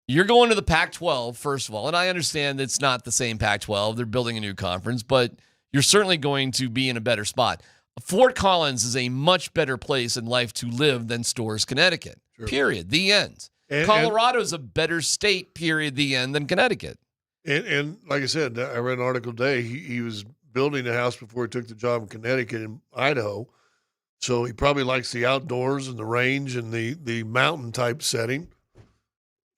You're going to the Pac-12, first of all, and I understand it's not the same Pac-12. They're building a new conference, but you're certainly going to be in a better spot. Fort Collins is a much better place in life to live than Storrs, Connecticut. Sure. Period. The end. Colorado's a better state, period, the end, than Connecticut. And like I said, I read an article today. He was building a house before he took the job in Connecticut and Idaho. So he probably likes the outdoors and the range and the mountain type setting.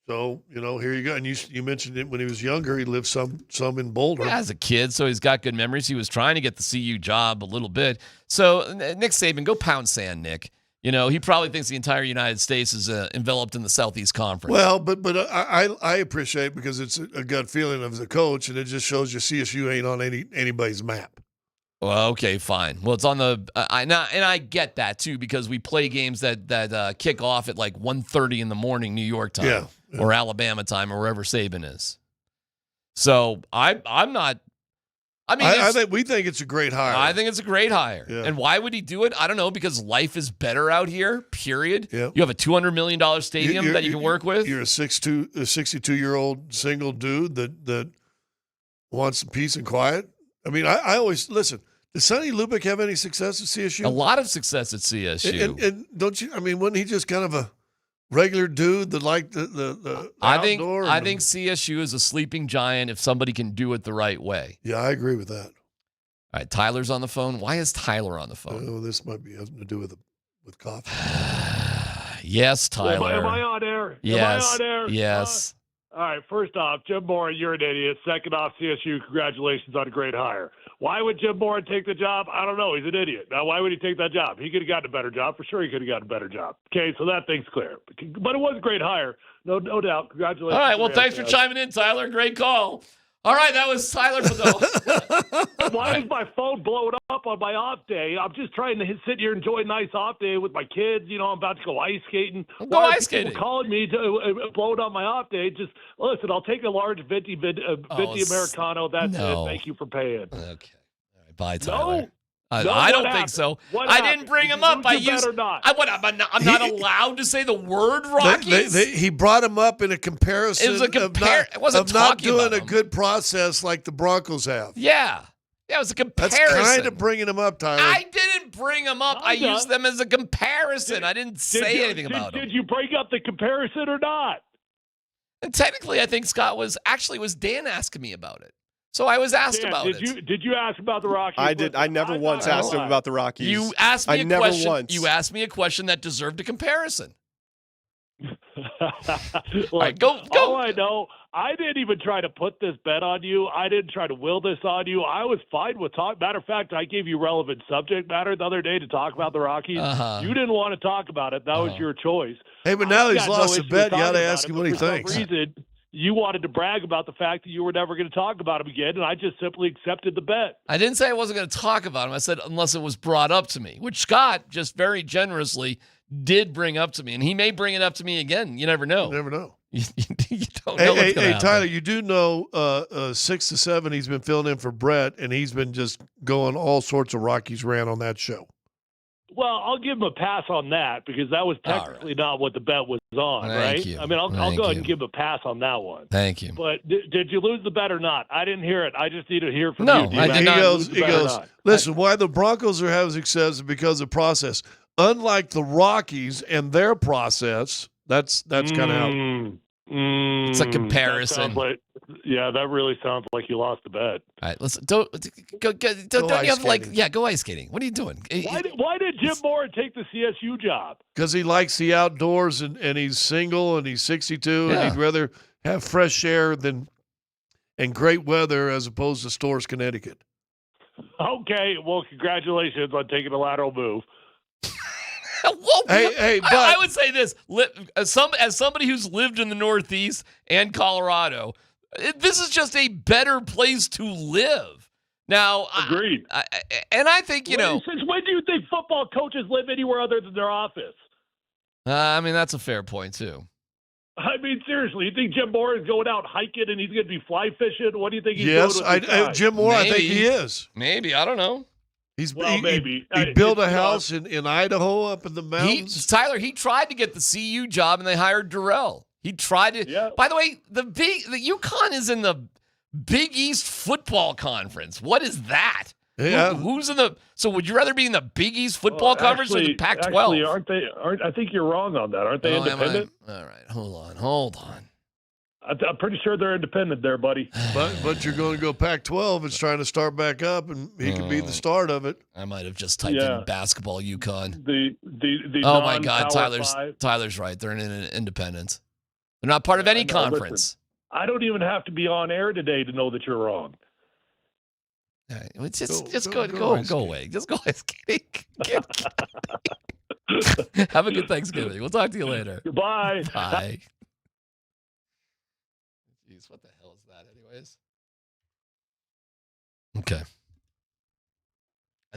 So, here you go. And you mentioned it when he was younger. He lived some in Boulder. Yeah, as a kid, so he's got good memories. He was trying to get the CU job a little bit. So, Nick Saban, go pound sand, Nick. He probably thinks the entire United States is enveloped in the Southeast Conference. Well, but I appreciate it because it's a gut feeling of the coach, and it just shows you CSU ain't on anybody's map. Well, okay, fine. Well, it's on the and I get that too because we play games that kick off at like 1:30 in the morning New York time. Yeah. Or Alabama time, or wherever Saban is. So I'm not. I think we think it's a great hire. I think it's a great hire. Yeah. And why would he do it? I don't know. Because life is better out here. Period. Yeah. You have a $200 million stadium that you can work with. You're a 62-year-old single dude that wants some peace and quiet. I mean, I always listen. Does Sonny Lubick have any success at CSU? A lot of success at CSU. And don't you? I mean, wasn't he just kind of a regular dude that liked the outdoor? I think CSU is a sleeping giant if somebody can do it the right way. Yeah, I agree with that. All right, Tyler's on the phone. Why is Tyler on the phone? Oh, this might be having to do with coffee. Yes, Tyler. Am I on air? Yes. Am I on air? Yes. All right, first off, Jim Mora, you're an idiot. Second off, CSU, congratulations on a great hire. Why would Jim Mora take the job? I don't know. He's an idiot. Now, why would he take that job? He could have gotten a better job. For sure, he could have gotten a better job. Okay, so that thing's clear. But it was a great hire. No doubt. Congratulations. All right, well, thanks for chiming in, Tyler. Great call. All right, that was Tyler Bedell. Why is my phone blowing up on my off day? I'm just trying to sit here and enjoy a nice off day with my kids. I'm about to go ice skating. Go ice skating. Calling me to blow it on my off day. Just listen, I'll take a large venti Americano. That's it. Thank you for paying. Okay. All right, bye, Tyler. No. I don't think so. I didn't bring him up. I'm not allowed to say the word Rockies. He brought him up in a comparison. It was of not doing a good process like the Broncos have. Yeah, it was a comparison. That's kind of bringing him up, Tyler. I didn't bring him up. I used them as a comparison. I didn't say anything about them. Did you bring up the comparison or not? And technically, I think Scott was Dan asking me about it. So I was asked about it. Did you ask about the Rockies? I did. I never once asked him about the Rockies. You asked me a question. Once. You asked me a question that deserved a comparison. Look, all right, go. All I know, I didn't even try to put this bet on you. I didn't try to will this on you. I was fine with talk. Matter of fact, I gave you relevant subject matter the other day to talk about the Rockies. Uh-huh. You didn't want to talk about it. That was your choice. Hey, but now he's lost a bet. You got to ask him what he thinks. For some reason, you wanted to brag about the fact that you were never going to talk about him again, and I just simply accepted the bet. I didn't say I wasn't going to talk about him. I said unless it was brought up to me, which Scott just very generously did bring up to me, and he may bring it up to me again. You never know. You never know. You don't know what's gonna happen. Tyler, you do know 6 to 7 he's been filling in for Brett, and he's been just going all sorts of Rockies rant on that show. Well, I'll give him a pass on that because that was technically not what the bet was on, Thank right? you. I mean, I'll go ahead and give him a pass on that one. Thank you. But did you lose the bet or not? I didn't hear it. I just need to hear from No, you. I did not. He goes, listen, why the Broncos are having success is because of process. Unlike the Rockies and their process, that's kind of how. It's a comparison. That really sounds like you lost the bet. All right, listen. Don't you have go ice skating? What are you doing? Why did Jim Mora take the CSU job? Because he likes the outdoors and he's single and he's 62 and he'd rather have fresh air and great weather as opposed to Storrs, Connecticut. Okay, well, congratulations on taking a lateral move. Hey, but I would say this: as somebody who's lived in the Northeast and Colorado, this is just a better place to live. Now, agreed. I think Since when do you think football coaches live anywhere other than their office? I mean, that's a fair point too. I mean, seriously, you think Jim Mora is going out hiking and he's going to be fly fishing? What do you think he's doing? Yes, Jim Mora, I think he is. Maybe, I don't know. Maybe. He built a house in Idaho up in the mountains. Tyler, he tried to get the CU job and they hired Durrell. He tried to. Yeah. By the way, the UConn is in the Big East Football Conference. What is that? Yeah. Who's in the? So would you rather be in the Big East Football Conference or the Pac-12? Actually, aren't they? I think you're wrong on that. Aren't they independent? All right, hold on. I'm pretty sure they're independent there, buddy. But you're going to go Pac-12. It's trying to start back up, and he could be the start of it. I might have just typed in basketball UConn. The oh my God, Tyler's right. They're in independence. They're not part of any conference. Listen, I don't even have to be on air today to know that you're wrong. All right, just go away. Just go ice skating. Have a good Thanksgiving. We'll talk to you later. Goodbye. Bye. Jeez, what the hell is that, anyways? Okay.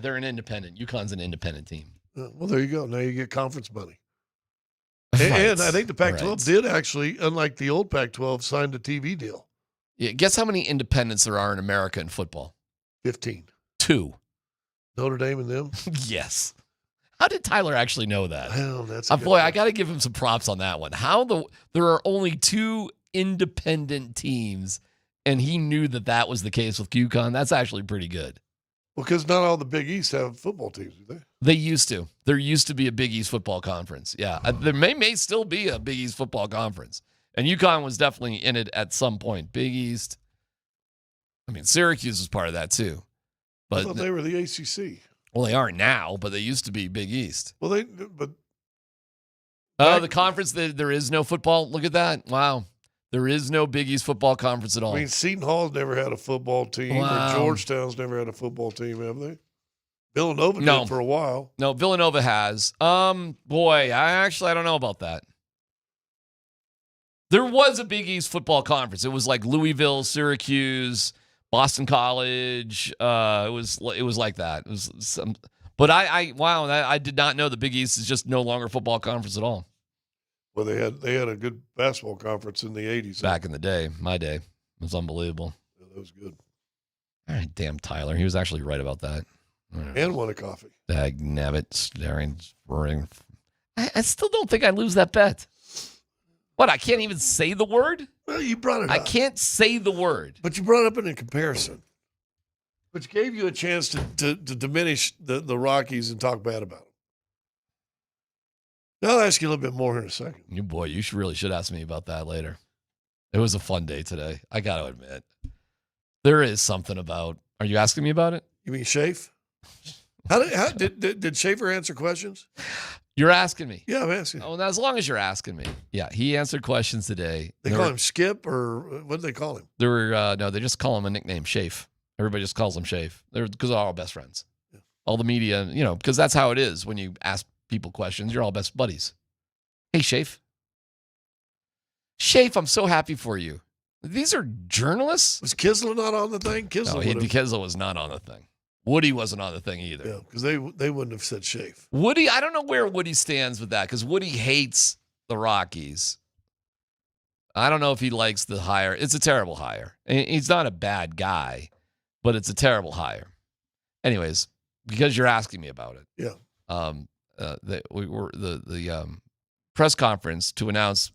They're an independent. UConn's an independent team. Well, there you go. Now you get conference money. And I think the Pac-12 did actually, unlike the old Pac-12, signed a TV deal. Yeah, guess how many independents there are in America in football? 15. 2. Notre Dame and them? Yes. How did Tyler actually know that? Well, that's I got to give him some props on that one. There are only 2 independent teams, and he knew that was the case with UConn. That's actually pretty good. Well, because not all the Big East have football teams, do they? They used to. There used to be a Big East football conference. Yeah, there may still be a Big East football conference, and UConn was definitely in it at some point. Big East. I mean, Syracuse was part of that too. But I thought they were the ACC. Well, they are now, but they used to be Big East. Well, the conference that there is no football. Look at that! Wow, there is no Big East football conference at all. I mean, Seton Hall's never had a football team, or Georgetown's never had a football team, have they? Villanova did for a while. No, Villanova has. Boy, I don't know about that. There was a Big East football conference. It was like Louisville, Syracuse, Boston College. It was like that. It was some, but I did not know the Big East is just no longer a football conference at all. Well, they had a good basketball conference in the 80s. Back in the day, my day, it was unbelievable. Yeah, that was good. All right, damn Tyler, he was actually right about that. And won a coffee. Dag nabbit, staring, roaring. I still don't think I lose that bet. What, I can't even say the word? Well, you brought it up. I can't say the word. But you brought it up in a comparison. Which gave you a chance to diminish the Rockies and talk bad about them. Now I'll ask you a little bit more in a second. You really should ask me about that later. It was a fun day today. I got to admit. There is something about... Are you asking me about it? You mean Shafe? Did Schaefer answer questions? You're asking me. Yeah, I'm asking. Oh, as long as you're asking me. Yeah, he answered questions today. They call him Skip, or what do they call him? There were no, they just call him a nickname, Shafe. Everybody just calls him Shafe. Because they're all best friends. Yeah. All the media, because that's how it is when you ask people questions. You're all best buddies. Hey, Shafe. Shafe, I'm so happy for you. These are journalists. Was Kisler not on the thing? Kisler was not on the thing. Woody wasn't on the thing either. Yeah, because they wouldn't have said Shafe. Woody, I don't know where Woody stands with that, because Woody hates the Rockies. I don't know if he likes the hire. It's a terrible hire. He's not a bad guy, but it's a terrible hire. Anyways, because you're asking me about it. Yeah. The press conference to announce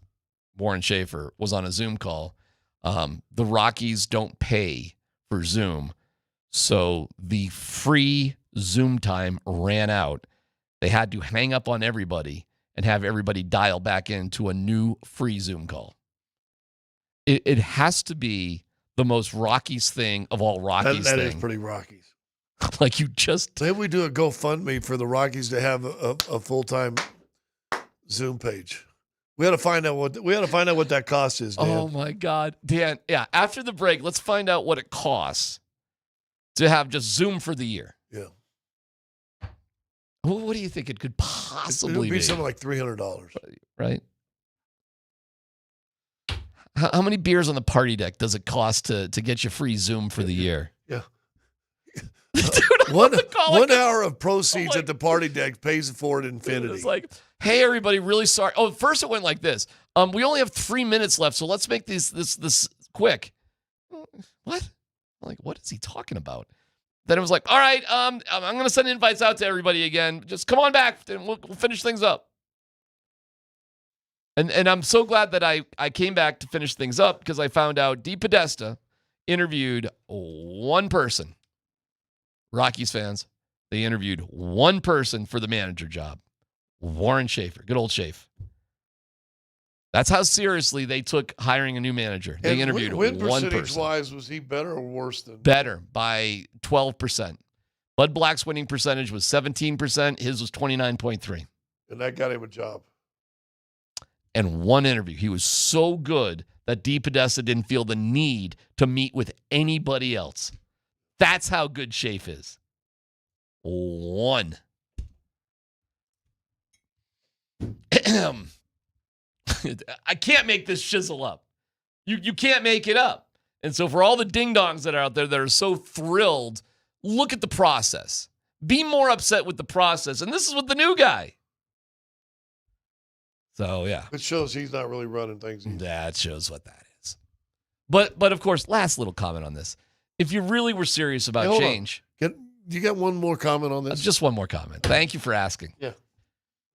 Warren Schaefer was on a Zoom call. The Rockies don't pay for Zoom. So the free Zoom time ran out. They had to hang up on everybody and have everybody dial back into a new free Zoom call. It has to be the most Rockies thing of all Rockies That thing. is pretty Rockies. Like you just. Maybe we do a GoFundMe for the Rockies to have a full-time Zoom page. We got to find out what that cost is, Dan. Oh my God, Dan. Yeah, after the break, let's find out what it costs to have just Zoom for the year. Yeah. What do you think it could possibly It would be be? something like $300, right? How many beers on the party deck does it cost to get you free Zoom for the year? Yeah. Dude, one hour of proceeds at the party deck pays for it infinity. It's like, hey, everybody, really sorry. Oh, first it went like this. We only have 3 minutes left, so let's make this quick. What? Like, what is he talking about? Then it was like, all right, I'm going to send invites out to everybody again. Just come on back, and we'll finish things up. And I'm so glad that I came back to finish things up because I found out DePodesta interviewed one person. Rockies fans, they interviewed one person for the manager job. Warren Schefter. Good old Schaef. That's how seriously they took hiring a new manager. They interviewed win one person. percentage-wise, was he better or worse than? Better by 12%. Bud Black's winning percentage was 17%. His was 29.3%. And that got him a job. And one interview. He was so good that DePodesta didn't feel the need to meet with anybody else. That's how good Schaef is. One. I can't make this shizzle up. You can't make it up. And so for all the ding-dongs that are out there that are so thrilled, look at the process. Be more upset with the process. And this is with the new guy. So, yeah. It shows he's not really running things either. That shows what that is. But of course, last little comment on this. If you really were serious about Hey, change. You got one more comment on this? Just one more comment. Thank you for asking. Yeah.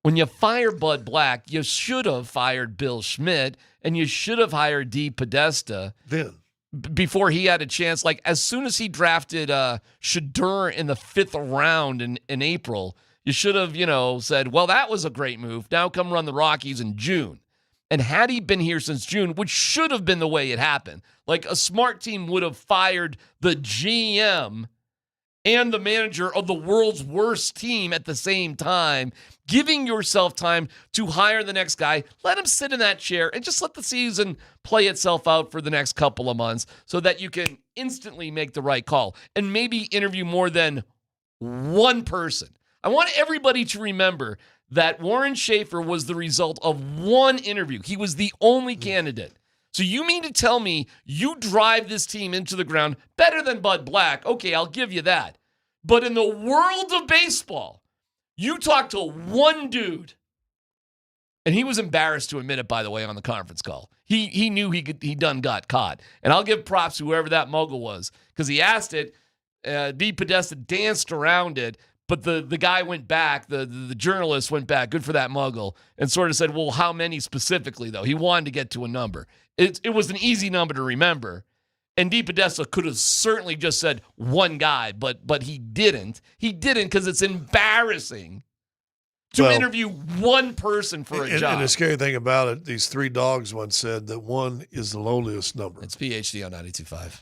When you fire Bud Black, you should have fired Bill Schmidt and you should have hired DePodesta. Then. Before he had a chance. Like, as soon as he drafted Shedeur in the 5th round in April, you should have, said, well, that was a great move. Now come run the Rockies in June. And had he been here since June, which should have been the way it happened, like a smart team would have fired the GM and the manager of the world's worst team at the same time, giving yourself time to hire the next guy, let him sit in that chair, and just let the season play itself out for the next couple of months so that you can instantly make the right call and maybe interview more than one person. I want everybody to remember that Warren Schefter was the result of one interview. He was the only candidate. So you mean to tell me you drive this team into the ground better than Bud Black? Okay, I'll give you that. But in the world of baseball, you talk to one dude, and he was embarrassed to admit it, by the way, on the conference call. He knew he done got caught. And I'll give props to whoever that mogul was, because he asked it, DePodesta danced around it, but the guy went back, the journalist went back, good for that mogul, and sort of said, well, how many specifically, though? He wanted to get to a number. It was an easy number to remember. And DePodesta could have certainly just said one guy, but he didn't. He didn't because it's embarrassing to interview one person for a job. And the scary thing about it, these 3 dogs once said that 1 is the loneliest number. It's PhD on 92.5.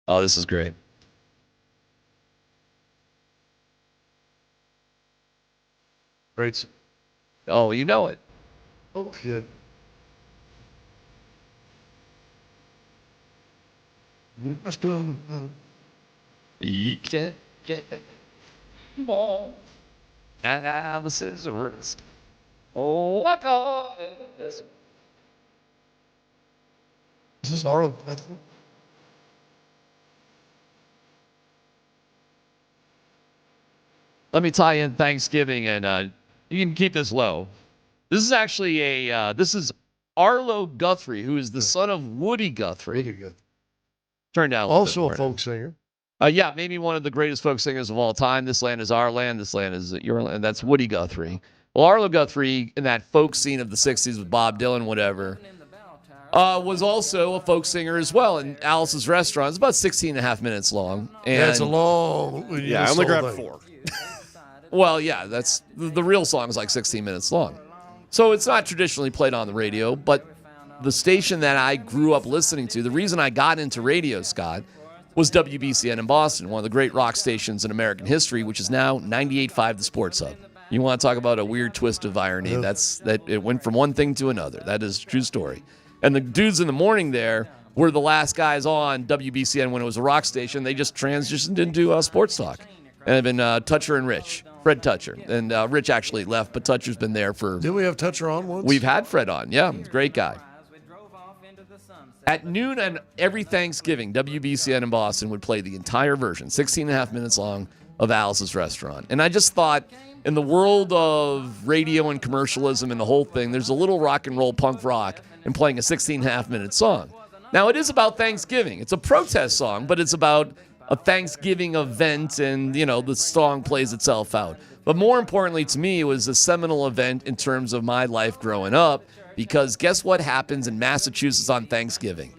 Oh, this is great. Great. Oh, you know it. Oh, yeah. Get ball. Now the scissors. Oh, my God. Is this our? Let me tie in Thanksgiving, and you can keep this low. This is actually this is Arlo Guthrie, who is the son of Woody Guthrie. Turned down Also a folk singer. Yeah, maybe one of the greatest folk singers of all time. This land is our land. This land is your land. That's Woody Guthrie. Well, Arlo Guthrie, in that folk scene of the 60s with Bob Dylan, whatever, was also a folk singer as well. And Alice's Restaurant is about 16 and a half minutes long. And Yeah, it's a long. Yeah, I only grabbed 4. Well, yeah, that's the real song is like 16 minutes long. So it's not traditionally played on the radio, but the station that I grew up listening to, the reason I got into radio, Scott, was WBCN in Boston, one of the great rock stations in American history, which is now 98.5 The Sports Hub. You want to talk about a weird twist of irony? Yeah. That it went from one thing to another. That is a true story. And the dudes in the morning there were the last guys on WBCN when it was a rock station. They just transitioned into sports talk. And they've been Toucher and Rich, Fred Toucher. And Rich actually left, but Toucher's been there for... Did we have Toucher on once? We've had Fred on, yeah. Great guy. At noon and every Thanksgiving, WBCN in Boston would play the entire version, 16 and a half minutes long, of Alice's Restaurant. And I just thought, in the world of radio and commercialism and the whole thing, there's a little rock and roll punk rock in playing a 16 and a half minute song. Now, it is about Thanksgiving. It's a protest song, but it's about a Thanksgiving event, and, you know, the song plays itself out. But more importantly to me, it was a seminal event in terms of my life growing up, because guess what happens in Massachusetts on Thanksgiving?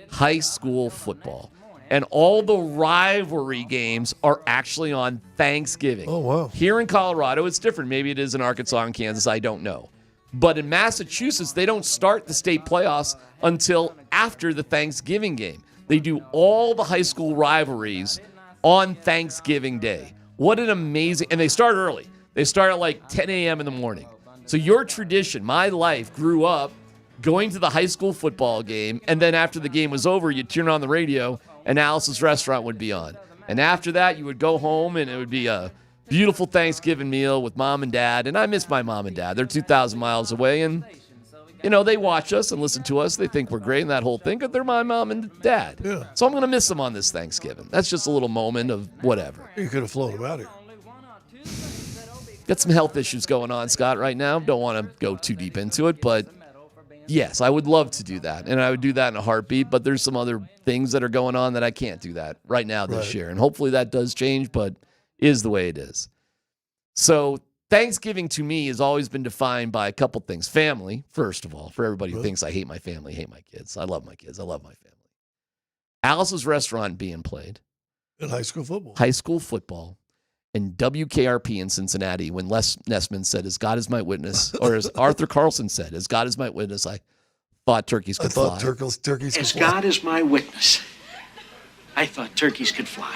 High school football. And all the rivalry games are actually on Thanksgiving. Oh, wow. Here in Colorado, it's different. Maybe it is in Arkansas and Kansas. I don't know. But in Massachusetts, they don't start the state playoffs until after the Thanksgiving game. They do all the high school rivalries on Thanksgiving Day. What an amazing... And they start early. They start at like 10 a.m. in the morning. So your tradition, my life, grew up going to the high school football game, and then after the game was over, you'd turn on the radio, and Alice's Restaurant would be on. And after that, you would go home, and it would be a beautiful Thanksgiving meal with mom and dad. And I miss my mom and dad. They're 2,000 miles away, and, you know, they watch us and listen to us. They think we're great and that whole thing, but they're my mom and dad. Yeah. So I'm going to miss them on this Thanksgiving. That's just a little moment of whatever. You could have flown them out here. Got some health issues going on, Scott, right now. Don't want to go too deep into it, but yes, I would love to do that. And I would do that in a heartbeat, but there's some other things that are going on that I can't do that right now this year. And hopefully that does change, but is the way it is. So Thanksgiving to me has always been defined by a couple things. Family, first of all, for everybody who thinks I hate my family, hate my kids. I love my kids. I love my family. Alice's Restaurant being played. In high school football. High school football. And WKRP in Cincinnati, when Les Nessman said, "As God is my witness," or as Arthur Carlson said, "As God is my witness, I thought turkeys could fly." Turkeys could As fly. God is my witness, I thought turkeys could fly.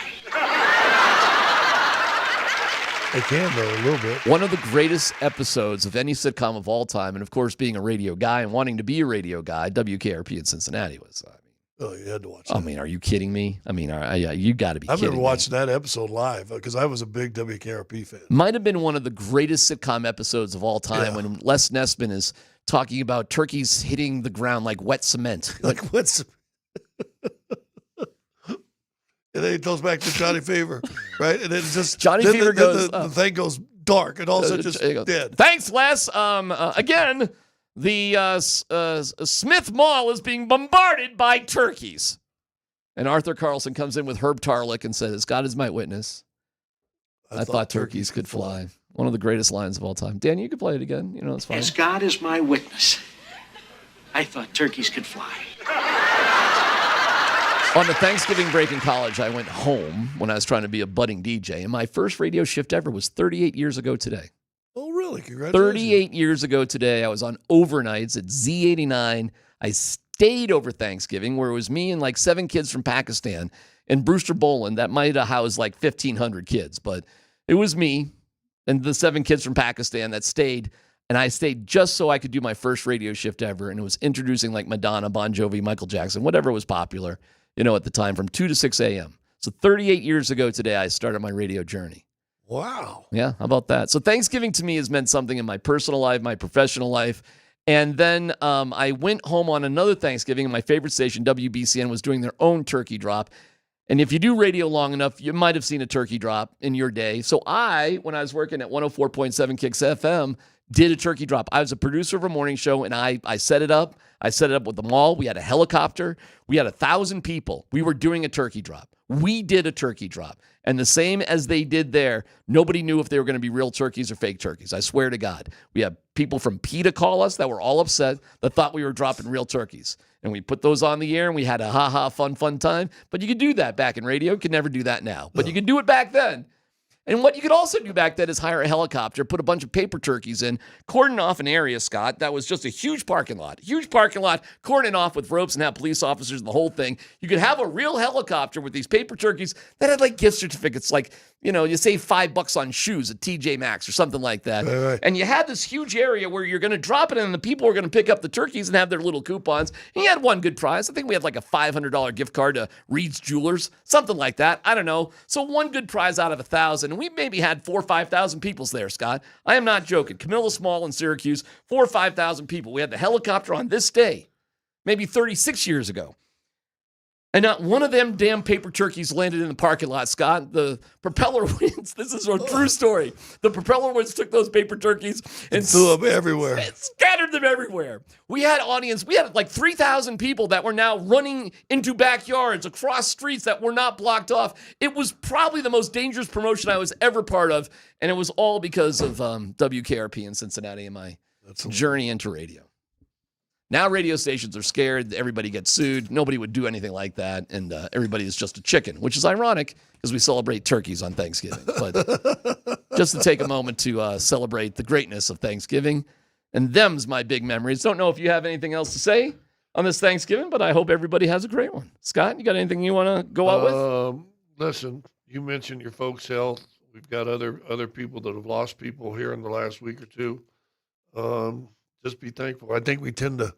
They can, though, a little bit. One of the greatest episodes of any sitcom of all time, and of course, being a radio guy and wanting to be a radio guy, WKRP in Cincinnati was. Oh, you had to watch that. I mean, are you kidding me? I mean, you got to be I kidding remember me. watching that episode live because I was a big WKRP fan. Might have been one of the greatest sitcom episodes of all time when Les Nessman is talking about turkeys hitting the ground like wet cement. Like wet cement. And then it goes back to Johnny Fever, right? And then it's just Johnny then Fever goes. The thing goes dark, and also just dead. Thanks, Les. Again, the Smith Mall is being bombarded by turkeys. And Arthur Carlson comes in with Herb Tarlick and says, "God is my witness. I thought turkeys could fly." One of the greatest lines of all time. Dan, you can play it again. You know, it's fine. As God is my witness, I thought turkeys could fly. On the Thanksgiving break in college, I went home when I was trying to be a budding DJ, and my first radio shift ever was 38 years ago today. Oh, really? Congratulations. 38 years ago today, I was on overnights at Z89. I stayed over Thanksgiving, where it was me and like 7 kids from Pakistan in Brewster Boland that might have housed like 1,500 kids, but it was me and the 7 kids from Pakistan that stayed, and I stayed just so I could do my first radio shift ever, and it was introducing like Madonna, Bon Jovi, Michael Jackson, whatever was popular, at the time, from 2 to 6 a.m. So 38 years ago today, I started my radio journey. Wow. Yeah, how about that? So Thanksgiving to me has meant something in my personal life, my professional life. And then I went home on another Thanksgiving, and my favorite station, WBCN, was doing their own turkey drop. And if you do radio long enough, you might have seen a turkey drop in your day. So when I was working at 104.7 Kicks FM, did a turkey drop. I was a producer of a morning show, and I set it up. I set it up with them all. We had a helicopter. We had 1,000 people. We were doing a turkey drop. We did a turkey drop. And the same as they did there, nobody knew if they were going to be real turkeys or fake turkeys. I swear to God. We had people from PETA call us that were all upset, that thought we were dropping real turkeys. And we put those on the air, and we had a ha-ha, fun time. But you could do that back in radio. You could never do that now. But you could do it back then. And what you could also do back then is hire a helicopter, put a bunch of paper turkeys in, cordon off an area, Scott, that was just a huge parking lot, cordon off with ropes and have police officers and the whole thing. You could have a real helicopter with these paper turkeys that had like gift certificates, like, you save $5 on shoes at TJ Maxx or something like that. Right. And you had this huge area where you're going to drop it in, and the people are going to pick up the turkeys and have their little coupons. And you had one good prize. I think we had like a $500 gift card to Reed's Jewelers, something like that. I don't know. So one good prize out of 1,000. And we maybe had 4,000 or 5,000 people there, Scott. I am not joking. Camilla Small in Syracuse, 4,000 or 5,000 people. We had the helicopter on this day, maybe 36 years ago. And not one of them damn paper turkeys landed in the parking lot, Scott. The propeller winds, this is a true story. The propeller winds took those paper turkeys and threw them everywhere. And scattered them everywhere. We had like 3,000 people that were now running into backyards, across streets that were not blocked off. It was probably the most dangerous promotion I was ever part of, and it was all because of WKRP in Cincinnati and my journey into radio. Now radio stations are scared. Everybody gets sued. Nobody would do anything like that. And everybody is just a chicken, which is ironic because we celebrate turkeys on Thanksgiving. But just to take a moment to celebrate the greatness of Thanksgiving. And them's my big memories. Don't know if you have anything else to say on this Thanksgiving, but I hope everybody has a great one. Scott, you got anything you want to go out with? Listen, you mentioned your folks' health. We've got other people that have lost people here in the last week or two. Just be thankful. I think we tend to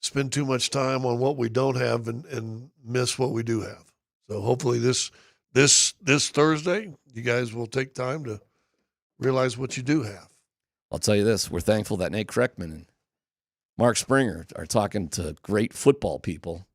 spend too much time on what we don't have and miss what we do have. So hopefully this Thursday, you guys will take time to realize what you do have. I'll tell you this. We're thankful that Nate Kreckman and Mark Springer are talking to great football people.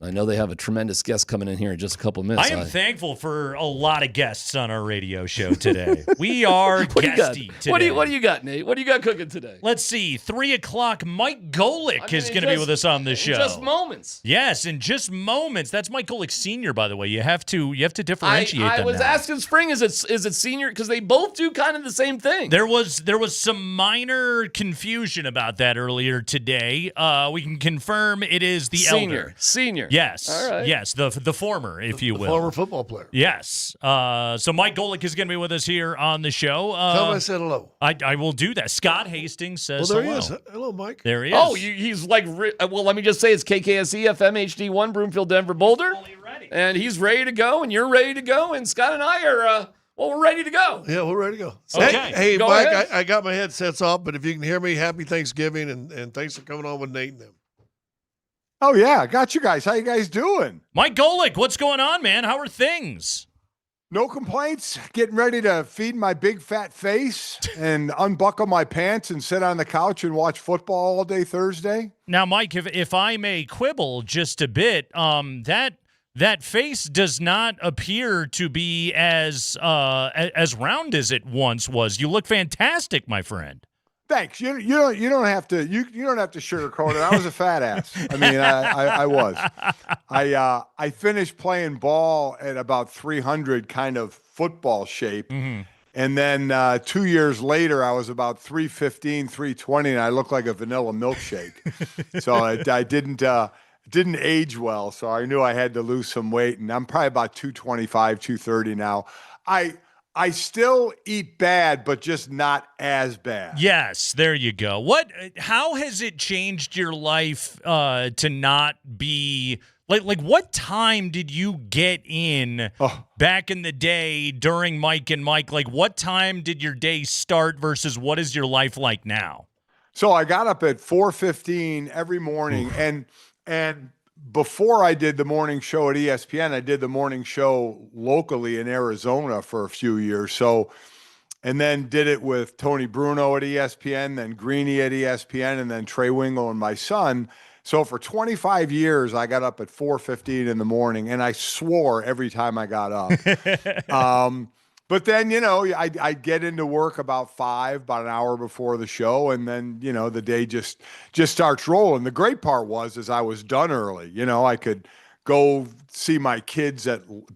I know they have a tremendous guest coming in here in just a couple minutes. I am thankful for a lot of guests on our radio show today. We are guesty today. What do you got, Nate? What do you got cooking today? Let's see. 3 o'clock, Mike Golick is going to be with us on the show. In just moments. Yes, in just moments. That's Mike Golick Sr., by the way. You have to differentiate them. I was asking Spring, is it senior? Because they both do kind of the same thing. There was some minor confusion about that earlier today. We can confirm it is the elder. Senior. Yes. All right. Yes, the former, if you will. The former football player. Yes. So Mike Golick is going to be with us here on the show. Tell him I said hello. I will do that. Scott Hastings says hello. He is. Hello, Mike. There he is. Oh, he's like, well, let me just say it's KKSE FM HD1, Broomfield, Denver, Boulder. And he's ready to go, and you're ready to go, and Scott and I are, we're ready to go. Yeah, we're ready to go. Okay. Hey Go Mike, ahead. I got my headsets off, but if you can hear me, happy Thanksgiving, and thanks for coming on with Nate and them. Oh, yeah. I got you guys. How you guys doing? Mike Golick, what's going on, man? How are things? No complaints. Getting ready to feed my big fat face and unbuckle my pants and sit on the couch and watch football all day Thursday. Now, Mike, if I may quibble just a bit, that face does not appear to be as round as it once was. You look fantastic, my friend. Thanks. You don't have to sugarcoat it. I was a fat ass. I mean, I was. I finished playing ball at about 300 kind of football shape. Mm-hmm. And then 2 years later, I was about 315, 320, and I looked like a vanilla milkshake. So I didn't age well. So I knew I had to lose some weight, and I'm probably about 225, 230 now. I still eat bad, but just not as bad. Yes, there you go. How has it changed your life to not be Like what time did you get in back in the day during Mike and Mike? Like what time did your day start versus what is your life like now? So I got up at 4:15 every morning, and before I did the morning show at ESPN, I did the morning show locally in Arizona for a few years. So, and then did it with Tony Bruno at ESPN, then Greeny at ESPN, and then Trey Wingle and my son. So for 25 years, I got up at 4:15 in the morning, and I swore every time I got up. But then, I'd get into work about 5, about an hour before the show, and then, the day just starts rolling. The great part was I was done early. I could go see my kids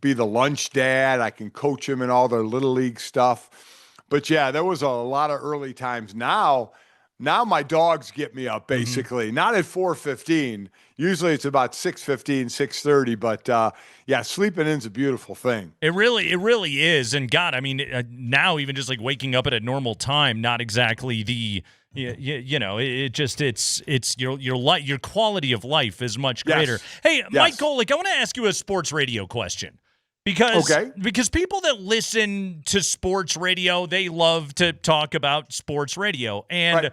be the lunch dad. I can coach them in all their little league stuff. But yeah, there was a lot of early times. Now my dogs get me up basically, not at 4:15. Usually it's about 6:15, 6:30. But yeah, sleeping in's a beautiful thing. It really is. And God, I mean, now even just like waking up at a normal time, not exactly the it's your quality of life is much greater. Yes. Hey, Yes. Mike Golick, I want to ask you a sports radio question. Because people that listen to sports radio, they love to talk about sports radio. And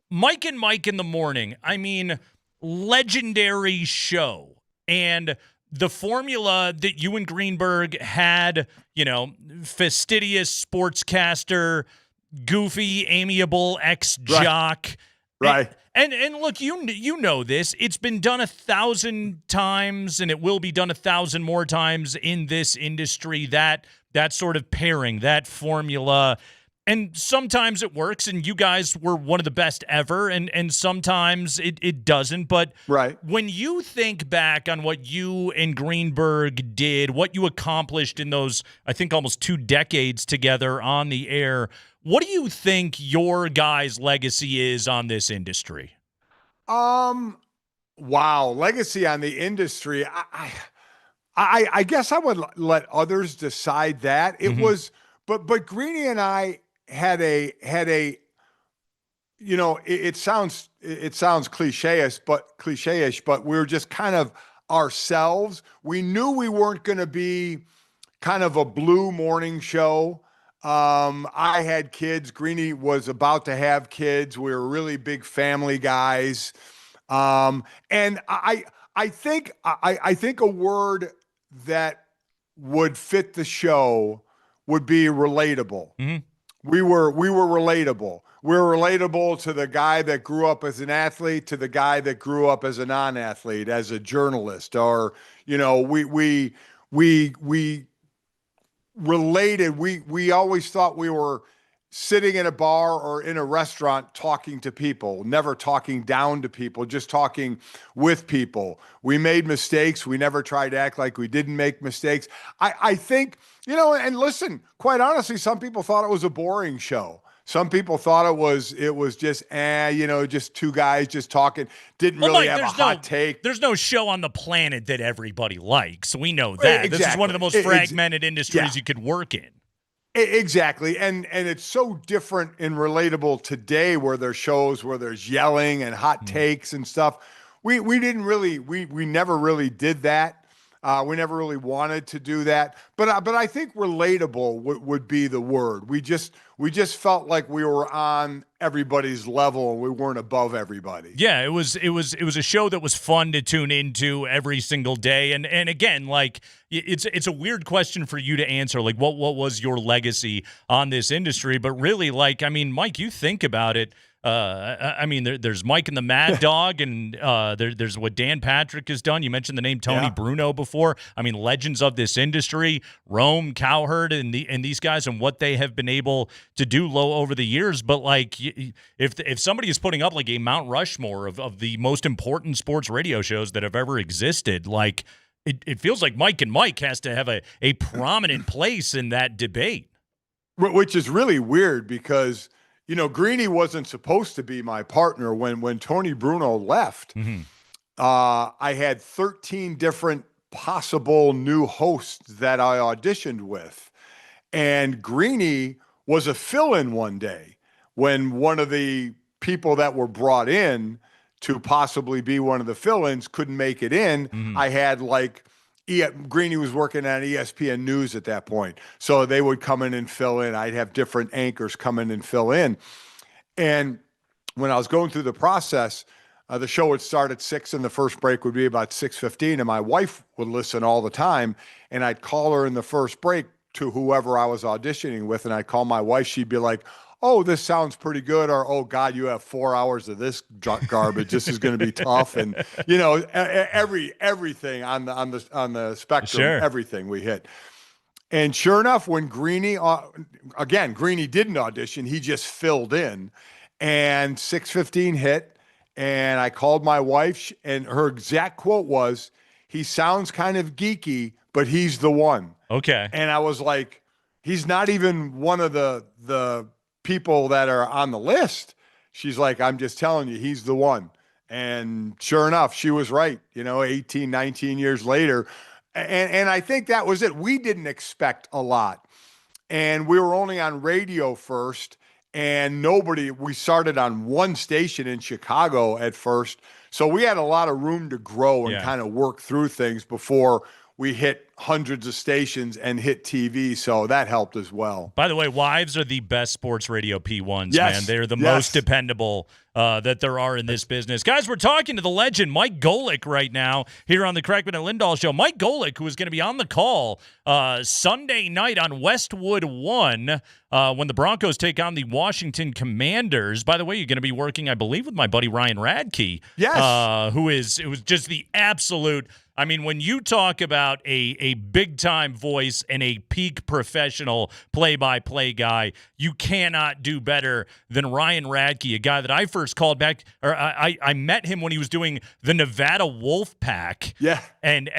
Mike and Mike in the morning, I mean, legendary show. And the formula that you and Greenberg had, fastidious sportscaster, goofy, amiable ex-jock. Right. And look, you know this. It's been done 1,000 times, and it will be done 1,000 more times in this industry. That sort of pairing, that formula, and sometimes it works. And you guys were one of the best ever, and sometimes it doesn't. But when you think back on what you and Greenberg did, what you accomplished in those, I think, almost 2 decades together on the air. What do you think your guys' legacy is on this industry? Wow, legacy on the industry. I guess I would let others decide that. It was, but Greeny and I had a. It sounds cliche-ish, but we were just kind of ourselves. We knew we weren't going to be kind of a blue morning show. I had kids. Greeny was about to have kids. We were really big family guys. And I think a word that would fit the show would be relatable. We were relatable. We were relatable to the guy that grew up as an athlete, to the guy that grew up as a non-athlete, as a journalist, or, we related. We always thought we were sitting in a bar or in a restaurant talking to people, never talking down to people, just talking with people. We made mistakes. We never tried to act like we didn't make mistakes. I think, and listen, quite honestly, some people thought it was a boring show. Some people thought it was just, just 2 guys just talking, didn't really have a hot take. There's no show on the planet that everybody likes. We know that. Exactly. This is one of the most fragmented industries you could work in. Exactly. And it's so different and relatable today where there's shows where there's yelling and hot takes and stuff. We never really did that. We never really wanted to do that, but I think relatable would be the word. We just felt like we were on everybody's level and we weren't above everybody. Yeah, it was a show that was fun to tune into every single day. And again, like it's a weird question for you to answer. Like what was your legacy on this industry? But really, like, I mean, Mike, you think about it. There's Mike and the Mad Dog, and there's what Dan Patrick has done. You mentioned the name Tony Bruno before. I mean, legends of this industry, Rome, Cowherd, and these guys, and what they have been able to do over the years. But like, if somebody is putting up like a Mount Rushmore of the most important sports radio shows that have ever existed, like it feels like Mike and Mike has to have a prominent place in that debate. Which is really weird because, Greeny wasn't supposed to be my partner when Tony Bruno left. I had 13 different possible new hosts that I auditioned with. And Greeny was a fill-in one day when one of the people that were brought in to possibly be one of the fill-ins, couldn't make it in. I had Greeny was working on ESPN News at that point. So they would come in and fill in. I'd have different anchors come in and fill in. And when I was going through the process, the show would start at 6 and the first break would be about 6:15. And my wife would listen all the time. And I'd call her in the first break to whoever I was auditioning with. And I'd call my wife. She'd be like, oh, this sounds pretty good. Or, oh God, you have 4 hours of this garbage. This is going to be tough. And, everything on the spectrum, everything we hit. And sure enough, when Greeny didn't audition, he just filled in, and 6:15 hit, and I called my wife, and her exact quote was, he sounds kind of geeky, but he's the one. Okay. And I was like, he's not even one of the people that are on the list. She's like, I'm just telling you, he's the one. And sure enough, she was right, 18, 19 years later. And I think that was it. We didn't expect a lot. And we were only on radio first, and we started on one station in Chicago at first. So we had a lot of room to grow and kind of work through things before we hit hundreds of stations and hit TV. So that helped as well. By the way, wives are the best sports radio P1s, man. They're the most dependable that there are in this business. Guys, we're talking to the legend, Mike Golic, right now here on the Kreckman and Lindahl Show. Mike Golic, who is going to be on the call Sunday night on Westwood 1 when the Broncos take on the Washington Commanders. By the way, you're going to be working, I believe, with my buddy Ryan Radke, who was just the absolute – I mean, when you talk about a big-time voice and a peak professional play-by-play guy, you cannot do better than Ryan Radke, a guy that I first called back, or I met him when he was doing the Nevada Wolfpack. Yeah. And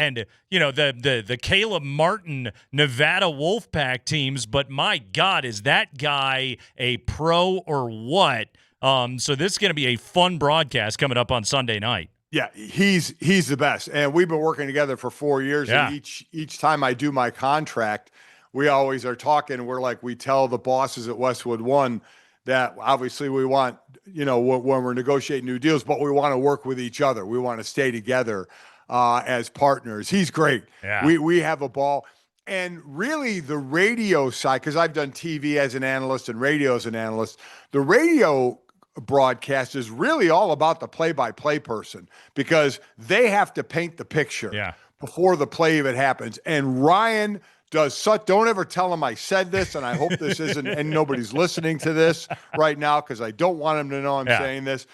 the Caleb Martin Nevada Wolfpack teams, but my God, is that guy a pro or what? So this is going to be a fun broadcast coming up on Sunday night. Yeah, he's the best. And we've been working together for 4 years. Yeah. And each time I do my contract, we always are talking. We tell the bosses at Westwood 1 that obviously we want, when we're negotiating new deals, but we want to work with each other. We want to stay together as partners. He's great. Yeah. We have a ball. And really the radio side, because I've done TV as an analyst and radio as an analyst, the radio broadcast is really all about the play-by-play person, because they have to paint the picture before the play even happens. And Ryan does such. Don't ever tell him I said this, and I hope this isn't, and nobody's listening to this right now because I don't want him to know I'm saying this,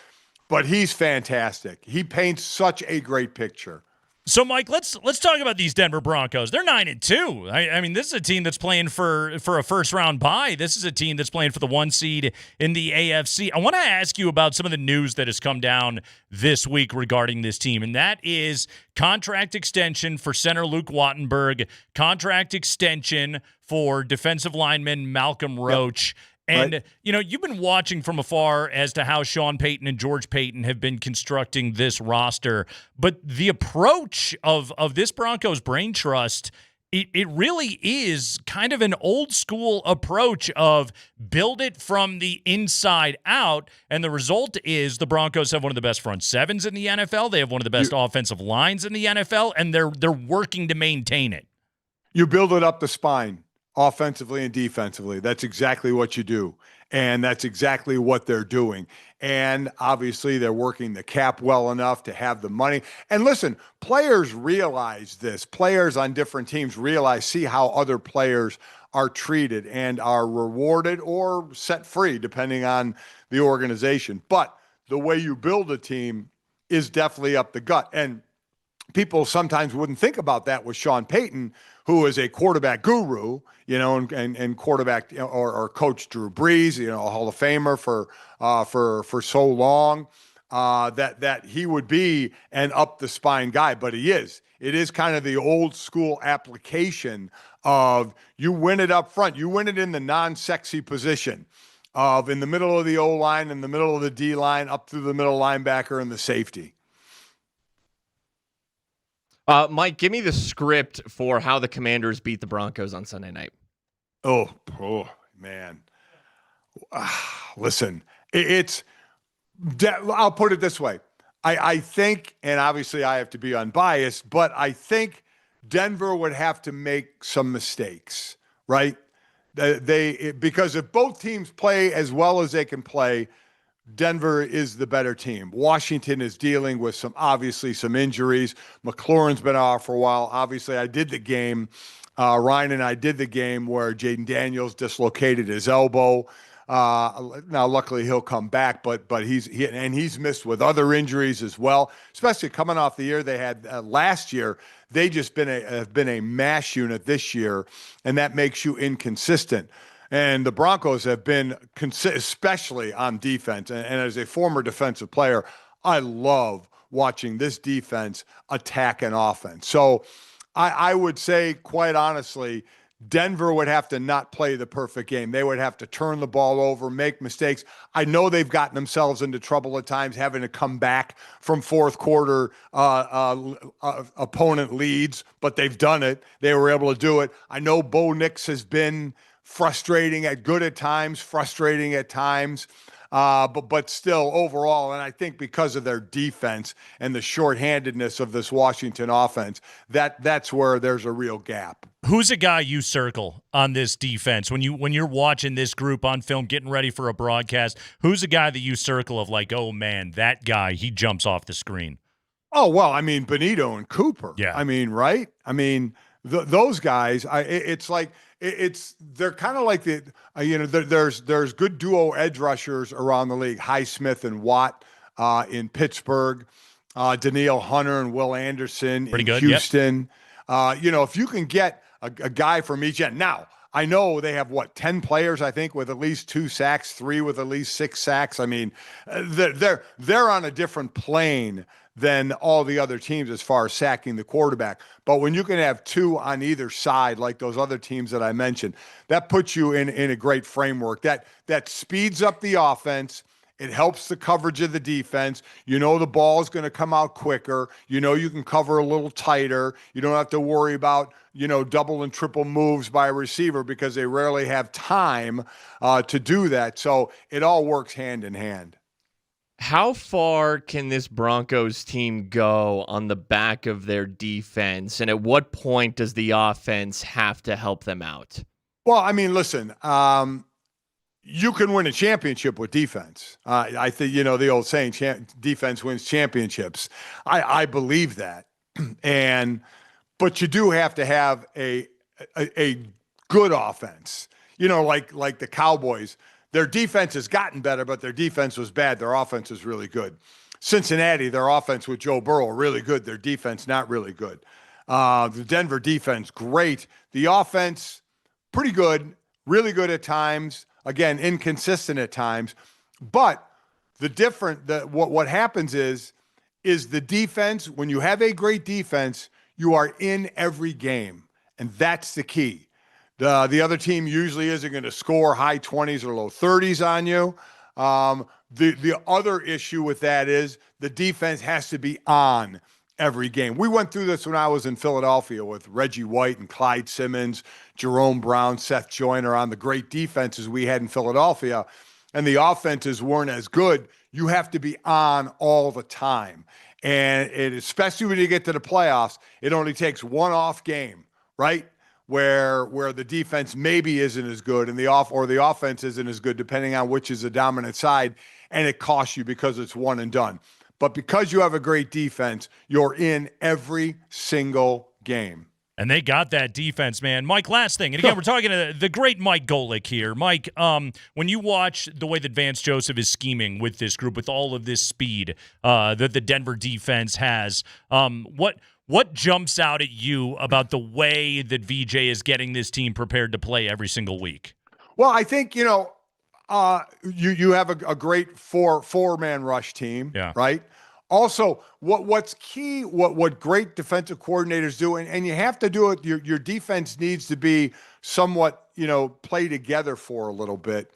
but he's fantastic. He paints such a great picture. So, Mike, let's talk about these Denver Broncos. They're 9-2. I mean, this is a team that's playing for a first-round bye. This is a team that's playing for the 1 seed in the AFC. I want to ask you about some of the news that has come down this week regarding this team, and that is contract extension for center Luke Wattenburg, contract extension for defensive lineman Malcolm Roach. Yep. And, you've been watching from afar as to how Sean Payton and George Payton have been constructing this roster. But the approach of this Broncos brain trust, it really is kind of an old school approach of build it from the inside out. And the result is the Broncos have one of the best front sevens in the NFL. They have one of the best offensive lines in the NFL, and they're working to maintain it. You build it up the spine. Offensively and defensively. That's exactly what you do. And that's exactly what they're doing. And obviously they're working the cap well enough to have the money. And listen, players realize this. Players on different teams see how other players are treated and are rewarded or set free, depending on the organization. But the way you build a team is definitely up the gut. And people sometimes wouldn't think about that with Sean Payton, who is a quarterback guru, and quarterback or coach Drew Brees, a Hall of Famer for so long, that he would be an up the spine guy, but he is. It is kind of the old school application of you win it up front, you win it in the non-sexy position of in the middle of the O line, in the middle of the D line, up through the middle linebacker and the safety. Mike, give me the script for how the Commanders beat the Broncos on Sunday night. Oh man. Listen, I'll put it this way. I think, and obviously I have to be unbiased, but I think Denver would have to make some mistakes, right? Because if both teams play as well as they can play, Denver is the better team. Washington is dealing with some injuries. McLaurin's been off for a while. Obviously, I did the game. Ryan and I did the game where Jaden Daniels dislocated his elbow. Now, luckily, he'll come back, but he's missed with other injuries as well, especially coming off the year they had last year. They just have been a mash unit this year, and that makes you inconsistent. And the Broncos have been, especially on defense, and as a former defensive player, I love watching this defense attack an offense. So I would say, quite honestly, Denver would have to not play the perfect game. They would have to turn the ball over, make mistakes. I know they've gotten themselves into trouble at times, having to come back from fourth quarter opponent leads, but they've done it. They were able to do it. I know Bo Nix has been frustrating at times, frustrating at times. But still overall, and I think because of their defense and the shorthandedness of this Washington offense, that's where there's a real gap. Who's a guy you circle on this defense when you're watching this group on film, getting ready for a broadcast? Who's a guy that you circle of like, oh man, that guy, he jumps off the screen? Oh well, I mean Benito and Cooper. Yeah, I mean, right? I mean those guys. They're kind of like there's good duo edge rushers around the league. Highsmith and Watt in Pittsburgh, Danielle Hunter and Will Anderson in Houston. Yep. If you can get a guy from each end. Now, I know they have 10 players, I think, with at least 2 sacks, 3 with at least 6 sacks. I mean, they're on a different plane than all the other teams as far as sacking the quarterback. But when you can have 2 on either side, like those other teams that I mentioned, that puts you in a great framework. That speeds up the offense. It helps the coverage of the defense. The ball is going to come out quicker. You can cover a little tighter. You don't have to worry about, double and triple moves by a receiver because they rarely have time to do that. So it all works hand in hand. How far can this Broncos team go on the back of their defense? And at what point does the offense have to help them out? Well, I mean, listen, you can win a championship with defense. I think, the old saying, defense wins championships. I believe that. But you do have to have a good offense, like the Cowboys. Their defense has gotten better, but their defense was bad. Their offense is really good. Cincinnati, their offense with Joe Burrow, really good. Their defense, not really good. The Denver defense, great. The offense, pretty good, really good at times. Again, inconsistent at times. But what happens is the defense, when you have a great defense, you are in every game. And that's the key. The other team usually isn't going to score high 20s or low 30s on you. The other issue with that is the defense has to be on every game. We went through this when I was in Philadelphia with Reggie White and Clyde Simmons, Jerome Brown, Seth Joyner on the great defenses we had in Philadelphia, and the offenses weren't as good. You have to be on all the time. And especially when you get to the playoffs, it only takes one off game, right? Where the defense maybe isn't as good and the offense isn't as good, depending on which is the dominant side, and it costs you because it's one and done. But because you have a great defense, you're in every single game. And they got that defense, man. Mike, last thing. And again, we're talking to the great Mike Golick here. Mike, when you watch the way that Vance Joseph is scheming with this group, with all of this speed that the Denver defense has, what jumps out at you about the way that VJ is getting this team prepared to play every single week? Well, I think, you have a great four-man rush team, right? Also, what's key, what great defensive coordinators do, and you have to do it, your defense needs to be somewhat, play together for a little bit.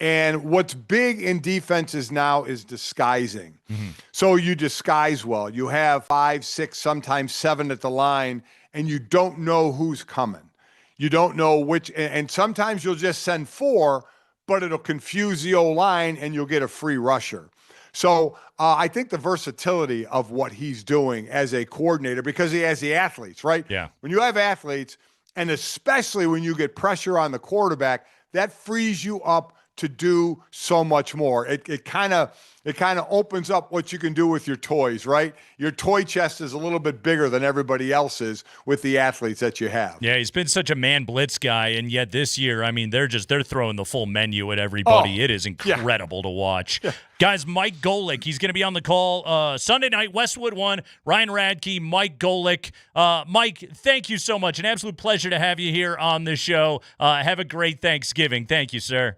And what's big in defenses now is disguising. Mm-hmm. So you disguise well. You have 5, 6, sometimes 7 at the line, and you don't know who's coming. You don't know which, and sometimes you'll just send 4, but it'll confuse the O-line and you'll get a free rusher. So I think the versatility of what he's doing as a coordinator, because he has the athletes, right? Yeah. When you have athletes, and especially when you get pressure on the quarterback, that frees you up to do so much more. It kind of opens up what you can do with your toys, right? Your toy chest is a little bit bigger than everybody else's with the athletes that you have. Yeah, he's been such a man blitz guy, and yet this year, I mean, they're throwing the full menu at everybody. It is incredible to watch. Guys, Mike Golick, he's going to be on the call Sunday night, Westwood 1, Ryan Radke, Mike Golick. Mike, thank you so much. An absolute pleasure to have you here on the show. Have a great Thanksgiving. Thank you, sir.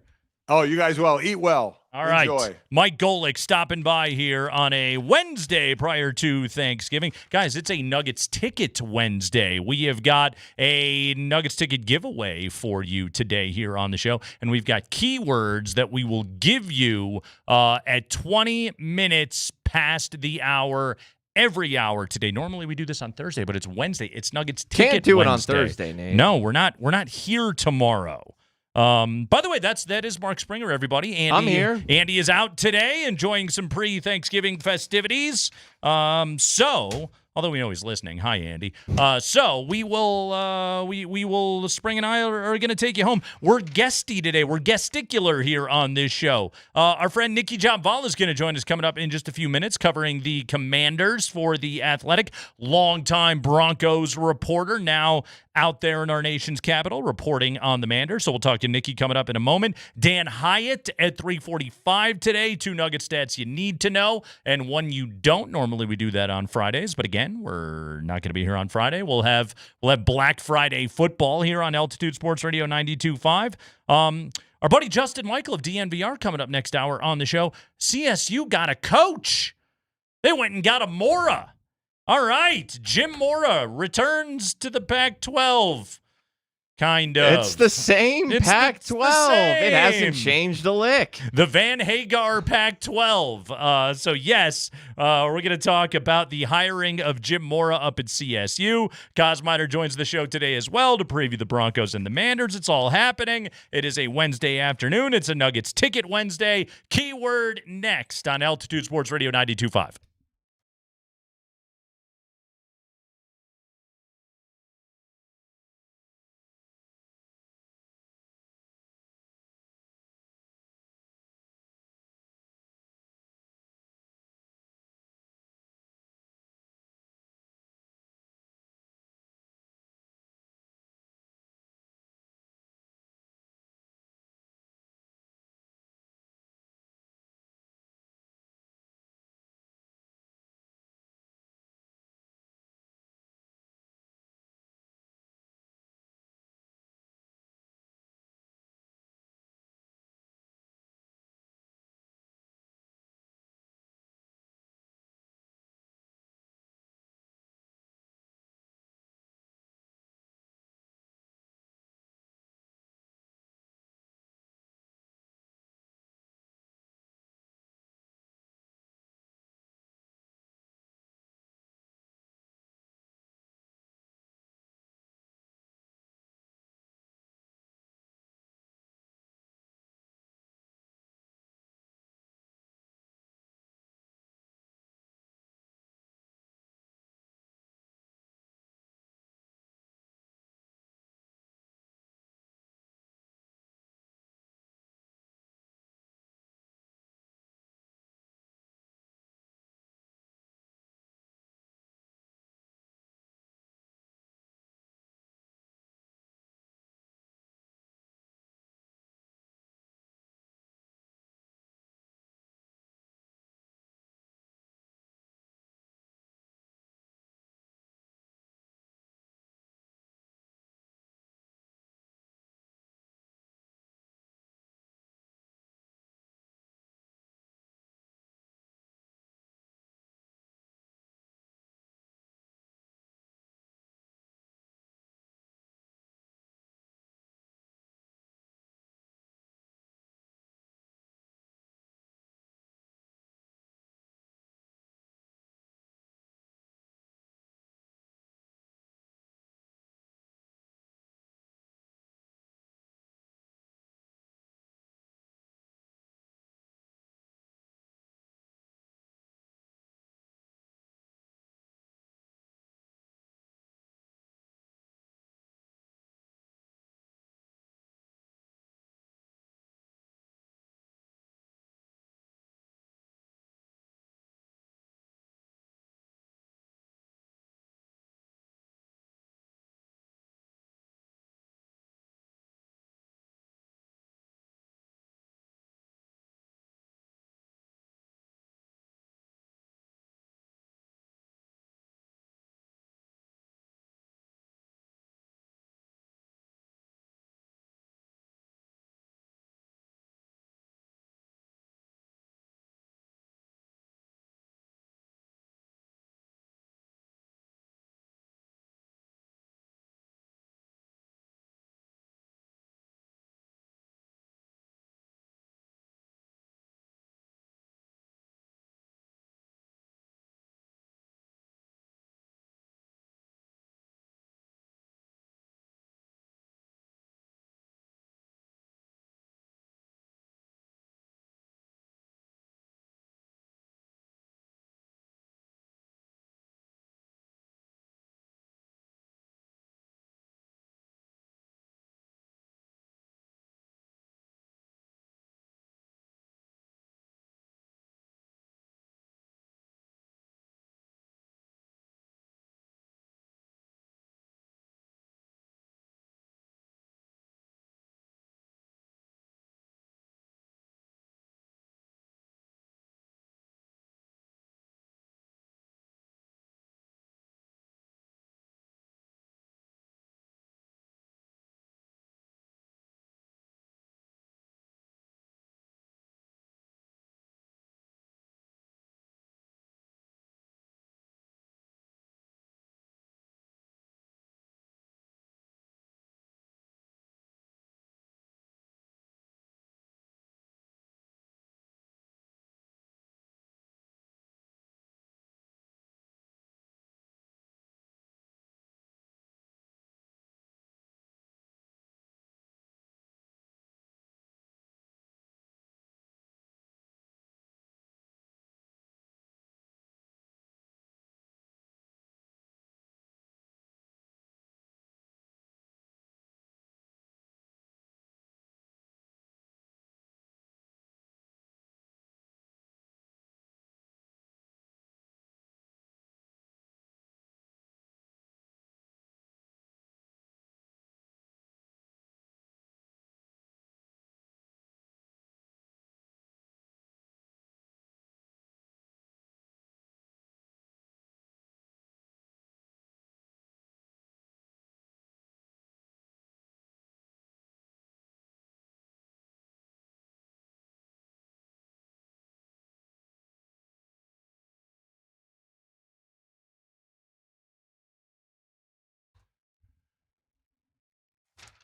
Oh, you guys well. Eat well. All right. Enjoy. Mike Golick stopping by here on a Wednesday prior to Thanksgiving. Guys, it's a Nuggets Ticket Wednesday. We have got a Nuggets Ticket giveaway for you today here on the show, and we've got keywords that we will give you at 20 minutes past the hour. Every hour today. Normally we do this on Thursday, but it's Wednesday. It's Nuggets Ticket Can't do Wednesday. it on Thursday, Nate. No, we're not here tomorrow. By the way, that is Mark Springer, everybody. Andy, I'm here. Andy is out today enjoying some pre-Thanksgiving festivities. Although we know he's listening. Hi, Andy. So we will, Spring and I are going to take you home. We're guesty today. We're gesticular here on this show. Our friend Nikki Jobvala is going to join us coming up in just a few minutes, covering the Commanders for The Athletic. Longtime Broncos reporter, now out there in our nation's capital, reporting on the Manders. So we'll talk to Nikki coming up in a moment. Dan Hyatt at 3:45 today. 2 Nugget stats you need to know, and one you don't. Normally we do that on Fridays, but again, we're not going to be here on Friday. We'll have Black Friday football here on Altitude Sports Radio 92.5. Our buddy Justin Michael of DNVR coming up next hour on the show. CSU got a coach. They went and got a Mora. All right, Jim Mora returns to the Pac-12. Kind of. It's the same Pac-12. It hasn't changed a lick. The Van Hagar Pac-12. So, yes, we're going to talk about the hiring of Jim Mora up at CSU. Cosmiter joins the show today as well to preview the Broncos and the Manders. It's all happening. It is a Wednesday afternoon. It's a Nuggets Ticket Wednesday. Keyword next on Altitude Sports Radio 92.5.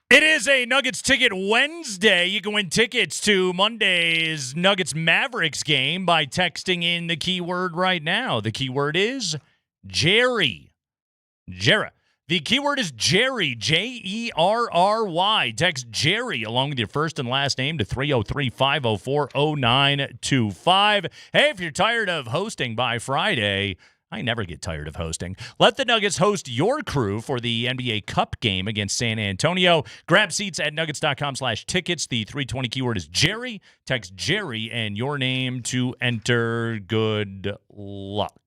It is a Nuggets Ticket Wednesday. You can win tickets to Monday's Nuggets Mavericks game by texting in the keyword right now. The keyword is Jerry. Jerry. The keyword is Jerry, Jerry. Text Jerry along with your first and last name to 303-504-0925. Hey, if you're tired of hosting by Friday, I never get tired of hosting. Let the Nuggets host your crew for the NBA Cup game against San Antonio. Grab seats at nuggets.com/tickets. The 320 keyword is Jerry. Text Jerry and your name to enter. Good luck.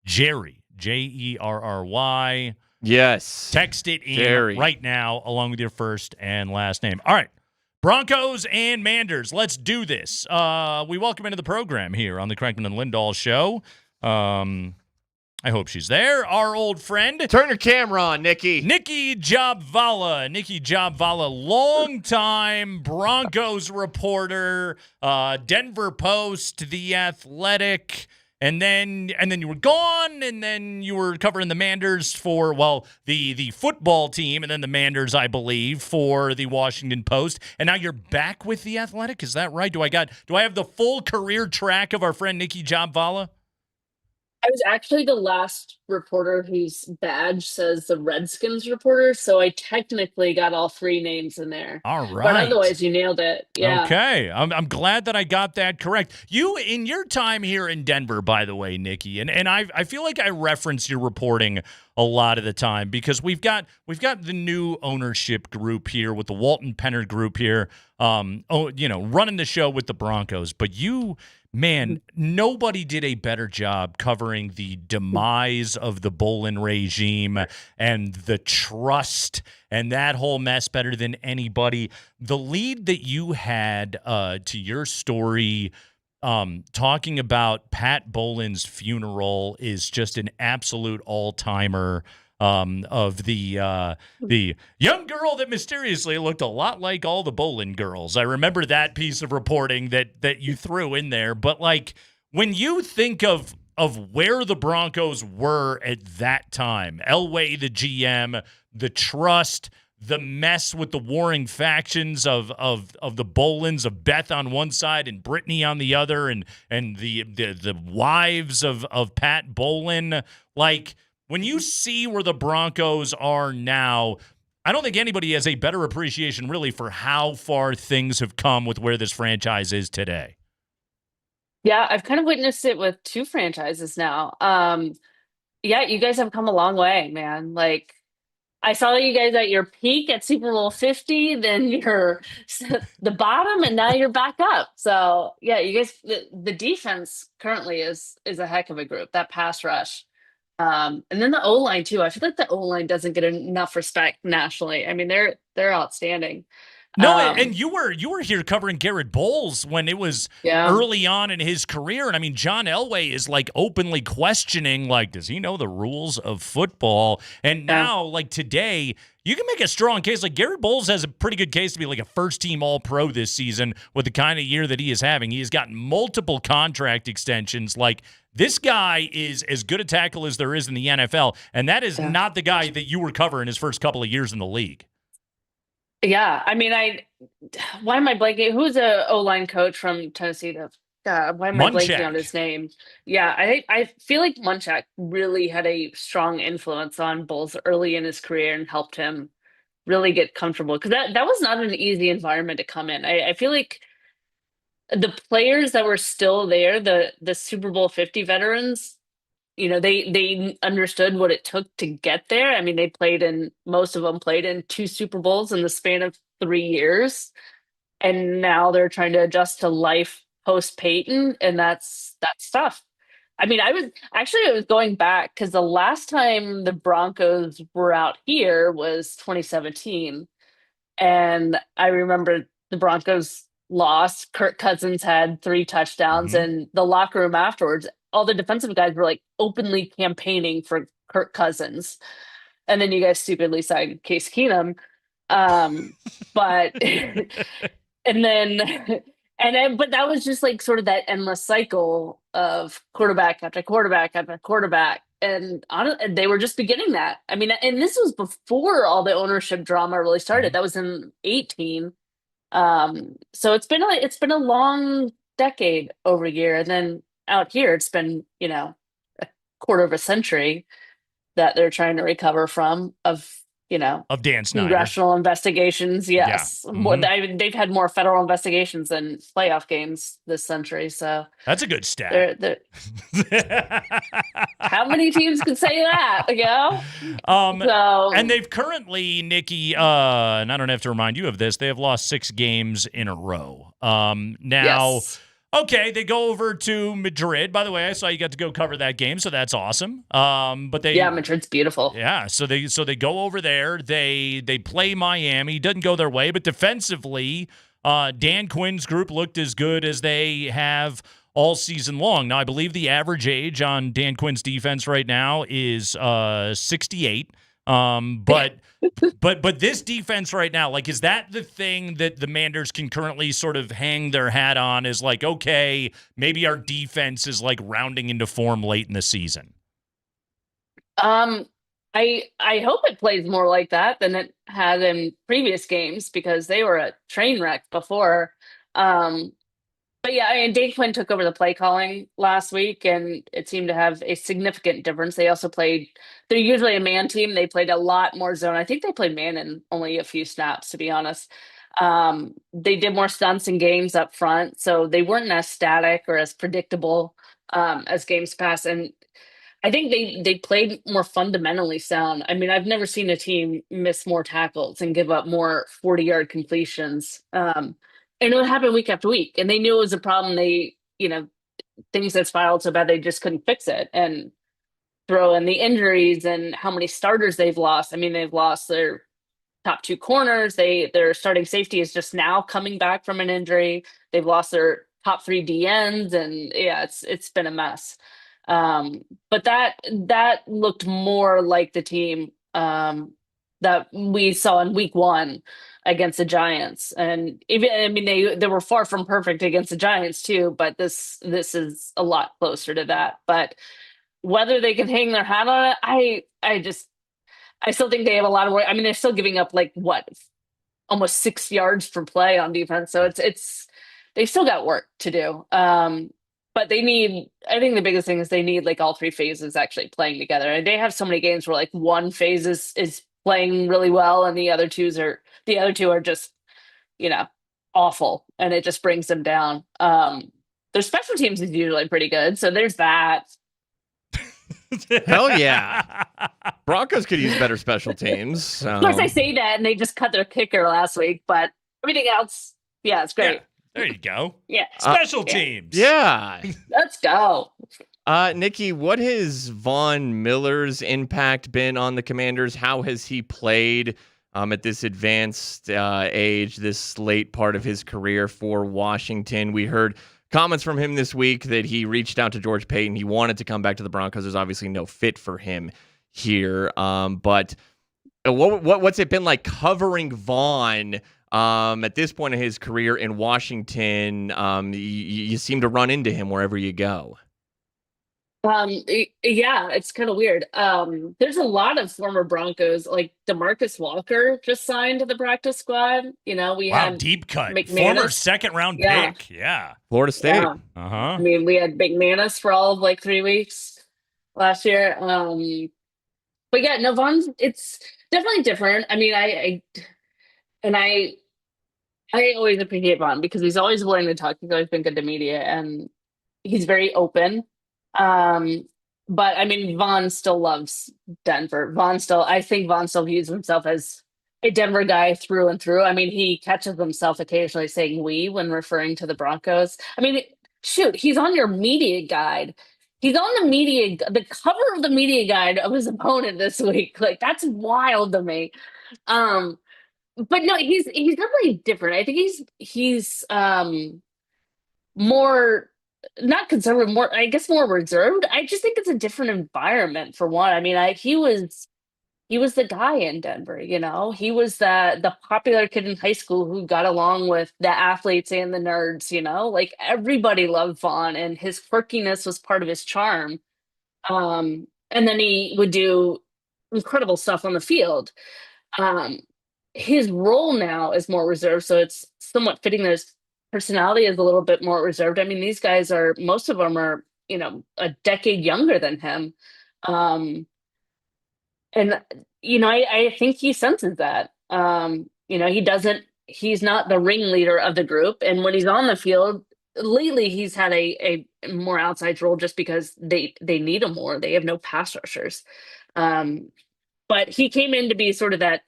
Jerry, Jerry. Yes. Text it in Jerry. right now along with your first and last name. All right. Broncos and Manders. Let's do this. We welcome into the program here on the Kreckman and Lindahl show. I hope she's there. Our old friend. Turn your camera on, Nikki. Nikki Jobvala. Nikki Jobvala, longtime Broncos reporter, Denver Post, The Athletic, and then you were gone, and then you were covering the Manders for, the football team, and then the Manders, I believe, for the Washington Post. And now you're back with The Athletic. Is that right? Do I have the full career track of our friend Nikki Jobvala? I was actually the last reporter whose badge says the Redskins reporter, so I technically got all three names in there. All right. But otherwise, you nailed it. Yeah. Okay. I'm glad that I got that correct. You, in your time here in Denver, by the way, Nikki, and I feel like I reference your reporting a lot of the time because we've got the new ownership group here with the Walton Penner group here, running the show with the Broncos. But you... Man, nobody did a better job covering the demise of the Bolin regime and the trust and that whole mess better than anybody. The lead that you had to your story talking about Pat Bolin's funeral is just an absolute all-timer. Of the young girl that mysteriously looked a lot like all the Bolin girls. I remember that piece of reporting that you threw in there. But like when you think of where the Broncos were at that time, Elway, the GM, the trust, the mess with the warring factions of the Bolins, of Beth on one side and Brittany on the other, and the wives of Pat Bolin, like. When you see where the Broncos are now, I don't think anybody has a better appreciation really for how far things have come with where this franchise is today. Yeah, I've kind of witnessed it with two franchises now. You guys have come a long way, man. Like, I saw you guys at your peak at Super Bowl 50, then you're the bottom, and now you're back up. So, yeah, you guys, the defense currently is a heck of a group, that pass rush. And then the O-line too. I feel like the O-line doesn't get enough respect nationally. I mean, they're outstanding. No, and you were here covering Garrett Bowles when it was early on in his career. And I mean, John Elway is like openly questioning, like, does he know the rules of football? And now, like today, you can make a strong case. Like Garrett Bowles has a pretty good case to be like a first-team All-Pro this season with the kind of year that he is having. He has gotten multiple contract extensions. Like, this guy is as good a tackle as there is in the NFL, and that is not the guy that you were covering his first couple of years in the league. Yeah, I mean, why am I blanking? Who's a O-line coach from Tennessee? Why am I blanking on his name? Yeah, I feel like Munchak really had a strong influence on Bowles early in his career and helped him really get comfortable, because that was not an easy environment to come in. I feel like the players that were still there, the Super Bowl 50 veterans, they understood what it took to get there. I mean, most of them played in 2 Super Bowls in the span of 3 years. And now they're trying to adjust to life post Peyton. And that's tough. I mean, I was going back because the last time the Broncos were out here was 2017. And I remember the Broncos lost. Kirk Cousins had 3 touchdowns, and the locker room afterwards, all the defensive guys were like openly campaigning for Kirk Cousins. And then you guys stupidly signed Case Keenum. But but that was just like sort of that endless cycle of quarterback after quarterback after quarterback they were just beginning that. I mean, and this was before all the ownership drama really started. That was in 18. So it's been a long decade over here, and then out here it's been a quarter of a century that they're trying to recover from of Dan Snyder. Congressional investigations. Yes. Yeah. Mm-hmm. They've had more federal investigations than playoff games this century. So that's a good stat. How many teams could say that? And they've currently, Nikki, and I don't have to remind you of this, they have lost 6 games in a row. Yes. Okay, they go over to Madrid. By the way, I saw you got to go cover that game, so that's awesome. Madrid's beautiful. Yeah, so they go over there. They play Miami. Doesn't go their way, but defensively, Dan Quinn's group looked as good as they have all season long. Now, I believe the average age on Dan Quinn's defense right now is 68. But this defense right now, like, is that the thing that the Manders can currently sort of hang their hat on? Is like, okay, maybe our defense is like rounding into form late in the season. I hope it plays more like that than it had in previous games, because they were a train wreck before. But yeah, I mean, Dane Quinn took over the play calling last week, and it seemed to have a significant difference. They also they're usually a man team. They played a lot more zone. I think they played man in only a few snaps, to be honest. They did more stunts and games up front, so they weren't as static or as predictable as games past. And I think they played more fundamentally sound. I mean, I've never seen a team miss more tackles and give up more 40-yard completions. And it would happen week after week. And they knew it was a problem. Things that spiraled so bad, they just couldn't fix it. And throw in the injuries and how many starters they've lost. I mean, they've lost their top 2 corners. Their starting safety is just now coming back from an injury. They've lost their top 3 DNs. And yeah, it's been a mess. But that looked more like the team that we saw in week 1 against the Giants. And even, I mean, they were far from perfect against the Giants too, but this is a lot closer to that. But whether they can hang their hat on it, I still think they have a lot of work. I mean, they're still giving up almost 6 yards per play on defense. So they still got work to do. But I think the biggest thing is they need all 3 phases actually playing together. And they have so many games where one phase is playing really well, and the other two are just, awful, and it just brings them down. Their special teams is usually pretty good, so there's that. Hell yeah. Broncos could use better special teams. Of course, I say that, and they just cut their kicker last week, but everything else, yeah, it's great. Yeah, there you go. Yeah. Special teams. Yeah. Let's go. Nikki, what has Von Miller's impact been on the Commanders? How has he played at this advanced age, this late part of his career for Washington? We heard comments from him this week that he reached out to George Paton. He wanted to come back to the Broncos. There's obviously no fit for him here. But what's it been like covering Von at this point in his career in Washington? You seem to run into him wherever you go. Yeah, it's kind of weird. There's a lot of former Broncos, like DeMarcus Walker just signed to the practice squad. We had deep cut, McManus. Former second-round pick. Yeah. Florida State. Yeah. Uh-huh. I mean, we had McManus for all of 3 weeks last year. But yeah, no, Von's, it's definitely different. I mean, I always appreciate Von because he's always willing to talk. He's always been good to media, and he's very open. But I mean, Von still loves Denver. I think Von still views himself as a Denver guy through and through. I mean, he catches himself occasionally saying "we" when referring to the Broncos. I mean, shoot, he's on your media guide. He's on the cover of the media guide of his opponent this week. That's wild to me. But no, he's definitely different. I think he's more not conservative, more reserved. I just think it's a different environment for one. I mean, he was the guy in Denver, he was the popular kid in high school who got along with the athletes and the nerds, everybody loved Von, and his quirkiness was part of his charm. and then he would do incredible stuff on the field. His role now is more reserved, so it's somewhat fitting that his personality is a little bit more reserved. I mean, these guys most of them are, a decade younger than him. And, I think he senses that. He's not the ringleader of the group. And when he's on the field, lately he's had a more outside role just because they need him more. They have no pass rushers. But he came in to be sort of that,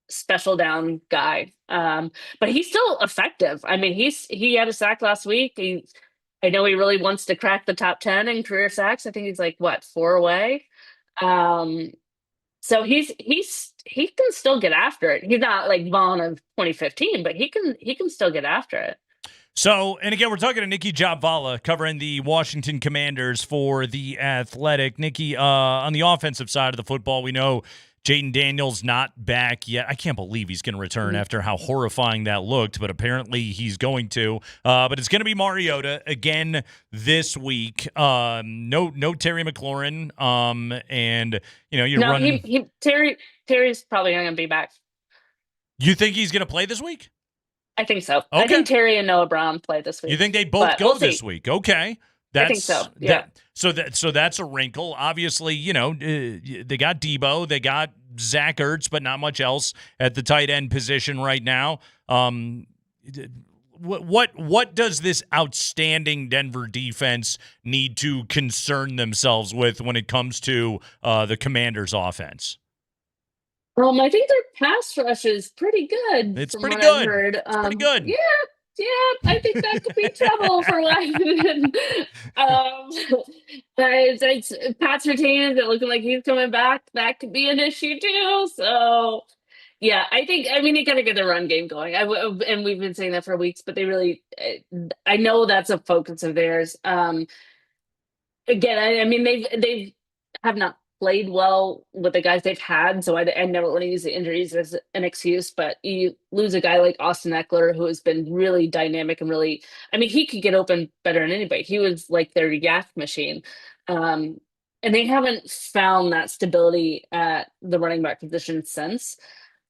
special down guy. But he's still effective. I mean, he had a sack last week. I know he really wants to crack the top 10 in career sacks. I think he's like 4 away. So he can still get after it. He's not like Vaughn of 2015, but he can still get after it. So, and again, we're talking to Nikki Jobvala covering the Washington Commanders for The Athletic. Nikki, on the offensive side of the football, we know Jaden Daniels not back yet. I can't believe he's going to return after how horrifying that looked, but apparently he's going to. But it's going to be Mariota again this week. No Terry McLaurin. And you're running. Terry's probably going to be back. You think he's going to play this week? I think so. Okay. I think Terry and Noah Brown play this week. You think they both go this week? Okay. I think so. Yeah. So that's a wrinkle. Obviously, they got Debo, they got Zach Ertz, but not much else at the tight end position right now. What does this outstanding Denver defense need to concern themselves with when it comes to the Commanders' offense? I think their pass rush is pretty good. It's pretty good. It's pretty good. Yeah, I think that could be trouble for Washington. Pat Surtain is looking like he's coming back. That could be an issue too. So, yeah, you got to get the run game going. And we've been saying that for weeks, but they really, I know that's a focus of theirs. Again, they have not played well with the guys they've had, so I never want to use the injuries as an excuse, but you lose a guy like Austin Eckler, who has been really dynamic and really, he could get open better than anybody. He was like their yak machine. And they haven't found that stability at the running back position since.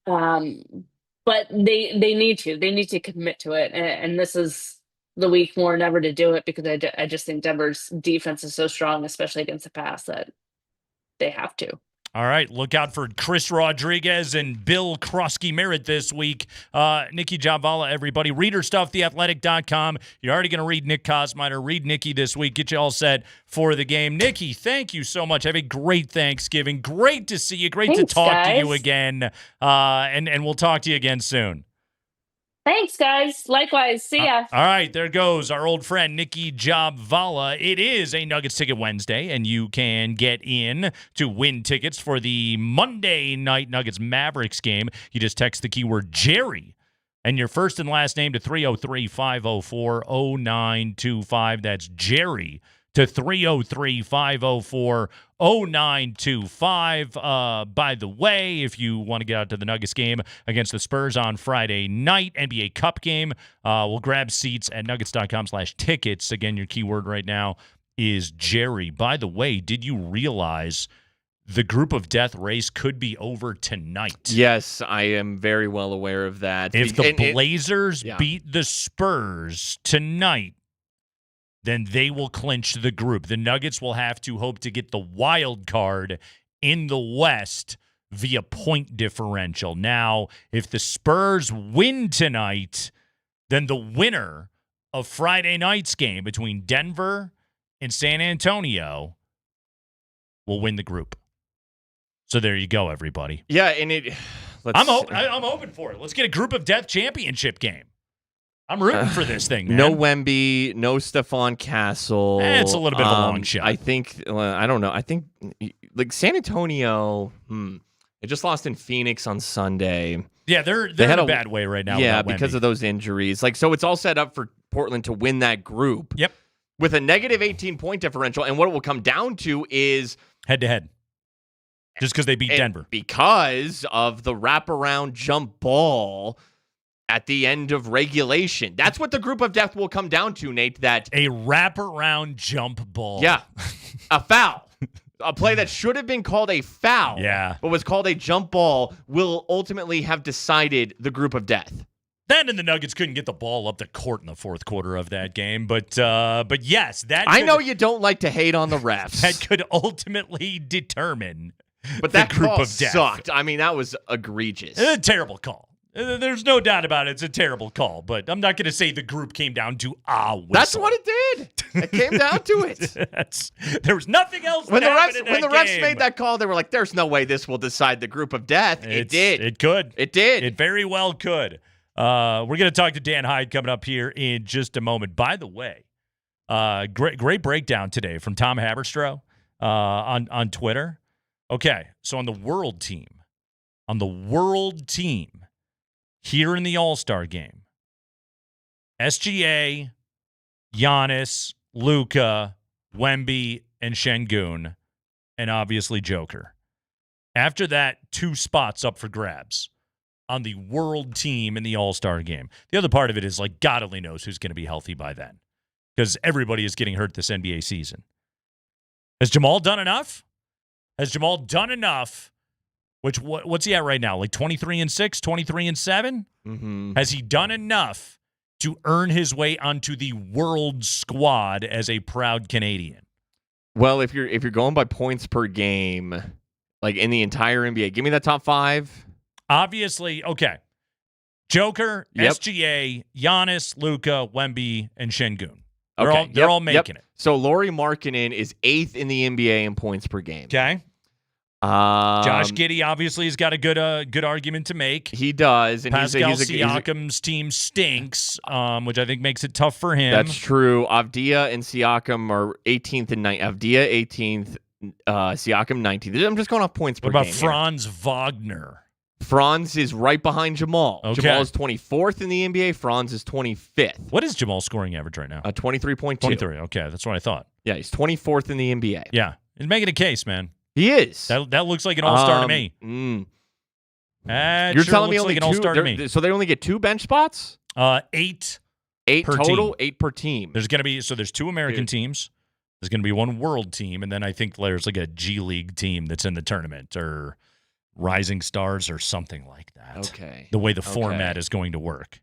But they need to commit to it. And this is the week more than ever to do it, because I just think Denver's defense is so strong, especially against the pass, that they have to. All right, look out for Chris Rodriguez and Bill Krosky-Merritt this week. Nikki Jobvala, everybody. Read her stuff, theathletic.com. You're already going to read Nick Kosmider. Read Nikki this week. Get you all set for the game. Nikki, thank you so much. Have a great Thanksgiving. Great to see you. Great to talk to you again. And we'll talk to you again soon. Thanks, guys. Likewise. See ya. All right, there goes our old friend Nikki Jobvala. It is a Nuggets Ticket Wednesday, and you can get in to win tickets for the Monday night Nuggets Mavericks game. You just text the keyword Jerry and your first and last name to 303-504-0925. That's Jerry to 303-504-0925. By the way, if you want to get out to the Nuggets game against the Spurs on Friday night, NBA Cup game, we'll grab seats at nuggets.com/tickets. Again, your keyword right now is Jerry. By the way, did you realize the group of death race could be over tonight? Yes, I am very well aware of that. If the Blazers beat the Spurs tonight, then they will clinch the group. The Nuggets will have to hope to get the wild card in the West via point differential. Now, if the Spurs win tonight, then the winner of Friday night's game between Denver and San Antonio will win the group. So there you go, everybody. Yeah, and I'm open for it. Let's get a group of death championship game. I'm rooting for this thing, man. No Wemby, no Stephon Castle. It's a little bit of a long shot. I think, I don't know. I think, like, San Antonio, they just lost in Phoenix on Sunday. Yeah, they're in a bad way right now. Yeah, because of those injuries. Like, so it's all set up for Portland to win that group. Yep. With a negative 18-point differential. And what it will come down to is head-to-head. Just because they beat Denver. Because of the wraparound jump ball at the end of regulation. That's what the group of death will come down to, Nate. That a wraparound jump ball. Yeah. A foul. a play that should have been called a foul, but was called a jump ball, will ultimately have decided the group of death. Then and the Nuggets couldn't get the ball up the court in the fourth quarter of that game. But yes, I know you don't like to hate on the refs. That could ultimately determine but that the group call of death. Sucked. I mean, that was egregious. It's a terrible call. There's no doubt about it. It's a terrible call, but I'm not going to say the group came down to a whistle. That's what it did. It came down to it. There was nothing else. When the refs game. made that call, they were like, "There's no way this will decide the group of death." It did. It could. It did. It very well could. We're going to talk to Dan Hyde coming up here in just a moment. By the way, great breakdown today from Tom Haberstroh on Twitter. Okay, so on the world team, here in the All-Star game, SGA, Giannis, Luka, Wemby, and Şengün, and obviously Joker. After that, 2 spots up for grabs on the world team in the All-Star game. The other part of it is, like, God only knows who's going to be healthy by then because everybody is getting hurt this NBA season. Has Jamal done enough? What's he at right now? Like 23-6, 23-7? Mm-hmm. Has he done enough to earn his way onto the world squad as a proud Canadian? Well, if you're going by points per game, like in the entire NBA, give me that top 5. Obviously, okay. Joker, Yep. SGA, Giannis, Luka, Wemby, and Şengün. They're all making it. So Lauri Markkanen is 8th in the NBA in points per game. Okay. Josh Giddey obviously has got a good argument to make. He does. And Pascal he's Siakam's team stinks, which I think makes it tough for him. That's true. Avdia and Siakam are 18th and 19th. Avdia 18th, Siakam 19th. I'm just going off points per game. What about Franz Wagner? Franz is right behind Jamal. Okay. Jamal is 24th in the NBA. Franz is 25th. What is Jamal's scoring average right now? 23.2. 23. Okay, that's what I thought. Yeah, he's 24th in the NBA. Yeah, he's making a case, man. He is. That looks like an all-star to me. You're telling me only like an all-star to me. So they only get 2 bench spots? 8. 8 per total, team. 8 per team. There's there's 2 American teams. There's going to be 1 world team, and then I think there's like a G League team that's in the tournament or Rising Stars or something like that. Okay. The way the format is going to work.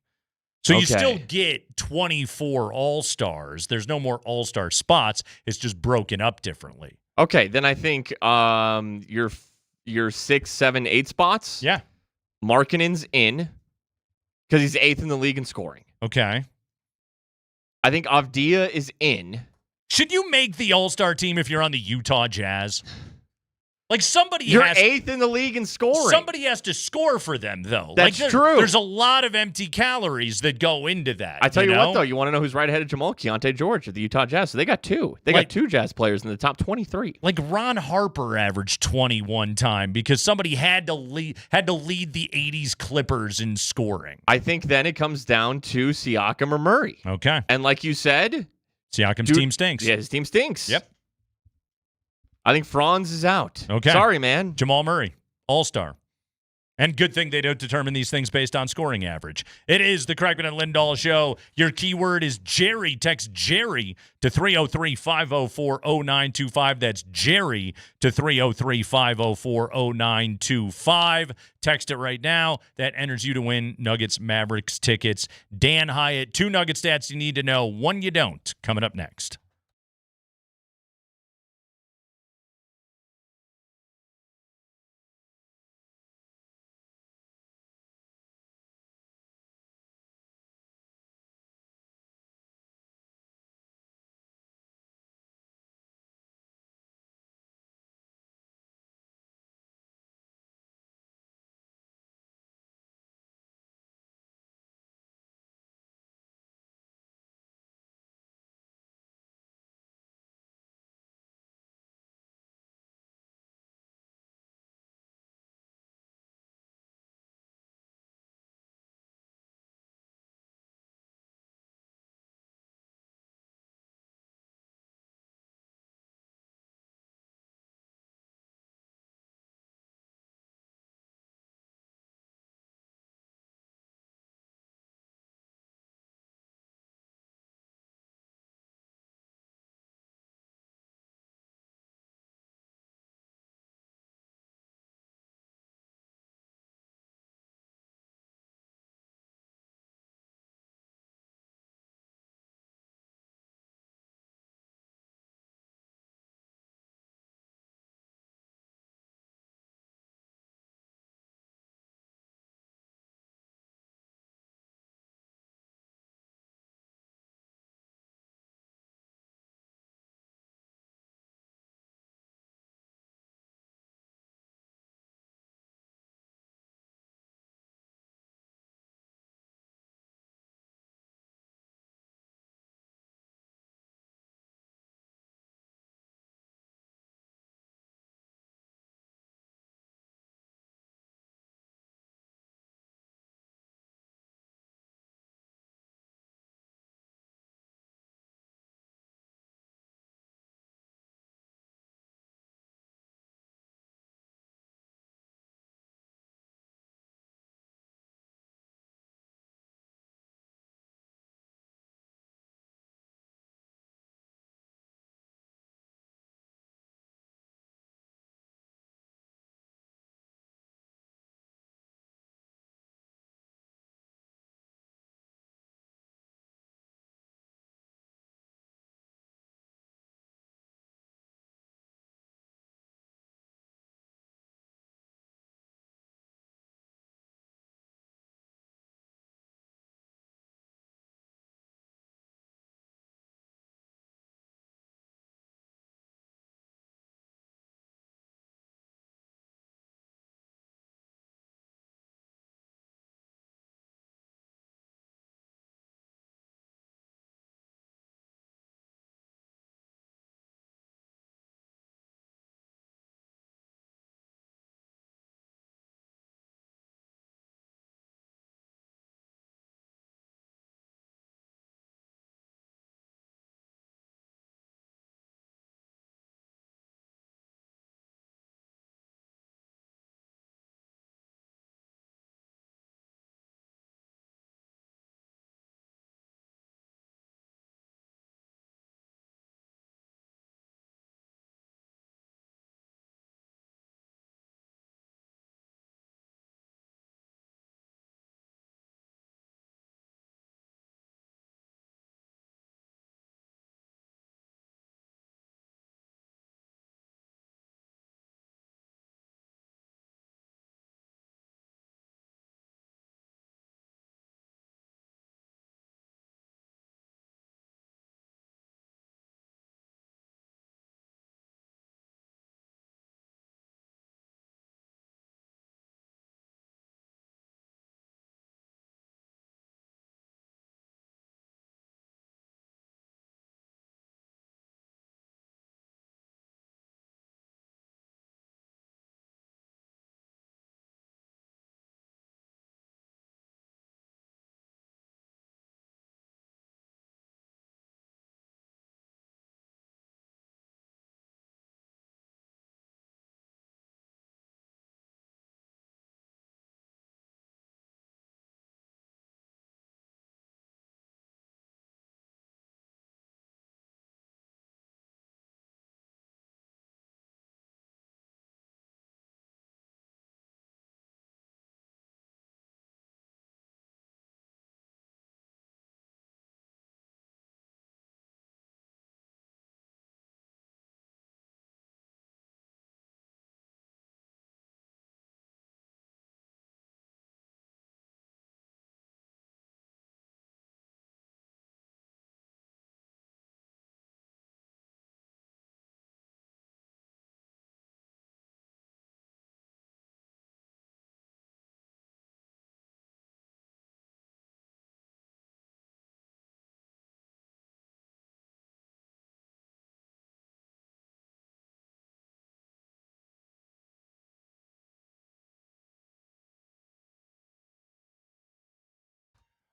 So you still get 24 all-stars. There's no more all-star spots. It's just broken up differently. Okay, then I think your 6, 7, 8 spots. Yeah. Markkanen's in because he's 8th in the league in scoring. Okay. I think Avdia is in. Should you make the all-star team if you're on the Utah Jazz? Like You're 8th in the league in scoring. Somebody has to score for them, though. That's true. There's a lot of empty calories that go into that. I tell you what, though, you want to know who's right ahead of Jamal? Keontae George of the Utah Jazz. So they got 2. They got 2 Jazz players in the top 23. Like Ron Harper averaged 21 time because somebody had to lead the 80s Clippers in scoring. I think then it comes down to Siakam or Murray. Okay. And like you said, Siakam's team stinks. Yeah, his team stinks. Yep. I think Franz is out. Okay. Sorry, man. Jamal Murray, all-star. And good thing they don't determine these things based on scoring average. It is the Kreckman and Lindahl Show. Your keyword is Jerry. Text Jerry to 303-504-0925. That's Jerry to 303-504-0925. Text it right now. That enters you to win Nuggets Mavericks tickets. Dan Hyatt, 2 Nugget stats you need to know, 1 you don't. Coming up next.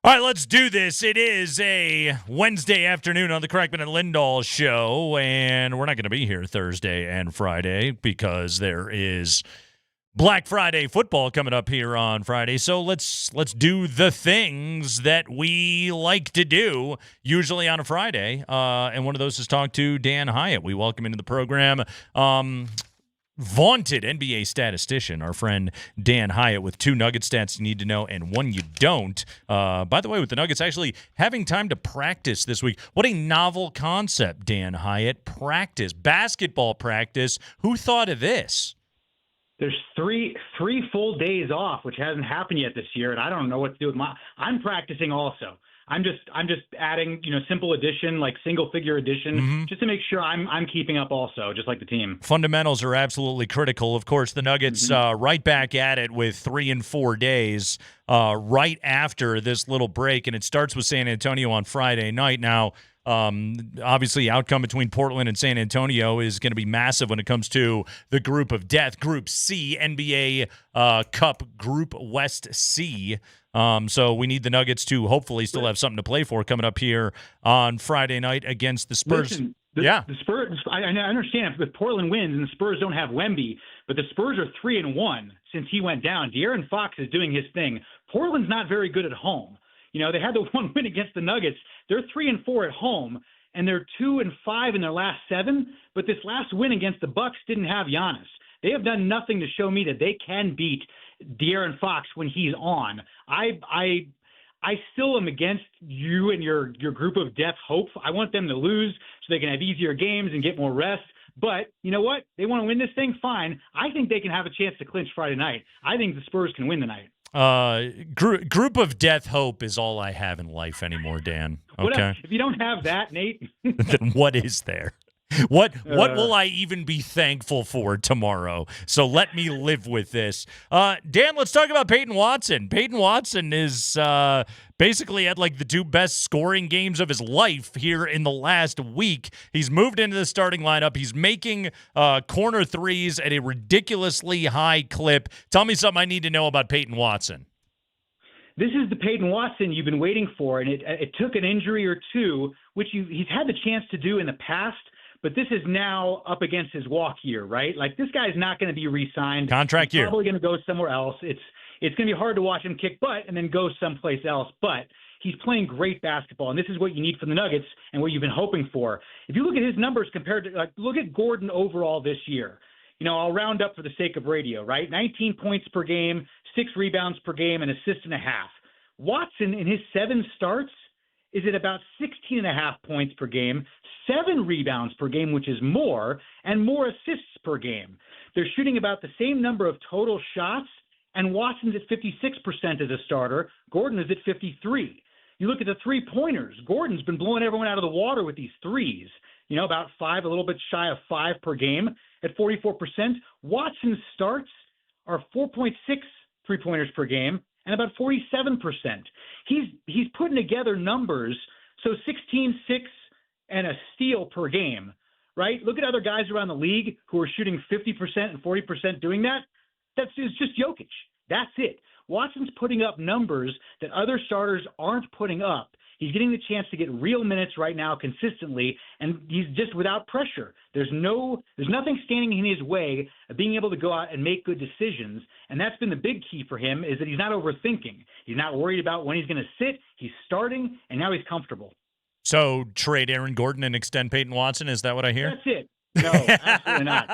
All right, let's do this. It is a Wednesday afternoon on the Kreckman and Lindahl show, and we're not going to be here Thursday and Friday because there is Black Friday football coming up here on Friday. So let's do the things that we like to do usually on a Friday, and one of those is talk to Dan Hyatt. We welcome into the program vaunted NBA statistician, our friend Dan Hyatt, with 2 Nugget stats you need to know and 1 you don't. By the way, with the Nuggets actually having time to practice this week. What a novel concept, Dan Hyatt. Practice, basketball practice. Who thought of this? There's three full days off, which hasn't happened yet this year, and I don't know what to do with I'm practicing also. I'm just adding, simple addition, like single figure addition, just to make sure I'm keeping up also, just like the team. Fundamentals are absolutely critical. Of course, the Nuggets right back at it with 3 and 4 days right after this little break, and it starts with San Antonio on Friday night. Now, obviously, outcome between Portland and San Antonio is going to be massive when it comes to the group of death, Group C, NBA Cup Group West C. So we need the Nuggets to hopefully still have something to play for coming up here on Friday night against the Spurs. Listen, the Spurs, I understand if Portland wins and the Spurs don't have Wemby, but the Spurs are 3-1 since he went down. De'Aaron Fox is doing his thing. Portland's not very good at home. They had the 1 win against the Nuggets. They're 3-4 at home, and they're 2-5 in their last 7. But this last win against the Bucks didn't have Giannis. They have done nothing to show me that they can beat De'Aaron Fox when he's on. I still am against you and your group of death hope. I want them to lose so they can have easier games and get more rest. But you know what? They want to win this thing, fine. I think they can have a chance to clinch Friday night. I think the Spurs can win tonight. Group of death hope is all I have in life anymore, Dan. Okay. If you don't have that, Nate, then what is there? What will I even be thankful for tomorrow? So let me live with this. Dan, let's talk about Peyton Watson. Peyton Watson is basically had like the 2 best scoring games of his life here in the last week. He's moved into the starting lineup. He's making corner threes at a ridiculously high clip. Tell me something I need to know about Peyton Watson. This is the Peyton Watson you've been waiting for, and it took an injury or 2, which he's had the chance to do in the past. But this is now up against his walk year, right? Like, this guy's not going to be re-signed. Contract year. He's probably going to go somewhere else. It's going to be hard to watch him kick butt and then go someplace else. But he's playing great basketball, and this is what you need from the Nuggets and what you've been hoping for. If you look at his numbers compared to look at Gordon overall this year. I'll round up for the sake of radio, right? 19 points per game, 6 rebounds per game, an assist and a half. Watson, in his 7 starts, is at about 16.5 points per game, 7 rebounds per game, which is more, and more assists per game. They're shooting about the same number of total shots, and Watson's at 56% as a starter. Gordon is at 53%. You look at the three-pointers. Gordon's been blowing everyone out of the water with these threes. About 5, a little bit shy of 5 per game at 44%. Watson's starts are 4.6 three-pointers per game, and about 47%. He's putting together numbers, so 16, 6, and a steal per game, right? Look at other guys around the league who are shooting 50% and 40% doing that. It's just Jokic. That's it. Watson's putting up numbers that other starters aren't putting up. He's getting the chance to get real minutes right now consistently, and he's just without pressure. There's nothing standing in his way of being able to go out and make good decisions, and that's been the big key for him, is that he's not overthinking. He's not worried about when he's going to sit. He's starting, and now he's comfortable. So trade Aaron Gordon and extend Peyton Watson? Is that what I hear? That's it. No, absolutely not.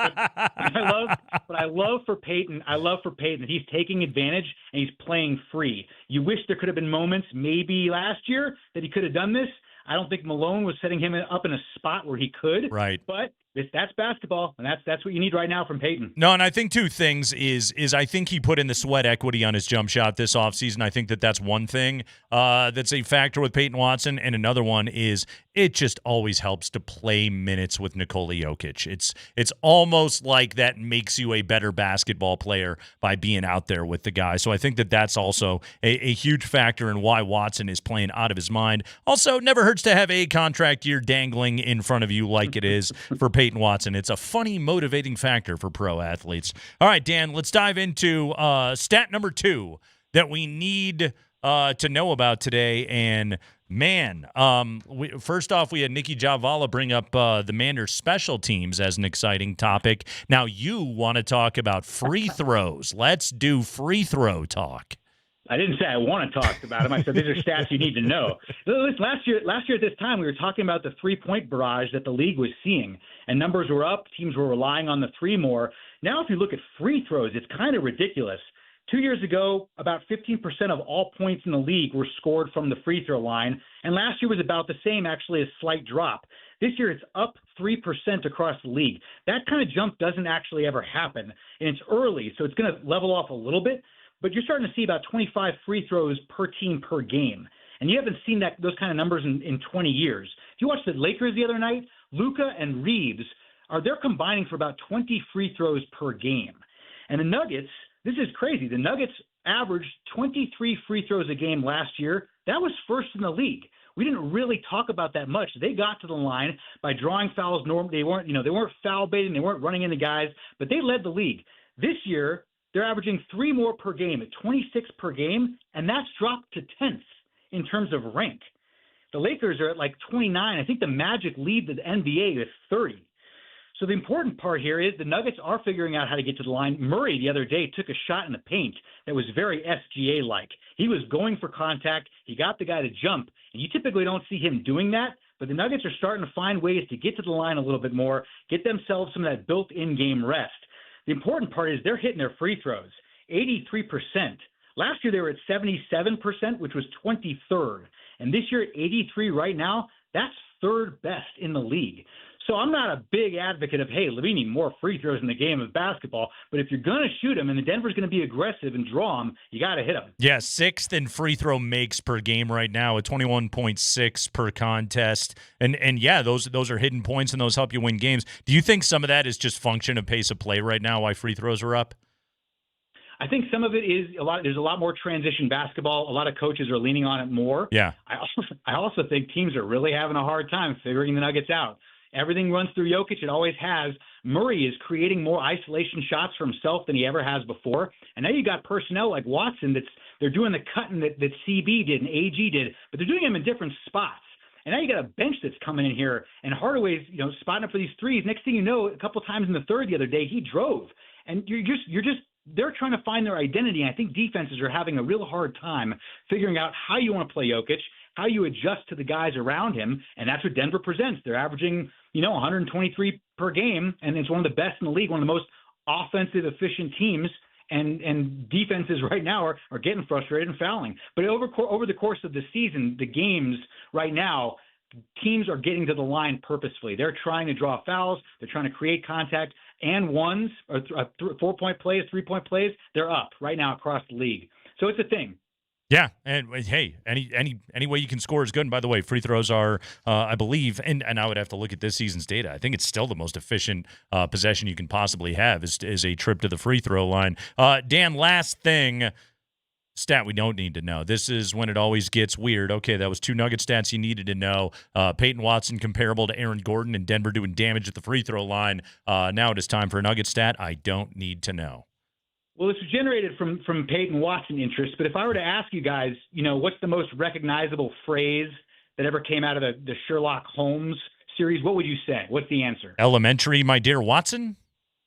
But I love for Peyton that he's taking advantage and he's playing free. You wish there could have been moments, maybe last year, that he could have done this. I don't think Malone was setting him up in a spot where he could. Right. But that's basketball, and that's what you need right now from Peyton. No, and I think 2 things is I think he put in the sweat equity on his jump shot this offseason. I think that's one thing that's a factor with Peyton Watson, and another one is it just always helps to play minutes with Nikola Jokic. It's almost like that makes you a better basketball player by being out there with the guy. So I think that's also a huge factor in why Watson is playing out of his mind. Also, never hurts to have a contract year dangling in front of you like it is for Peyton Watson. It's a funny, motivating factor for pro athletes. All right, Dan, let's dive into stat number 2 that we need to know about today. And man, first off, we had Nikki Javala bring up the Manders special teams as an exciting topic. Now you want to talk about free throws. Let's do free throw talk. I didn't say I want to talk about them. I said these are stats you need to know. Listen, last year at this time, we were talking about the three-point barrage that the league was seeing, and numbers were up. Teams were relying on the three more. Now, if you look at free throws, it's kind of ridiculous. 2 years ago, about 15% of all points in the league were scored from the free throw line, and last year was about the same, actually a slight drop. This year, it's up 3% across the league. That kind of jump doesn't actually ever happen, and it's early, so it's going to level off a little bit. But you're starting to see about 25 free throws per team per game. And you haven't seen those kind of numbers in 20 years. If you watched the Lakers the other night, Luka and Reeves, they're combining for about 20 free throws per game. And the Nuggets, this is crazy. The Nuggets averaged 23 free throws a game last year. That was first in the league. We didn't really talk about that much. They got to the line by drawing fouls. They weren't foul baiting. They weren't running into guys, but they led the league. This year, they're averaging 3 more per game at 26 per game, and that's dropped to 10th in terms of rank. The Lakers are at like 29. I think the Magic lead the NBA with 30. So the important part here is the Nuggets are figuring out how to get to the line. Murray the other day took a shot in the paint that was very SGA-like. He was going for contact. He got the guy to jump, and you typically don't see him doing that, but the Nuggets are starting to find ways to get to the line a little bit more, get themselves some of that built-in game rest. The important part is they're hitting their free throws, 83%. Last year they were at 77%, which was 23rd. And this year at 83 right now, that's third best in the league. So I'm not a big advocate of, hey, we need more free throws in the game of basketball. But if you're going to shoot them and the Denver's going to be aggressive and draw them, you got to hit them. Yeah, 6th in free throw makes per game right now at 21.6 per contest. And yeah, those are hidden points and those help you win games. Do you think some of that is just function of pace of play right now, why free throws are up? I think some of it is there's a lot more transition basketball. A lot of coaches are leaning on it more. Yeah. I also think teams are really having a hard time figuring the Nuggets out. Everything runs through Jokic. It always has. Murray is creating more isolation shots for himself than he ever has before. And now you got personnel like Watson they're doing the cutting that CB did and AG did, but they're doing them in different spots. And now you got a bench that's coming in here, and Hardaway's spotting up for these threes. Next thing you know, a couple times in the third the other day, he drove. And they're trying to find their identity. And I think defenses are having a real hard time figuring out how you want to play Jokic, how you adjust to the guys around him, and that's what Denver presents. They're averaging, 123 per game, and it's one of the best in the league, one of the most offensive, efficient teams, and defenses right now are getting frustrated and fouling. But over the course of the season, the games right now, teams are getting to the line purposefully. They're trying to draw fouls. They're trying to create contact, and ones, or 4-point plays, 3-point plays, they're up right now across the league. So it's a thing. Yeah, and hey, any way you can score is good. And by the way, free throws are, I believe, and I would have to look at this season's data. I think it's still the most efficient possession you can possibly have is a trip to the free throw line. Dan, last thing, stat we don't need to know. This is when it always gets weird. Okay, that was 2 Nugget stats you needed to know. Peyton Watson comparable to Aaron Gordon and Denver doing damage at the free throw line. Now it is time for a Nugget stat I don't need to know. Well, this was generated from Peyton Watson interest, but if I were to ask you guys, what's the most recognizable phrase that ever came out of the Sherlock Holmes series, what would you say? What's the answer? Elementary, my dear Watson?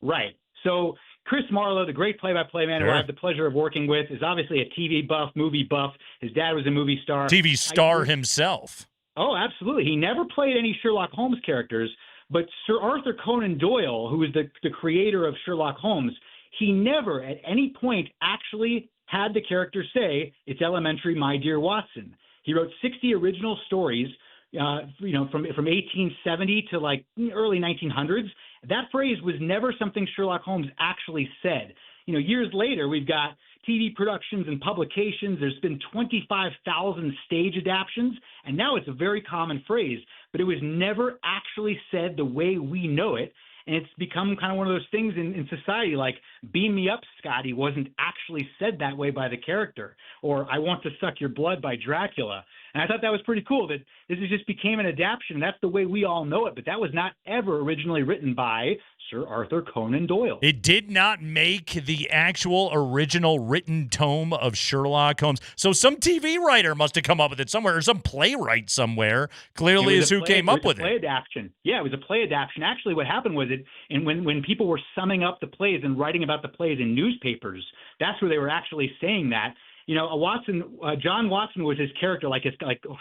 Right. So Chris Marlowe, the great play-by-play man who I have the pleasure of working with, is obviously a TV buff, movie buff. His dad was a movie star. TV star himself. Oh, absolutely. He never played any Sherlock Holmes characters, but Sir Arthur Conan Doyle, who is the creator of Sherlock Holmes, he never at any point actually had the character say, it's elementary, my dear Watson. He wrote 60 original stories, from 1870 to like early 1900s. That phrase was never something Sherlock Holmes actually said. Years later, we've got TV productions and publications. There's been 25,000 stage adaptions, and now it's a very common phrase, but it was never actually said the way we know it. And it's become kind of one of those things in society, like "beam me up, Scotty" wasn't actually said that way by the character, or "I want to suck your blood" by Dracula. And I thought that was pretty cool that this just became an adaptation. That's the way we all know it, but that was not ever originally written by Sir Arthur Conan Doyle. It did not make the actual original written tome of Sherlock Holmes. So some TV writer must have come up with it somewhere, or some playwright somewhere clearly is who came up with it. It was a play adaptation. Yeah, it was a play adaptation. Actually, what happened was when people were summing up the plays and writing about the plays in newspapers, that's where they were actually saying that. John Watson was his character, like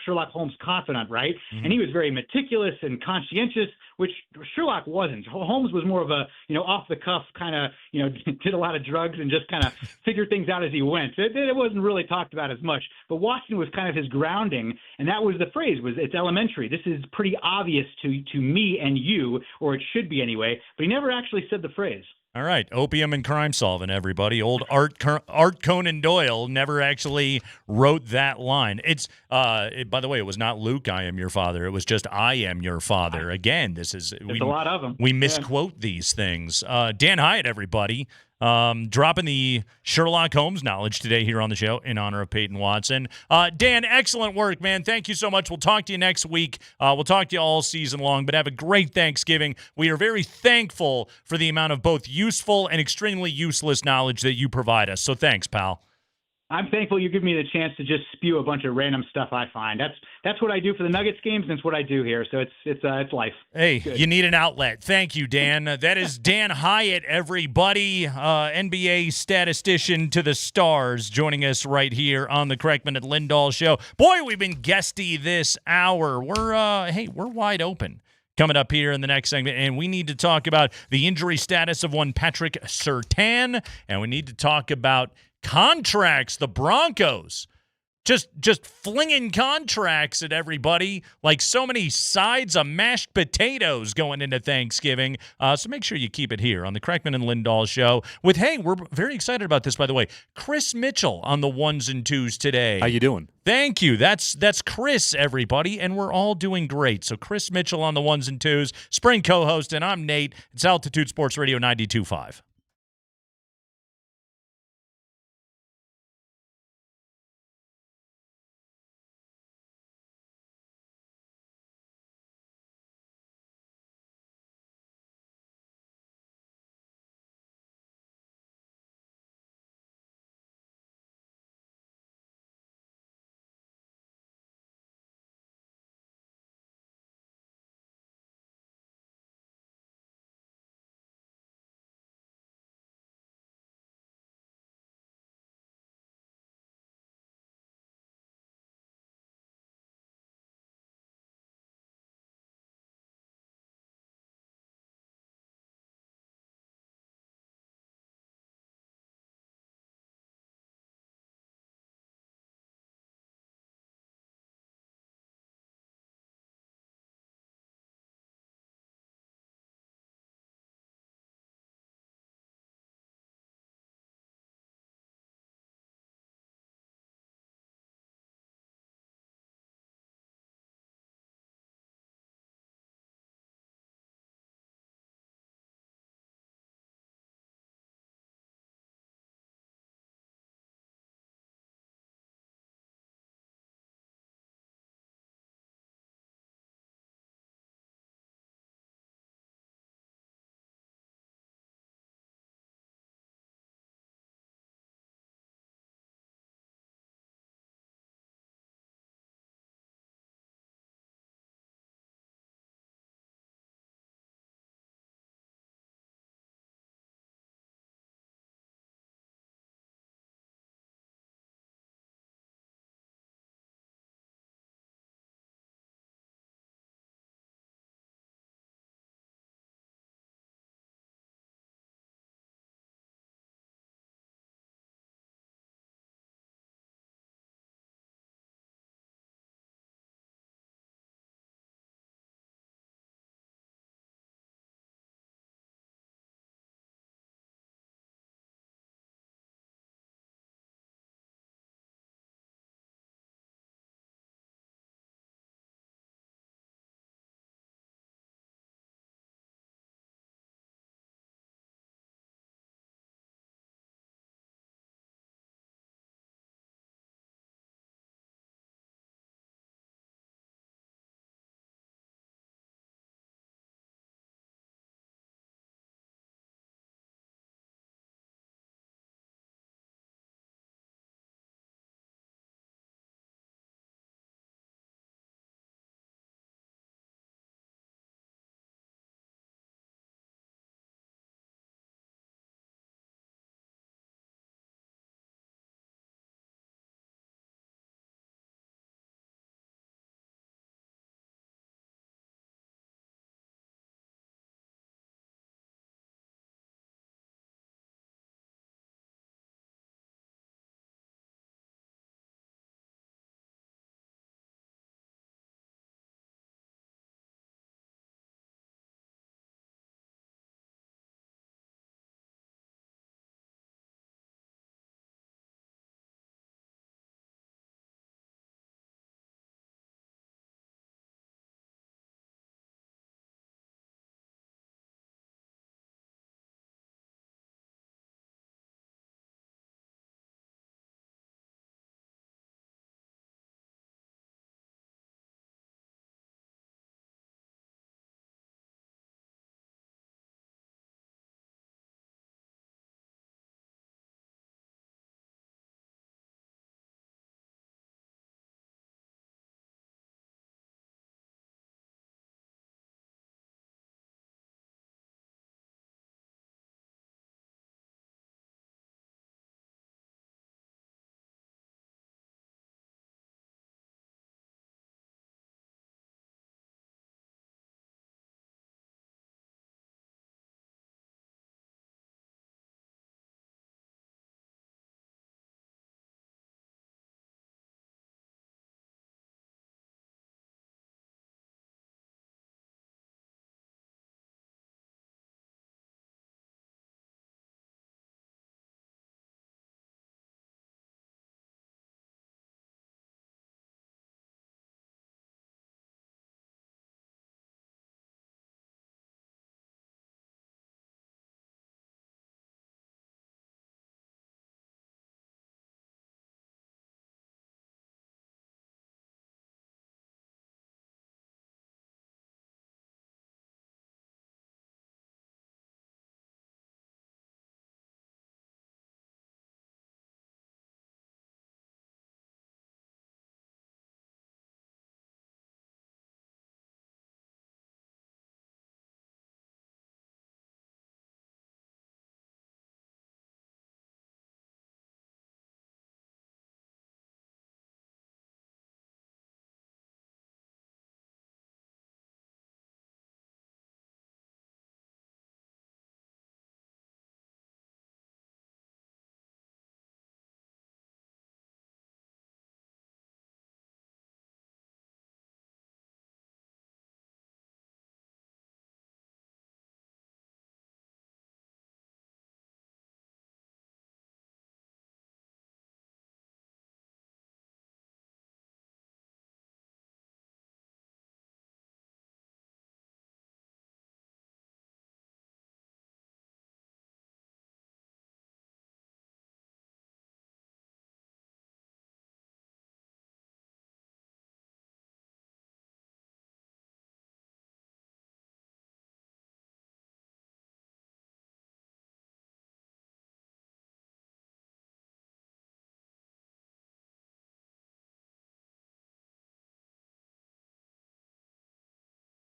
Sherlock Holmes' confidant, right? Mm-hmm. And he was very meticulous and conscientious, which Sherlock wasn't. Holmes was more of a, off the cuff kind of, did a lot of drugs and just kind of figured things out as he went. It wasn't really talked about as much. But Watson was kind of his grounding, and that was the phrase, it's elementary. This is pretty obvious to me and you, or it should be anyway. But he never actually said the phrase. All right, opium and crime solving, everybody. Old Art Conan Doyle never actually wrote that line. By the way, it was not Luke, I am your father. It was just I am your father. Again, there's a lot of them. We misquote these things. Dan Hyatt, everybody. Dropping the Sherlock Holmes knowledge today here on the show in honor of Peyton Watson. Dan, excellent work, man. Thank you so much. We'll talk to you next week. We'll talk to you all season long, but have a great Thanksgiving. We are very thankful for the amount of both useful and extremely useless knowledge that you provide us. So thanks, pal. I'm thankful you give me the chance to just spew a bunch of random stuff I find. That's what I do for the Nuggets games, and it's what I do here. So it's life. Hey, you need an outlet. Thank you, Dan. That is Dan Hyatt, everybody, NBA statistician to the stars, joining us right here on the Kreckman and Lindahl show. Boy, we've been guesty this hour. We're wide open. Coming up here in the next segment, and we need to talk about the injury status of one Patrick Surtain, and we need to talk about contracts. The Broncos just flinging contracts at everybody like so many sides of mashed potatoes going into Thanksgiving. So make sure you keep it here on the Kreckman and Lindahl show with, we're very excited about this, by the way, Chris Mitchell on the ones and twos today. How you doing? Thank you. That's Chris, everybody, and we're all doing great. So Chris Mitchell on the ones and twos, spring co-host, and I'm Nate. It's Altitude Sports Radio 92.5.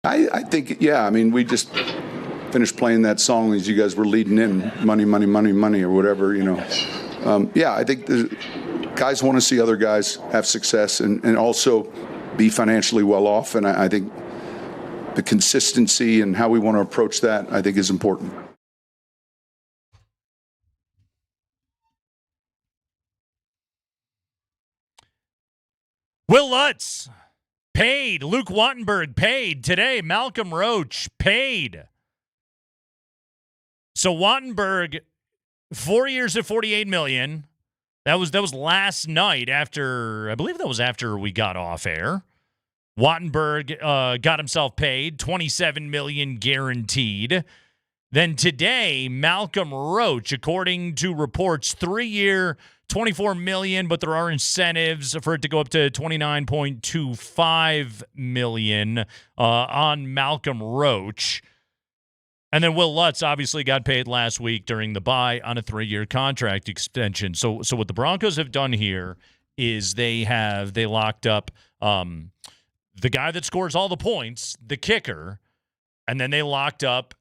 I think, yeah. I mean, we just finished playing that song as you guys were leading in, money, money, money, money, or whatever, Yeah, I think the guys want to see other guys have success and also be financially well off. And I think the consistency and how we want to approach that, I think, is important. Will Lutz paid. Luke Wattenberg paid today. Malcolm Roach paid. So Wattenberg, 4 years at $48 million. That was last night after, I believe that was after we got off air. Wattenberg got himself paid, $27 million guaranteed. Then today, Malcolm Roach, according to reports, 3-year, $24 million, but there are incentives for it to go up to $29.25 million on Malcolm Roach. And then Will Lutz obviously got paid last week during the bye on a 3-year contract extension. So what the Broncos have done here is they locked up the guy that scores all the points, the kicker, and then they locked up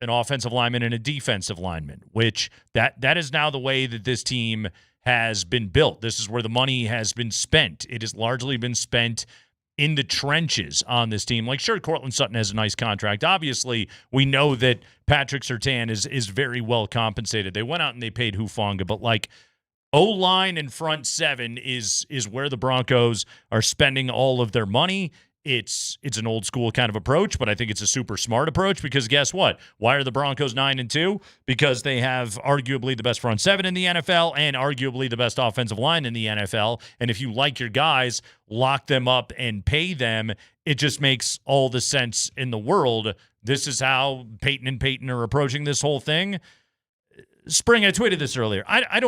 an offensive lineman and a defensive lineman, which that is now the way that this team has been built. This is where the money has been spent. It has largely been spent in the trenches on this team. Like, sure, Cortland Sutton has a nice contract. Obviously, we know that Patrick Surtain is very well compensated. They went out and they paid Hufanga, but like O-line and front seven is where the Broncos are spending all of their money. It's an old school kind of approach, but I think it's a super smart approach because guess what? Why are the Broncos 9-2? Because they have arguably the best front seven in the NFL and arguably the best offensive line in the NFL. And if you like your guys, lock them up and pay them. It just makes all the sense in the world. This is how Peyton and Peyton are approaching this whole thing. Spring, I tweeted this earlier. I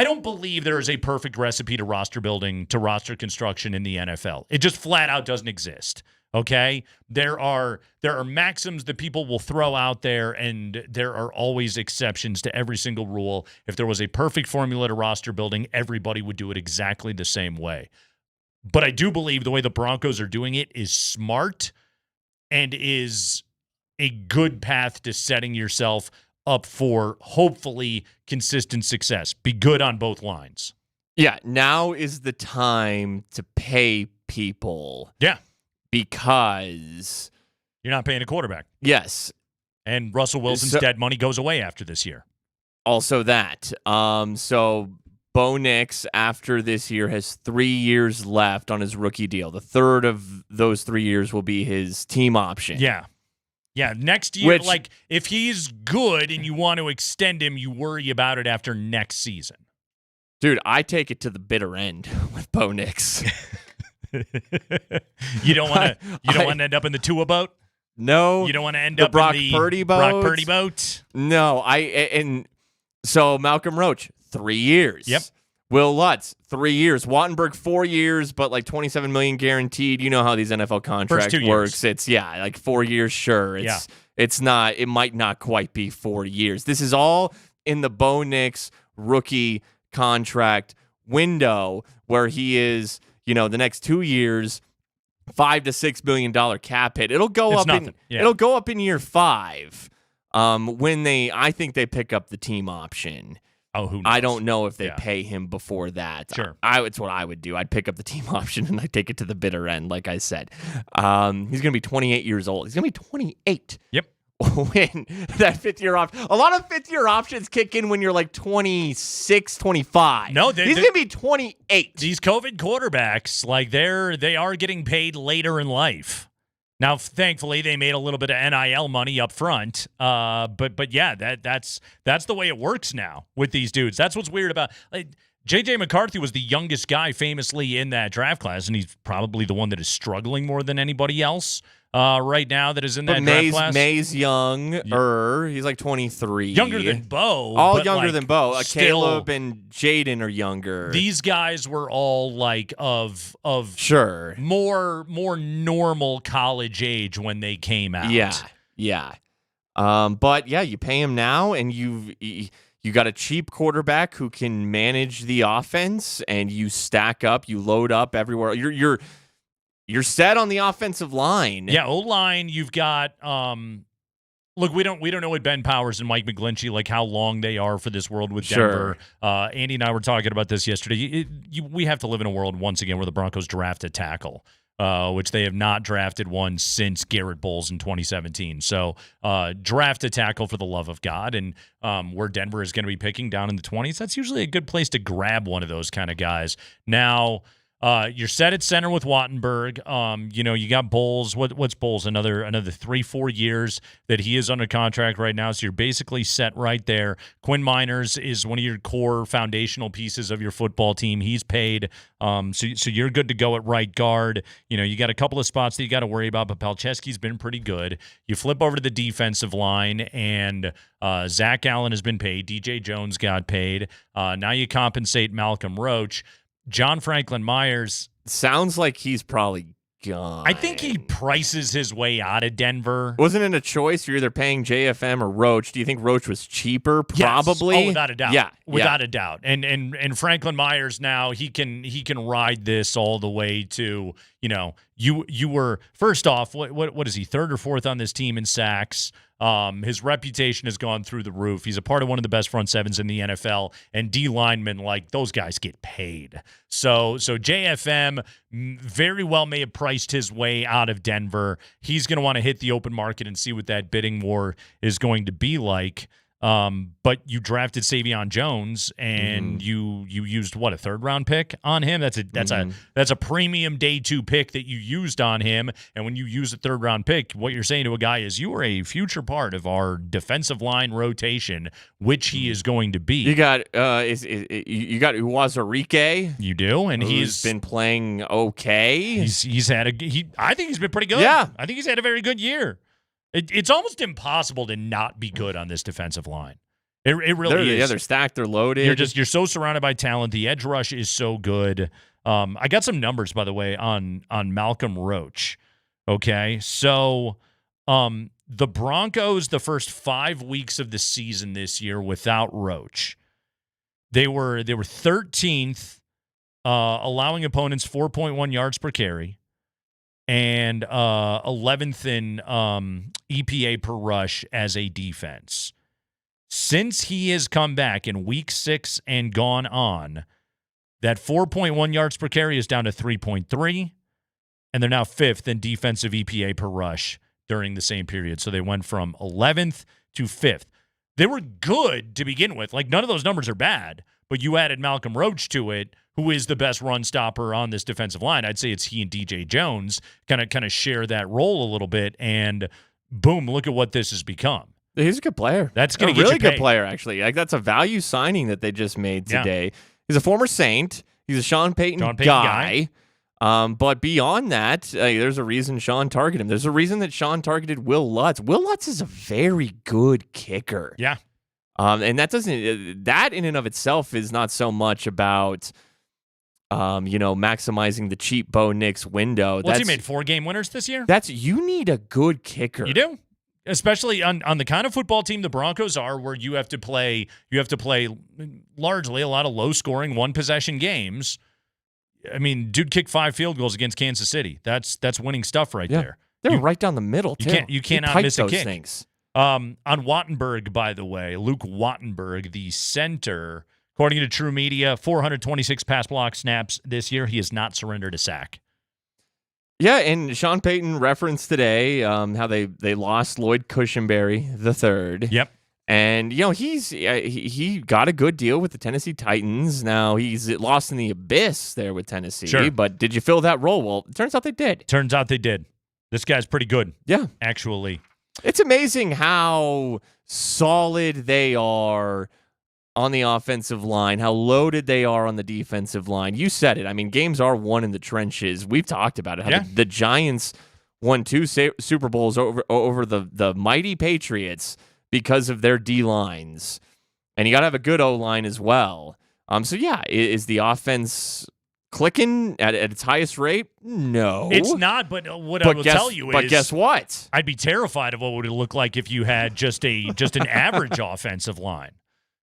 don't believe there is a perfect recipe to roster building, to roster construction in the NFL. It just flat out doesn't exist. Okay? There are maxims that people will throw out there, and there are always exceptions to every single rule. If there was a perfect formula to roster building, everybody would do it exactly the same way. But I do believe the way the Broncos are doing it is smart and is a good path to setting yourself up for hopefully consistent success. Be good on both lines. Yeah, now is the time to pay people. Yeah. Because you're not paying a quarterback. Yes. And Russell Wilson's dead money goes away after this year. Also that. So Bo Nix, after this year, has 3 years left on his rookie deal. The third of those 3 years will be his team option. Yeah. Yeah, next year, like, if he's good and you want to extend him, you worry about it after next season. Dude, I take it to the bitter end with Bo Nix. You don't want to end up in the Tua boat? No. You don't want to end the up Brock in the Purdy boat? Brock Purdy boat? No, and so Malcolm Roach, 3 years. Yep. Will Lutz, 3 years. Wattenberg, 4 years, but like $27 million guaranteed. You know how these NFL contracts works. It's like 4 years, sure. It's not. It might not quite be 4 years. This is all in the Bo Nix rookie contract window where he is, the next 2 years, $5 to $6 million cap hit. It'll go up. It'll go up in year 5. When I think they pick up the team option. Oh, who knows? I don't know if they pay him before that. Sure. It's what I would do. I'd pick up the team option and I'd take it to the bitter end, like I said. He's going to be 28 years old. He's going to be 28. Yep. When that fifth-year option. A lot of fifth-year options kick in when you're like 26, 25. No, he's going to be 28. These COVID quarterbacks, like they are getting paid later in life. Now, thankfully, they made a little bit of NIL money up front, but yeah, that's the way it works now with these dudes. That's what's weird about J.J. McCarthy was the youngest guy famously in that draft class, and he's probably the one that is struggling more than anybody else right now that is in that draft class. May's younger. He's like 23. Younger than Bo. All younger like, than Bo. Still, Caleb and Jaden are younger. These guys were all like of sure more normal college age when they came out. Yeah. But yeah, you pay him now, and you got a cheap quarterback who can manage the offense, and you stack up, you load up everywhere. you're set on the offensive line. Yeah, O-line, you've got look, we don't know with Ben Powers and Mike McGlinchey, like how long they are for this world with Denver. Andy and I were talking about this yesterday. We have to live in a world once again where the Broncos draft a tackle, which they have not drafted one since Garrett Bowles in 2017. So draft a tackle for the love of God. And where Denver is going to be picking down in the 20s, that's usually a good place to grab one of those kind of guys. Now, you're set at center with Wattenburg. You got Bowles. What's Bowles? Another 3-4 years that he is under contract right now. So you're basically set right there. Quinn Miners is one of your core foundational pieces of your football team. He's paid. So you're good to go at right guard. You got a couple of spots that you got to worry about, but Palczewski's been pretty good. You flip over to the defensive line, and Zach Allen has been paid. DJ Jones got paid. Now you compensate Malcolm Roach. John Franklin Myers sounds like he's probably gone. I think he prices his way out of Denver. Wasn't it a choice? You're either paying JFM or Roach. Do you think Roach was cheaper? Probably. Yes. Oh, without a doubt. Yeah, without a doubt. And Franklin Myers now he can ride this all the way to you were first off. What is he, third or fourth on this team in sacks? His reputation has gone through the roof. He's a part of one of the best front sevens in the NFL, and D linemen, like, those guys get paid. So JFM very well may have priced his way out of Denver. He's going to want to hit the open market and see what that bidding war is going to be like. But you drafted Savion Jones, and you used a third-round pick on him. That's a premium day 2 pick that you used on him. And when you use a third-round pick, what you're saying to a guy is you are a future part of our defensive line rotation, which he is going to be. You got you got Uwazurike. You do, and he's been playing okay. He's had I think he's been pretty good. Yeah, I think he's had a very good year. It's almost impossible to not be good on this defensive line. It really is. Yeah, they're stacked. They're loaded. You're so surrounded by talent. The edge rush is so good. I got some numbers, by the way, on Malcolm Roach. Okay, so the Broncos, the first 5 weeks of the season this year without Roach, they were 13th, allowing opponents 4.1 yards per carry, and 11th in EPA per rush as a defense. Since he has come back in week 6 and gone on, that 4.1 yards per carry is down to 3.3, and they're now 5th in defensive EPA per rush during the same period. So they went from 11th to 5th. They were good to begin with. Like, none of those numbers are bad, but you added Malcolm Roach to it, who is the best run stopper on this defensive line. I'd say it's he and DJ Jones kind of share that role a little bit, and boom, look at what this has become. He's a good player. That's going to get really you paid. Good player, actually. Like, that's a value signing that they just made today. Yeah. He's a former Saint. He's a Sean Payton guy. But beyond that, there's a reason Sean targeted him. There's a reason that Sean targeted Will Lutz. Will Lutz is a very good kicker. Yeah. And that in and of itself is not so much about maximizing the cheap Bo Nix window. He made 4 game winners this year? You need a good kicker. You do? Especially on the kind of football team the Broncos are, where you have to play largely a lot of low-scoring one-possession games. I mean, dude kicked 5 field goals against Kansas City. That's winning stuff right there. They're right down the middle, too. You cannot miss a kick. Things. On Wattenburg, by the way, Luke Wattenburg, the center, according to True Media, 426 pass block snaps this year. He has not surrendered a sack. Yeah, and Sean Payton referenced today how they lost Lloyd Cushenberry III. Yep. And, he got a good deal with the Tennessee Titans. Now, he's lost in the abyss there with Tennessee. Sure. But did you fill that role? Well, it turns out they did. This guy's pretty good. Yeah. Actually. It's amazing how solid they are on the offensive line, how loaded they are on the defensive line. You said it. I mean, games are won in the trenches. We've talked about it. How the Giants won 2 Super Bowls over the mighty Patriots because of their D-lines. And you got to have a good O-line as well. Is the offense clicking at its highest rate? No. It's not, but I will tell you is... But guess what? I'd be terrified of what would it look like if you had just an average offensive line.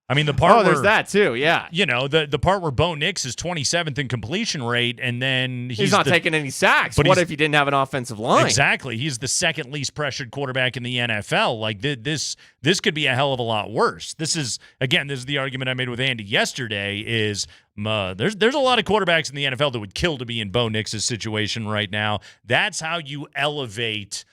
I mean, the part there's that too, yeah. You know, the part where Bo Nix is 27th in completion rate, and then he's not taking any sacks. But what if he didn't have an offensive line? Exactly. He's the second least pressured quarterback in the NFL. Like, this could be a hell of a lot worse. This is the argument I made with Andy yesterday is there's a lot of quarterbacks in the NFL that would kill to be in Bo Nix's situation right now. That's how you elevate,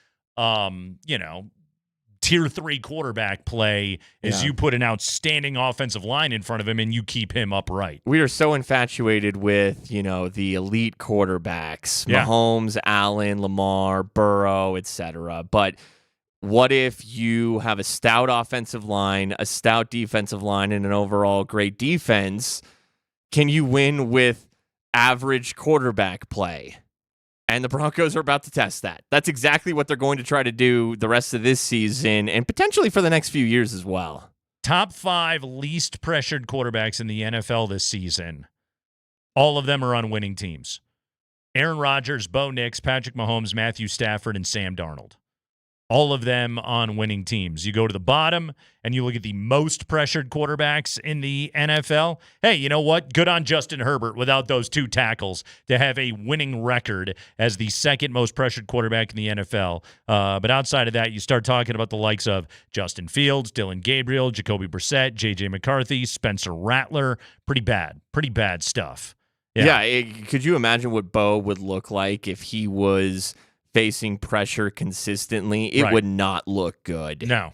Tier 3 quarterback play is you put an outstanding offensive line in front of him and you keep him upright. We are so infatuated with, the elite quarterbacks, Mahomes, Allen, Lamar, Burrow, etc. But what if you have a stout offensive line, a stout defensive line, and an overall great defense? Can you win with average quarterback play? And the Broncos are about to test that. That's exactly what they're going to try to do the rest of this season and potentially for the next few years as well. Top 5 least pressured quarterbacks in the NFL this season. All of them are on winning teams. Aaron Rodgers, Bo Nix, Patrick Mahomes, Matthew Stafford, and Sam Darnold. All of them on winning teams. You go to the bottom and you look at the most pressured quarterbacks in the NFL. Hey, you know what? Good on Justin Herbert without those 2 tackles to have a winning record as the second most pressured quarterback in the NFL. But outside of that, you start talking about the likes of Justin Fields, Dylan Gabriel, Jacoby Brissett, J.J. McCarthy, Spencer Rattler. Pretty bad stuff. Yeah, could you imagine what Bo would look like if he was facing pressure consistently? It would not look good. No.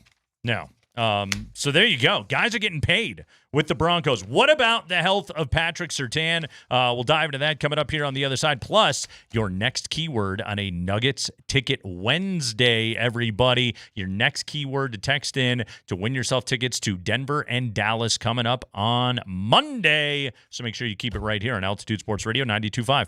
So there you go. Guys are getting paid with the Broncos. What about the health of Patrick Surtain? We'll dive into that coming up here on the other side. Plus, your next keyword on a Nuggets Ticket Wednesday, everybody. Your next keyword to text in to win yourself tickets to Denver and Dallas coming up on Monday. So make sure you keep it right here on Altitude Sports Radio 92.5.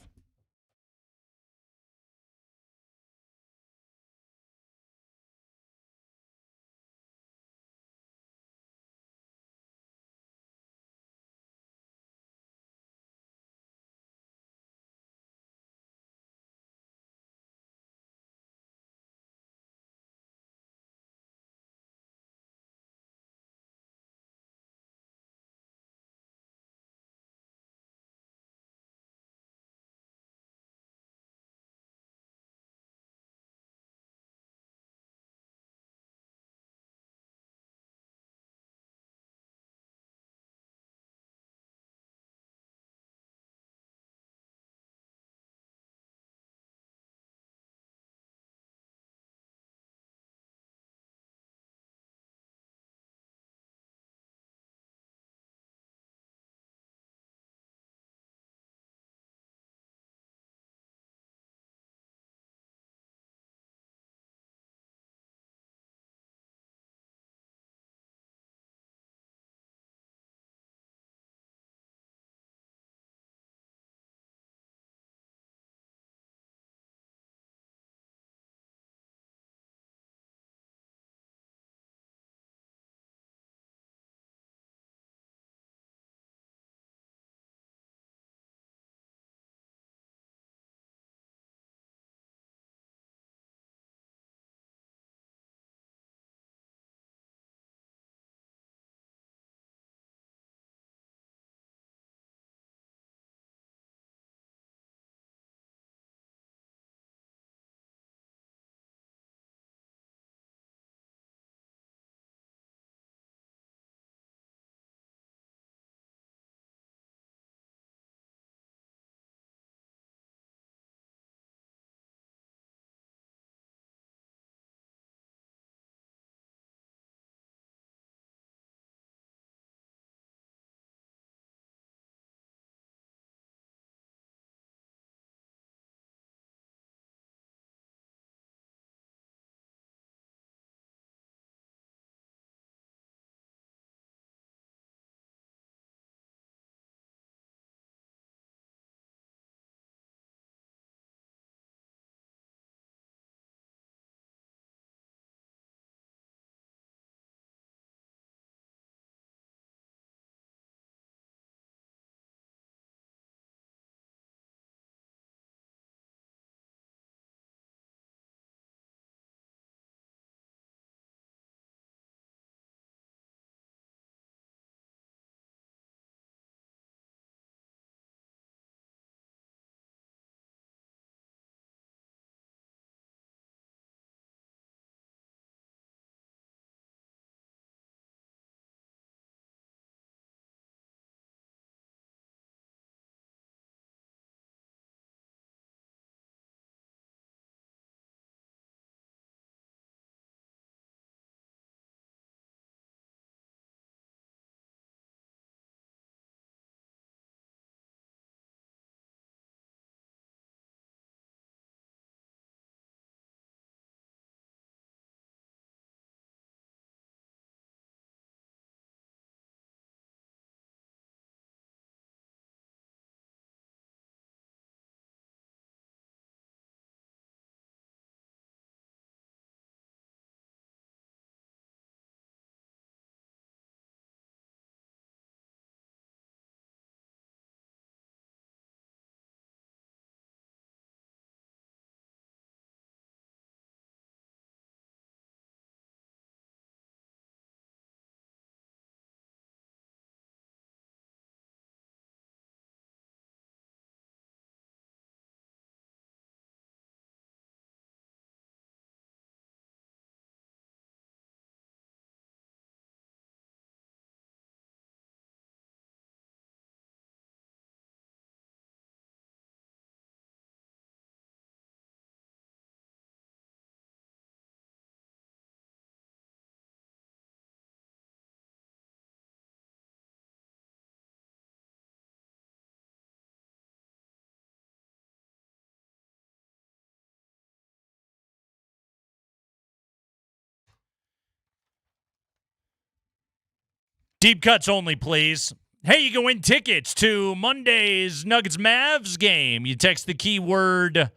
Deep cuts only, please. Hey, you can win tickets to Monday's Nuggets-Mavs game. You text the keyword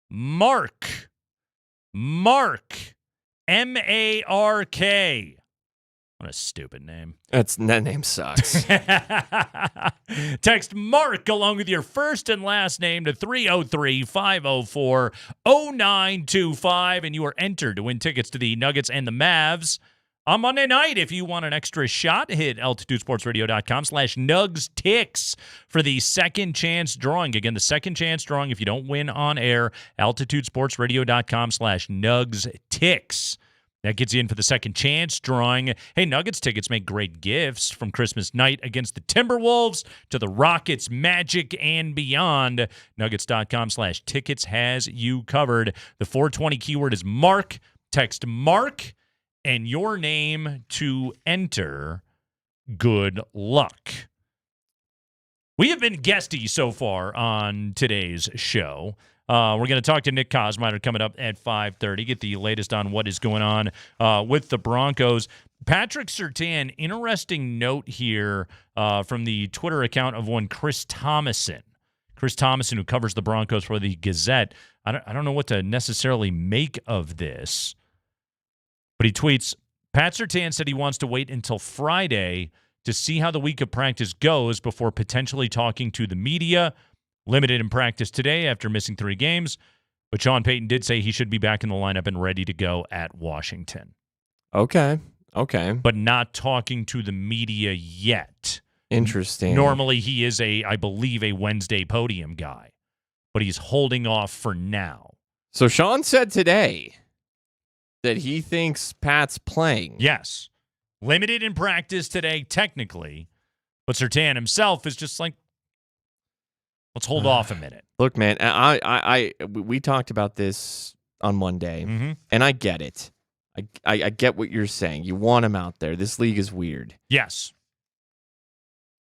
Mark. Mark. M-A-R-K. What a stupid name. That name sucks. Text Mark along with your first and last name to 303-504-0925, and you are entered to win tickets to the Nuggets and the Mavs on Monday night. If you want an extra shot, hit altitudesportsradio.com/NugsTix for the second chance drawing. Again, the second chance drawing if you don't win on air, altitudesportsradio.com/NugsTix. That gets you in for the second chance drawing. Hey, Nuggets tickets make great gifts from Christmas night against the Timberwolves to the Rockets, Magic, and beyond. Nuggets.com/tickets has you covered. The 420 keyword is Mark. Text Mark and your name to enter. Good luck. We have been guesty so far on today's show. We're going to talk to Nick Kosmider coming up at 5:30, get the latest on what is going on with the Broncos. Patrick Surtain, interesting note here from the Twitter account of one Chris Thomason. Chris Thomason, who covers the Broncos for the Gazette. I don't know what to necessarily make of this, but he tweets, Pat Surtain said he wants to wait until Friday to see how the week of practice goes before potentially talking to the media. Limited in practice today after missing 3 games, but Sean Payton did say he should be back in the lineup and ready to go at Washington. Okay. But not talking to the media yet. Interesting. Normally he is I believe, a Wednesday podium guy, but he's holding off for now. So Sean said today that he thinks Pat's playing. Yes. Limited in practice today, technically, but Surtain himself is just like, let's hold off a minute. Look, man, we talked about this on Monday, and I get it. I get what you're saying. You want him out there. This league is weird. Yes.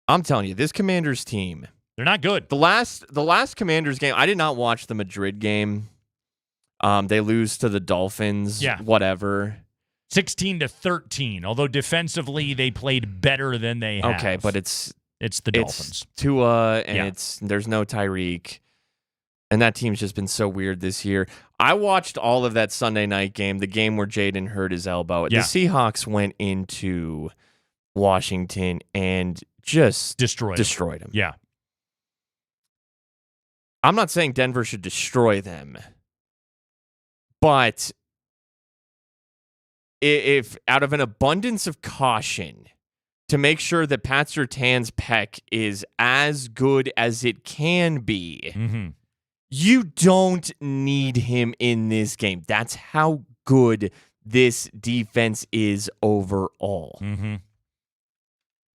I'm telling you, this Commanders team, they're not good. The last Commanders game, I did not watch the Madrid game. They lose to the Dolphins. Yeah. Whatever. 16-13. Although defensively they played better than they have. Okay, but it's the Dolphins. It's Tua, and there's no Tyreek. And that team's just been so weird this year. I watched all of that Sunday night game, the game where Jaden hurt his elbow. Yeah. The Seahawks went into Washington and just destroyed him. Yeah. I'm not saying Denver should destroy them, but if out of an abundance of caution, to make sure that Pat Surtain's pec is as good as it can be, you don't need him in this game. That's how good this defense is overall.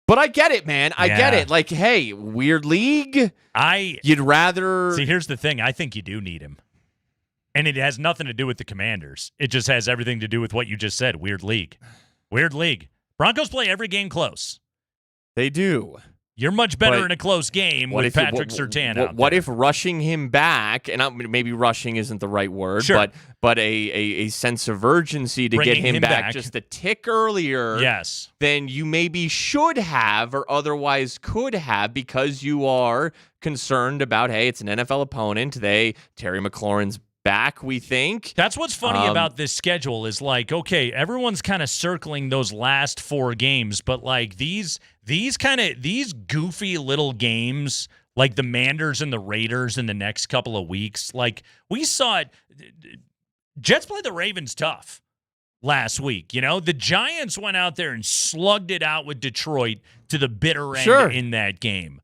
But I get it, man. I get it. Like, hey, weird league. You'd rather... See, here's the thing. I think you do need him. And it has nothing to do with the Commanders. It just has everything to do with what you just said. Weird league. Weird league. Broncos play every game close. They do. You're much better in a close game with Patrick Surtain out What there. if rushing him back, and maybe rushing isn't the right word, Sure. but a sense of urgency to Bringing get him him back back. just a tick earlier than you maybe should have or otherwise could have, because you are concerned about, hey, it's an NFL opponent. Terry McLaurin's back, we think. That's what's funny about this schedule is like, okay, everyone's kind of circling those last 4 games, but like these goofy little games, like the Manders and the Raiders in the next couple of weeks, like we saw it. Jets played the Ravens tough last week. You know, the Giants went out there and slugged it out with Detroit to the bitter end in that game.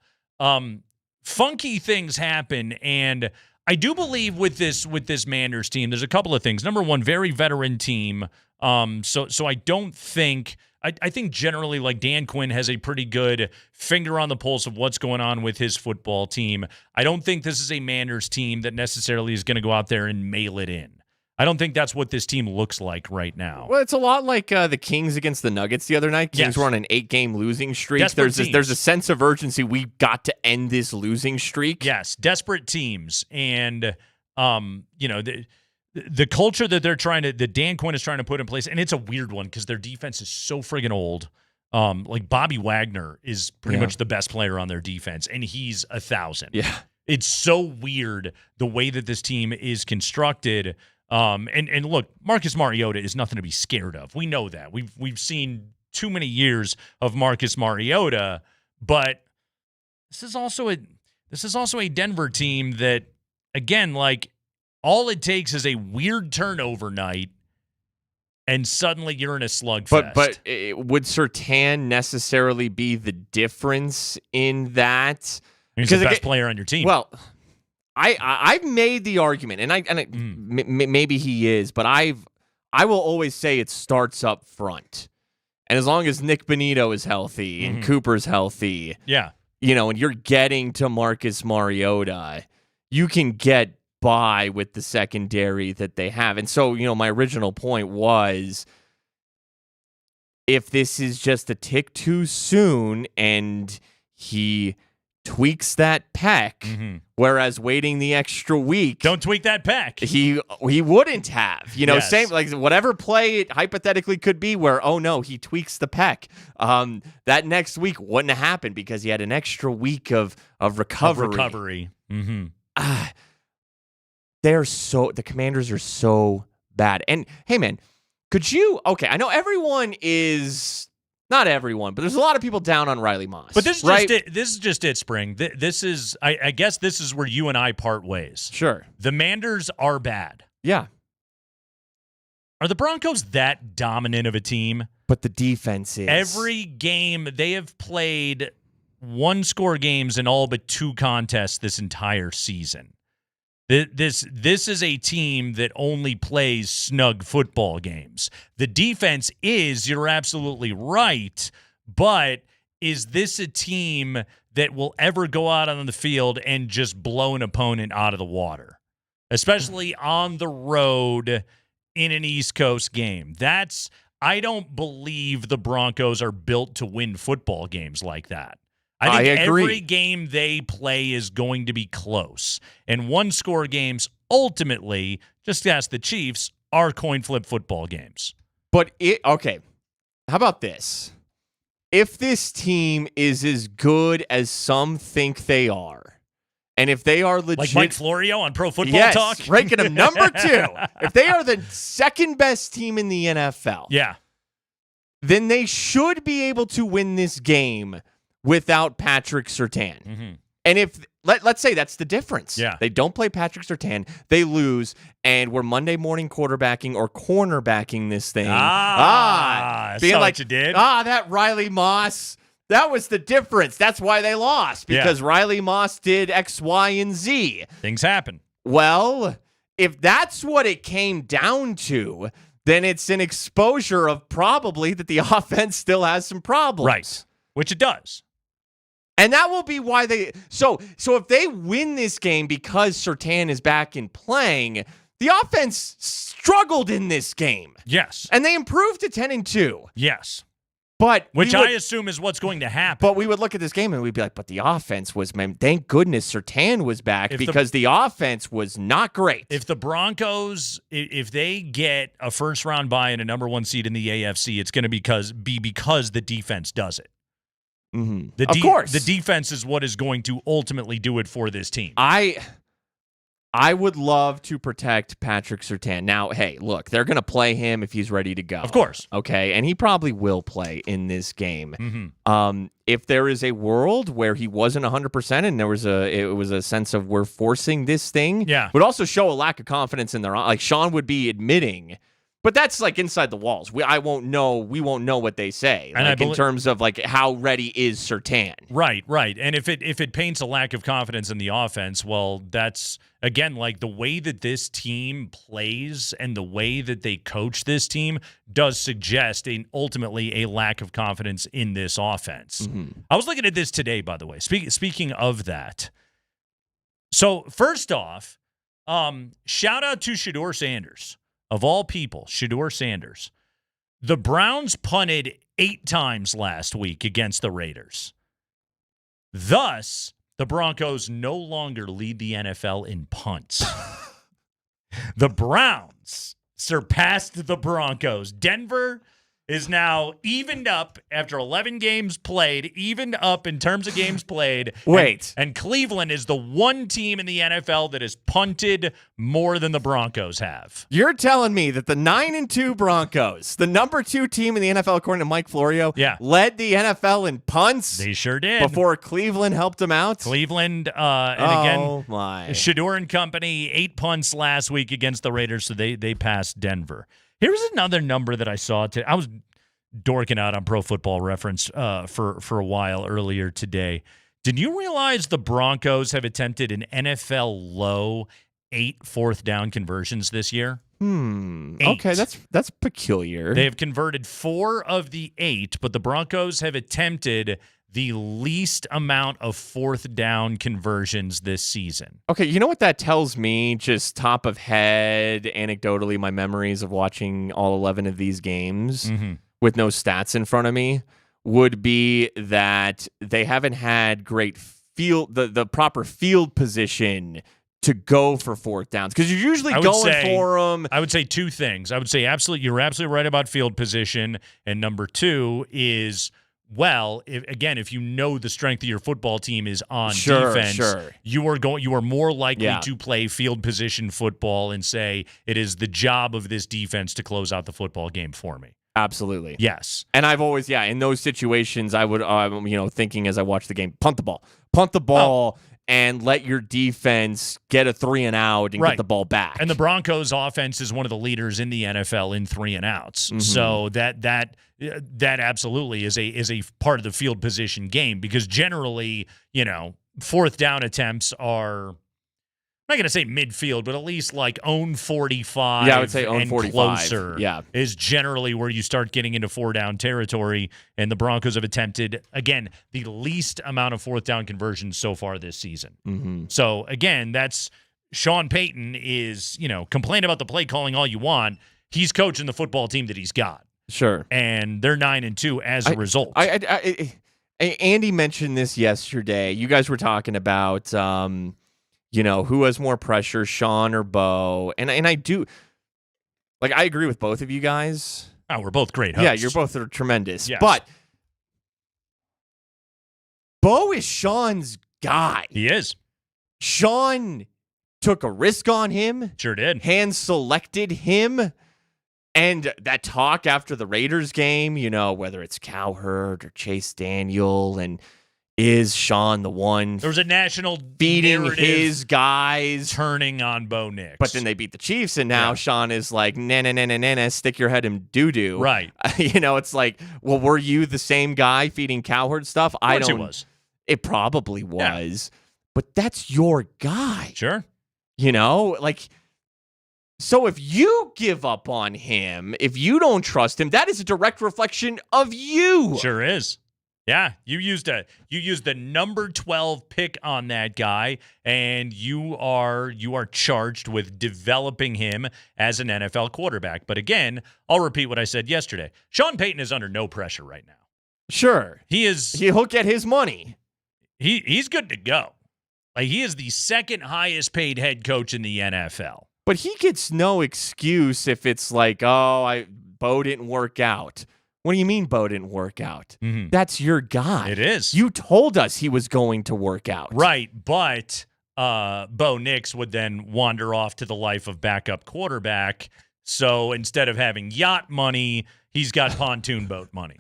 Funky things happen, and I do believe with this Manders team, there's a couple of things. Number one, very veteran team. So I don't think I think generally like Dan Quinn has a pretty good finger on the pulse of what's going on with his football team. I don't think this is a Manders team that necessarily is going to go out there and mail it in. I don't think that's what this team looks like right now. Well, it's a lot like the Kings against the Nuggets the other night. Kings were on an 8-game losing streak. There's a sense of urgency. We've got to end this losing streak. Yes, desperate teams, and the culture that that Dan Quinn is trying to put in place, and it's a weird one because their defense is so friggin' old. Like Bobby Wagner is pretty much the best player on their defense, and he's 1,000. Yeah. It's so weird the way that this team is constructed. And look, Marcus Mariota is nothing to be scared of. We know that. We've seen too many years of Marcus Mariota, but this is also a Denver team that, again, like, all it takes is a weird turnover night, and suddenly you're in a slugfest. But would Surtain necessarily be the difference in that? He's the best player on your team. Well, I've made the argument, maybe he is, but I will always say it starts up front. And as long as Nick Bonito is healthy and Cooper's healthy, and you're getting to Marcus Mariota, you can get by with the secondary that they have. And so, my original point was, if this is just a tick too soon and he tweaks that pec, whereas waiting the extra week, don't tweak that pec, he wouldn't have, same, like, whatever play it hypothetically could be where, oh no, he tweaks the pec, that next week wouldn't have happened because he had an extra week of recovery. The Commanders are so bad. And hey man, I know everyone is, not everyone, but there's a lot of people down on Riley Moss. But this is just it, Spring. This is, I guess this is where you and I part ways. Sure. The Manders are bad. Yeah. Are the Broncos that dominant of a team? But the defense is. Every game they have played one-score games in all but 2 contests this entire season. This is a team that only plays snug football games. The defense is, you're absolutely right, but is this a team that will ever go out on the field and just blow an opponent out of the water, especially on the road in an East Coast game? I don't believe the Broncos are built to win football games like that. I think every game they play is going to be close. And one-score games, ultimately, just ask the Chiefs, are coin flip football games. But, okay, how about this? If this team is as good as some think they are, and if they are legit... Like Mike Florio on Pro Football Talk? Ranking them number 2. If they are the second-best team in the NFL, then they should be able to win this game without Patrick Surtain. And if, let's say that's the difference. They don't play Patrick Surtain, they lose, and we're Monday morning quarterbacking or cornerbacking this thing. Being like, you did. That Riley Moss, that was the difference. That's why they lost, because Riley Moss did X, Y, and Z. Things happen. Well, if that's what it came down to, then it's an exposure of probably that the offense still has some problems. Right, which it does. And that will be why they... So if they win this game because Surtain is back in playing, the offense struggled in this game. Yes. And they improved to 10-2. Yes. But I assume is what's going to happen. But we would look at this game and we'd be like, but the offense was... Man, thank goodness Surtain was back because the offense was not great. If the Broncos, if they get a first-round bye and a number 1 seed in the AFC, it's going to be because the defense does it. Of course. The defense is what is going to ultimately do it for this team. I would love to protect Patrick Surtain. Now, hey, look, they're going to play him if he's ready to go. Of course. Okay, and he probably will play in this game. If there is a world where he wasn't 100% and it was a sense of we're forcing this thing, would also show a lack of confidence in their... Like, Sean would be admitting... But that's like inside the walls. We won't know what they say, like, in terms of like how ready is Surtain. Right. And if it paints a lack of confidence in the offense, well, that's again like the way that this team plays and the way that they coach this team does suggest ultimately a lack of confidence in this offense. I was looking at this today, by the way. Speaking of that, so first off, shout out to Shedeur Sanders. Of all people, Shedeur Sanders. The Browns punted 8 times last week against the Raiders. Thus, the Broncos no longer lead the NFL in punts. The Browns surpassed the Broncos. Denver is now evened up after 11 games played, evened up in terms of games played. Wait. And Cleveland is the one team in the NFL that has punted more than the Broncos have. You're telling me that the 9-2 Broncos, the number 2 team in the NFL according to Mike Florio, led the NFL in punts? They sure did. Before Cleveland helped them out? Cleveland, my. Shador and company, 8 punts last week against the Raiders, so they passed Denver. Here's another number that I saw today. I was dorking out on Pro Football Reference for a while earlier today. Did you realize the Broncos have attempted an NFL low 8 fourth down conversions this year? 8. Okay, that's peculiar. They have converted 4 of the 8, but the Broncos have attempted the least amount of fourth down conversions this season. Okay, you know what that tells me? Just top of head, anecdotally, my memories of watching all 11 of these games with no stats in front of me would be that they haven't had great field, the proper field position to go for fourth downs, because you're usually going for them. I would say 2 things. I would say you're absolutely right about field position, and number 2 is, well, if you know the strength of your football team is on defense, you are more likely to play field position football and say it is the job of this defense to close out the football game for me. Absolutely. Yes. And I've always, in those situations, I would, thinking as I watch the game, punt the ball, and let your defense get a 3 and out and get the ball back. And the Broncos offense is one of the leaders in the NFL in 3 and outs. So that absolutely is a part of the field position game, because generally, fourth down attempts are, I'm not going to say midfield, but at least like own 45. Yeah, I would say own and 45. Closer is generally where you start getting into 4 down territory. And the Broncos have attempted, again, the least amount of fourth down conversions so far this season. So, again, that's Sean Payton is, complain about the play calling all you want. He's coaching the football team that he's got. Sure. And they're 9-2 as a result. Andy mentioned this yesterday. You guys were talking about who has more pressure, Sean or Bo? And I do, I agree with both of you guys. Oh, we're both great hosts. Yeah, you're both tremendous. Yes. But Bo is Sean's guy. He is. Sean took a risk on him. Sure did. Hand selected him. And that talk after the Raiders game, whether it's Cowherd or Chase Daniel, and is Sean the one there was a national beating his guys, turning on Bo Nix. But then they beat the Chiefs, and now Sean is like, nah, stick your head in doo-doo. Right. It's like, well, were you the same guy feeding Cowherd stuff? I don't. It was. It probably was. Yeah. But that's your guy. Sure. So if you give up on him, if you don't trust him, that is a direct reflection of you. Sure is. Yeah, you used the number 12 pick on that guy, and you are charged with developing him as an NFL quarterback. But again, I'll repeat what I said yesterday. Sean Payton is under no pressure right now. Sure. He'll get his money. He's good to go. He is the second highest paid head coach in the NFL. But he gets no excuse if it's like, Bo didn't work out. What do you mean Bo didn't work out? That's your guy. It is. You told us he was going to work out. Right, but Bo Nix would then wander off to the life of backup quarterback. So instead of having yacht money, he's got pontoon boat money.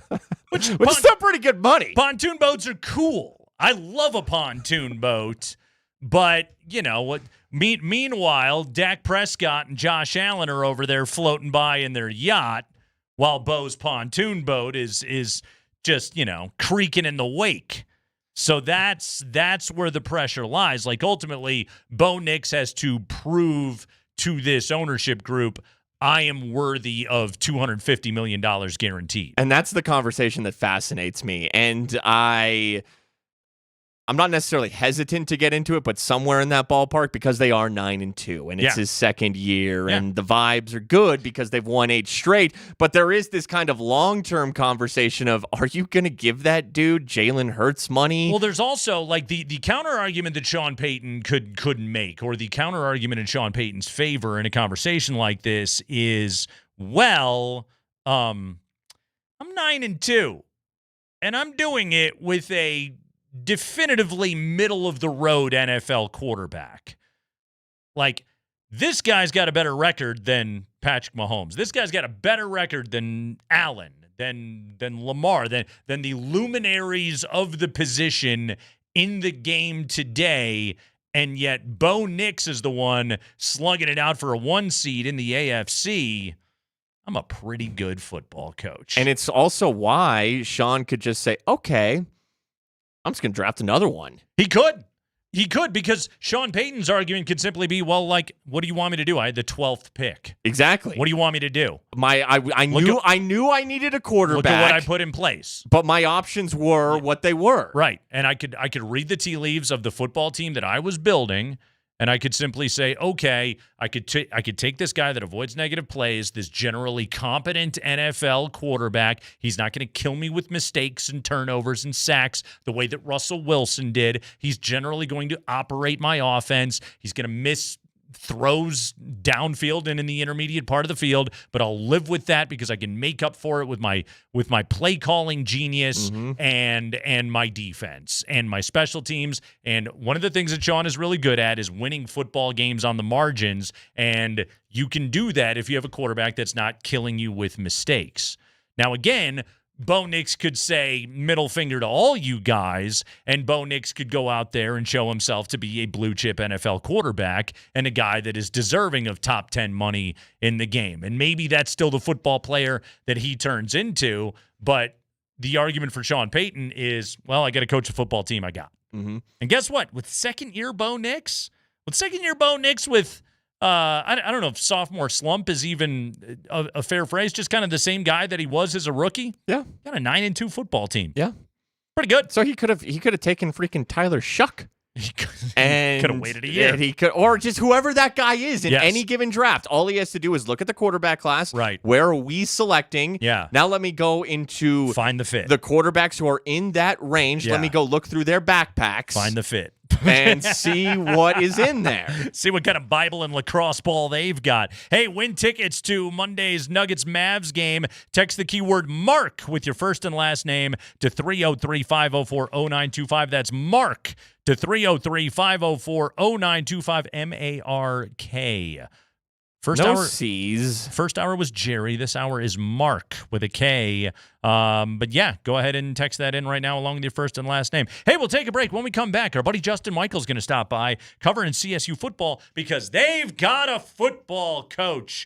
Which is still pretty good money. Pontoon boats are cool. I love a pontoon boat. But, what? Meanwhile, Dak Prescott and Josh Allen are over there floating by in their yacht, while Bo's pontoon boat is just, creaking in the wake. So that's where the pressure lies. Ultimately, Bo Nix has to prove to this ownership group, I am worthy of $250 million guaranteed. And that's the conversation that fascinates me. And I'm not necessarily hesitant to get into it, but somewhere in that ballpark, because they are 9-2 and it's his second year and the vibes are good because they've won 8 straight. But there is this kind of long-term conversation of, are you going to give that dude Jalen Hurts money? Well, there's also the counter argument that Sean Payton could make, or the counter argument in Sean Payton's favor in a conversation like this is, I'm 9-2, and I'm doing it with a definitively middle-of-the-road NFL quarterback. Like, this guy's got a better record than Patrick Mahomes. This guy's got a better record than Allen, than Lamar, than the luminaries of the position in the game today, and yet Bo Nix is the one slugging it out for a 1 seed in the AFC. I'm a pretty good football coach. And it's also why Sean could just say, okay, I'm just going to draft another one. He could. He could, because Sean Payton's argument could simply be, well, like, what do you want me to do? I had the 12th pick. Exactly. What do you want me to do? I knew I needed a quarterback. Look at what I put in place. But my options were what they were. Right. And I could read the tea leaves of the football team that I was building, and I could simply say, okay, I could take this guy that avoids negative plays, this generally competent NFL quarterback. He's not going to kill me with mistakes and turnovers and sacks the way that Russell Wilson did. He's generally going to operate my offense. He's going to miss throws downfield and in the intermediate part of the field, but I'll live with that because I can make up for it with my play calling genius and my defense and my special teams. And one of the things that Sean is really good at is winning football games on the margins, and you can do that if you have a quarterback that's not killing you with mistakes. Now, again, Bo Nix could say middle finger to all you guys, and Bo Nix could go out there and show himself to be a blue-chip NFL quarterback and a guy that is deserving of top 10 money in the game. And maybe that's still the football player that he turns into, but the argument for Sean Payton is, well, I got to coach a football team I got. And guess what? With second-year Bo Nix, with I don't know if sophomore slump is even a fair phrase, just kind of the same guy that he was as a rookie. Yeah. Got a 9-2 football team. Yeah. Pretty good. So he could have taken freaking Tyler Shuck. He could And have waited a year. And he could, or just whoever that guy is in Yes. any given draft. All he has to do is look at the quarterback class. Right. Where are we selecting? Yeah. Now let me go into Find the fit. the quarterbacks who are in that range. Yeah. Let me go look through their backpacks. Find the fit. And see what is in there. See what kind of Bible and lacrosse ball they've got. Hey, win tickets to Monday's Nuggets-Mavs game. Text the keyword MARK with your first and last name to 303-504-0925. That's MARK to 303-504-0925, M-A-R-K. First hour was Jerry. This hour is Mark with a K. But yeah, go ahead and text that in right now along with your first and last name. Hey, we'll take a break. When we come back, our buddy Justin Michael's going to stop by covering CSU football because they've got a football coach.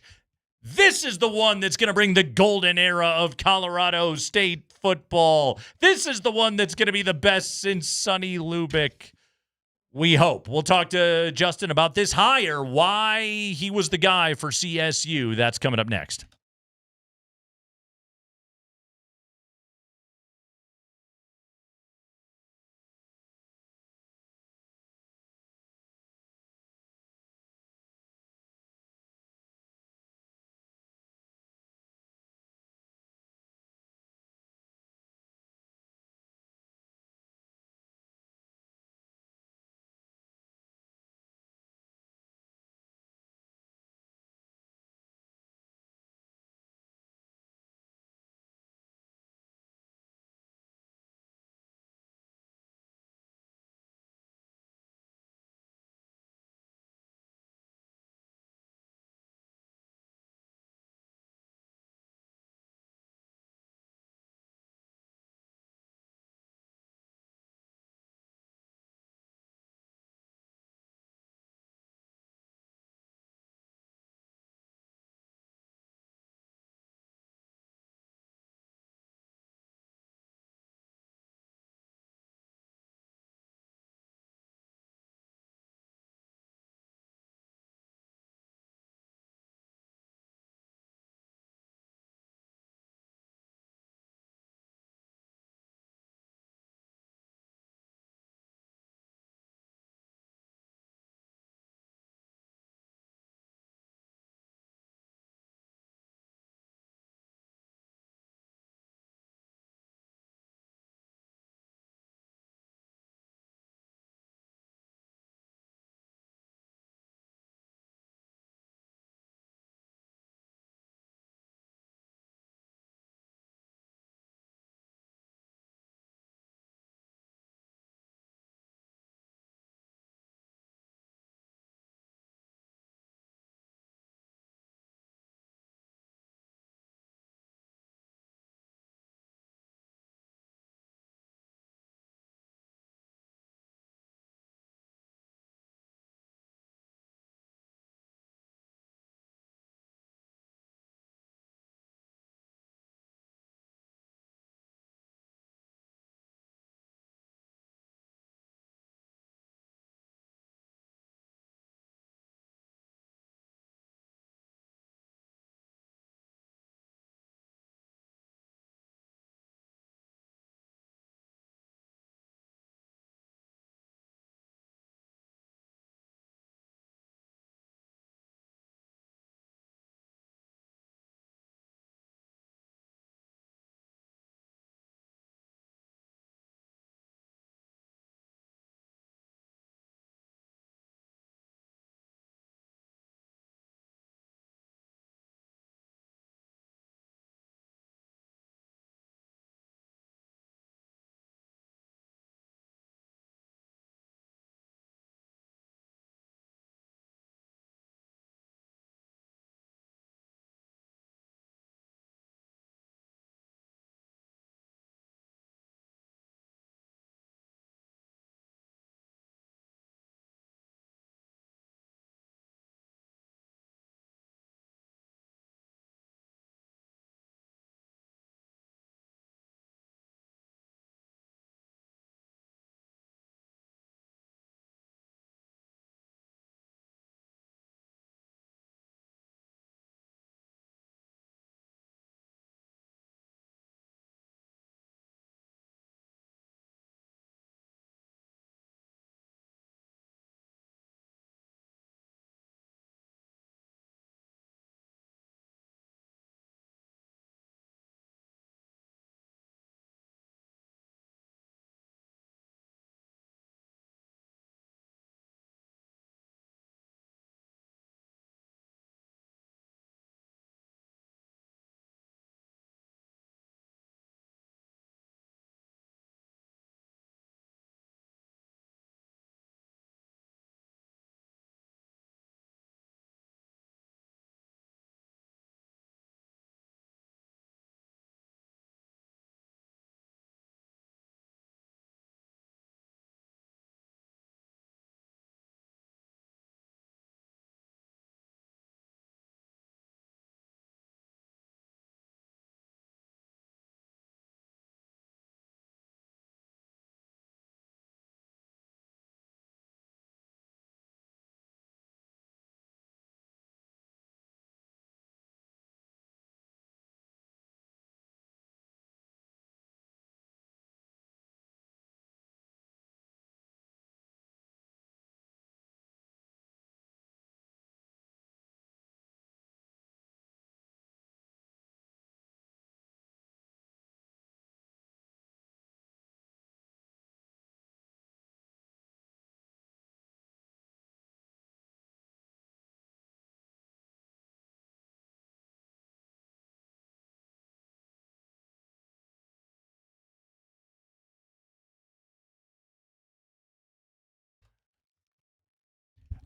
This is the one that's going to bring the golden era of Colorado State football. This is the one that's going to be the best since Sonny Lubick. We hope. We'll talk to Justin about this hire, why he was the guy for CSU. That's coming up next.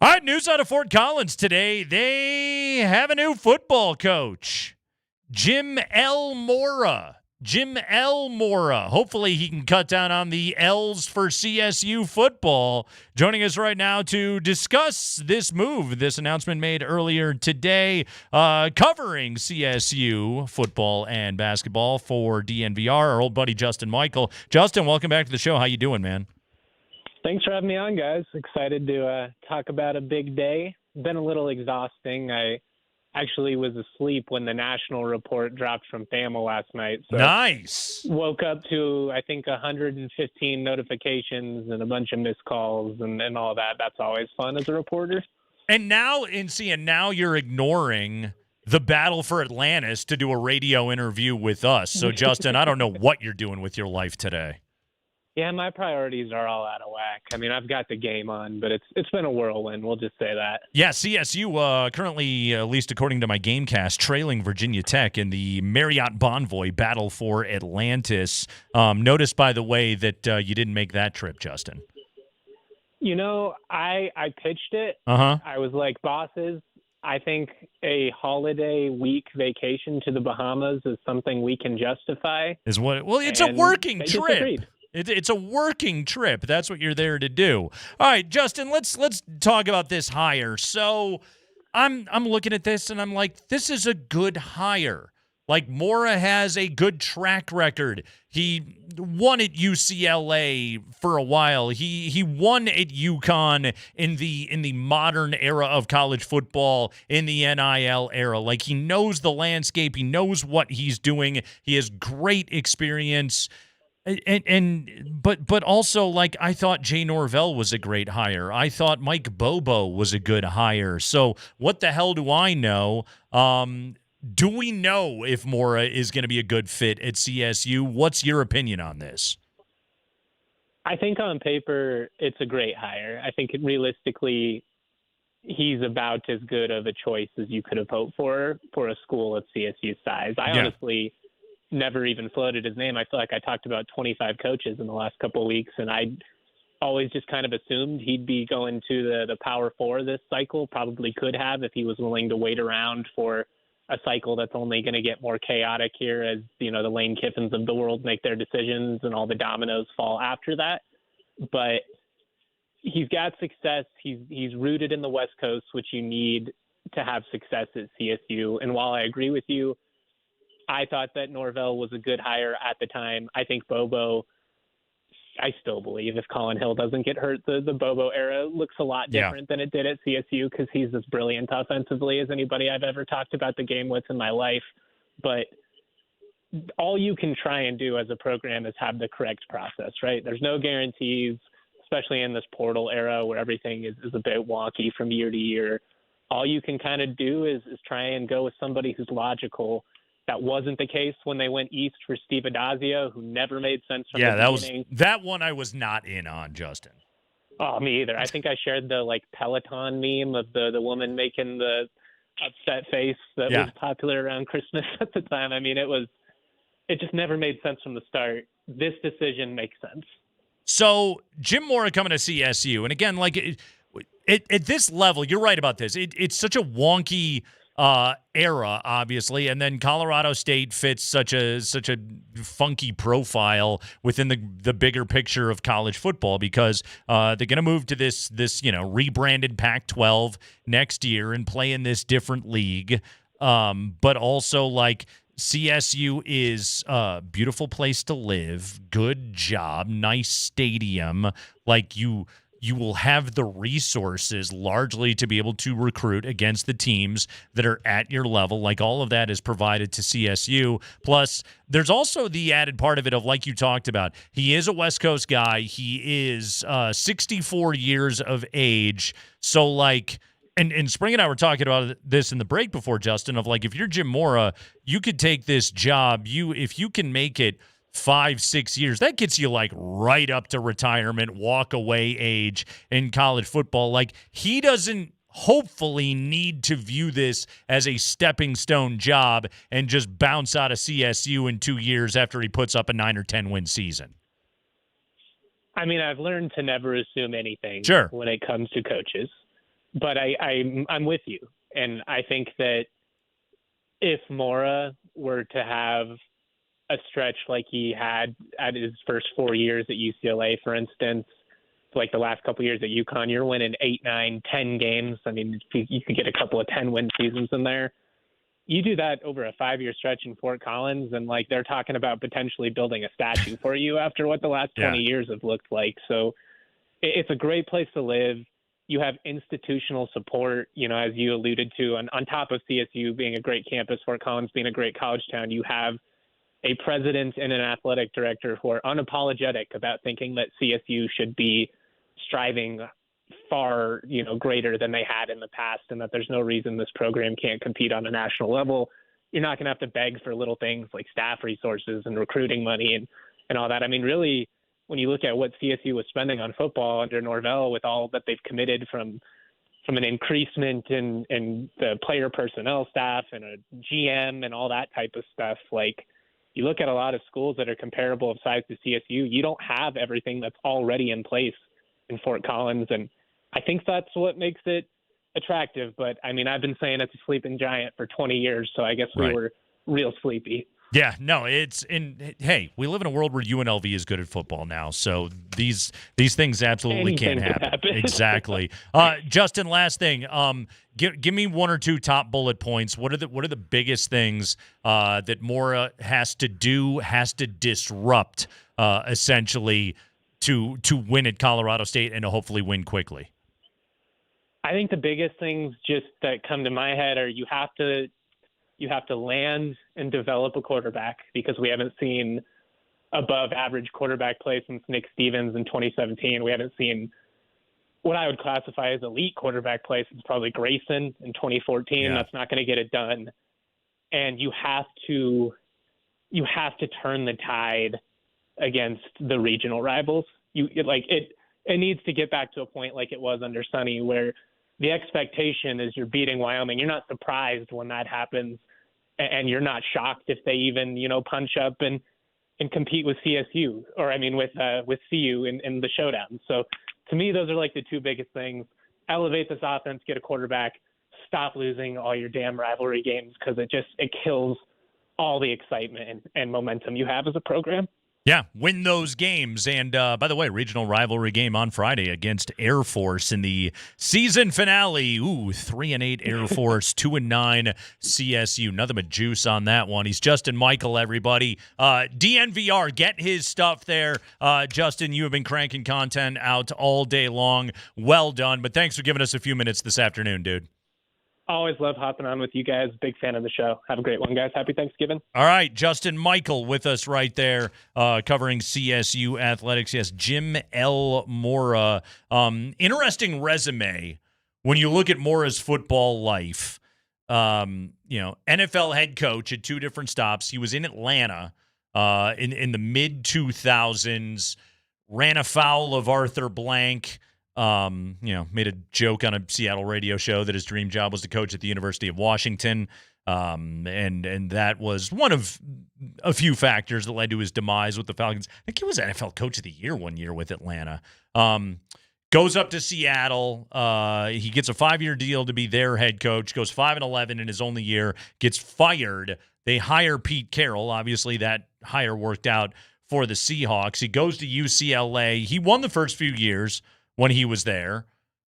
All right, news out of Fort Collins today. They have a new football coach, Jim L. Mora. Jim L. Mora. Hopefully he can cut down on the L's for CSU football. Joining us right now to discuss this move, this announcement made earlier today, covering CSU football and basketball for DNVR, our old buddy Justin Michael. Justin, welcome back to the show. How you doing, man? Thanks for having me on, guys. Excited to talk about a big day. Been a little exhausting. I actually was asleep when the national report dropped from FAMA last night. So nice. Woke up to, I think, 115 notifications and a bunch of missed calls and all that. That's always fun as a reporter. And now, now you're ignoring the battle for Atlantis to do a radio interview with us. So, Justin, I don't know what you're doing with your life today. Yeah, my priorities are all out of whack. I mean, I've got the game on, but it's been a whirlwind. We'll just say that. Yeah, CSU currently, at least according to my Gamecast, trailing Virginia Tech in the Marriott Bonvoy battle for Atlantis. Notice, by the way, that you didn't make that trip, Justin. You know, I pitched it. Uh-huh. I was like, bosses, I think a holiday week vacation to the Bahamas is something we can justify. Is what? Well, it's And a working they trip. disagreed. It's a working trip. That's what you're there to do. All right, Justin, let's talk about this hire. So I'm looking at this and I'm like, this is a good hire. Like, Mora has a good track record. He won at UCLA for a while. He won at UConn in the modern era of college football, in the NIL era. Like, he knows the landscape. He knows what he's doing. He has great experience. But also, like, I thought Jay Norvell was a great hire. I thought Mike Bobo was a good hire. So what the hell do I know? Do we know if Mora is going to be a good fit at CSU? What's your opinion on this? I think on paper it's a great hire. I think realistically he's about as good of a choice as you could have hoped for a school of CSU size. I honestly never even floated his name. I feel like I talked about 25 coaches in the last couple of weeks, and I always just kind of assumed he'd be going to the Power Four this cycle. Probably could have if he was willing to wait around for a cycle that's only going to get more chaotic here as, you know, the Lane Kiffins of the world make their decisions and all the dominoes fall after that. But he's got success. He's rooted in the West Coast, which you need to have success at CSU. And while I agree with you, I thought that Norvell was a good hire at the time. I think Bobo, I still believe if Colin Hill doesn't get hurt, the Bobo era looks a lot different than it did at CSU because he's as brilliant offensively as anybody I've ever talked about the game with in my life. But all you can try and do as a program is have the correct process, right? There's no guarantees, especially in this portal era where everything is a bit wonky from year to year. All you can kind of do is try and go with somebody who's logical. That wasn't the case when they went east for Steve Adazio, who never made sense from the beginning. That one I was not in on, Justin. Oh, me either. I think I shared the Peloton meme of the woman making the upset face that was popular around Christmas at the time. I mean, it just never made sense from the start. This decision makes sense. So Jim Mora coming to CSU, and again, like at this level, you're right about this. It's such a wonky era, obviously, and then Colorado State fits such a funky profile within the bigger picture of college football because they're going to move to this rebranded Pac-12 next year and play in this different league. But also, like, CSU is a beautiful place to live, good job, nice stadium. Like, you will have the resources largely to be able to recruit against the teams that are at your level. Like, all of that is provided to CSU. Plus, there's also the added part of it of, like you talked about, he is a West Coast guy. He is 64 years of age. So, like, and Spring and I were talking about this in the break before, Justin, of, like, if you're Jim Mora, you could take this job. If you can make it 5-6 years, that gets you, like, right up to retirement, walk away age in college football. Like, he doesn't hopefully need to view this as a stepping stone job and just bounce out of CSU in 2 years after he puts up a 9 or 10 win season. I mean, I've learned to never assume anything Sure. when it comes to coaches. but I'm with you. And I think that if Mora were to have a stretch like he had at his first 4 years at UCLA, for instance, like the last couple of years at UConn, you're winning 8, 9, 10 games. I mean, you could get a couple of 10-win seasons in there. You do that over a 5-year stretch in Fort Collins, and like they're talking about potentially building a statue for you after what the last 20 years have looked like. So it's a great place to live. You have institutional support, you know, as you alluded to, and on top of CSU being a great campus, Fort Collins being a great college town, you have a president and an athletic director who are unapologetic about thinking that CSU should be striving far, you know, greater than they had in the past, and that there's no reason this program can't compete on a national level. You're not going to have to beg for little things like staff resources and recruiting money and all that. I mean, really, when you look at what CSU was spending on football under Norvell, with all that they've committed from an increasement in the player personnel staff and a GM and all that type of stuff, like you look at a lot of schools that are comparable of size to CSU, you don't have everything that's already in place in Fort Collins. And I think that's what makes it attractive. But I mean, I've been saying it's a sleeping giant for 20 years, so I guess we were real sleepy. Yeah, no, hey, we live in a world where UNLV is good at football now, so these things absolutely Anything can could happen. happen. Exactly. Justin, last thing, give me one or two top bullet points. What are the biggest things that Mora has to disrupt essentially to win at Colorado State and to hopefully win quickly? I think the biggest things just that come to my head are you have to land and develop a quarterback, because we haven't seen above average quarterback play since Nick Stevens in 2017. We haven't seen what I would classify as elite quarterback play since probably Grayson in 2014. Yeah. That's not going to get it done. And you have to turn the tide against the regional rivals. It needs to get back to a point like it was under Sonny, where the expectation is you're beating Wyoming. You're not surprised when that happens, and you're not shocked if they even, you know, punch up and compete with CSU, or I mean with CU in the showdown. So to me, those are like the two biggest things. Elevate this offense, get a quarterback, stop losing all your damn rivalry games, because it kills all the excitement and momentum you have as a program. Yeah, win those games. And by the way, regional rivalry game on Friday against Air Force in the season finale. 3-8 Air Force, 2-9 CSU. Nothing but juice on that one. He's Justin Michael, everybody. DNVR, get his stuff there. Justin, you have been cranking content out all day long. Well done. But thanks for giving us a few minutes this afternoon, dude. Always love hopping on with you guys. Big fan of the show. Have a great one, guys. Happy Thanksgiving. All right, Justin Michael with us right there, covering CSU athletics. Yes, Jim L. Mora. Interesting resume when you look at Mora's football life. NFL head coach at two different stops. He was in Atlanta in the mid-2000s, ran afoul of Arthur Blank. Made a joke on a Seattle radio show that his dream job was to coach at the University of Washington. And that was one of a few factors that led to his demise with the Falcons. I think he was NFL Coach of the Year one year with Atlanta. Goes up to Seattle. He gets a 5-year deal to be their head coach, goes 5-11 in his only year, gets fired. They hire Pete Carroll. Obviously, that hire worked out for the Seahawks. He goes to UCLA. He won the first few years when he was there,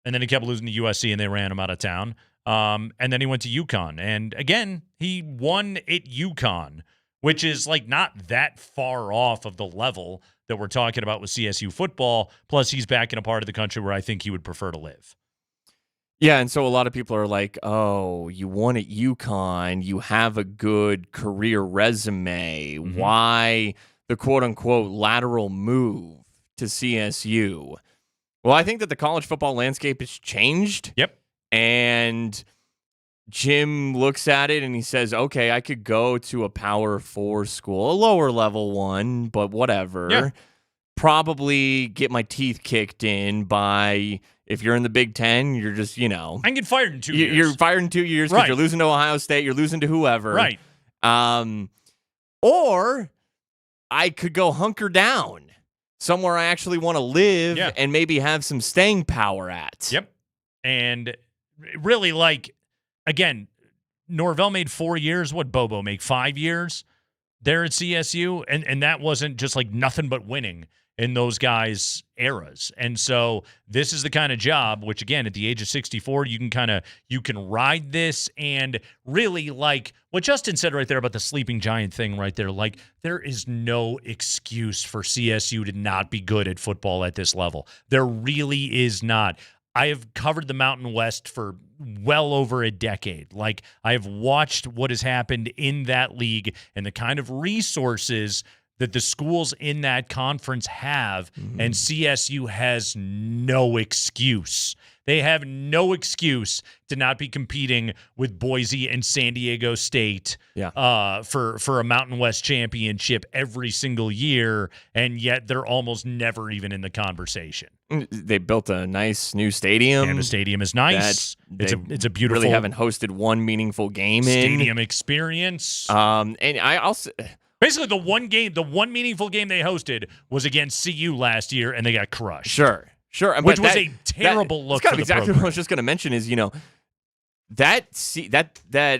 and then he kept losing to USC, and they ran him out of town. And then he went to UConn, and again, he won at UConn, which is like not that far off of the level that we're talking about with CSU football. Plus, he's back in a part of the country where I think he would prefer to live. Yeah, and so a lot of people are like, oh, you won at UConn, you have a good career resume. Mm-hmm. Why the quote-unquote lateral move to CSU? Well, I think that the college football landscape has changed. Yep. And Jim looks at it and he says, okay, I could go to a Power 4 school, a lower level one, but whatever. Yeah. Probably get my teeth kicked in by, if you're in the Big Ten, you're just, I can get fired in 2 years. You're fired in 2 years because Right. you're losing to Ohio State, you're losing to whoever. Right. Or I could go hunker down somewhere I actually want to live and maybe have some staying power at. Yep. And really, like, again, Norvell made 4 years. What Bobo make 5 years there at CSU? And that wasn't just like nothing but winning in those guys' eras. And so this is the kind of job, which again, at the age of 64, you can ride this. And really, like what Justin said right there about the sleeping giant thing right there, like there is no excuse for CSU to not be good at football at this level. There really is not. I have covered the Mountain West for well over a decade. Like, I have watched what has happened in that league and the kind of resources that the schools in that conference have, and CSU has no excuse. They have no excuse to not be competing with Boise and San Diego State for a Mountain West championship every single year, and yet they're almost never even in the conversation. They built a nice new stadium. And the stadium is nice. It's a beautiful. Really haven't hosted one meaningful game stadium experience. And I also. Basically, the one meaningful game they hosted was against CU last year, and they got crushed. Sure. Which was a terrible look. That's kind of for the exactly program. what I was just going to mention. Is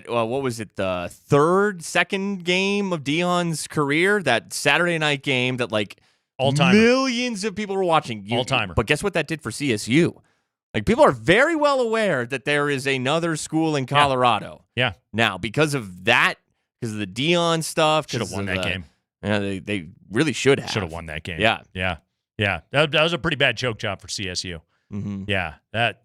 what was it? The second game of Dion's career, that Saturday night game that like all-timer. Millions of people were watching. All-timer. But guess what that did for CSU? Like, people are very well aware that there is another school in Colorado. Yeah. Now, because of that. Because of the Dion stuff. Should have won that game. Yeah, they really should have. Should have won that game. Yeah. That was a pretty bad choke job for CSU. Mm-hmm. Yeah, that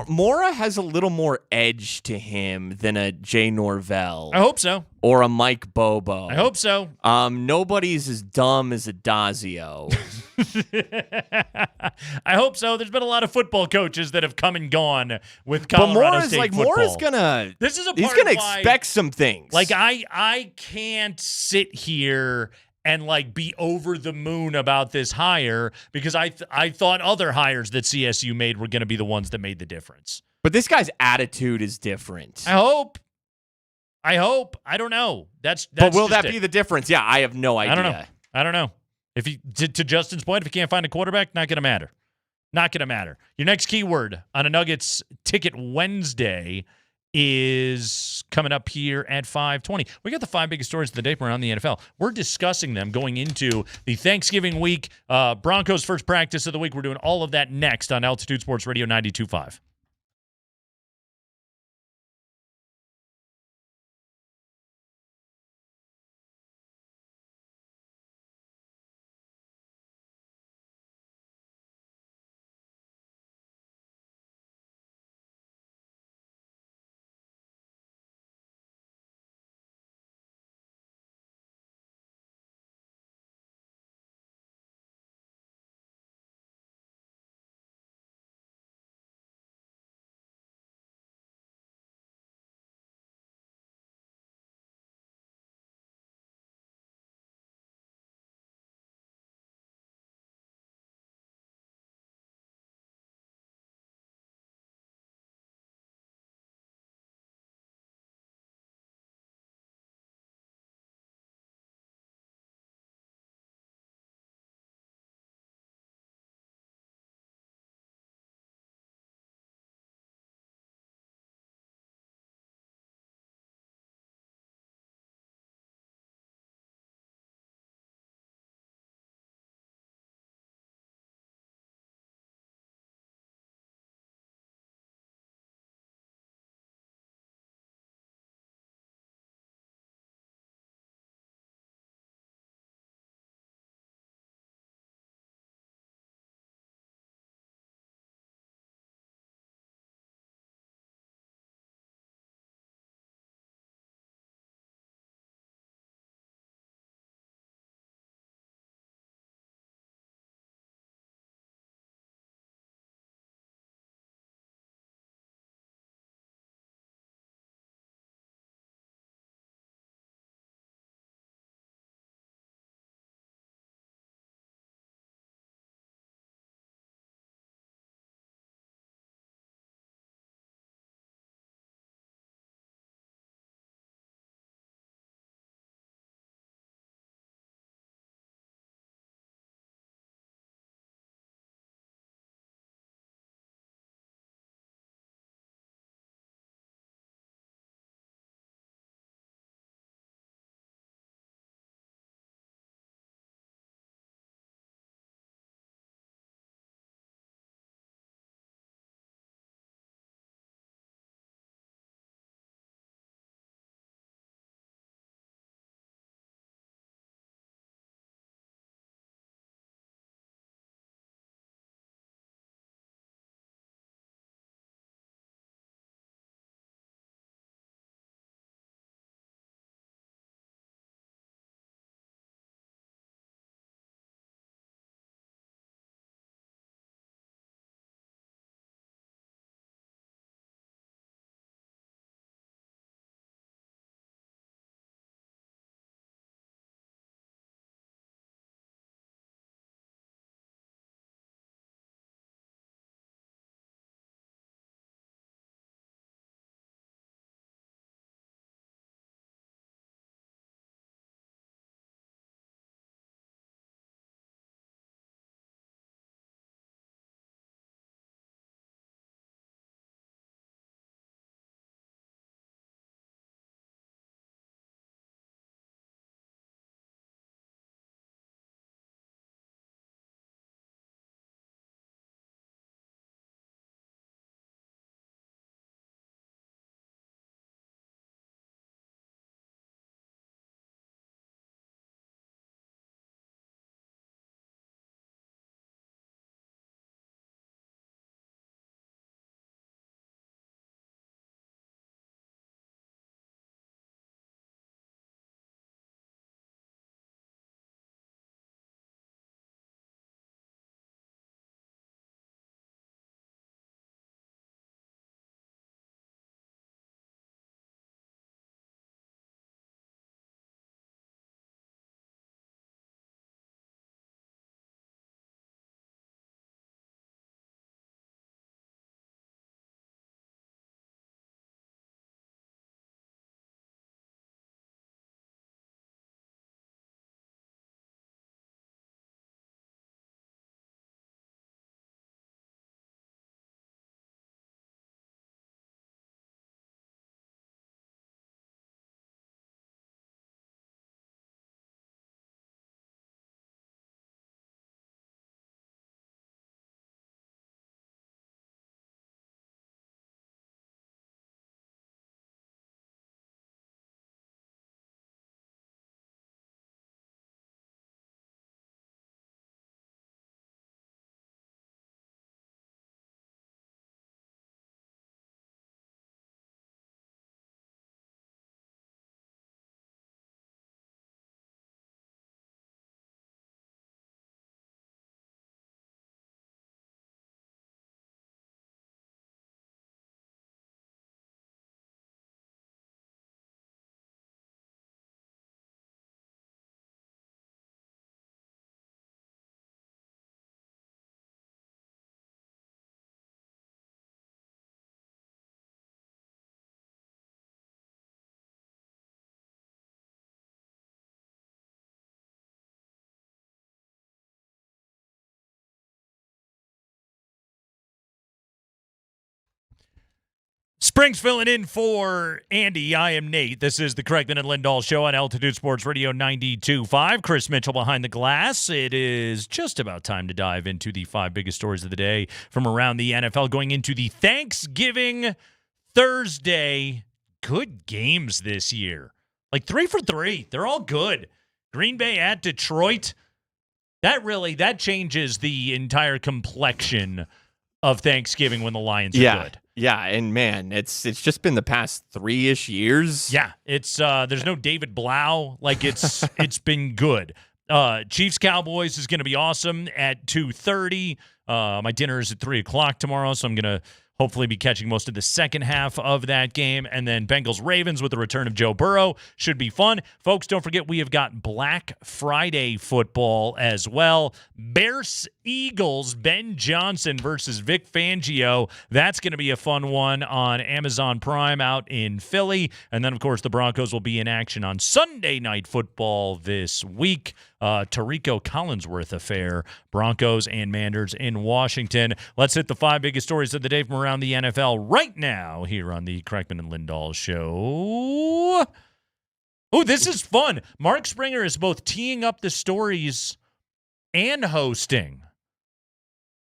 Mora has a little more edge to him than a Jay Norvell. I hope so. Or a Mike Bobo. I hope so. Nobody's as dumb as Adazio. I hope so. There's been a lot of football coaches that have come and gone with Colorado State football. Mora's gonna. This is he's gonna expect some things. Like I can't sit here and like be over the moon about this hire because I thought other hires that CSU made were going to be the ones that made the difference. But this guy's attitude is different. I hope. I don't know. That's but will that be the difference? Yeah, I have no idea. I don't know. If he to Justin's point, if he can't find a quarterback, not going to matter. Not going to matter. Your next keyword on a Nuggets Ticket Wednesday is coming up here at 5:20. We got the 5 biggest stories of the day from around the NFL. We're discussing them going into the Thanksgiving week. Broncos first practice of the week. We're doing all of that next on Altitude Sports Radio 92.5. Springs filling in for Andy. I am Nate. This is the Kreckman and Lindahl Show on Altitude Sports Radio 92.5. Chris Mitchell behind the glass. It is just about time to dive into the 5 biggest stories of the day from around the NFL going into the Thanksgiving Thursday. Good games this year. Like 3 for 3. They're all good. Green Bay at Detroit. That changes the entire complexion of Thanksgiving when the Lions are good. Yeah, and man, it's just been the past 3-ish years. Yeah, it's there's no David Blau. Like it's been good. Chiefs Cowboys is going to be awesome at 2:30. My dinner is at 3:00 tomorrow, so I'm going to hopefully be catching most of the second half of that game. And then Bengals-Ravens with the return of Joe Burrow should be fun. Folks, don't forget we have got Black Friday football as well. Bears-Eagles, Ben Johnson versus Vic Fangio. That's going to be a fun one on Amazon Prime out in Philly. And then, of course, the Broncos will be in action on Sunday Night Football this week. Tarico Collinsworth affair, Broncos and Manders in Washington. Let's hit the 5 biggest stories of the day from around the NFL right now here on the Kreckman and Lindahl Show. Oh, this is fun. Mark Springer is both teeing up the stories and hosting.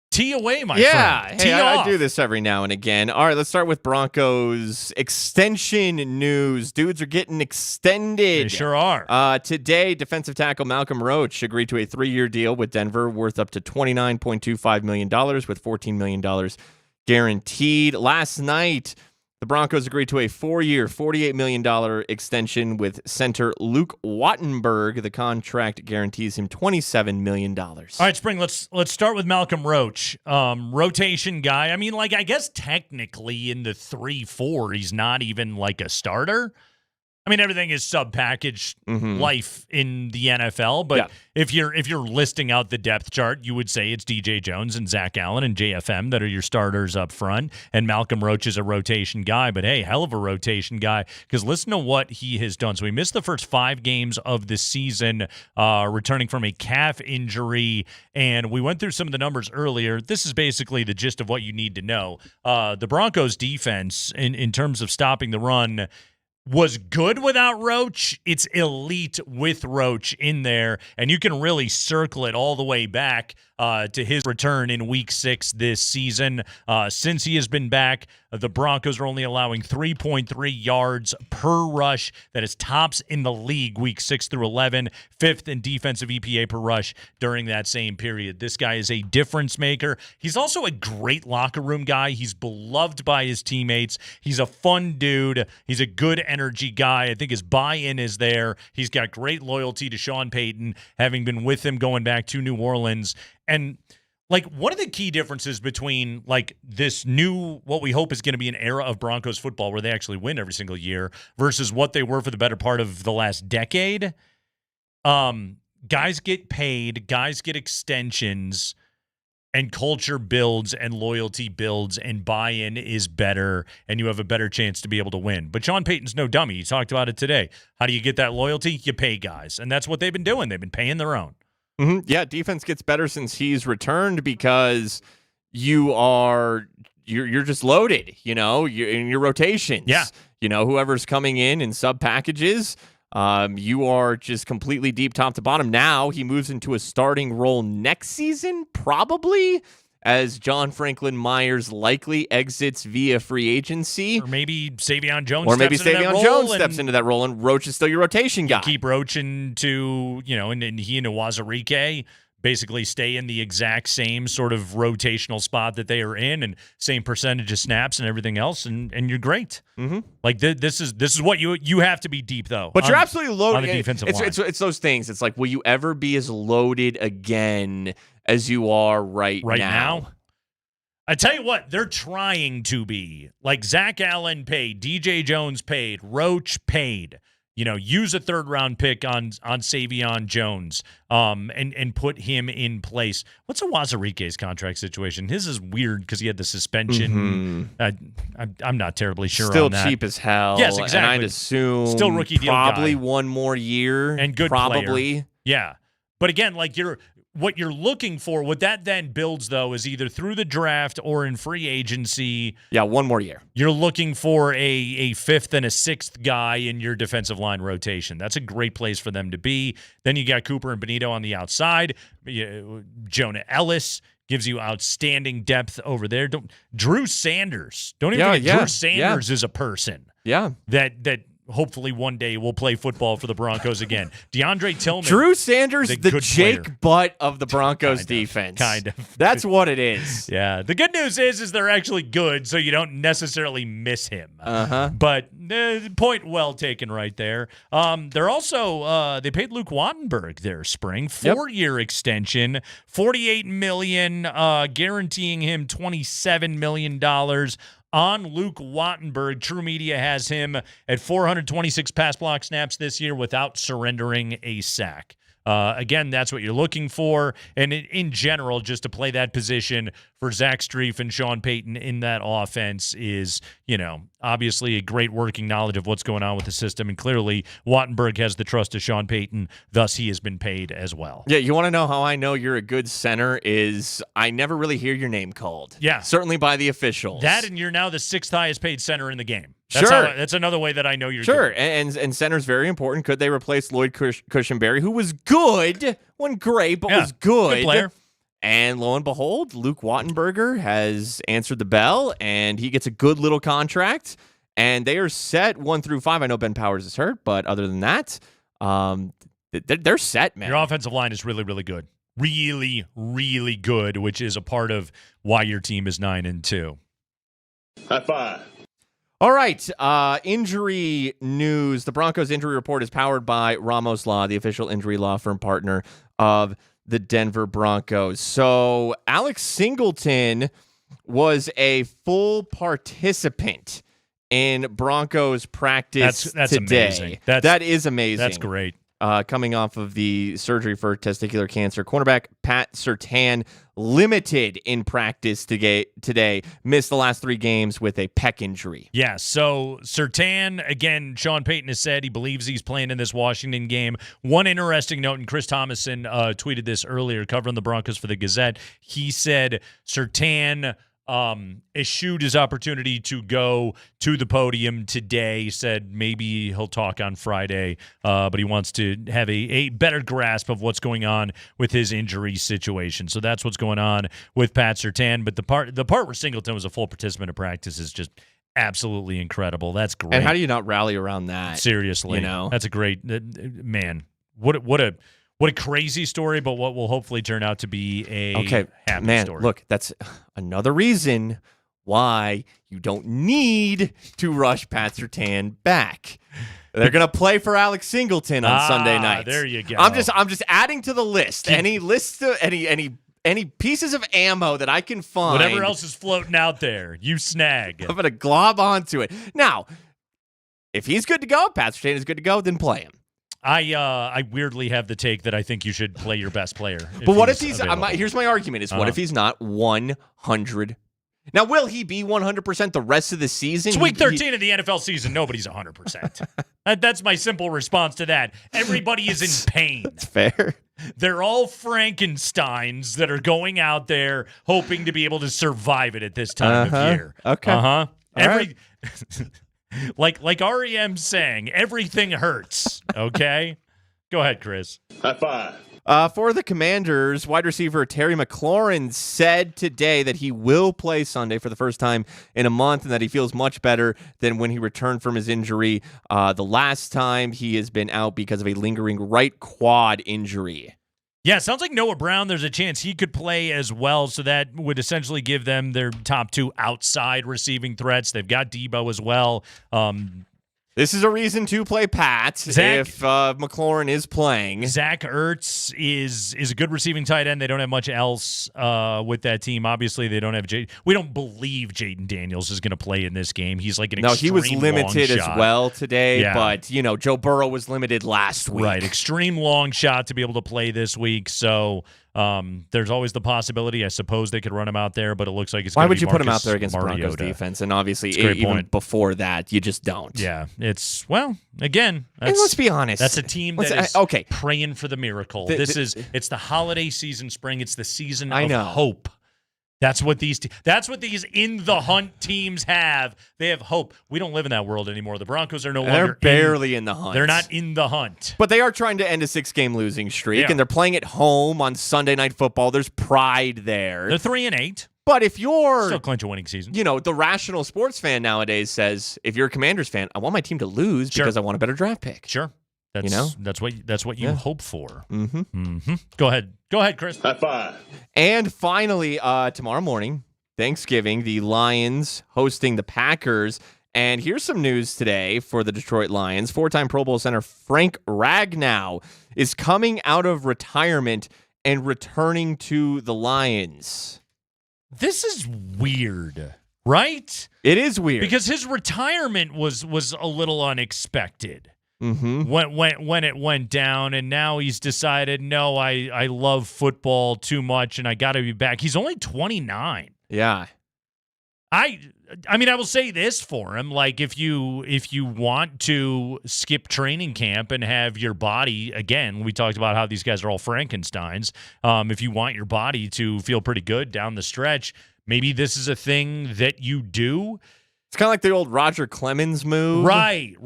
Tee away, my friend. Hey, I do this every now and again. All right, let's start with Broncos extension news. Dudes are getting extended. They sure are. Today, defensive tackle Malcolm Roach agreed to a 3-year deal with Denver worth up to $29.25 million with $14 million guaranteed. Last night, the Broncos agreed to a 4-year, $48 million extension with center Luke Wattenburg. The contract guarantees him $27 million. All right, Spring, let's start with Malcolm Roach. Rotation guy. I mean, like, I guess technically in the 3-4, he's not even like a starter. I mean, everything is sub-package life in the NFL, but if you're listing out the depth chart, you would say it's DJ Jones and Zach Allen and JFM that are your starters up front, and Malcolm Roach is a rotation guy, but hey, hell of a rotation guy, because listen to what he has done. So he missed the first 5 games of the season, returning from a calf injury, and we went through some of the numbers earlier. This is basically the gist of what you need to know. The Broncos defense, in terms of stopping the run, was good without Roach. It's elite with Roach in there, and you can really circle it all the way back to his return in Week 6 this season. Since he has been back, the Broncos are only allowing 3.3 yards per rush. That is tops in the league, Week 6 through 11, 5th in defensive EPA per rush during that same period. This guy is a difference maker. He's also a great locker room guy. He's beloved by his teammates. He's a fun dude. He's a good energy guy. I think his buy-in is there. He's got great loyalty to Sean Payton, having been with him going back to New Orleans. And like, what are the key differences between like this new, what we hope is going to be an era of Broncos football where they actually win every single year versus what they were for the better part of the last decade? Guys get paid, guys get extensions, and culture builds and loyalty builds and buy-in is better, and you have a better chance to be able to win. But Sean Payton's no dummy. He talked about it today. How do you get that loyalty? You pay guys, and that's what they've been doing. They've been paying their own. Yeah, defense gets better since he's returned because you're just loaded, you're in your rotations. Yeah. Whoever's coming in sub packages, you are just completely deep top to bottom. Now he moves into a starting role next season, probably, as John Franklin Myers likely exits via free agency. Or maybe Savion Jones steps into that role, and Roach is still your rotation guy. Keep Roach into, and he and Wazarike basically stay in the exact same sort of rotational spot that they are in and same percentage of snaps and everything else, and you're great. Like this is what you have to be deep, though. But you're absolutely loaded on the defensive line. It's those things. It's like, will you ever be as loaded again as you are right now? I tell you what, they're trying to be. Like Zach Allen paid, DJ Jones paid, Roach paid. Use a 3rd-round pick on Savion Jones and put him in place. What's Wazarike's contract situation? His is weird because he had the suspension. I'm not terribly sure Still on that. Cheap as hell. Yes, exactly. And I'd assume still rookie deal probably guy. one more year. And good probably. Player. Yeah. But again, like what you're looking for, what that then builds, though, is either through the draft or in free agency. Yeah, one more year. You're looking for a fifth and a sixth guy in your defensive line rotation. That's a great place for them to be. Then you got Cooper and Benito on the outside. Jonah Ellis gives you outstanding depth over there. Drew Sanders. Don't even forget Drew Sanders is a person. Yeah. That hopefully one day will play football for the Broncos again. DeAndre Tillman. Drew Sanders, the Jake player. Butt of the Broncos defense. Kind of. That's what it is. Yeah. The good news is they're actually good, so you don't necessarily miss him. Uh-huh. But point well taken right there. They're also they paid Luke Wattenberg their spring 4-year extension, $48 million, guaranteeing him $27 million. On Luke Wattenberg, True Media has him at 426 pass block snaps this year without surrendering a sack. Again, that's what you're looking for. And in general, just to play that position for Zach Strief and Sean Payton in that offense is, obviously a great working knowledge of what's going on with the system. And clearly, Wattenberg has the trust of Sean Payton. Thus, he has been paid as well. Yeah, you want to know how I know you're a good center is I never really hear your name called. Yeah. Certainly by the officials. That and you're now the 6th highest paid center in the game. Sure. That's another way that I know you're Sure, good. and center's very important. Could they replace Lloyd Cushenberry, who was good, wasn't great, but was good. Good player. And lo and behold, Luke Wattenberger has answered the bell, and he gets a good little contract. And they are set 1 through 5. I know Ben Powers is hurt, but other than that, they're set, man. Your offensive line is really, really good. Really, really good, which is a part of why your team is 9-2. High five. All right, injury news. The Broncos injury report is powered by Ramos Law, the official injury law firm partner of the Denver Broncos. So Alex Singleton was a full participant in Broncos practice that's today. Amazing. That is amazing. That's great. Coming off of the surgery for testicular cancer, cornerback Pat Surtain limited in practice today, missed the last 3 games with a pec injury. Yeah, so Surtain, again, Sean Payton has said he believes he's playing in this Washington game. One interesting note, and Chris Thomason tweeted this earlier, covering the Broncos for the Gazette. He said Surtain eschewed his opportunity to go to the podium today, said maybe he'll talk on Friday, but he wants to have a better grasp of what's going on with his injury situation. So that's what's going on with Pat Surtain. But the part where Singleton was a full participant of practice is just absolutely incredible. That's great. And how do you not rally around that? Seriously. That's a great, man, what a crazy story, but what will hopefully turn out to be a happy story. Look, that's another reason why you don't need to rush Pat Surtain back. They're gonna play for Alex Singleton on Sunday night. There you go. I'm just adding to the list. Any pieces of ammo that I can find. Whatever else is floating out there, you snag. I'm gonna glob onto it. Now, if he's good to go, Pat Surtain is good to go, then play him. I weirdly have the take that I think you should play your best player. But what if he's here's my argument is what if he's not 100? Now, will he be 100% the rest of the season? It's week 13 of the NFL season. Nobody's 100%. That's my simple response to that. Everybody is in pain. That's fair. They're all Frankensteins that are going out there hoping to be able to survive it at this time of year. Okay. Right. Like REM sang, everything hurts. Okay? Go ahead, Chris. High five. For the Commanders, wide receiver Terry McLaurin said today that he will play Sunday for the first time in a month and that he feels much better than when he returned from his injury the last time he has been out because of a lingering right quad injury. Yeah, sounds like Noah Brown, there's a chance he could play as well, so that would essentially give them their top 2 outside receiving threats. They've got Debo as well. This is a reason to play Pat if McLaurin is playing. Zach Ertz is a good receiving tight end. They don't have much else with that team. Obviously, they don't have we don't believe Jaden Daniels is going to play in this game. He's like an extreme he was limited as well today, yeah. But Joe Burrow was limited last week. Right, extreme long shot to be able to play this week. So There's always the possibility. I suppose they could run him out there, but it looks like it's. Why gonna would be you put him out Marcus there against the Broncos Mariota. defense? And obviously, That's a great even point. before that, you just don't. Yeah, it's again. And let's be honest. That's a team that is okay. praying for the miracle. It's the holiday season, spring. It's the season I of know. hope. That's what these in the hunt teams have. They have hope. We don't live in that world anymore. The Broncos are no longer. They're barely in the hunt. They're not in the hunt. But they are trying to end a 6-game losing streak, Yeah. and they're playing at home on Sunday Night Football. There's pride there. They're 3-8. But if you're Still clinch a winning season. the rational sports fan nowadays says, if you're a Commanders fan, I want my team to lose because I want a better draft pick. Sure. That's what you hope for. Mm-hmm. Go ahead, Chris. High five. And finally, tomorrow morning, Thanksgiving, the Lions hosting the Packers. And here's some news today for the Detroit Lions. 4-time Pro Bowl center Frank Ragnow is coming out of retirement and returning to the Lions. This is weird, right? It is weird. Because his retirement was a little unexpected. Mm-hmm. When it went down, and now he's decided, no, I love football too much, and I got to be back. He's only 29. Yeah. I mean, I will say this for him: like, if you want to skip training camp and have your body again, we talked about how these guys are all Frankensteins. If you want your body to feel pretty good down the stretch, maybe this is a thing that you do. It's kind of like the old Roger Clemens move. Right.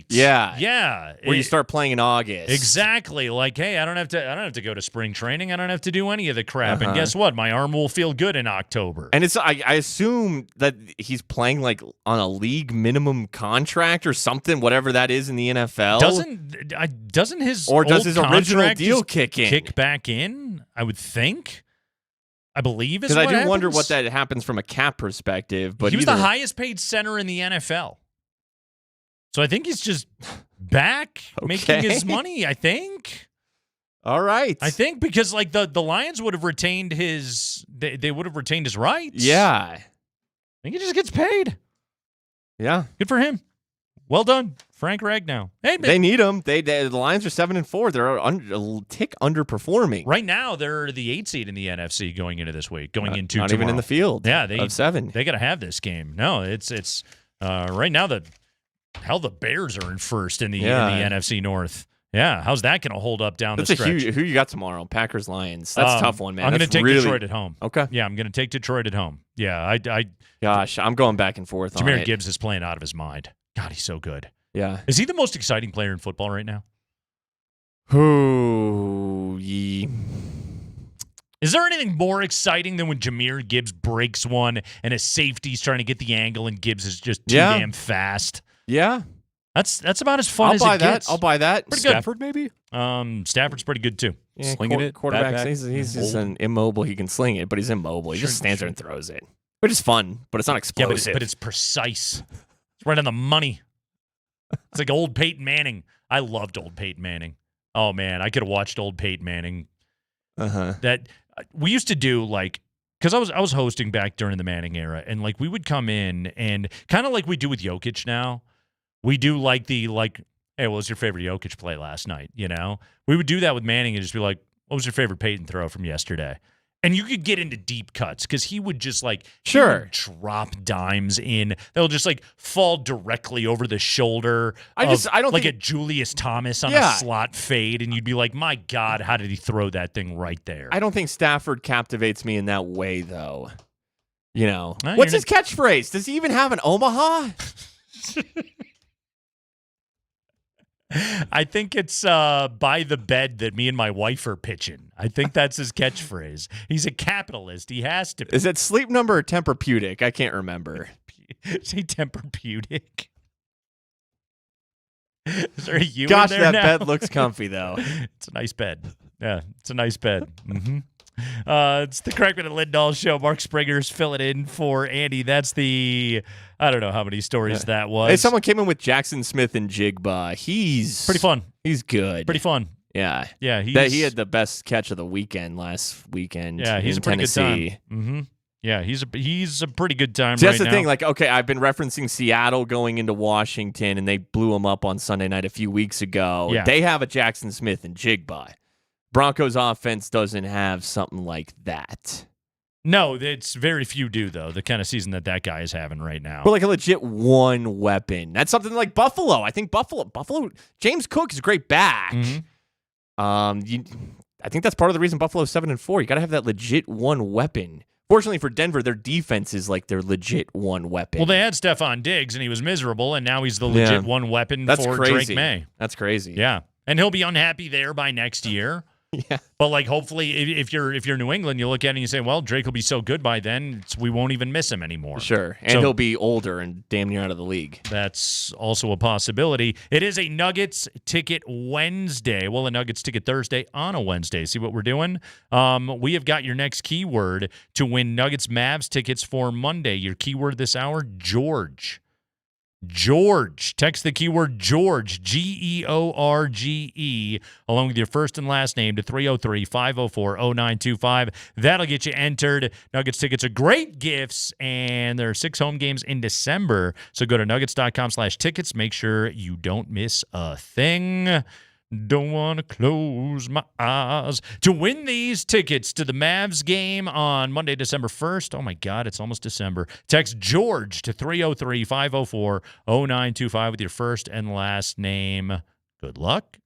Yeah. Where you start playing in August. Exactly. Like, hey, I don't have to go to spring training. I don't have to do any of the crap. And guess what? My arm will feel good in October. And it's I assume that he's playing like on a league minimum contract or something, whatever that is in the NFL. Doesn't his or does old his original contract deal just kick in? Kick back in? I would think. I believe is because what I do wonder happens. what that happens from a cap perspective. But he was the highest paid center in the NFL. So I think he's just back making his money, I think. All right. I think because like the Lions would have retained his they would have retained his rights. Yeah. I think he just gets paid. Yeah. Good for him. Well done, Frank Ragnow. Hey, they need him. The Lions are 7-4. They're a tick underperforming. Right now, they're the 8 seed in the NFC going into this week, into not tomorrow. even in the field. Yeah, of 7. They got to have this game. No, it's right now the Bears are in first in the NFC North. Yeah, how's that going to hold up down That's the stretch? Who you got tomorrow? Packers Lions. That's a tough one, man. I'm going to take Detroit at home. Okay. Yeah, I'm going to take Detroit at home. Yeah, Gosh, I'm going back and forth on Jahmyr it. Gibbs is playing out of his mind. God, he's so good. Yeah. Is he the most exciting player in football right now? Is there anything more exciting than when Jahmyr Gibbs breaks one and a safety's trying to get the angle and Gibbs is just too damn fast? Yeah. That's about as fun as it gets. I'll buy that. Pretty Stafford, maybe? Stafford's pretty good, too. Yeah, Slinging it. Quarterback, he's just an immobile. He can sling it, but he's immobile. He just stands there and throws it. Which is fun, but it's not explosive. Yeah, but it's precise. It's right on the money. It's like old Peyton Manning. I loved old Peyton Manning. Oh, man, I could have watched old Peyton Manning. That we used to do, like, because I was hosting back during the Manning era, and, like, we would come in and kind of like we do with Jokic now, we do, hey, what was your favorite Jokic play last night, you know? We would do that with Manning and just be like, what was your favorite Peyton throw from yesterday? And you could get into deep cuts because he would just he would drop dimes in. They'll just fall directly over the shoulder. I don't think a Julius Thomas on a slot fade, and you'd be like, my God, how did he throw that thing right there? I don't think Stafford captivates me in that way, though. You know, what's his catchphrase? Does he even have an Omaha? I think it's by the bed that me and my wife are pitching. I think that's his catchphrase. He's a capitalist. He has to be. Is it Sleep Number or Tempur-Pedic? I can't remember. Say Tempur-Pedic. Is there a U Gosh, in there that now? bed looks comfy, though. It's a nice bed. Yeah, it's a nice bed. Mm-hmm. It's the Kreckman and Lindahl show. Mark Springer's filling in for Andy. That's I don't know how many stories that was. Hey, someone came in with Jackson Smith and Jigba. He's pretty fun. He's good. Pretty fun. Yeah. Yeah. He had the best catch of the weekend last weekend. Yeah, he's in a pretty Tennessee. good time. Mm-hmm. Yeah, he's a pretty good time. See, that's right the now. thing. Okay, I've been referencing Seattle going into Washington, and they blew them up on Sunday night a few weeks ago. Yeah. They have a Jackson Smith and Jigba. Broncos offense doesn't have something like that. No, it's very few do, though, the kind of season that guy is having right now. But like a legit one weapon. That's something like Buffalo. I think Buffalo, James Cook is a great back. I think that's part of the reason Buffalo's 7-4. You got to have that legit one weapon. Fortunately for Denver, their defense is like their legit one weapon. Well, they had Stephon Diggs, and he was miserable, and now he's the legit one weapon for Drake May. That's crazy. Yeah. And he'll be unhappy there by next year. Yeah. But like hopefully if you're New England, you look at it and you say, well, Drake will be so good by then, we won't even miss him anymore. Sure. And he'll be older and damn near out of the league. That's also a possibility. It is a Nuggets ticket Wednesday. Well, a Nuggets ticket Thursday on a Wednesday. See what we're doing? We have got your next keyword to win Nuggets Mavs tickets for Monday. Your keyword this hour, George. George. Text the keyword George, George, along with your first and last name to 303-504-0925. That'll get you entered. Nuggets tickets are great gifts, and there are 6 home games in December. So go to nuggets.com/tickets. Make sure you don't miss a thing. Don't want to close my eyes. To win these tickets to the Mavs game on Monday, December 1st. Oh, my God, it's almost December. Text George to 303-504-0925 with your first and last name. Good luck.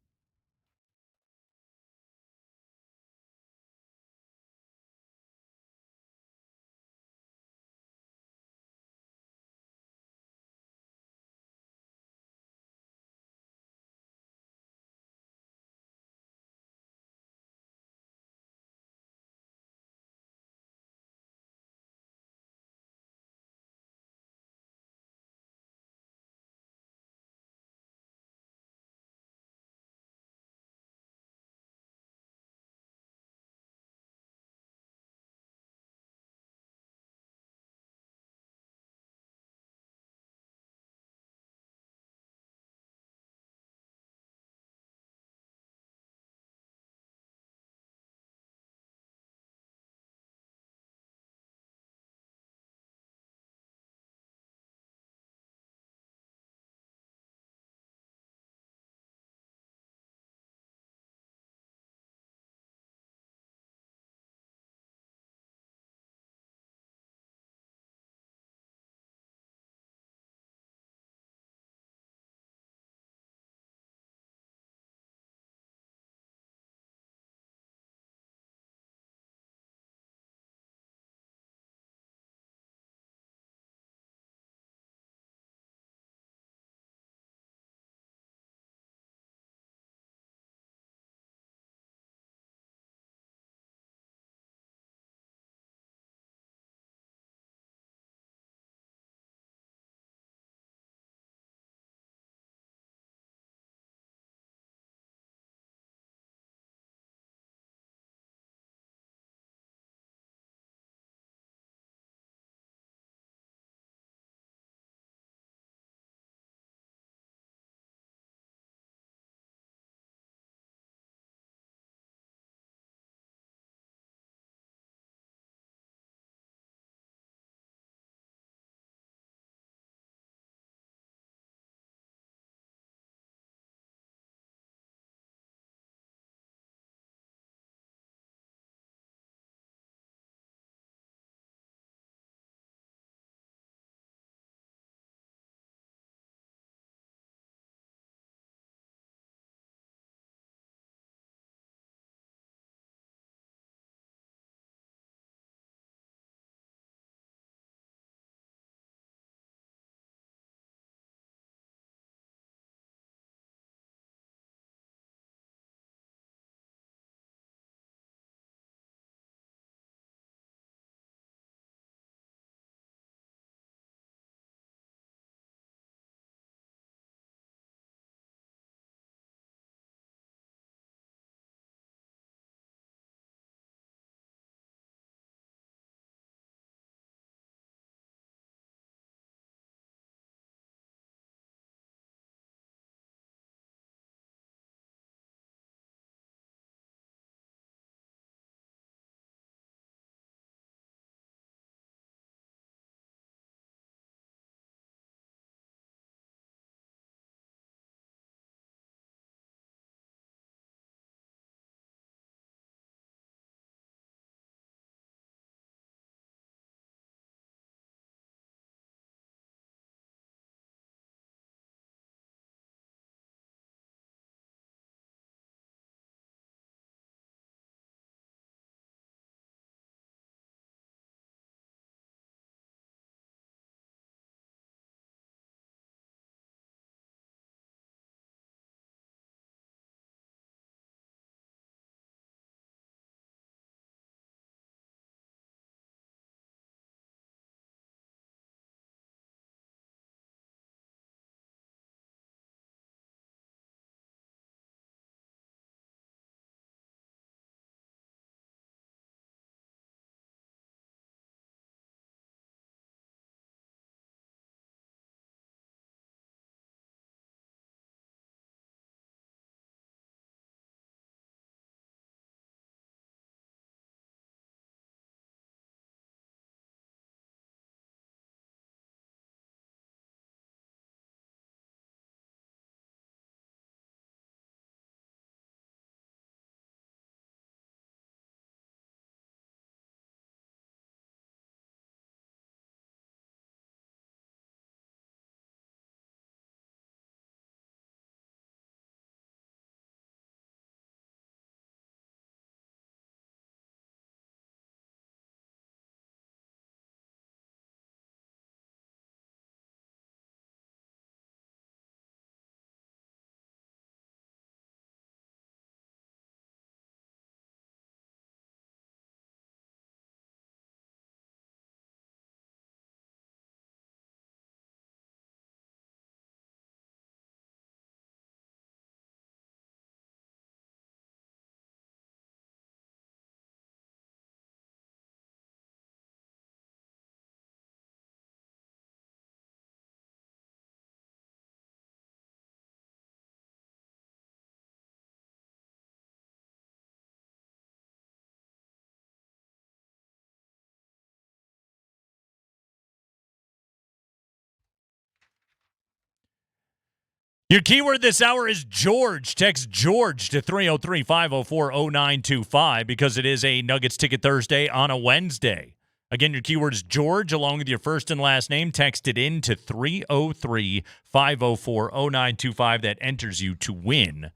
Your keyword this hour is George. Text George to 303-504-0925 because it is a Nuggets Ticket Thursday on a Wednesday. Again, your keyword is George along with your first and last name. Text it in to 303-504-0925. That enters you to win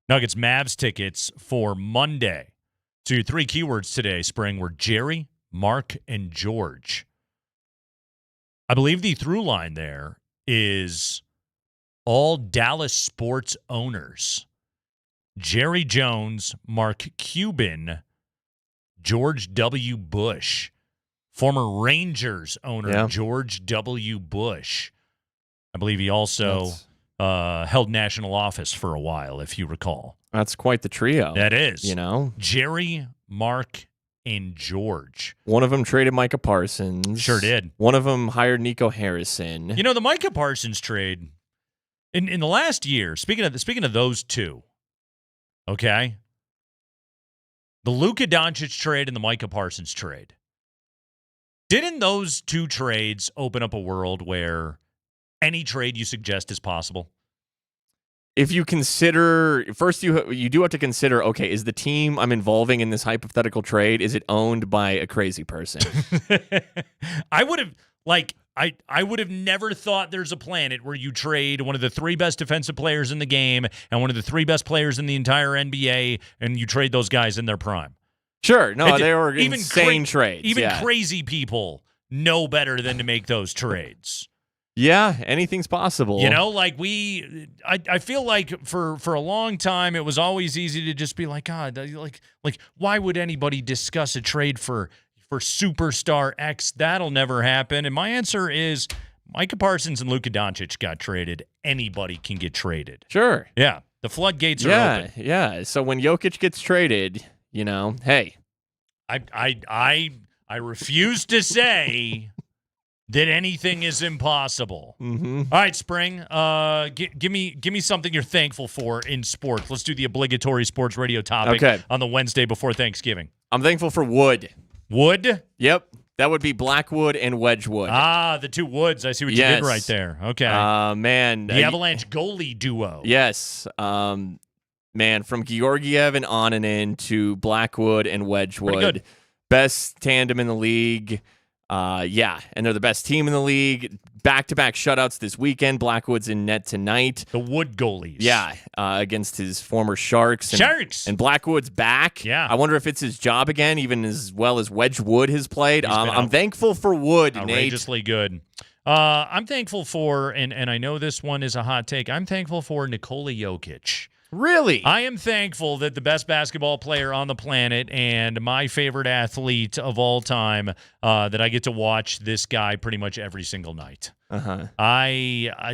Nuggets Mavs tickets for Monday. So your three keywords today, Spring, were Jerry, Mark, and George. I believe the through line there is all Dallas sports owners. Jerry Jones, Mark Cuban, George W. Bush, former Rangers owner George W. Bush. I believe he also held national office for a while, if you recall. That's quite the trio. That is. You know? Jerry, Mark, and George. One of them traded Micah Parsons. Sure did. One of them hired Nico Harrison. You know, the Micah Parsons trade, in the last year, speaking of those two, okay, the Luka Doncic trade and the Micah Parsons trade, didn't those two trades open up a world where any trade you suggest is possible? If you consider, first you do have to consider, okay, is the team I'm involving in this hypothetical trade, is it owned by a crazy person? I would have never thought there's a planet where you trade one of the three best defensive players in the game and one of the three best players in the entire NBA, and you trade those guys in their prime. Sure. No, they were insane trades. Even crazy people know better than to make those trades. Yeah, anything's possible. You know, like I feel like for a long time it was always easy to just be like, God, like why would anybody discuss a trade for superstar X? That'll never happen. And my answer is Micah Parsons and Luka Doncic got traded. Anybody can get traded. Sure. Yeah. The floodgates are open. Yeah. So when Jokic gets traded, you know, hey. I refuse to say that anything is impossible. Mm-hmm. All right, Spring. Give me something you're thankful for in sports. Let's do the obligatory sports radio topic on the Wednesday before Thanksgiving. I'm thankful for wood. Wood? Yep. That would be Blackwood and Wedgwood. Ah, the two woods. I see what you did right there. Okay. Man. The Avalanche goalie duo. Yes. Man, from Georgiev and Onanen to Blackwood and Wedgwood. Best tandem in the league. And they're the best team in the league. Back-to-back shutouts this weekend. Blackwood's in net tonight. The Wood goalies. Yeah, against his former Sharks. And Blackwood's back. Yeah. I wonder if it's his job again, even as well as Wedgwood has played. I'm thankful for Wood, outrageously Nate. Good. I'm thankful for, and I know this one is a hot take, I'm thankful for Nikola Jokic. Really? I am thankful that the best basketball player on the planet and my favorite athlete of all time, that I get to watch this guy pretty much every single night. Uh-huh.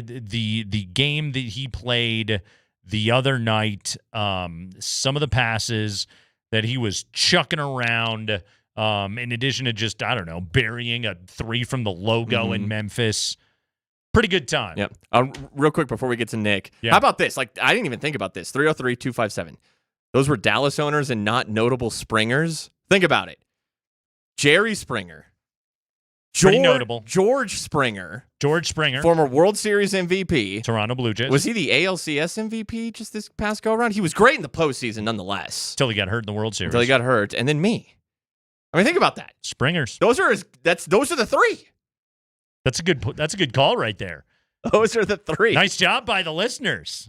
The game that he played the other night, some of the passes that he was chucking around, in addition to just, I don't know, burying a three from the logo in Memphis. Pretty good time. Yep. Real quick before we get to Nick, how about this? Like, I didn't even think about this. 303-257. Those were Dallas owners and not notable Springers. Think about it. Jerry Springer. Pretty notable. George Springer. Former World Series MVP. Toronto Blue Jays. Was he the ALCS MVP just this past go-around? He was great in the postseason nonetheless. Until he got hurt in the World Series. Until he got hurt. And then me. I mean, think about that. Springers. Those are the three. That's a good call right there. Those are the three. Nice job by the listeners.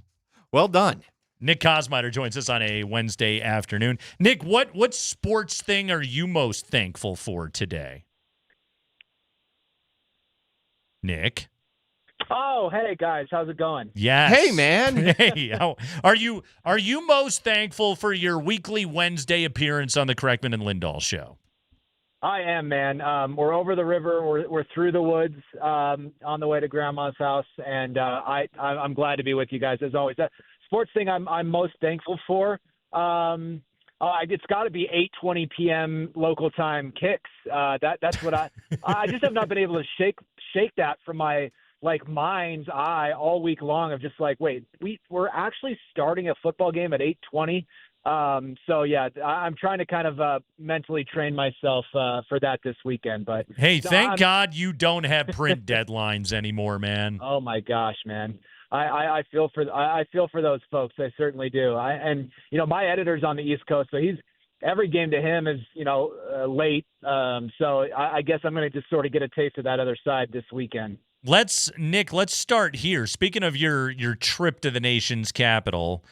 Well done. Nick Kosmider joins us on a Wednesday afternoon. Nick, what sports thing are you most thankful for today? Nick? Oh, hey guys, how's it going? Yes. Hey man. Hey, how are you most thankful for your weekly Wednesday appearance on the Kreckman and Lindahl show? I am, man. We're over the river. We're through the woods, on the way to Grandma's house, and I'm glad to be with you guys as always. That sports thing I'm most thankful for. It's got to be 8:20 p.m. local time kicks. That's what I just have not been able to shake that from my mind's eye all week long. Of just like, wait, we're actually starting a football game at 8:20. So yeah, I'm trying to kind of mentally train myself for that this weekend. But hey, thank God you don't have print deadlines anymore, man. Oh my gosh, man. I feel for those folks. I certainly do. And my editor's on the East Coast, so every game to him is late. So I guess I'm going to just sort of get a taste of that other side this weekend. Nick, let's start here. Speaking of your trip to the nation's capital,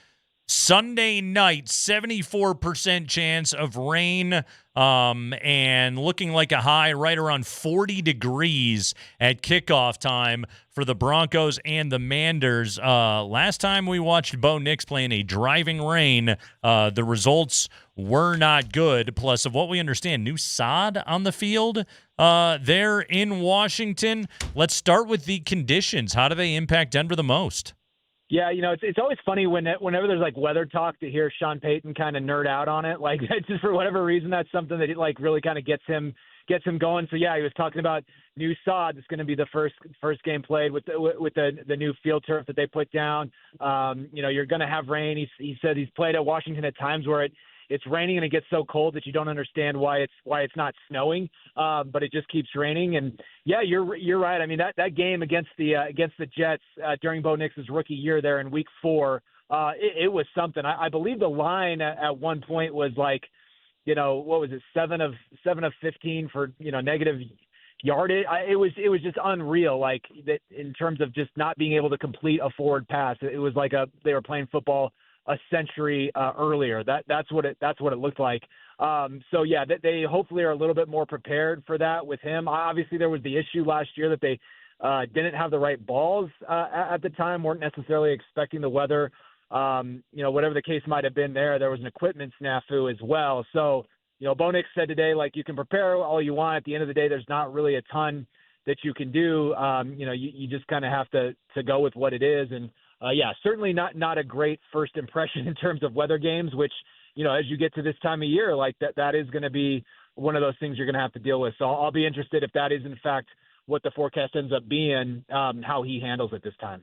Sunday night, 74% chance of rain, and looking like a high right around 40 degrees at kickoff time for the Broncos and the Manders. Last time we watched Bo Nix play in a driving rain, the results were not good. Plus, of what we understand, new sod on the field there in Washington. Let's start with the conditions. How do they impact Denver the most? Yeah, it's always funny whenever there's like weather talk to hear Sean Payton kind of nerd out on it. Like just for whatever reason, that's something that really kind of gets him going. So yeah, he was talking about new sod. It's going to be the first game played with the new field turf that they put down. You're going to have rain. He said he's played at Washington at times where it's raining and it gets so cold that you don't understand why it's not snowing, but it just keeps raining. And yeah, you're right. I mean that game against the Jets during Bo Nix's rookie year there in Week 4, it was something. I believe the line at one point was like, what was it, 7 of 15 for negative yardage. It was just unreal. Like that in terms of just not being able to complete a forward pass. It was like they were playing football a century earlier. That's what it looked like. So yeah, they hopefully are a little bit more prepared for that with him. Obviously, there was the issue last year that they didn't have the right balls at the time, weren't necessarily expecting the weather. Whatever the case might have been there was an equipment snafu as well. So, Bo Nix said today, like, you can prepare all you want. At the end of the day, there's not really a ton that you can do. You just kind of have to go with what it is. And yeah, certainly not a great first impression in terms of weather games, which, as you get to this time of year, like that is going to be one of those things you're going to have to deal with. So I'll be interested if that is in fact what the forecast ends up being, how he handles it this time.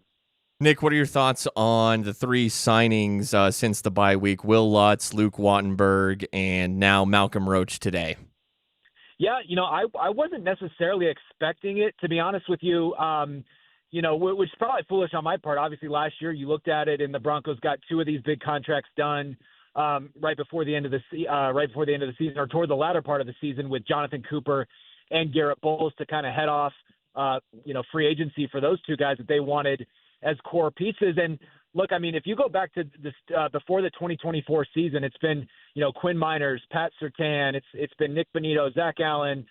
Nick, what are your thoughts on the 3 signings since the bye week? Will Lutz, Luke Wattenburg, and now Malcolm Roach today. Yeah, I wasn't necessarily expecting it, to be honest with you. Which is probably foolish on my part. Obviously, last year you looked at it, and the Broncos got 2 of these big contracts done right before the end of the season, or toward the latter part of the season, with Jonathan Cooper and Garrett Bowles to kind of head off, free agency for those 2 guys that they wanted as core pieces. And look, I mean, if you go back to this before the 2024 season, it's been Quinn Miners, Pat Surtain, it's been Nick Bonito, Zach Allen,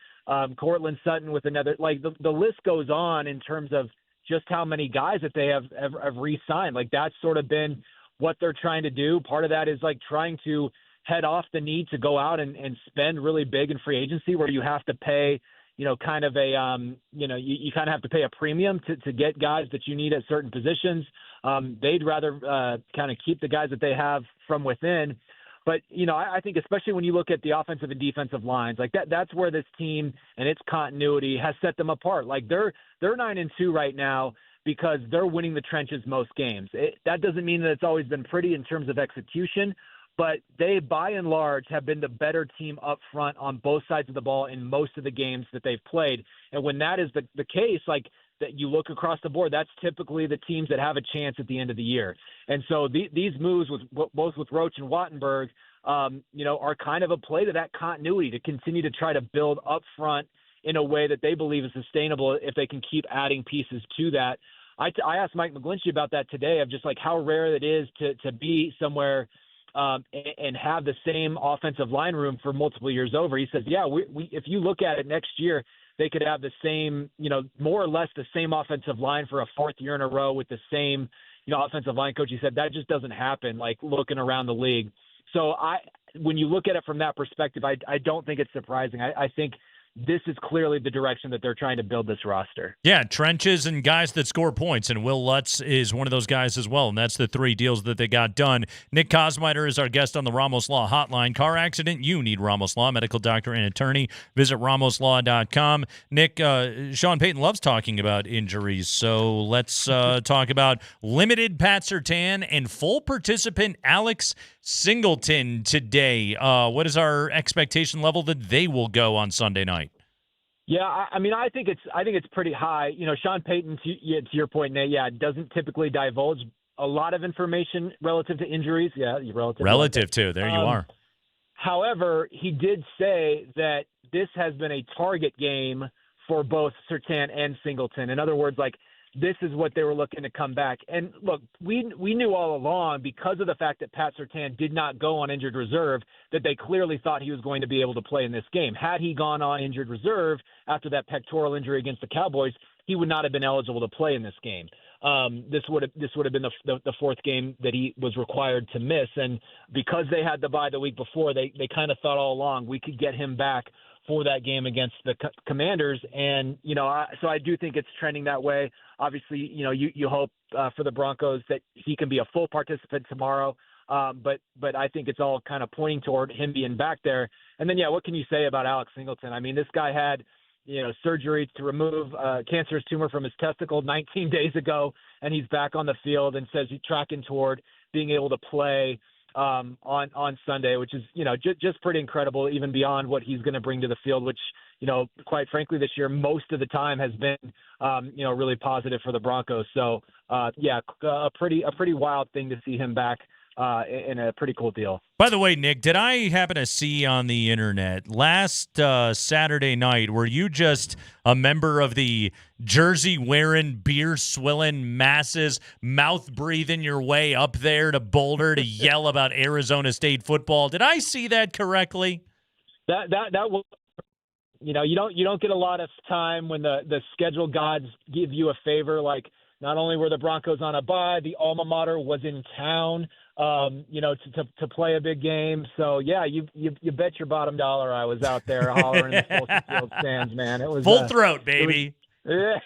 Cortland Sutton with another. Like the list goes on in terms of just how many guys that they have re-signed. Like that's sort of been what they're trying to do. Part of that is like trying to head off the need to go out and spend really big in free agency, where you have to pay, kind of a, you kind of have to pay a premium to get guys that you need at certain positions. They'd rather kind of keep the guys that they have from within. But, I think especially when you look at the offensive and defensive lines, like that's where this team and its continuity has set them apart. Like they're 9-2 right now because they're winning the trenches most games. That doesn't mean that it's always been pretty in terms of execution, but they, by and large, have been the better team up front on both sides of the ball in most of the games that they've played. And when that is the case, like that you look across the board, that's typically the teams that have a chance at the end of the year. And so these moves, both with Roach and Wattenburg, are kind of a play to that continuity, to continue to try to build up front in a way that they believe is sustainable if they can keep adding pieces to that. I asked Mike McGlinchey about that today, of just like how rare it is to be somewhere and have the same offensive line room for multiple years over. He says, yeah, we if you look at it next year, they could have the same, more or less the same offensive line for a 4th year in a row with the same, offensive line coach. He said that just doesn't happen, like looking around the league. So when you look at it from that perspective, I don't think it's surprising. I think this is clearly the direction that they're trying to build this roster. Yeah, trenches and guys that score points, and Will Lutz is one of those guys as well, and that's the 3 deals that they got done. Nick Kosmider is our guest on the Ramos Law Hotline. Car accident, you need Ramos Law, medical doctor and attorney. Visit ramoslaw.com. Nick, Sean Payton loves talking about injuries, so let's talk about limited Pat Surtain and full participant Alex Singleton today. What is our expectation level that they will go on Sunday night? Yeah, I mean, I think it's pretty high. You know, Sean Payton, to your point, Nate, doesn't typically divulge a lot of information relative to injuries. Yeah, Relative to, there you are. However, he did say that this has been a target game for both Surtain and Singleton. In other words, like, this is what they were looking to come back. And look, we knew all along, because of the fact that Pat Surtain did not go on injured reserve, that they clearly thought he was going to be able to play in this game. Had he gone on injured reserve after that pectoral injury against the Cowboys, he would not have been eligible to play in this game. This would have been the fourth game that he was required to miss. And because they had the bye the week before, they kind of thought all along we could get him back for that game against the Commanders. And, so I do think it's trending that way. Obviously, you hope for the Broncos that he can be a full participant tomorrow. But I think it's all kind of pointing toward him being back there. And then, what can you say about Alex Singleton? I mean, this guy had, surgery to remove a cancerous tumor from his testicle 19 days ago, and he's back on the field and says he's tracking toward being able to play on Sunday, which is, just pretty incredible, even beyond what he's going to bring to the field, which, quite frankly, this year, most of the time has been, really positive for the Broncos. So, a pretty wild thing to see him back in a pretty cool deal. By the way, Nick, did I happen to see on the internet last Saturday night, were you just a member of the jersey-wearing, beer-swilling masses, mouth-breathing your way up there to Boulder to yell about Arizona State football? Did I see that correctly? That was, you don't get a lot of time when the schedule gods give you a favor. Like, not only were the Broncos on a bye, the alma mater was in town, to play a big game. So you bet your bottom dollar I was out there hollering in the Folsom Field stands, man. It was full throat, baby. It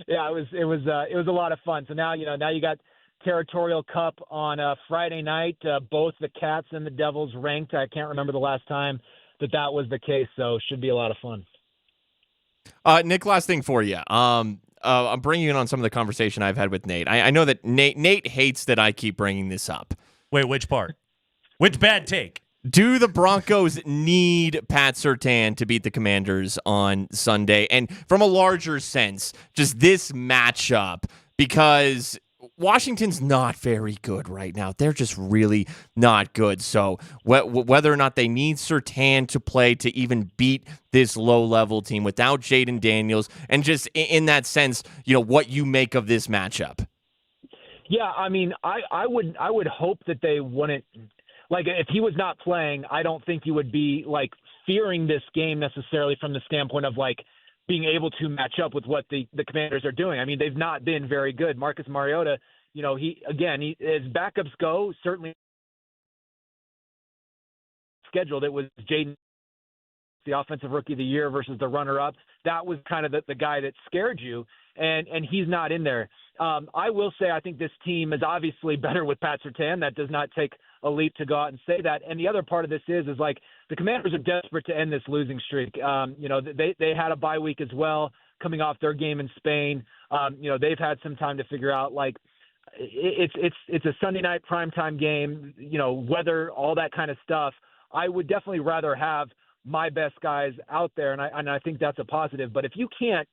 was a lot of fun. So now you got Territorial Cup on Friday night. Both the Cats and the Devils ranked. I can't remember the last time that was the case. So should be a lot of fun. Nick, last thing for you. I'm bringing in on some of the conversation I've had with Nate. I know that Nate hates that I keep bringing this up. Wait, which part? Which bad take? Do the Broncos need Pat Surtain to beat the Commanders on Sunday? And from a larger sense, just this matchup, because Washington's not very good right now. They're just really not good. So whether or not they need Surtain to play to even beat this low-level team without Jaden Daniels, and just in that sense, what you make of this matchup. Yeah, I mean, I would hope that they wouldn't. Like, if he was not playing, I don't think you would be, like, fearing this game necessarily from the standpoint of, like, being able to match up with what the Commanders are doing. I mean, they've not been very good. Marcus Mariota, he as backups go, certainly scheduled. It was Jaden, the offensive rookie of the year, versus the runner-up. That was kind of the guy that scared you, and he's not in there. I will say I think this team is obviously better with Pat Surtain. That does not take a leap to go out and say that. And the other part of this is like the Commanders are desperate to end this losing streak. They had a bye week as well, coming off their game in Spain. They've had some time to figure out, like, it's a Sunday night primetime game, weather, all that kind of stuff. I would definitely rather have my best guys out there, and I think that's a positive. But if you can't,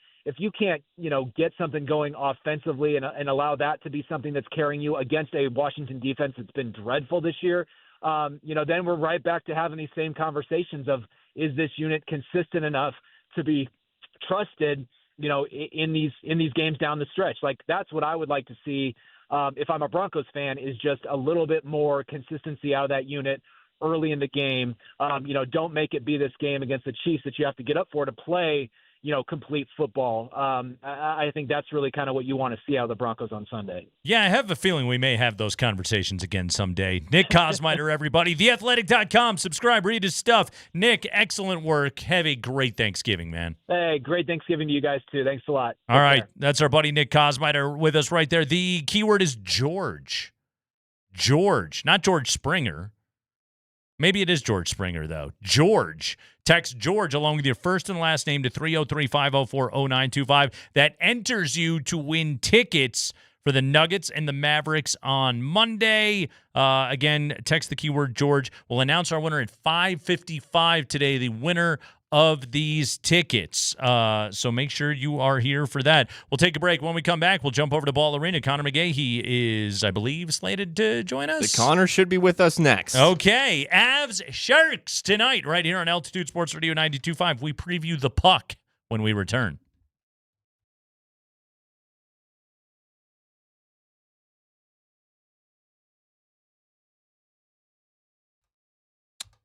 get something going offensively and allow that to be something that's carrying you against a Washington defense that's been dreadful this year, then we're right back to having these same conversations of, is this unit consistent enough to be trusted, in these games down the stretch? Like, that's what I would like to see. If I'm a Broncos fan, is just a little bit more consistency out of that unit early in the game. Don't make it be this game against the Chiefs that you have to get up for to play, complete football. I think that's really kind of what you want to see out of the Broncos on Sunday. Yeah, I have a feeling we may have those conversations again someday. Nick Kosmider, everybody. TheAthletic.com. Subscribe, read his stuff. Nick, excellent work. Have a great Thanksgiving, man. Hey, great Thanksgiving to you guys, too. Thanks a lot. All right. That's our buddy Nick Kosmider with us right there. The keyword is George. George, not George Springer. Maybe it is George Springer, though. George. Text George along with your first and last name to 303-504-0925. That enters you to win tickets for the Nuggets and the Mavericks on Monday. Again, text the keyword George. We'll announce our winner at 5:55 today. The winner of these tickets. So make sure you are here for that. We'll take a break. When we come back, we'll jump over to Ball Arena. Connor McGahee is, I believe, slated to join us. The Connor should be with us next. Okay. Avs Sharks tonight right here on Altitude Sports Radio 92.5. We preview the puck when we return.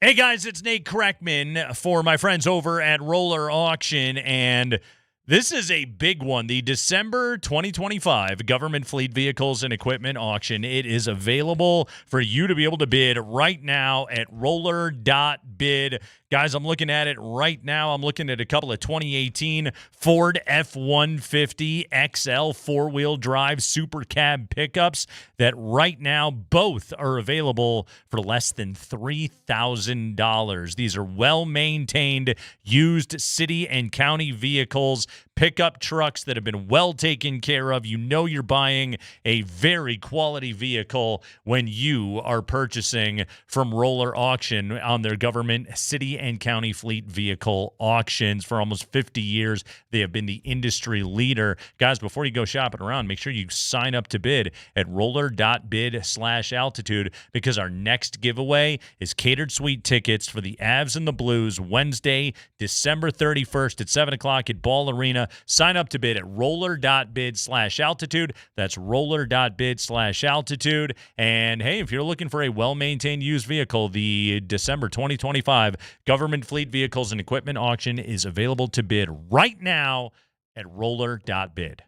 Hey guys, it's Nate Kreckman for my friends over at Roller Auction, and this is a big one. The December 2025 Government Fleet Vehicles and Equipment Auction. It is available for you to be able to bid right now at roller.bid. Guys, I'm looking at it right now. I'm looking at a couple of 2018 Ford F-150 XL four-wheel drive super cab pickups that right now both are available for less than $3,000. These are well-maintained, used city and county vehicles, pickup trucks that have been well taken care of. You know you're buying a very quality vehicle when you are purchasing from Roller Auction on their government, city, and county fleet vehicle auctions. For almost 50 years, they have been the industry leader. Guys, before you go shopping around, make sure you sign up to bid at roller.bid/altitude, because our next giveaway is catered suite tickets for the Avs and the Blues Wednesday, December 31st at 7 o'clock at Ball Arena. Sign up to bid at roller.bid/altitude. That's roller.bid/altitude. And hey, if you're looking for a well-maintained used vehicle, the December 2025 Government Fleet Vehicles and Equipment Auction is available to bid right now at roller.bid.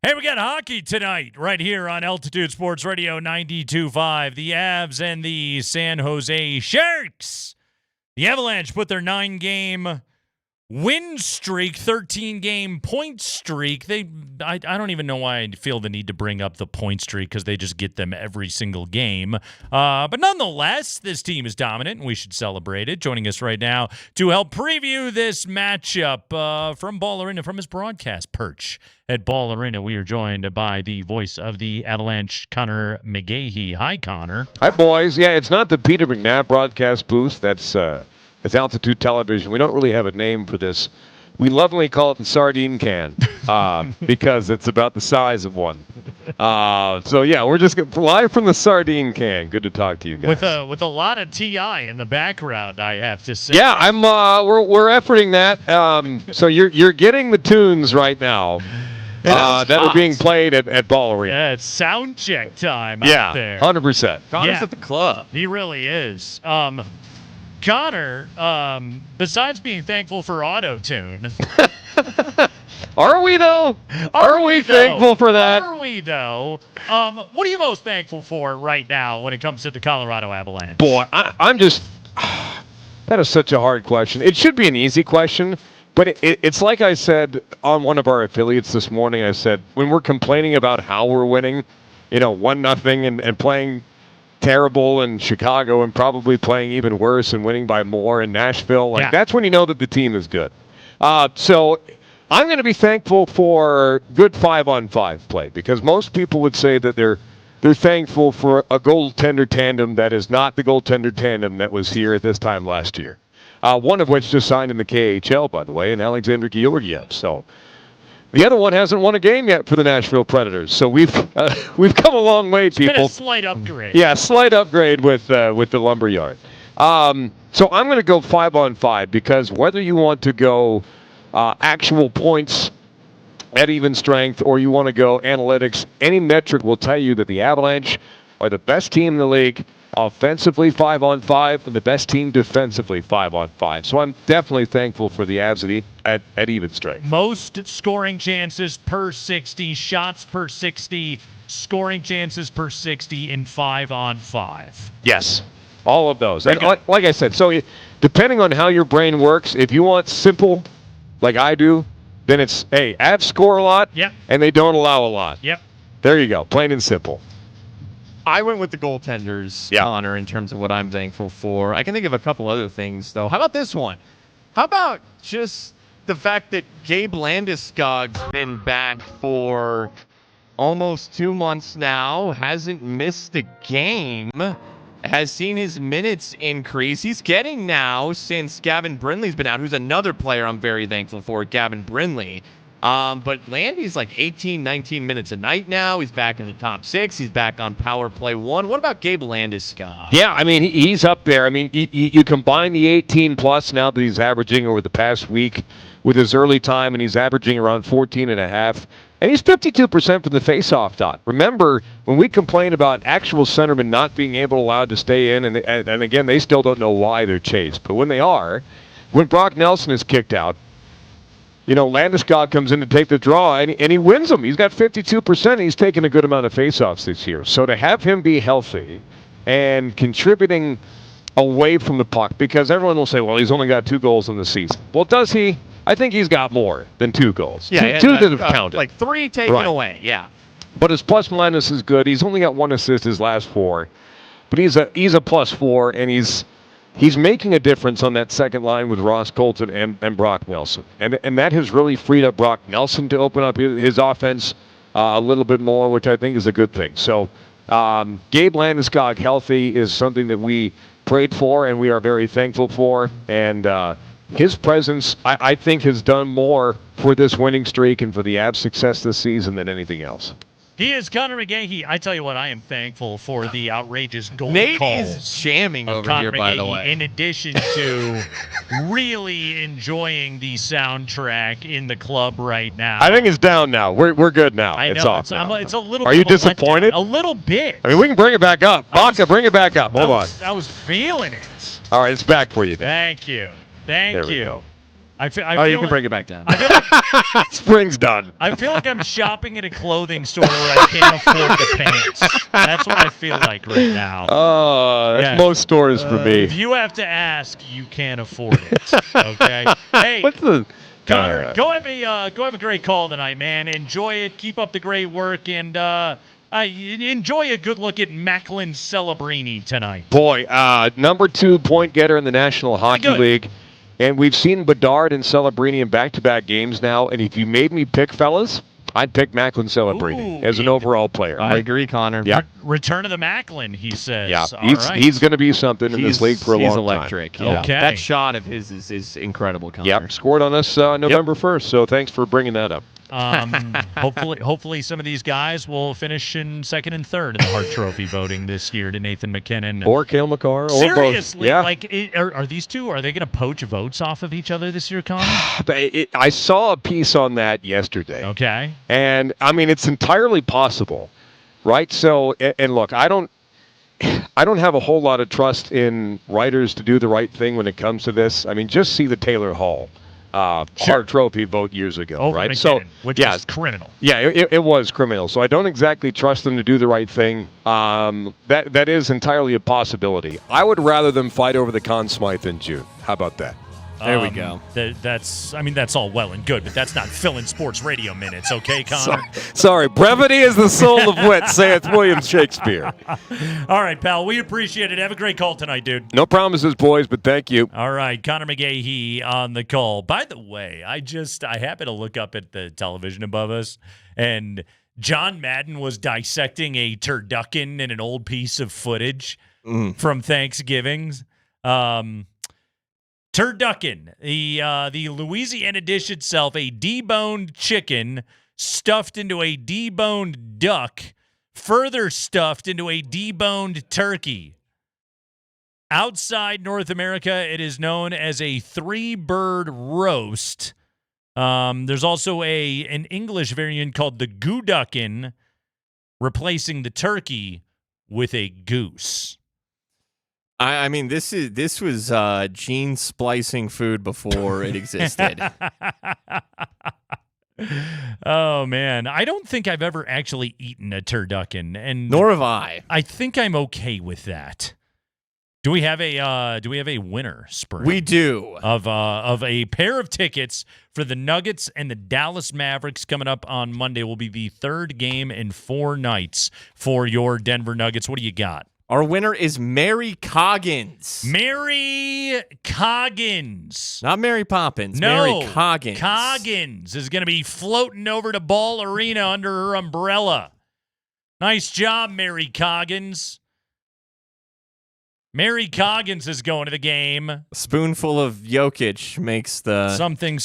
Hey, we got hockey tonight right here on Altitude Sports Radio 92.5. The Avs and the San Jose Sharks. The Avalanche put their 9-game win streak, 13-game point streak. I don't even know why I feel the need to bring up the point streak because they just get them every single game. But nonetheless, this team is dominant, and we should celebrate it. Joining us right now to help preview this matchup from Ball Arena, from his broadcast perch at Ball Arena, we are joined by the voice of the Avalanche, Connor McGahey. Hi, Connor. Hi, boys. Yeah, it's not the Peter McNabb broadcast booth. It's Altitude Television. We don't really have a name for this. We lovingly call it the sardine can because it's about the size of one. So, yeah, we're just live from the sardine can. Good to talk to you guys. With a lot of TI in the background, I have to say. Yeah, we're efforting that. So you're getting the tunes right now that are being played at Ball Arena. Yeah, it's sound check time out there. 100%. Connor's at the club. He really is. Connor, besides being thankful for auto-tune. Are we, though? Are we thankful for that? Are we, though? What are you most thankful for right now when it comes to the Colorado Avalanche? Boy, I'm just... That is such a hard question. It should be an easy question, but it's like I said on one of our affiliates this morning. I said, when we're complaining about how we're winning, 1-0 and playing terrible in Chicago and probably playing even worse and winning by more in Nashville. That's when you know that the team is good. So I'm going to be thankful for good 5-on-5 play because most people would say that they're thankful for a goaltender tandem that is not the goaltender tandem that was here at this time last year. One of which just signed in the KHL, by the way, and Alexander Georgiev. So the other one hasn't won a game yet for the Nashville Predators, so we've come a long way, people. It's been a slight upgrade. Yeah, slight upgrade with the Lumberyard. So I'm going to go 5-on-5 because whether you want to go actual points at even strength or you want to go analytics, any metric will tell you that the Avalanche are the best team in the league offensively 5-on-5 and the best team defensively 5-on-5. So I'm definitely thankful for the Avs at even strength. Most scoring chances per 60, shots per 60, scoring chances per 60 in 5-on-5. Yes, all of those. And like I said, so depending on how your brain works, if you want simple, like I do, then it's, hey, Avs score a lot, and they don't allow a lot. Yep. There you go, plain and simple. I went with the goaltenders, Connor, in terms of what I'm thankful for. I can think of a couple other things, though. How about this one? How about just the fact that Gabe Landeskog's been back for almost 2 months now, hasn't missed a game, has seen his minutes increase. He's getting now, since Gavin Brindley's been out, who's another player I'm very thankful for, Gavin Brindley. But Landy's like 18, 19 minutes a night now. He's back in the top 6. He's back on power play 1. What about Gabe Landeskog? Yeah, I mean, he's up there. I mean, you combine the 18-plus now that he's averaging over the past week with his early time, and he's averaging around 14.5. And he's 52% from the faceoff dot. Remember, when we complain about actual centermen not being allowed to stay in, and again, they still don't know why they're chased. But when they are, when Brock Nelson is kicked out, Landeskog comes in to take the draw, and he wins them. He's got 52%. He's taken a good amount of faceoffs this year. So to have him be healthy and contributing away from the puck, because everyone will say, well, he's only got 2 goals in the season. Well, does he? I think he's got more than 2 goals. Yeah, two that have counted. Like 3 taken away, yeah. But his plus-minus is good. He's only got 1 assist his last 4. But he's a +4, and he's making a difference on that second line with Ross Colton and Brock Nelson. And that has really freed up Brock Nelson to open up his offense a little bit more, which I think is a good thing. So Gabe Landeskog healthy is something that we prayed for and we are very thankful for. And his presence, I think, has done more for this winning streak and for the Avs' success this season than anything else. He is Connor McGahey. I tell you what, I am thankful for the outrageous goal Nate calls. is jamming over Connor here, by the McGahey, way. in addition to really enjoying the soundtrack in the club right now. I think it's down now. We're good now. I know. It's off now. It's a little. Are bit you of a disappointed? letdown. A little bit. I mean, we can bring it back up. Maka, bring it back up. Hold on. I was feeling it. All right, it's back for you. Thank you. Thank you. I feel you can like, bring it back down. Spring's done. I feel like I'm shopping at a clothing store where I can't afford the pants. That's what I feel like right now. Oh, that's Yeah. most stores for me. If you have to ask, you can't afford it. Okay. Hey, What's the Connor, go have a great call tonight, man. Enjoy it. Keep up the great work, and enjoy a good look at Macklin Celebrini tonight. Boy, number 2 point getter in the National Hockey League. And we've seen Bedard and Celebrini in back-to-back games now. And if you made me pick, fellas, I'd pick Macklin Celebrini as an overall player. I agree, Connor. Yeah. Return of the Macklin, he says. Yeah, All right. he's going to be something in this league for a long He's time. electric. Yeah. Okay. That shot of his is incredible, Connor. Yep, scored on us November 1st, so thanks for bringing that up. Hopefully some of these guys will finish in second and third in the Hart Trophy voting this year to Nathan McKinnon. Or Cale McCarr, or Seriously, both. Yeah. like, are these two, are they going to poach votes off of each other this year, Connor? I saw a piece on that yesterday. Okay. And, I mean, it's entirely possible, right? So, and look, I don't have a whole lot of trust in writers to do the right thing when it comes to this. I mean, just see the Taylor Hall Hart Trophy vote years ago, Over right? McKinnon, which was criminal. Yeah, it was criminal. So I don't exactly trust them to do the right thing. That is entirely a possibility. I would rather them fight over the Conn Smythe in June. How about that? There we go. That's all well and good, but that's not filling sports radio minutes, okay, Connor? Sorry, brevity is the soul of wit, saith William Shakespeare. All right, pal, we appreciate it. Have a great call tonight, dude. No promises, boys, but thank you. All right, Connor McGahee on the call. By the way, I happened to look up at the television above us, and John Madden was dissecting a turducken in an old piece of footage from Thanksgiving's. Turducken, the Louisiana dish itself, a deboned chicken stuffed into a deboned duck, further stuffed into a deboned turkey. Outside North America, it is known as a 3-bird roast. There's also an English variant called the gooducken, replacing the turkey with a goose. I mean, this was gene splicing food before it existed. Oh man, I don't think I've ever actually eaten a turducken, and nor have I. I think I'm okay with that. Do we have a winner, Spring? We do. Of a pair of tickets for the Nuggets and the Dallas Mavericks coming up on Monday. Will be the third game in 4 nights for your Denver Nuggets. What do you got? Our winner is Mary Coggins. Mary Coggins. Not Mary Poppins. No. Mary Coggins. Coggins is going to be floating over to Ball Arena under her umbrella. Nice job, Mary Coggins. Mary Coggins is going to the game. A spoonful of Jokic makes the something.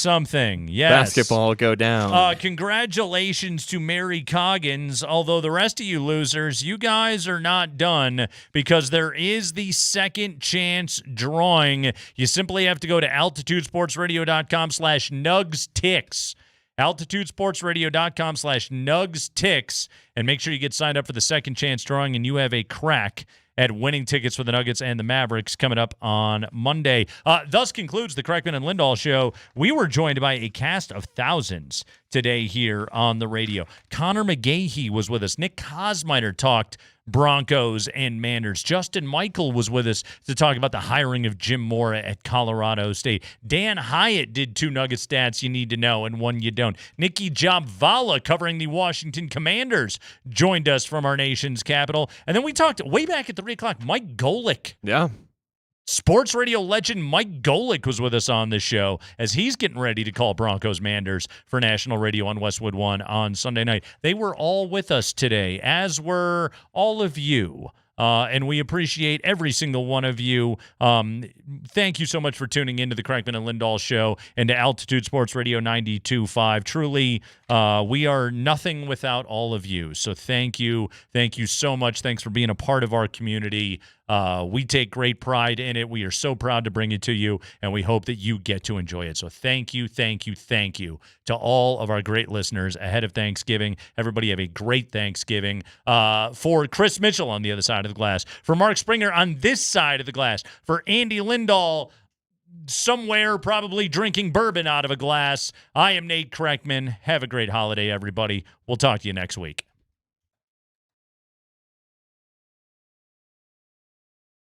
Yes. basketball go down. Congratulations to Mary Coggins. Although the rest of you losers, you guys are not done because there is the second chance drawing. You simply have to go to altitudesportsradio.com/NugsTix. altitudesportsradio.com/NugsTix and make sure you get signed up for the second chance drawing and you have a crack at winning tickets for the Nuggets and the Mavericks coming up on Monday. Thus concludes the Kreckman and Lindahl show. We were joined by a cast of thousands today here on the radio. Connor McGahee was with us. Nick Kosminer talked Broncos and Manders. Justin Michael was with us to talk about the hiring of Jim Mora at Colorado State. Dan Hyatt did 2 Nugget stats you need to know and 1 you don't. Nikki Jobvala, covering the Washington Commanders, joined us from our nation's capital. And then we talked way back at 3 o'clock, Mike Golick. Yeah. Sports radio legend Mike Golick was with us on this show as he's getting ready to call Broncos Manders for national radio on Westwood One on Sunday night. They were all with us today, as were all of you. And we appreciate every single one of you. Thank you so much for tuning into the Kreckman and Lindahl show and to Altitude Sports Radio 92.5. Truly, we are nothing without all of you. So thank you. Thank you so much. Thanks for being a part of our community. We take great pride in it. We are so proud to bring it to you, and we hope that you get to enjoy it. So thank you, thank you, thank you to all of our great listeners ahead of Thanksgiving. Everybody have a great Thanksgiving. For Chris Mitchell on the other side of the glass, for Mark Springer on this side of the glass, for Andy Lindahl somewhere probably drinking bourbon out of a glass. I am Nate Kreckman. Have a great holiday, everybody. We'll talk to you next week.